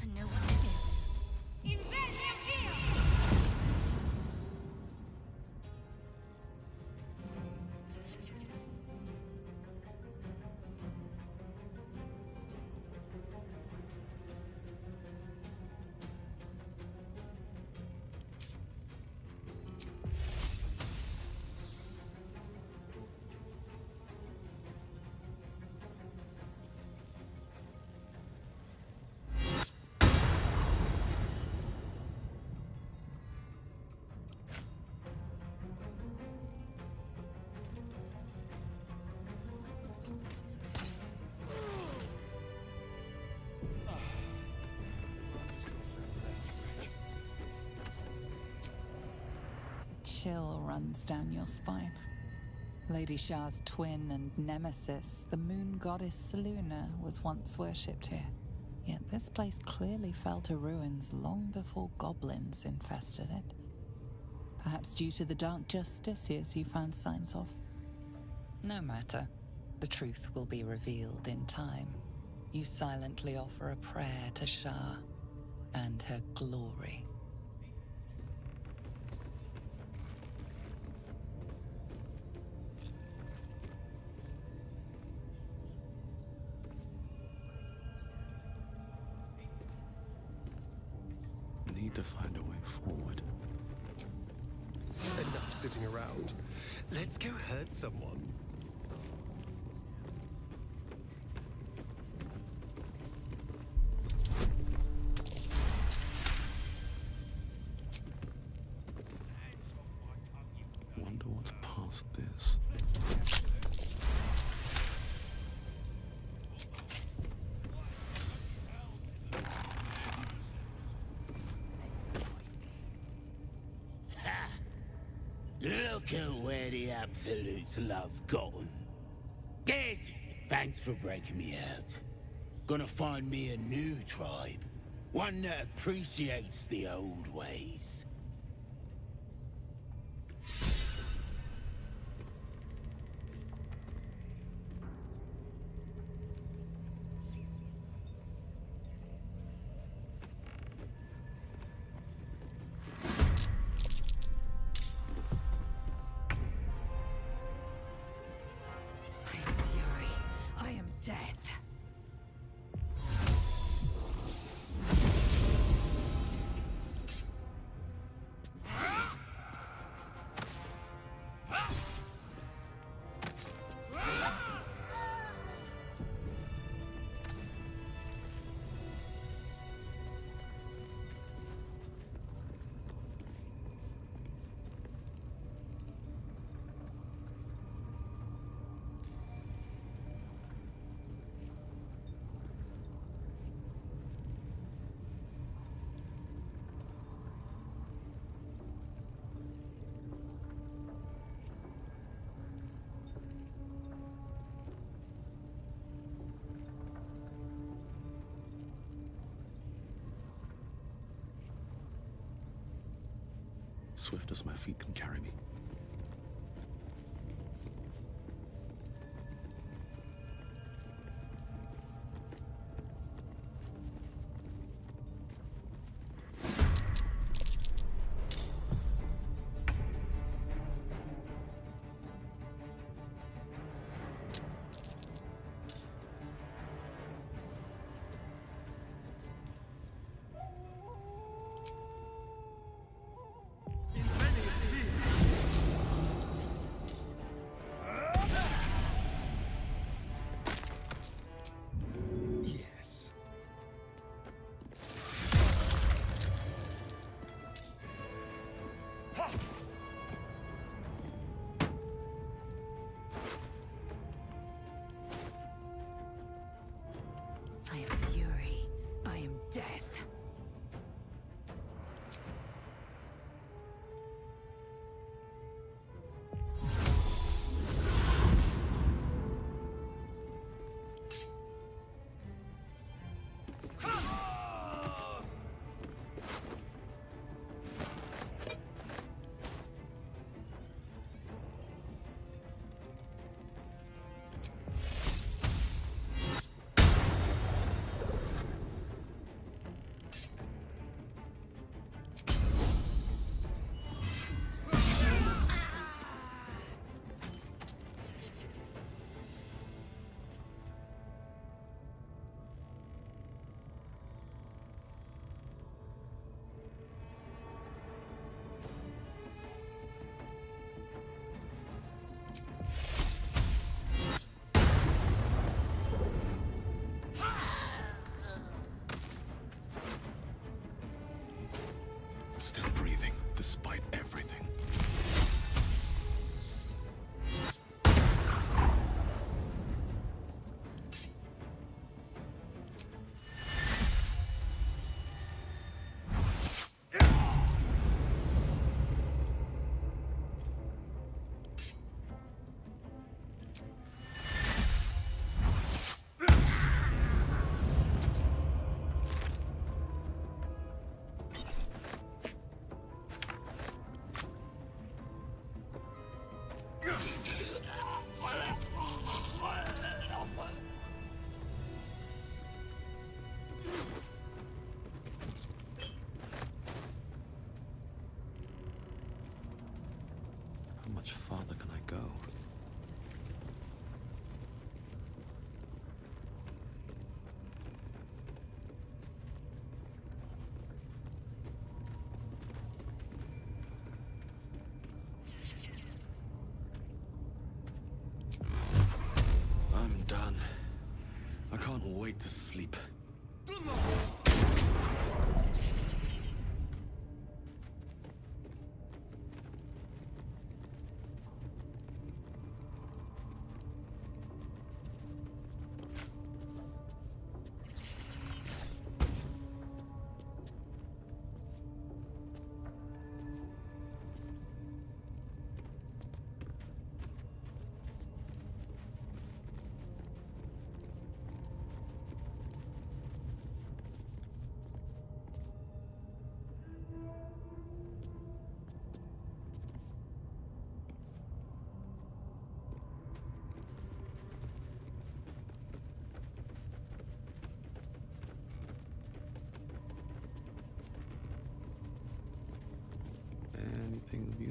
I know what to do. A chill runs down your spine. Lady Shah's twin and nemesis, the moon goddess Seluna, was once worshipped here. Yet this place clearly fell to ruins long before goblins infested it. Perhaps due to the dark justiciars you found signs of. No matter. The truth will be revealed in time. You silently offer a prayer to Shah and her glory. Need to find a way forward. Enough sitting around. Let's go hurt someone. Wonder what's past this. Look at where the Absolute's love gotten. Dead! Thanks for breaking me out. Gonna find me a new tribe. One that appreciates the old ways. I am death. Swift as my feet can carry me. I am fury. I am death. Still breathing, despite everything. How much farther can I go? I'm done. I can't wait to sleep.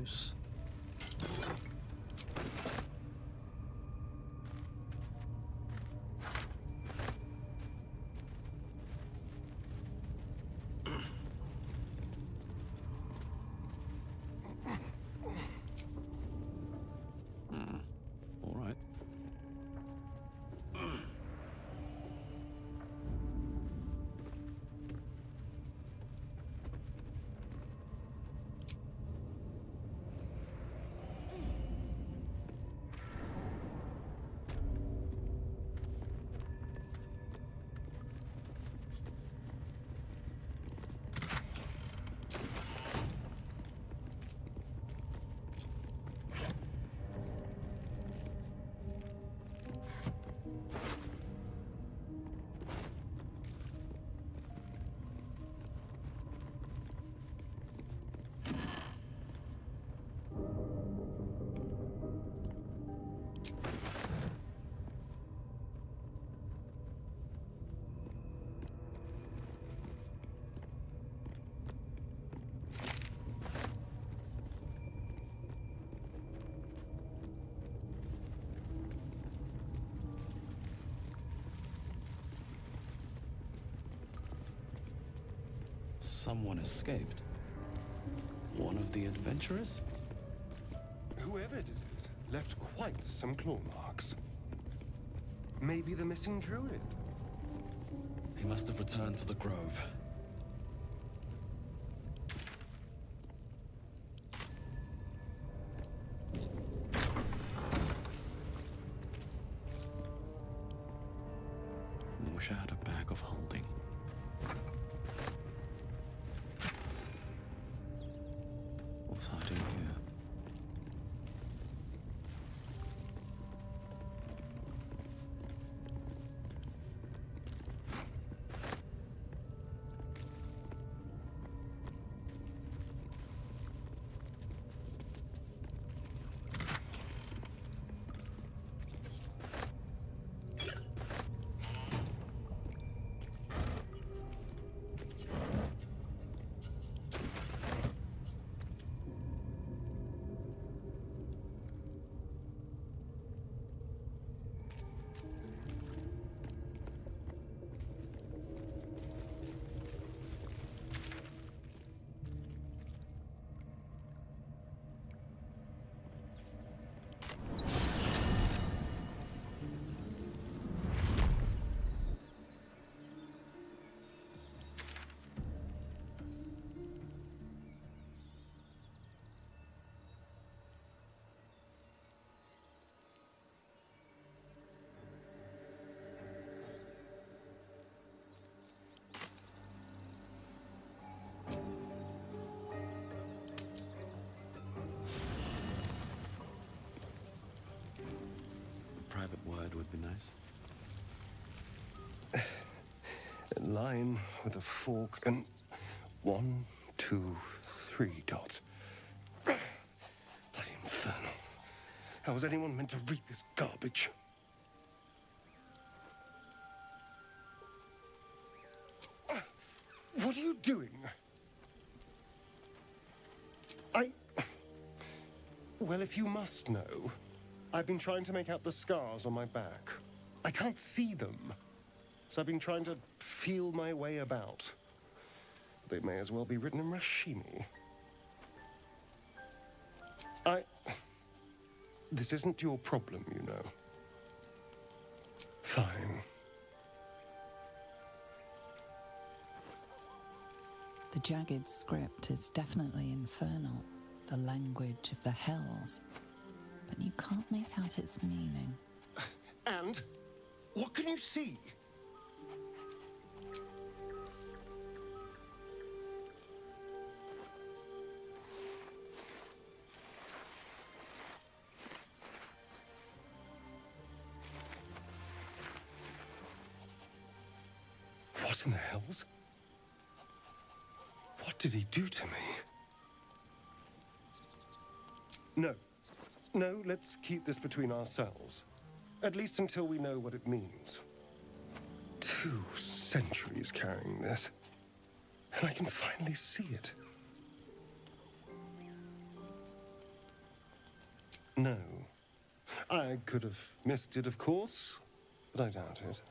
use. All right. Someone escaped. One of the adventurers? Whoever did it left quite some claw marks. Maybe the missing druid. He must have returned to the grove. Wish I had a bag of holding. What's hiding here? A private word would be nice. A line with a fork and 1, 2, 3 dots. Bloody infernal. How was anyone meant to read this garbage? What are you doing? Well, if you must know, I've been trying to make out the scars on my back. I can't see them. So I've been trying to feel my way about. They may as well be written in Rashimi. This isn't your problem, you know. Fine. The jagged script is definitely infernal, the language of the hells, but you can't make out its meaning. And? What can you see? What in the hells? What did he do to me? No. No, let's keep this between ourselves. At least until we know what it means. 2 centuries carrying this. And I can finally see it. No. I could have missed it, of course, but I doubt it.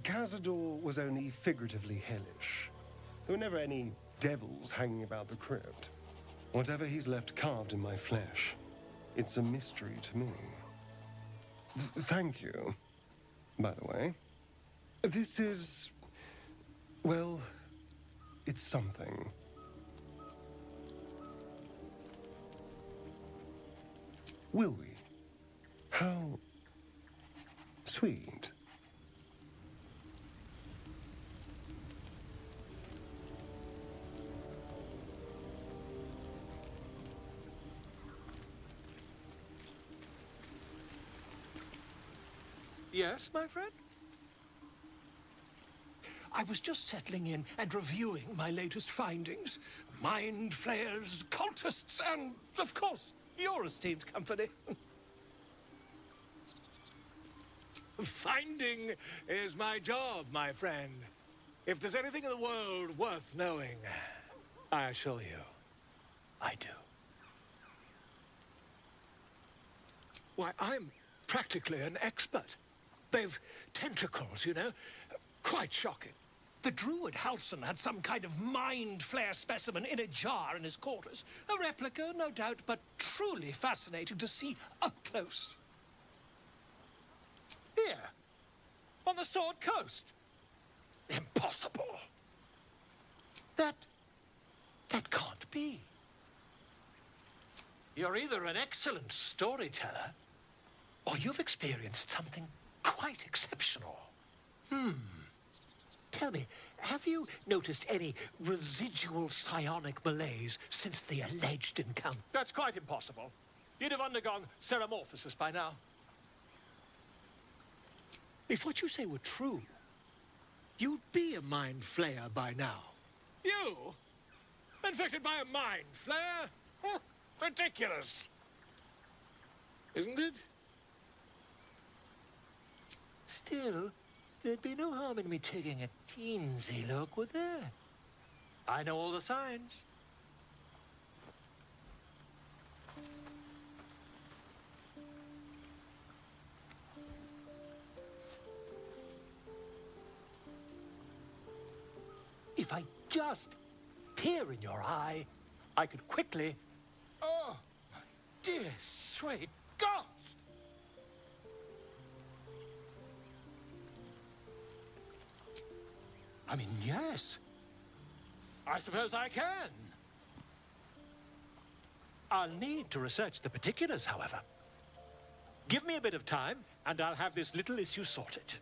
Cazador was only figuratively hellish. There were never any devils hanging about the crypt. Whatever he's left carved in my flesh, it's a mystery to me. Thank you, by the way. This is... well, it's something. Will we? How sweet. Yes, my friend? I was just settling in and reviewing my latest findings. Mind flayers, cultists, and, of course, your esteemed company. Finding is my job, my friend. If there's anything in the world worth knowing, I assure you, I do. Why, I'm practically an expert. They've tentacles, you know. Quite shocking. The druid Halson had some kind of mind flare specimen in a jar in his quarters. A replica, no doubt, but truly fascinating to see up close. Here, on the Sword Coast. Impossible. That can't be. You're either an excellent storyteller, or you've experienced something quite exceptional. Tell me, have you noticed any residual psionic malaise since the alleged encounter? That's quite impossible. You'd have undergone ceramorphosis by now. If what you say were true, you'd be a mind flayer by now. You? Infected by a mind flare? Huh, ridiculous. Isn't it? Still, there'd be no harm in me taking a teensy look, would there? I know all the signs. If I just peer in your eye, I could quickly... Oh, my dear sweet gods! I mean, yes. I suppose I can. I'll need to research the particulars, however. Give me a bit of time, and I'll have this little issue sorted.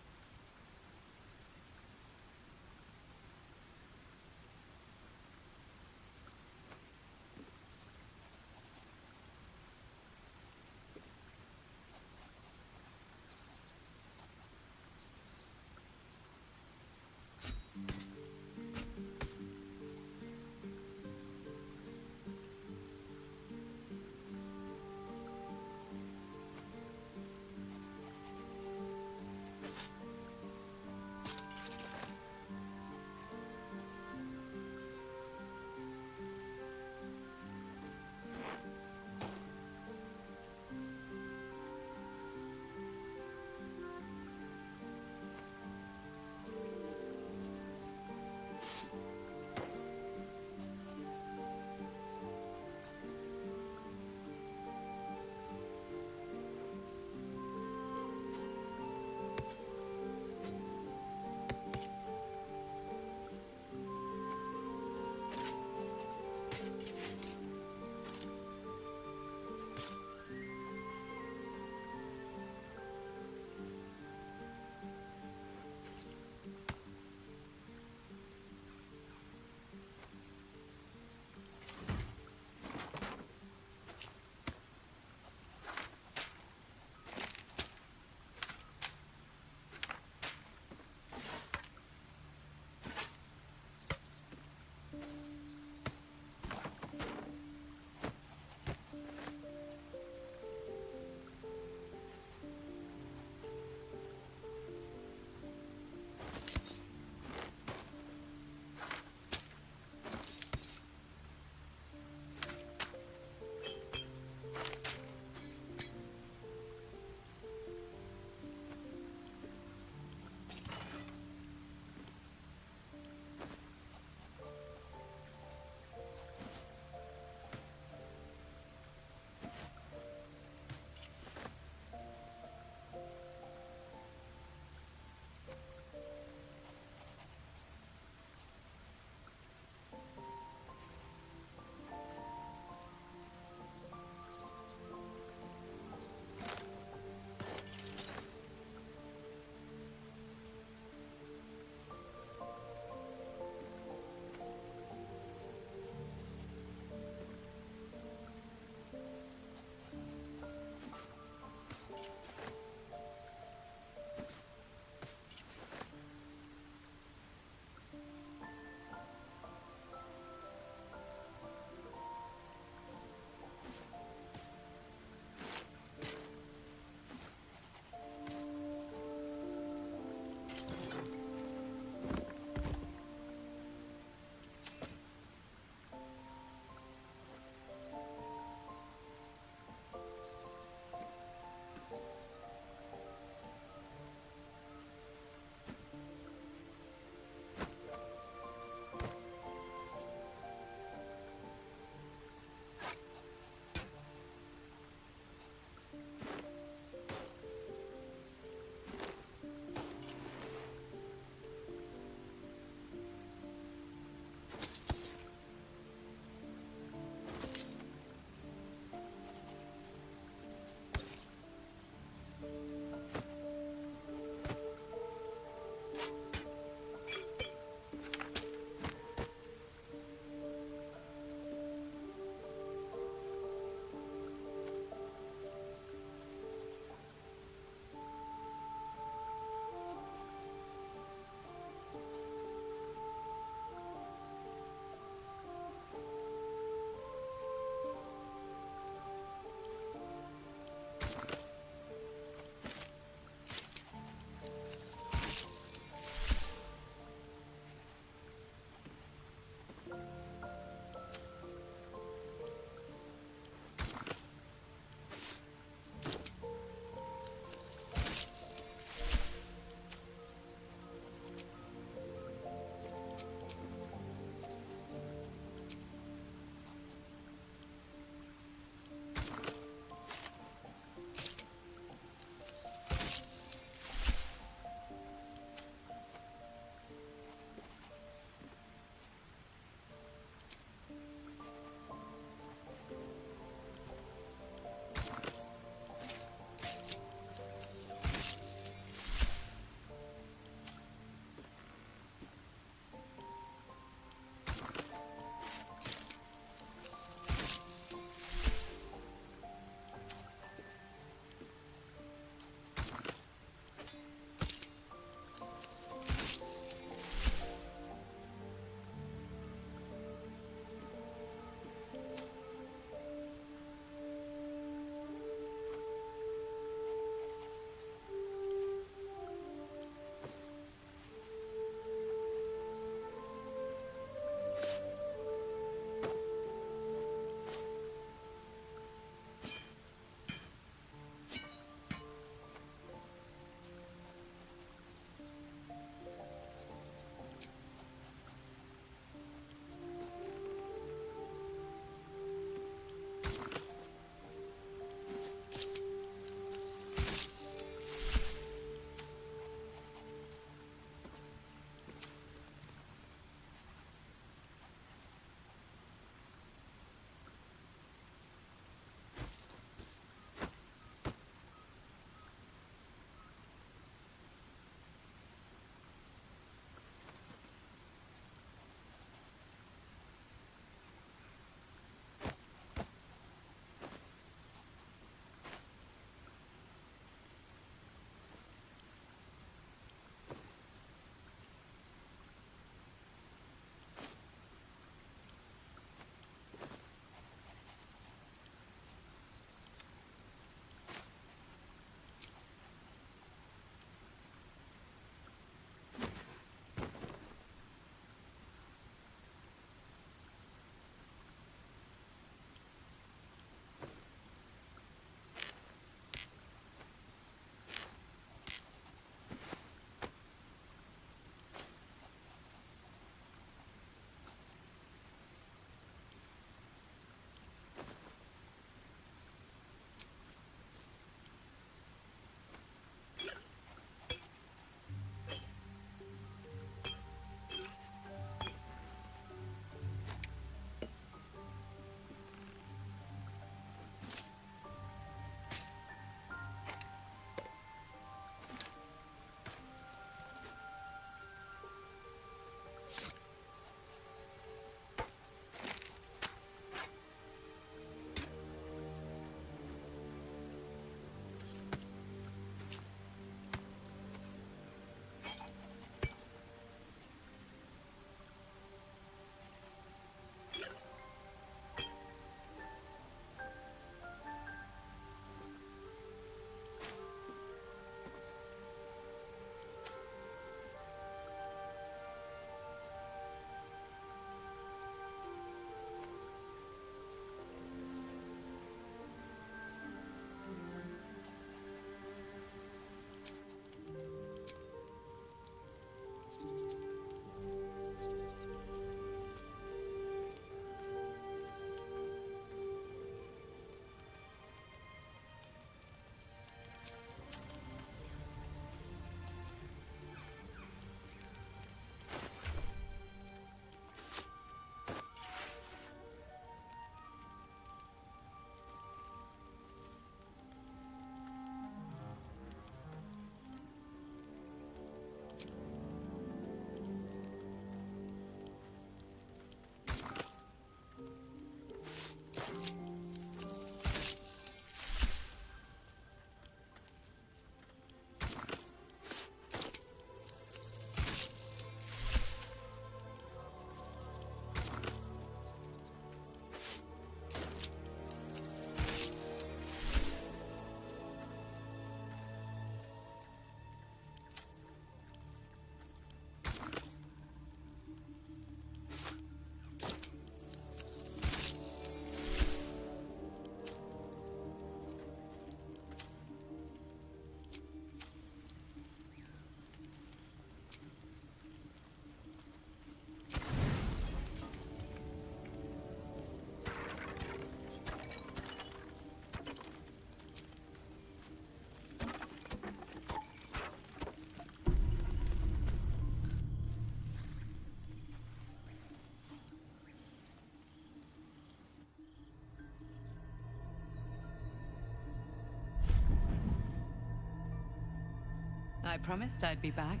I promised I'd be back.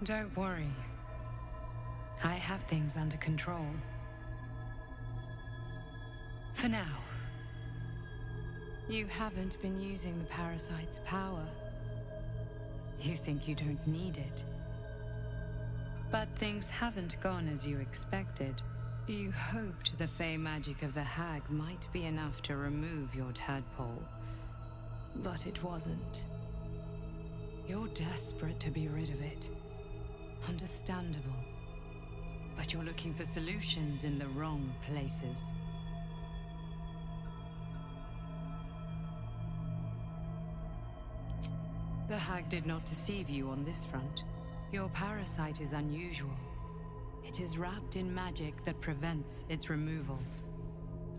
Don't worry. I have things under control. For now. You haven't been using the parasite's power. You think you don't need it. But things haven't gone as you expected. You hoped the fey magic of the hag might be enough to remove your tadpole. But it wasn't. You're desperate to be rid of it. Understandable. But you're looking for solutions in the wrong places. The hag did not deceive you on this front. Your parasite is unusual. It is wrapped in magic that prevents its removal.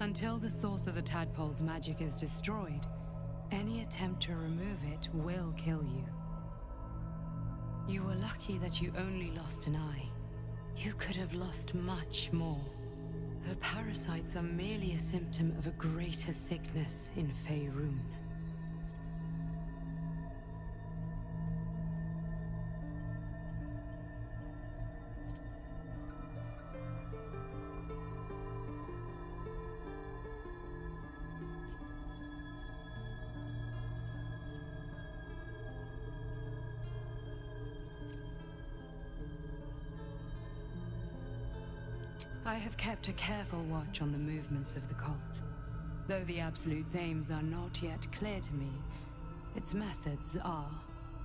Until the source of the tadpole's magic is destroyed, any attempt to remove it will kill you. You were lucky that you only lost an eye. You could have lost much more. The parasites are merely a symptom of a greater sickness in Faerun. I have kept a careful watch on the movements of the cult. Though the Absolute's aims are not yet clear to me, its methods are.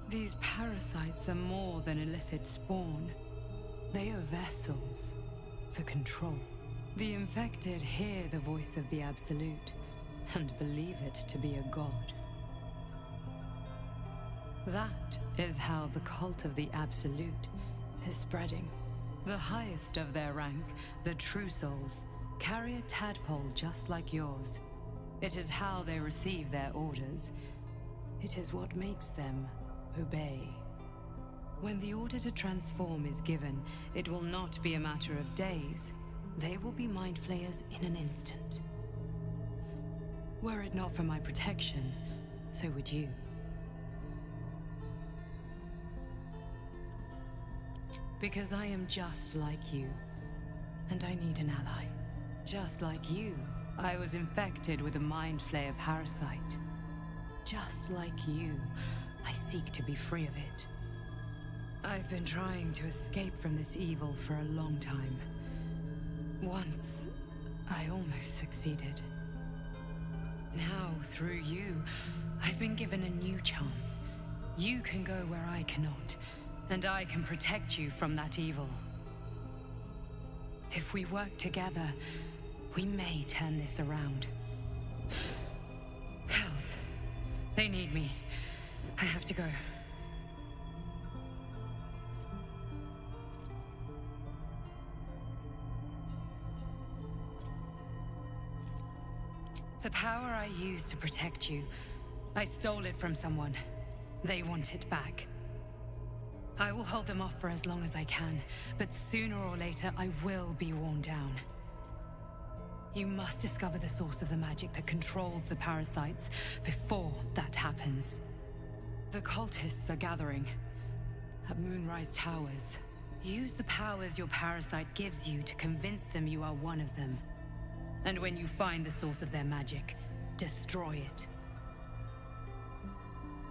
These parasites are more than illithid spawn. They are vessels for control. The infected hear the voice of the Absolute and believe it to be a god. That is how the cult of the Absolute is spreading. The highest of their rank, the True Souls, carry a tadpole just like yours. It is how they receive their orders. It is what makes them obey. When the order to transform is given, it will not be a matter of days. They will be mind flayers in an instant. Were it not for my protection, so would you. Because I am just like you, and I need an ally. Just like you, I was infected with a Mind Flayer parasite. Just like you, I seek to be free of it. I've been trying to escape from this evil for a long time. Once, I almost succeeded. Now, through you, I've been given a new chance. You can go where I cannot, and I can protect you from that evil. If we work together, we may turn this around. Hells, they need me. I have to go. The power I used to protect you, I stole it from someone. They want it back. I will hold them off for as long as I can, but sooner or later I will be worn down. You must discover the source of the magic that controls the parasites before that happens. The cultists are gathering at Moonrise Towers. Use the powers your parasite gives you to convince them you are one of them. And when you find the source of their magic, destroy it.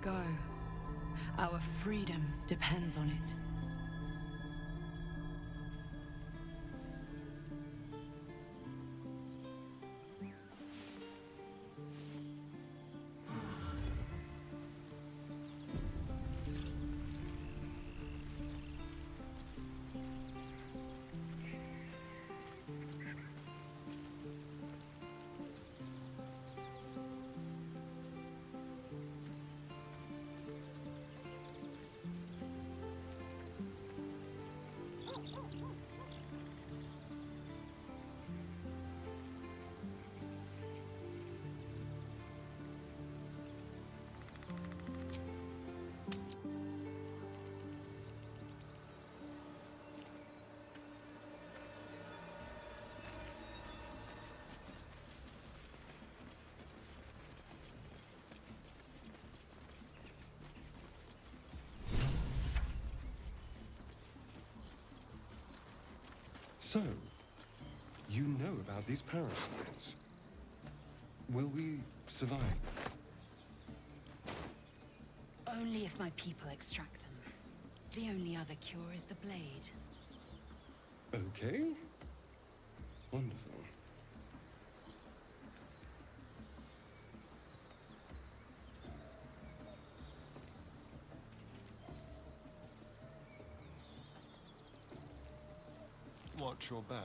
Go. Our freedom depends on it. So, you know about these parasites. Will we survive? Only if my people extract them. The only other cure is the blade. Okay. Wonderful. Watch your back.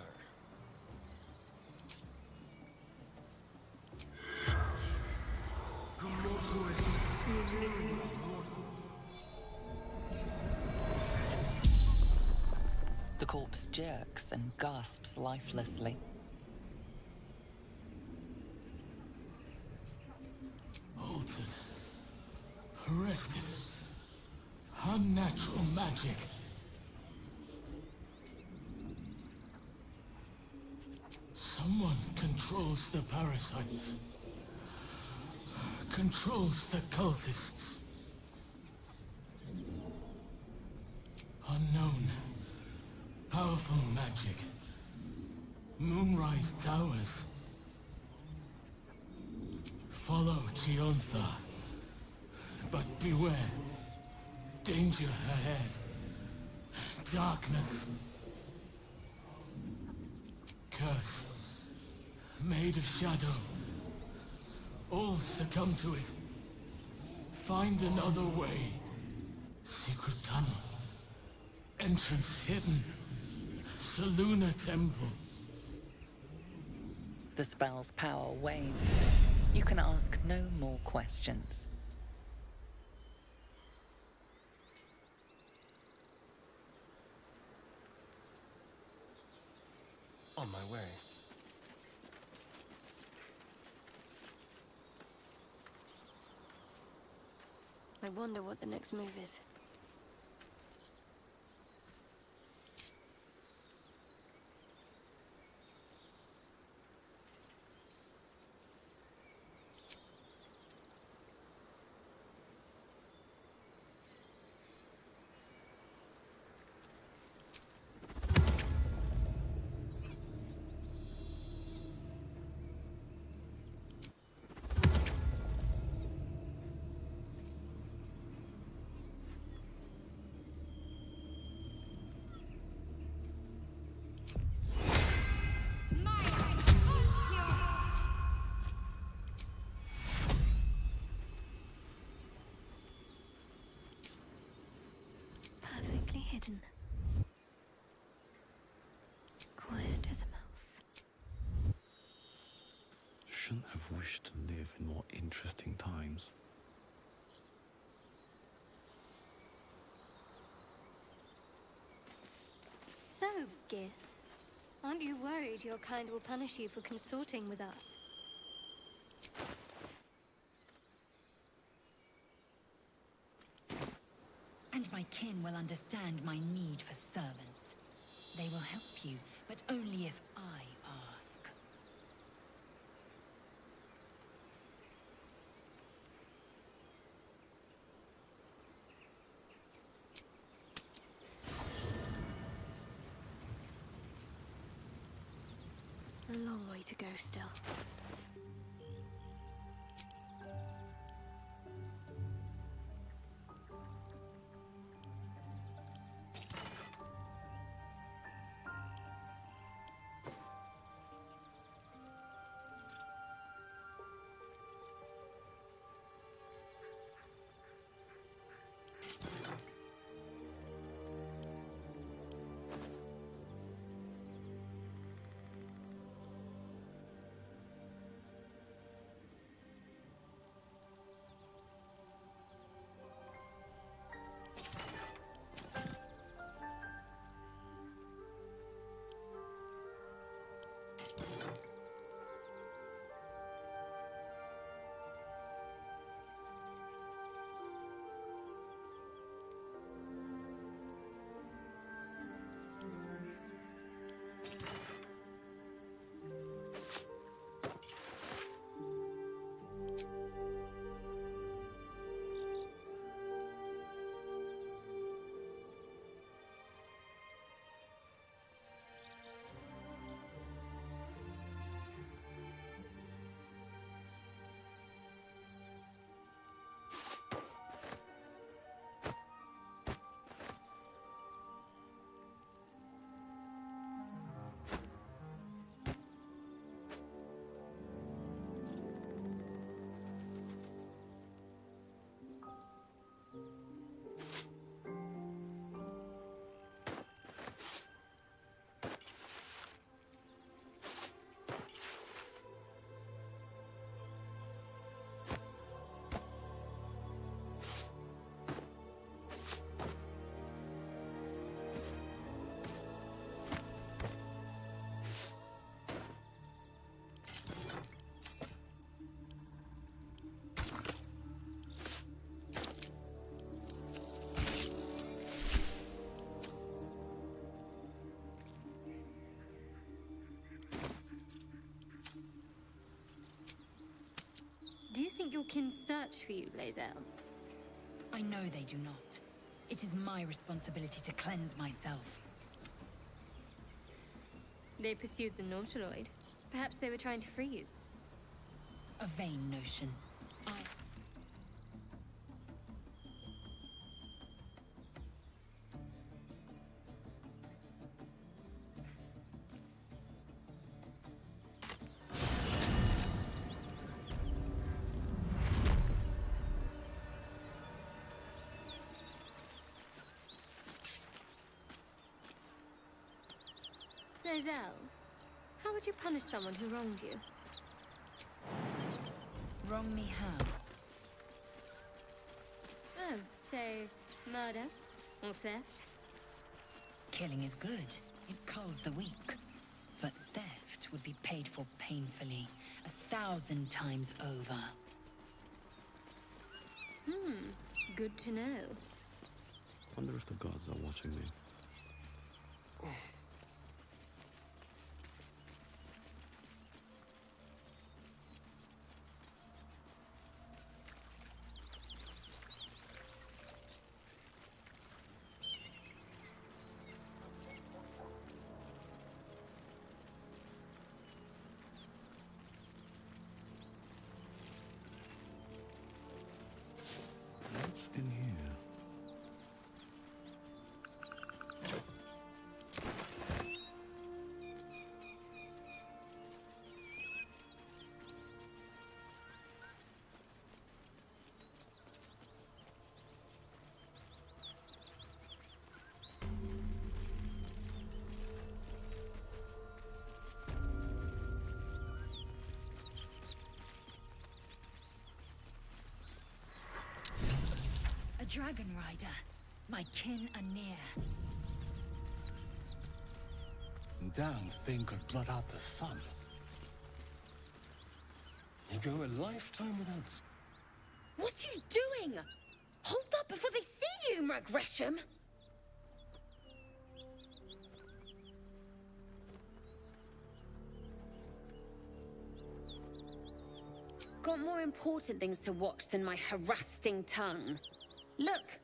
The corpse jerks and gasps lifelessly. Altered. Arrested. Unnatural magic. Someone controls the parasites. Controls the cultists. Unknown. Powerful magic. Moonrise Towers. Follow Chiontha. But beware. Danger ahead. Darkness. Curse. Made of shadow. All succumb to it. Find another way. Secret tunnel. Entrance hidden. Saluna Temple. The spell's power wanes. You can ask no more questions. On my way. I wonder what the next move is. Perfectly hidden. Quiet as a mouse. Shouldn't have wished to live in more interesting times. So, Gith, aren't you worried your kind will punish you for consorting with us? And my kin will understand my need for servants. They will help you, but only if I ask. A long way to go still. think your kin search for you, Lae'zel? I know they do not. It is my responsibility to cleanse myself. They pursued the Nautiloid. Perhaps they were trying to free you. A vain notion. Lae'zel, how would you punish someone who wronged you? Wrong me how? Oh, say, murder or theft? Killing is good. It culls the weak. But theft would be paid for painfully, 1,000 times over. Good to know. Wonder if the gods are watching me. What's in here? A dragon rider. My kin are near. Damn thing could blot out the sun. You go a lifetime without... What are you doing? Hold up before they see you, Gresham! Got more important things to watch than my harassing tongue. Look!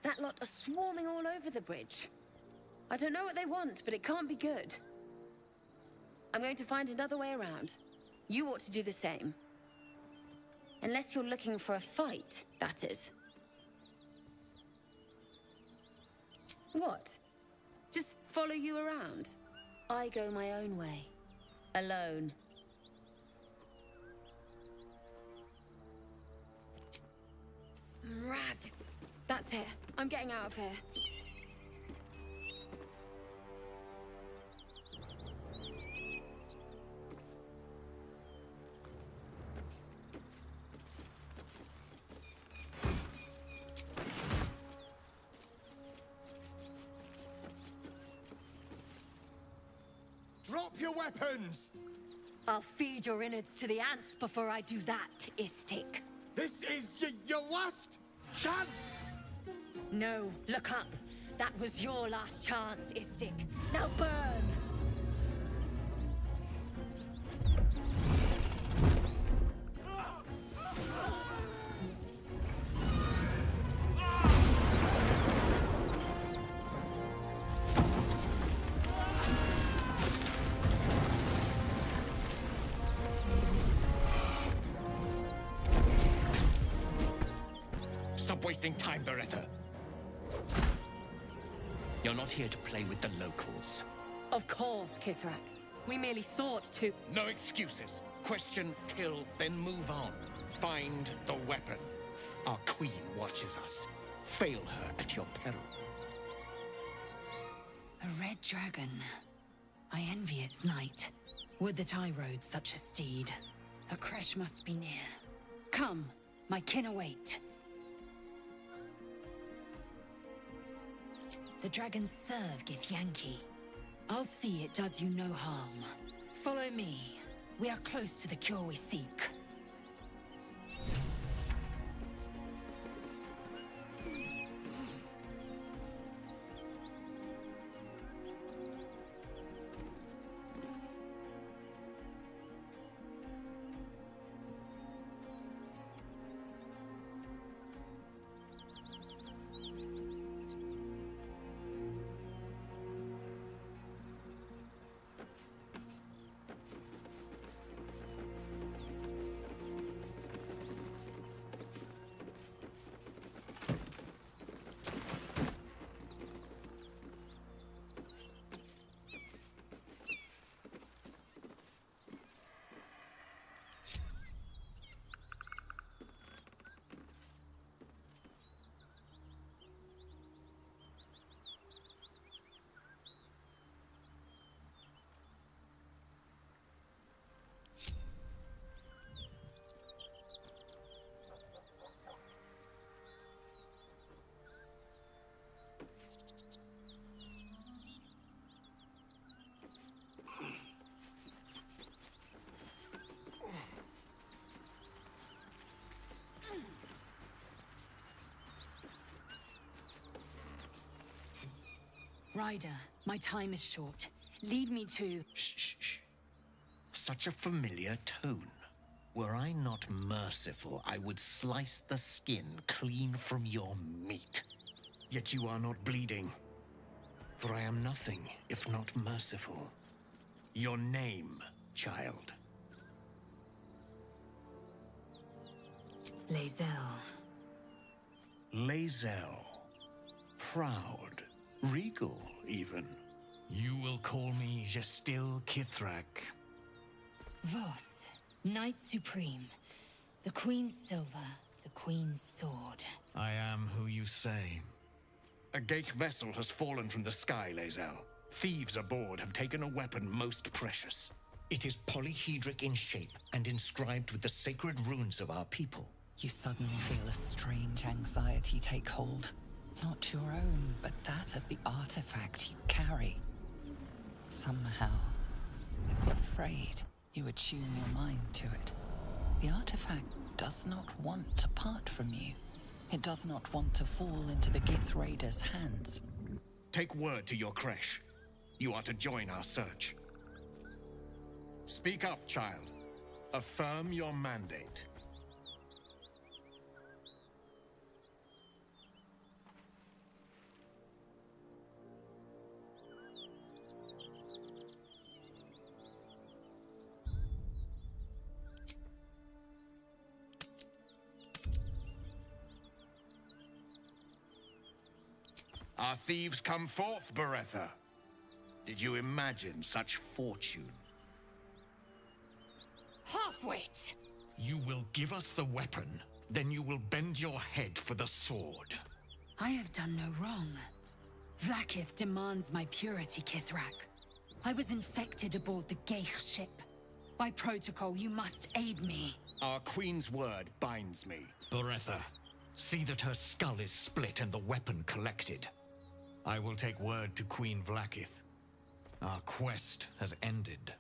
That lot are swarming all over the bridge. I don't know what they want, but it can't be good. I'm going to find another way around. You ought to do the same. Unless you're looking for a fight, that is. What? Just follow you around? I go my own way. Alone. Rag. That's it. I'm getting out of here. Drop your weapons! I'll feed your innards to the ants before I do that, Istik. This is your last chance! No, look up. That was your last chance, Istik. Now burn! Stop wasting time, Beretta. You're not here to play with the locals. Of course, Kithrak. We merely sought to... No excuses. Question, kill, then move on. Find the weapon. Our queen watches us. Fail her at your peril. A red dragon. I envy its knight. Would that I rode such a steed. A crash must be near. Come, my kin await. The dragons serve Githyanki. I'll see it does you no harm. Follow me. We are close to the cure we seek. rider. My time is short. Lead me to... Shh, shh, shh. Such a familiar tone. Were I not merciful, I would slice the skin clean from your meat. Yet you are not bleeding. For I am nothing if not merciful. Your name, child. Lae'zel. Lae'zel. Proud. Regal, even. You will call me Gestil Kithrak. Vos, Knight Supreme. The Queen's silver, the Queen's sword. I am who you say. A Geich vessel has fallen from the sky, Lae'zel. Thieves aboard have taken a weapon most precious. It is polyhedric in shape and inscribed with the sacred runes of our people. You suddenly feel a strange anxiety take hold. Not your own, but that of the artifact you carry. Somehow, it's afraid you attune your mind to it. The artifact does not want to part from you. It does not want to fall into the Gith Raiders' hands. Take word to your creche. You are to join our search. Speak up, child. Affirm your mandate. Our thieves come forth, Beretha. Did you imagine such fortune? Halfwit! You will give us the weapon, then you will bend your head for the sword. I have done no wrong. Vlaakith demands my purity, Kithrak. I was infected aboard the Geich ship. By protocol, you must aid me. Our queen's word binds me. Beretha, see that her skull is split and the weapon collected. I will take word to Queen Vlaakith. Our quest has ended.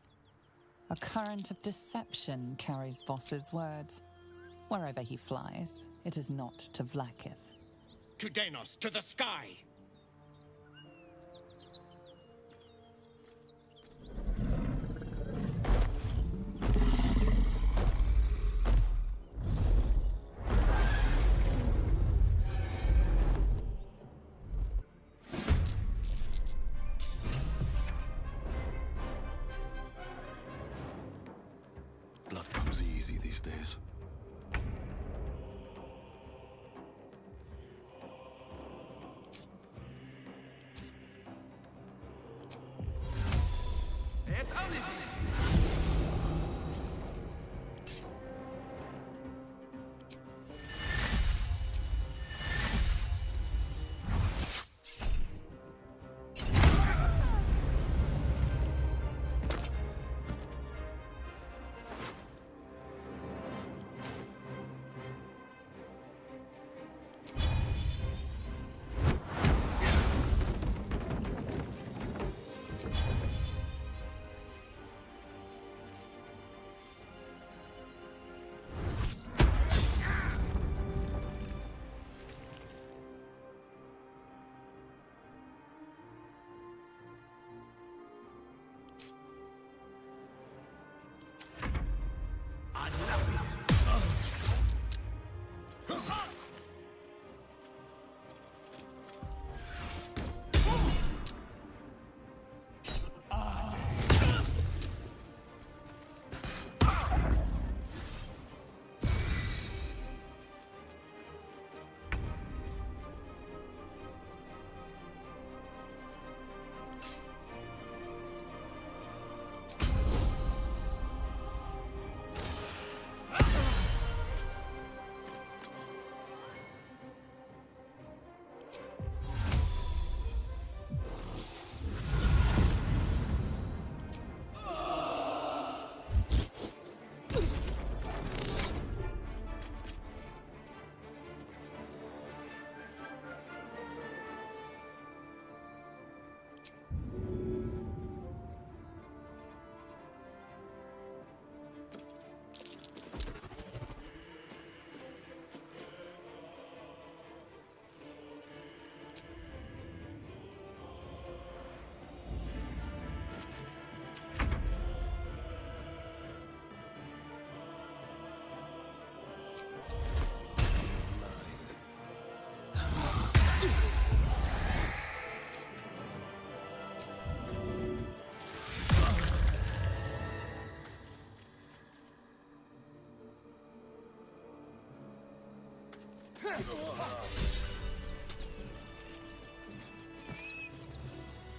A current of deception carries Voss's words. Wherever he flies, it is not to Vlaakith. To Denos, to the sky! Blood comes easy these days.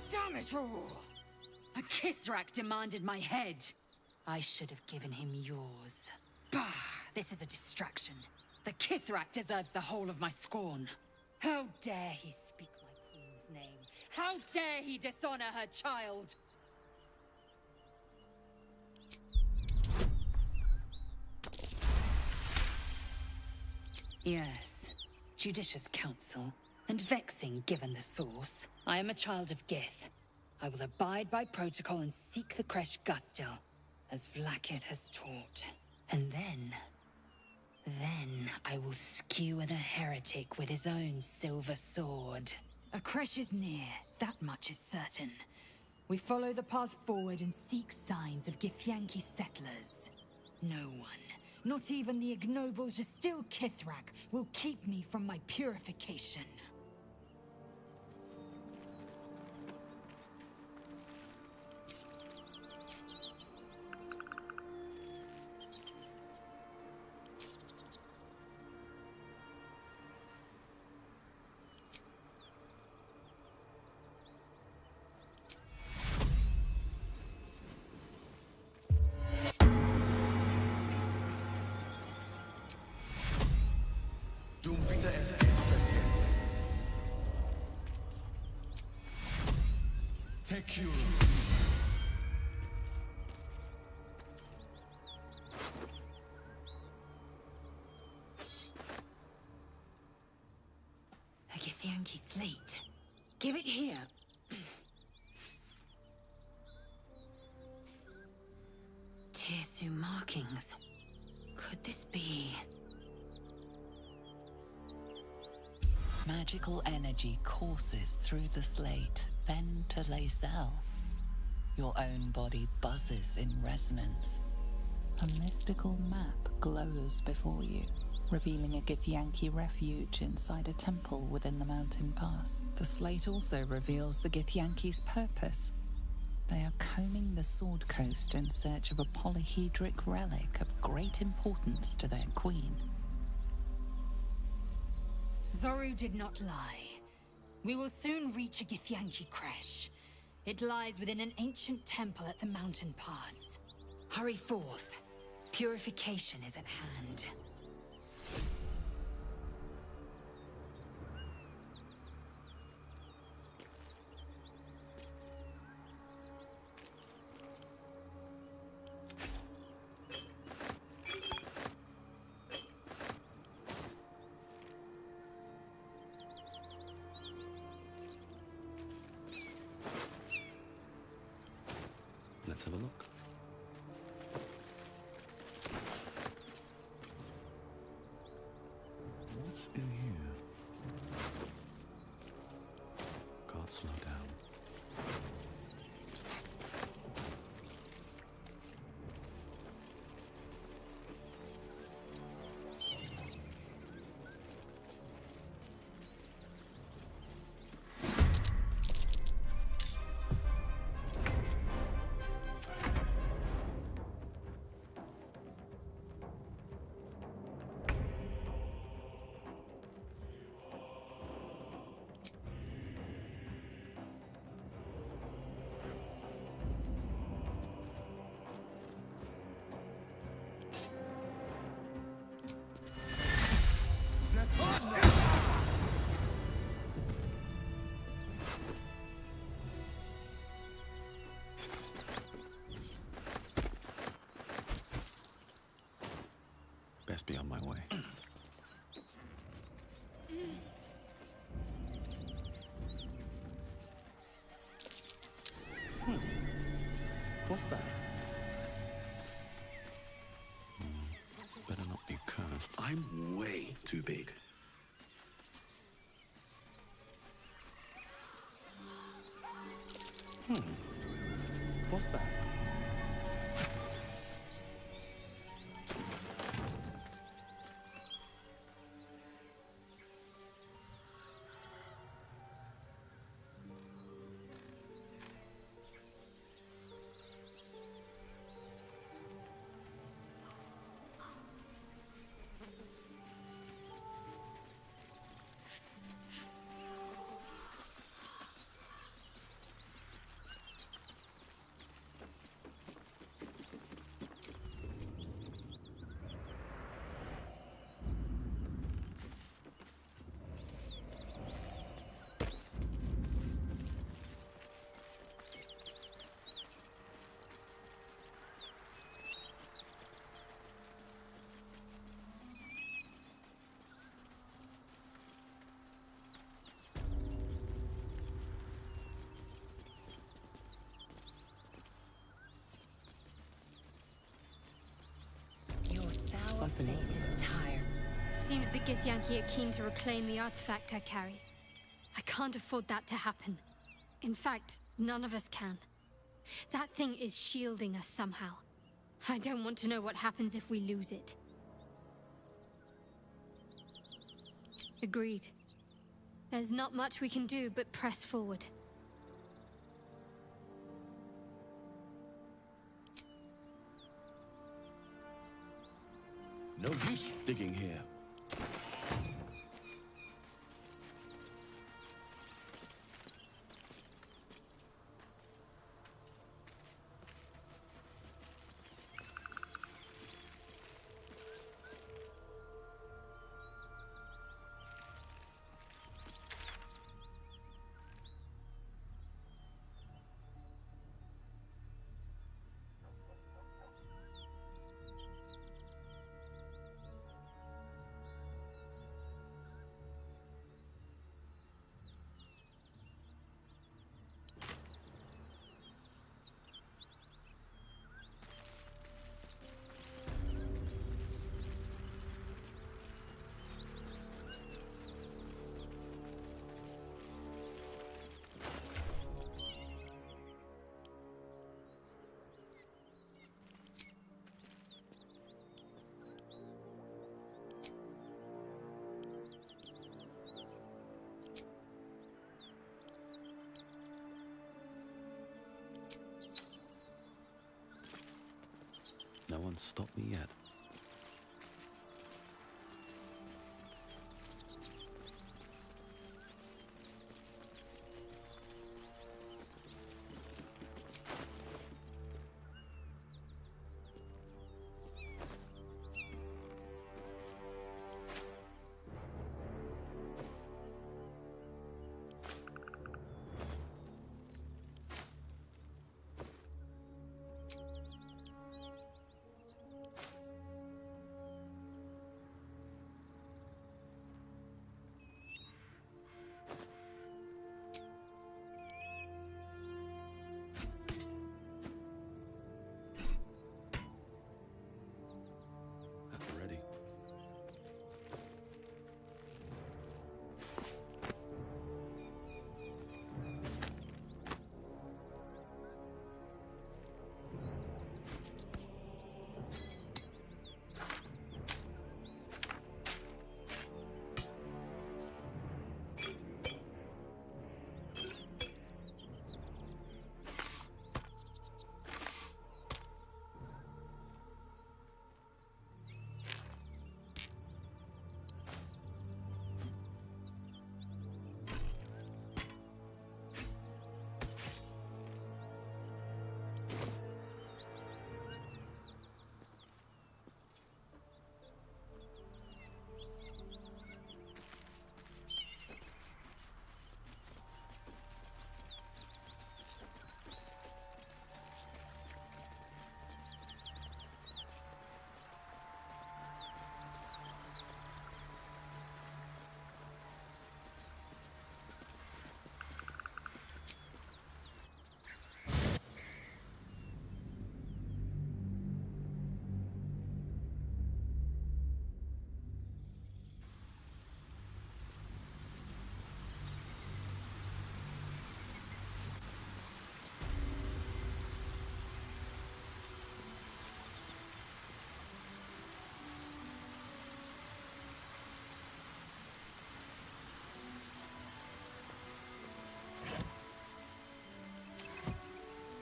Damn it all! A Kithrak demanded my head. I should have given him yours. Bah! This is a distraction. The Kithrak deserves the whole of my scorn. How dare he speak my queen's name? How dare he dishonor her child? Yes, judicious counsel, and vexing given the source. I am a child of Gith. I will abide by protocol and seek the Kresh Gustil, as Vlaakith has taught. And then I will skewer the heretic with his own silver sword. A Kresh is near, that much is certain. We follow the path forward and seek signs of Githyanki settlers. No one, not even the ignoble Jastil Kithrak, will keep me from my purification. Secure. A Githyanki slate. Give it here. Tirsu markings. Could this be? Magical energy courses through the slate, then to Lacel. Your own body buzzes in resonance. A mystical map glows before you, revealing a Githyanki refuge inside a temple within the mountain pass. The slate also reveals the Githyanki's purpose. They are combing the Sword Coast in search of a polyhedric relic of great importance to their queen. Zoru did not lie. We will soon reach a Githyanki Kresh. It lies within an ancient temple at the mountain pass. Hurry forth. Purification is at hand. Let's have a look. What's in here? God, slow down. Best be on my way. What's that? Better not be cursed. I'm way too big. What's that? nothing face is tired. Seems the Githyanki are keen to reclaim the artifact I carry. I can't afford that to happen. In fact, none of us can. That thing is shielding us somehow. I don't want to know what happens if we lose it. Agreed. There's not much we can do but press forward. No use digging here. No one's stopped me yet. Ready.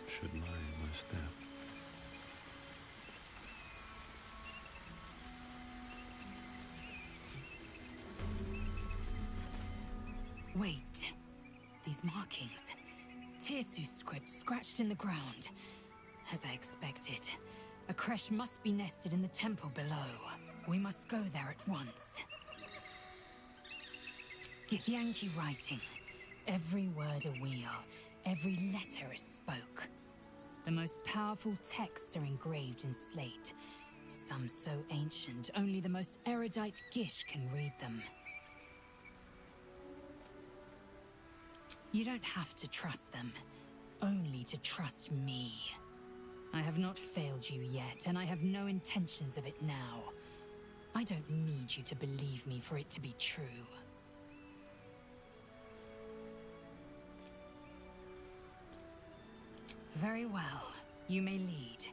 Should mind my step. Wait. These markings. Tirsu script scratched in the ground. As I expected. A creche must be nested in the temple below. We must go there at once. Githyanki writing. Every word a wheel. Every letter is spoke. The most powerful texts are engraved in slate. Some so ancient, only the most erudite Gish can read them. You don't have to trust them, only to trust me. I have not failed you yet, and I have no intentions of it now. I don't need you to believe me for it to be true. Very well, you may lead.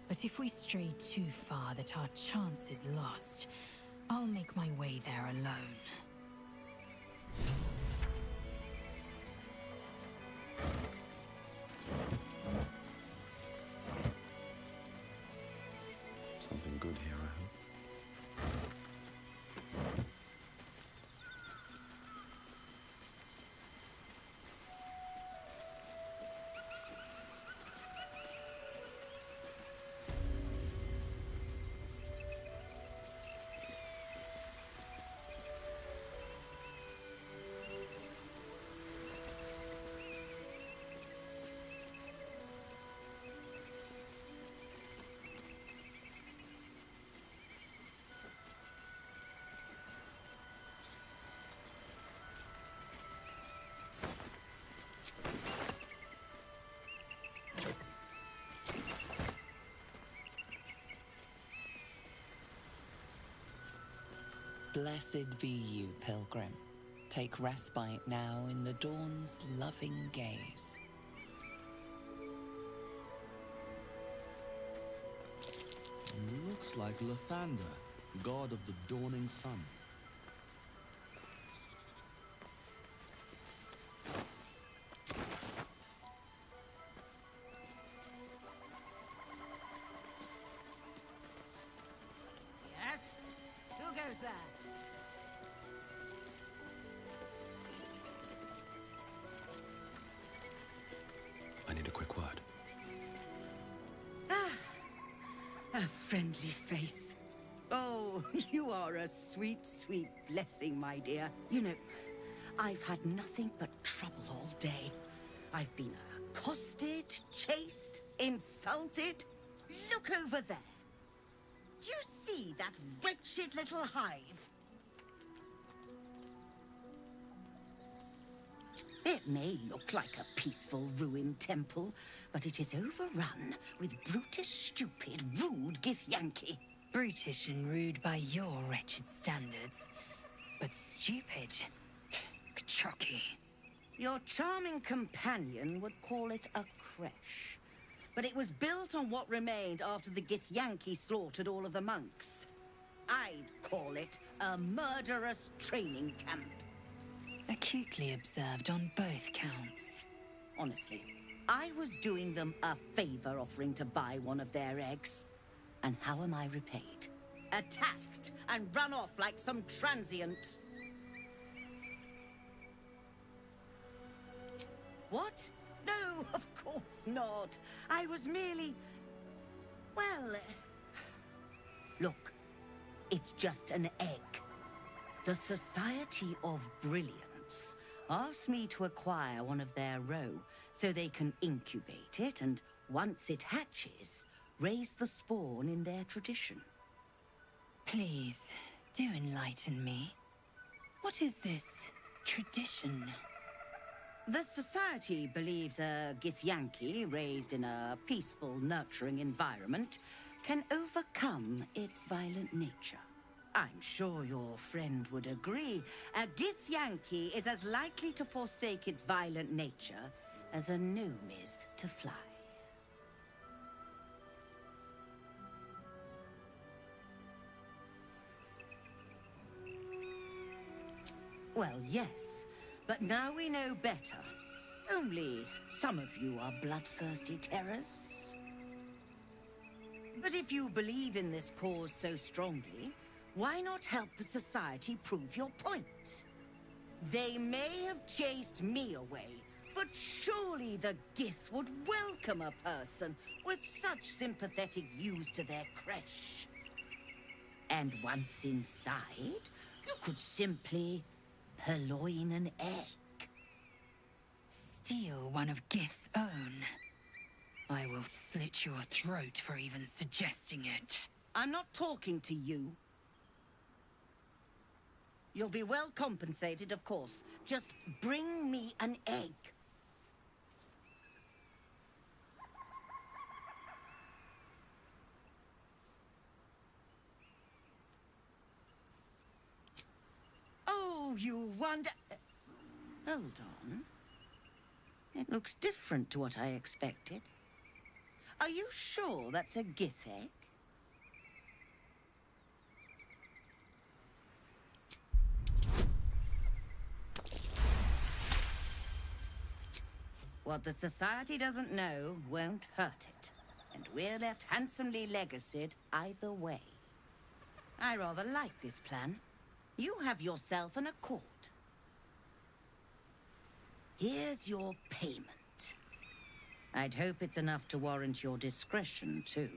But if we stray too far that our chance is lost, I'll make my way there alone. Something good here, I hope. Blessed be you, pilgrim. Take respite now in the dawn's loving gaze. Looks like Lathander, god of the dawning sun. Yes? Who goes there? I need a quick word. A friendly face. Oh, you are a sweet, sweet blessing, my dear. You know, I've had nothing but trouble all day. I've been accosted, chased, insulted. Look over there. Do you see that wretched little hive? It may look like a peaceful ruined temple, but it is overrun with brutish, stupid, rude Githyanki. Brutish and rude by your wretched standards, but stupid. Kachaki. Your charming companion would call it a creche, but it was built on what remained after the Githyanki slaughtered all of the monks. I'd call it a murderous training camp. Acutely observed on both counts. Honestly, I was doing them a favor offering to buy one of their eggs. And how am I repaid? Attacked and run off like some transient. What? No, of course not. I was merely... well... Look, it's just an egg. The Society of Brilliance asked me to acquire one of their roe so they can incubate it and, once it hatches, raise the spawn in their tradition. Please, do enlighten me. What is this tradition? The Society believes a Githyanki raised in a peaceful, nurturing environment can overcome its violent nature. I'm sure your friend would agree. A Githyanki is as likely to forsake its violent nature as a gnome is to fly. Well, yes, but now we know better. Only some of you are bloodthirsty terrors. But if you believe in this cause so strongly, why not help the Society prove your point? They may have chased me away, but surely the Gith would welcome a person with such sympathetic views to their creche. And once inside, you could simply purloin an egg. Steal one of Gith's own. I will slit your throat for even suggesting it. I'm not talking to you. You'll be well compensated, of course. Just bring me an egg. you wonder... hold on. It looks different to what I expected. Are you sure that's a Gith egg? What the Society doesn't know won't hurt it. And we're left handsomely legacied either way. I rather like this plan. You have yourself an accord. Here's your payment. I'd hope it's enough to warrant your discretion, too.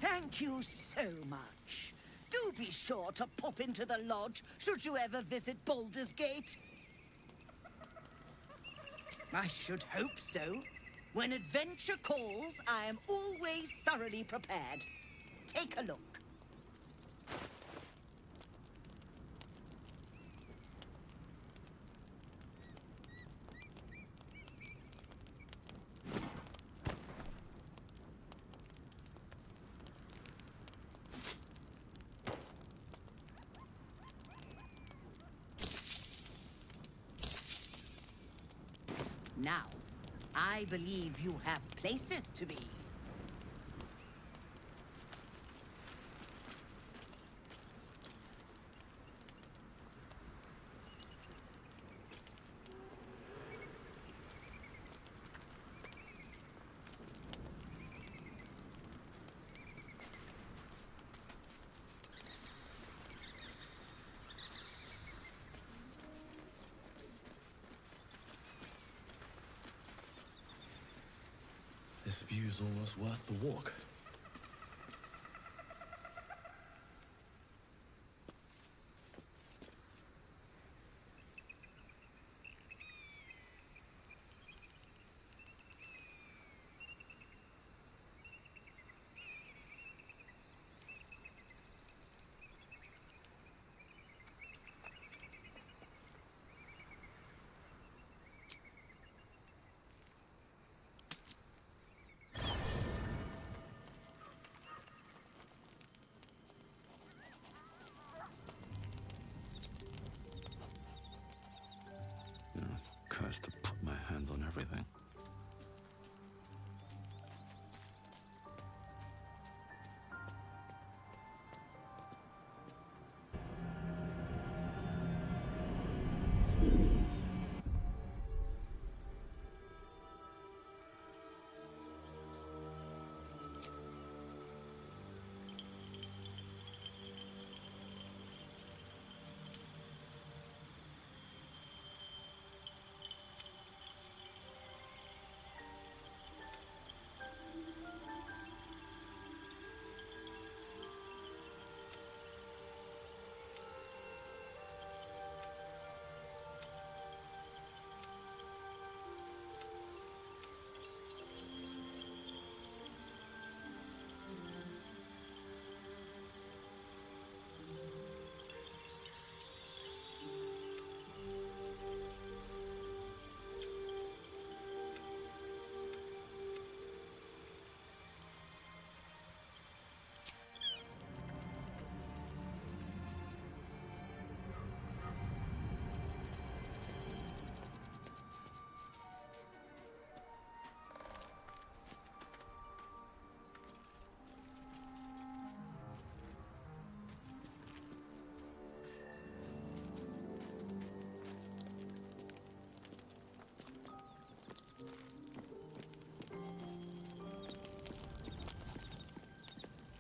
Thank you so much. Do be sure to pop into the lodge should you ever visit Baldur's Gate. I should hope so. When adventure calls, I am always thoroughly prepared. Take a look. Now, I believe you have places to be. This view's almost worth the walk. Cursed to put my hands on everything.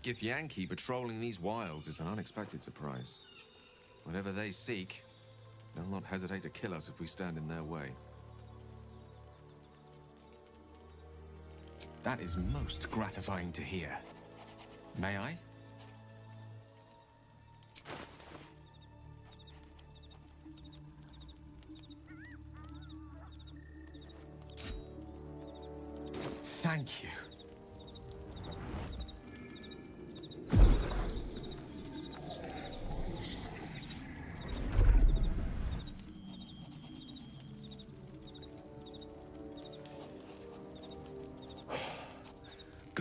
Githyanki patrolling these wilds is an unexpected surprise. Whatever they seek, they'll not hesitate to kill us if we stand in their way. That is most gratifying to hear. May I? Thank you.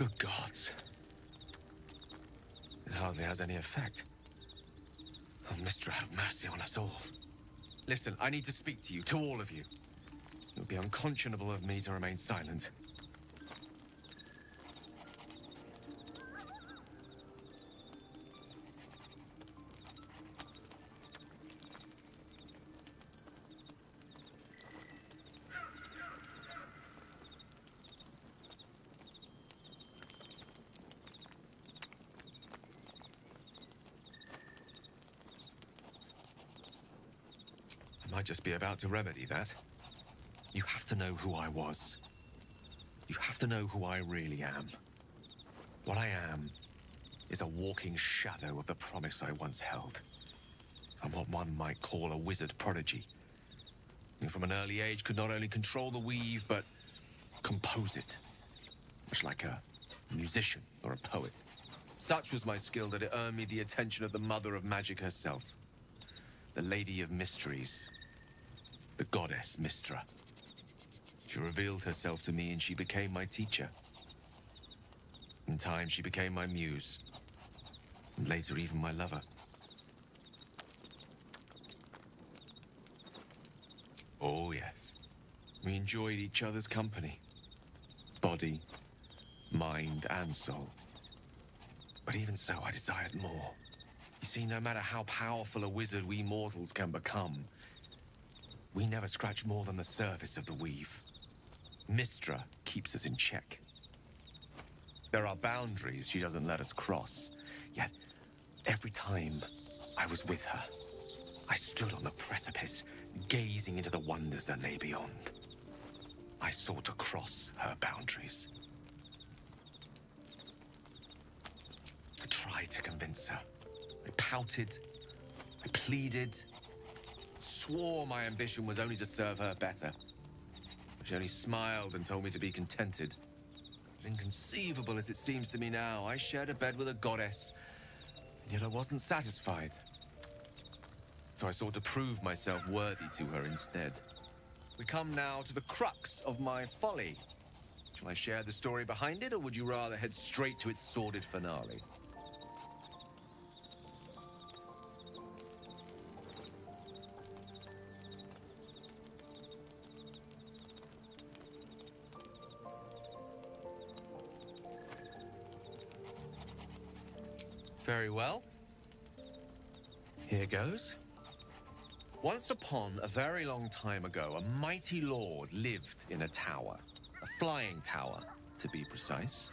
Good gods. It hardly has any effect. Oh, Mistra, have mercy on us all. Listen, I need to speak to you, to all of you. It would be unconscionable of me to remain silent. I might just be about to remedy that. You have to know who I was. You have to know who I really am. What I am is a walking shadow of the promise I once held. I'm what one might call a wizard prodigy. And from an early age could not only control the weave, but compose it. Much like a musician or a poet. Such was my skill that it earned me the attention of the mother of magic herself. The Lady of Mysteries. The goddess Mistra. She revealed herself to me and she became my teacher. In time, she became my muse. And later, even my lover. Oh, yes. We enjoyed each other's company. Body, mind, and soul. But even so, I desired more. You see, no matter how powerful a wizard we mortals can become, we never scratch more than the surface of the weave. Mistra keeps us in check. There are boundaries she doesn't let us cross. Yet, every time I was with her, I stood on the precipice, gazing into the wonders that lay beyond. I sought to cross her boundaries. I tried to convince her. I pouted. I pleaded. Swore my ambition was only to serve her better. She only smiled and told me to be contented. Inconceivable as it seems to me now, I shared a bed with a goddess, and yet I wasn't satisfied. So I sought to prove myself worthy to her instead. We come now to the crux of my folly. Shall I share the story behind it, or would you rather head straight to its sordid finale? Very well. Here goes. Once upon a very long time ago, a mighty lord lived in a tower. A flying tower, to be precise.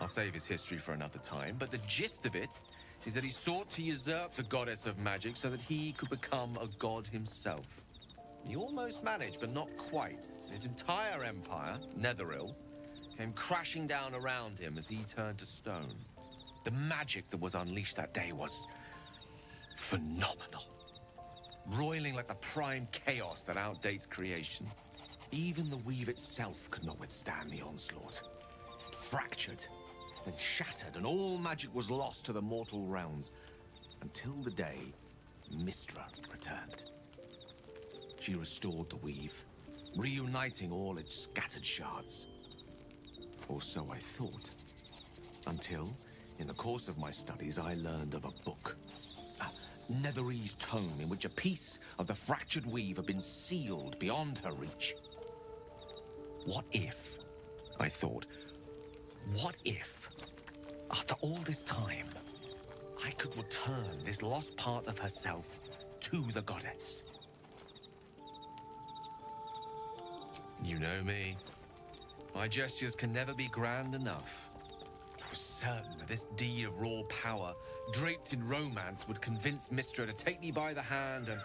I'll save his history for another time, but the gist of it is that he sought to usurp the goddess of magic so that he could become a god himself. He almost managed, but not quite. His entire empire, Netheril, came crashing down around him as he turned to stone. The magic that was unleashed that day was phenomenal. Roiling like the prime chaos that outdates creation. Even the weave itself could not withstand the onslaught. It fractured, then shattered, and all magic was lost to the mortal realms. Until the day Mistra returned. She restored the weave, reuniting all its scattered shards. Or so I thought. Until, in the course of my studies, I learned of a book. A Netherese tome in which a piece of the fractured weave had been sealed beyond her reach. What if, I thought, what if, after all this time, I could return this lost part of herself to the goddess? You know me. My gestures can never be grand enough. I was certain that this deed of raw power, draped in romance, would convince Mistra to take me by the hand and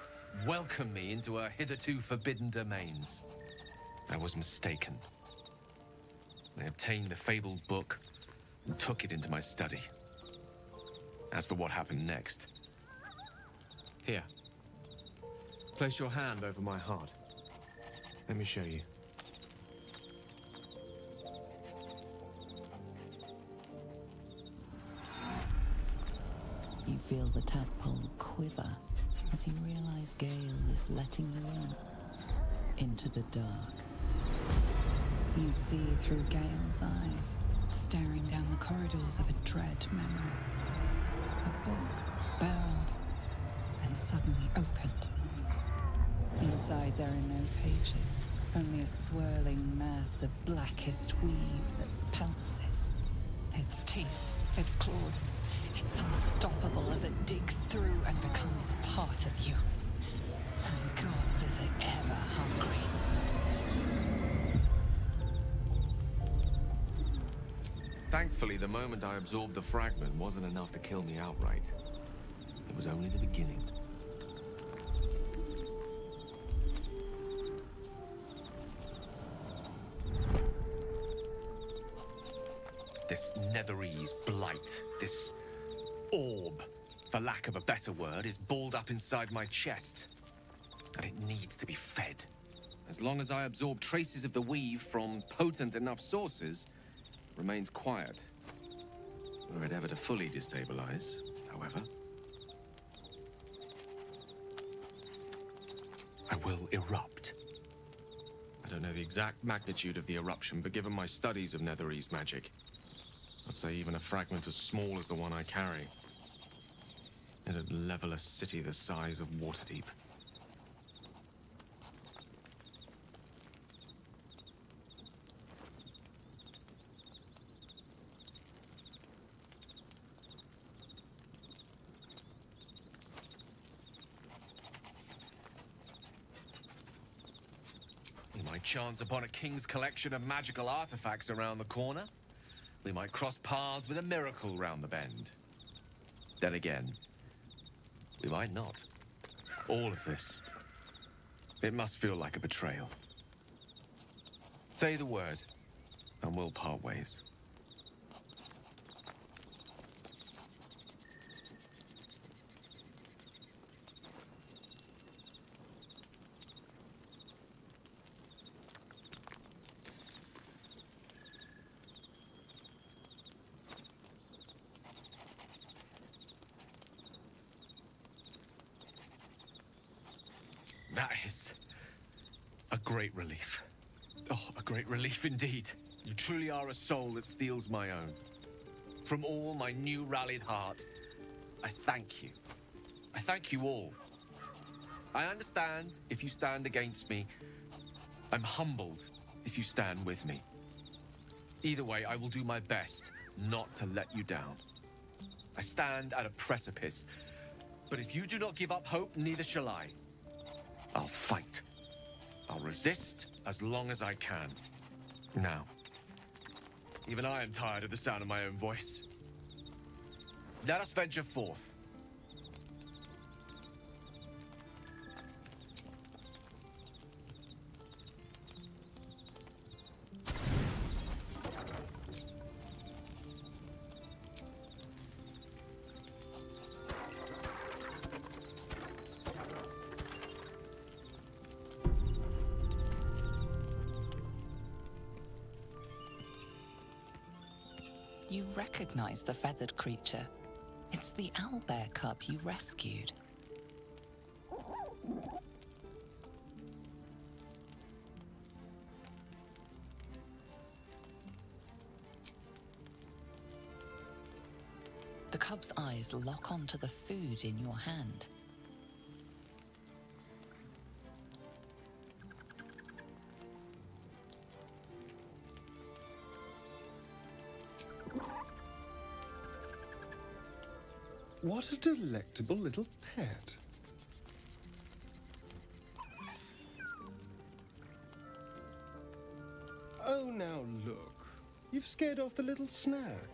welcome me into her hitherto forbidden domains. I was mistaken. I obtained the fabled book and took it into my study. As for what happened next... Here. Place your hand over my heart. Let me show you. You feel the tadpole quiver as you realize Gale is letting you into the dark. You see through Gale's eyes, staring down the corridors of a dread memory. A book, bound, and suddenly opened. Inside there are no pages, only a swirling mass of blackest weave that pounces. Its teeth, its claws, it's unstoppable as it digs through and becomes part of you. And gods, is it ever hungry. Thankfully, the moment I absorbed the fragment wasn't enough to kill me outright. It was only the beginning. This Netherese blight, this orb, for lack of a better word, is balled up inside my chest. And it needs to be fed. As long as I absorb traces of the weave from potent enough sources, it remains quiet. Were it ever to fully destabilize, however. I will erupt. I don't know the exact magnitude of the eruption, but given my studies of Netherese magic, I'd say even a fragment as small as the one I carry, it'd level a city the size of Waterdeep. We might chance upon a king's collection of magical artifacts around the corner. We might cross paths with a miracle round the bend. Then again, we might not. All of this, it must feel like a betrayal. Say the word, and we'll part ways. That is a great relief. Oh, a great relief indeed. You truly are a soul that steals my own. From all my new rallied heart, I thank you. I thank you all. I understand if you stand against me. I'm humbled if you stand with me. Either way, I will do my best not to let you down. I stand at a precipice, but if you do not give up hope, neither shall I. I'll fight. I'll resist as long as I can. Now, even I am tired of the sound of my own voice. Let us venture forth. You recognize the feathered creature. It's the owlbear cub you rescued. The cub's eyes lock onto the food in your hand. What a delectable little pet. Oh, now look. You've scared off the little snack.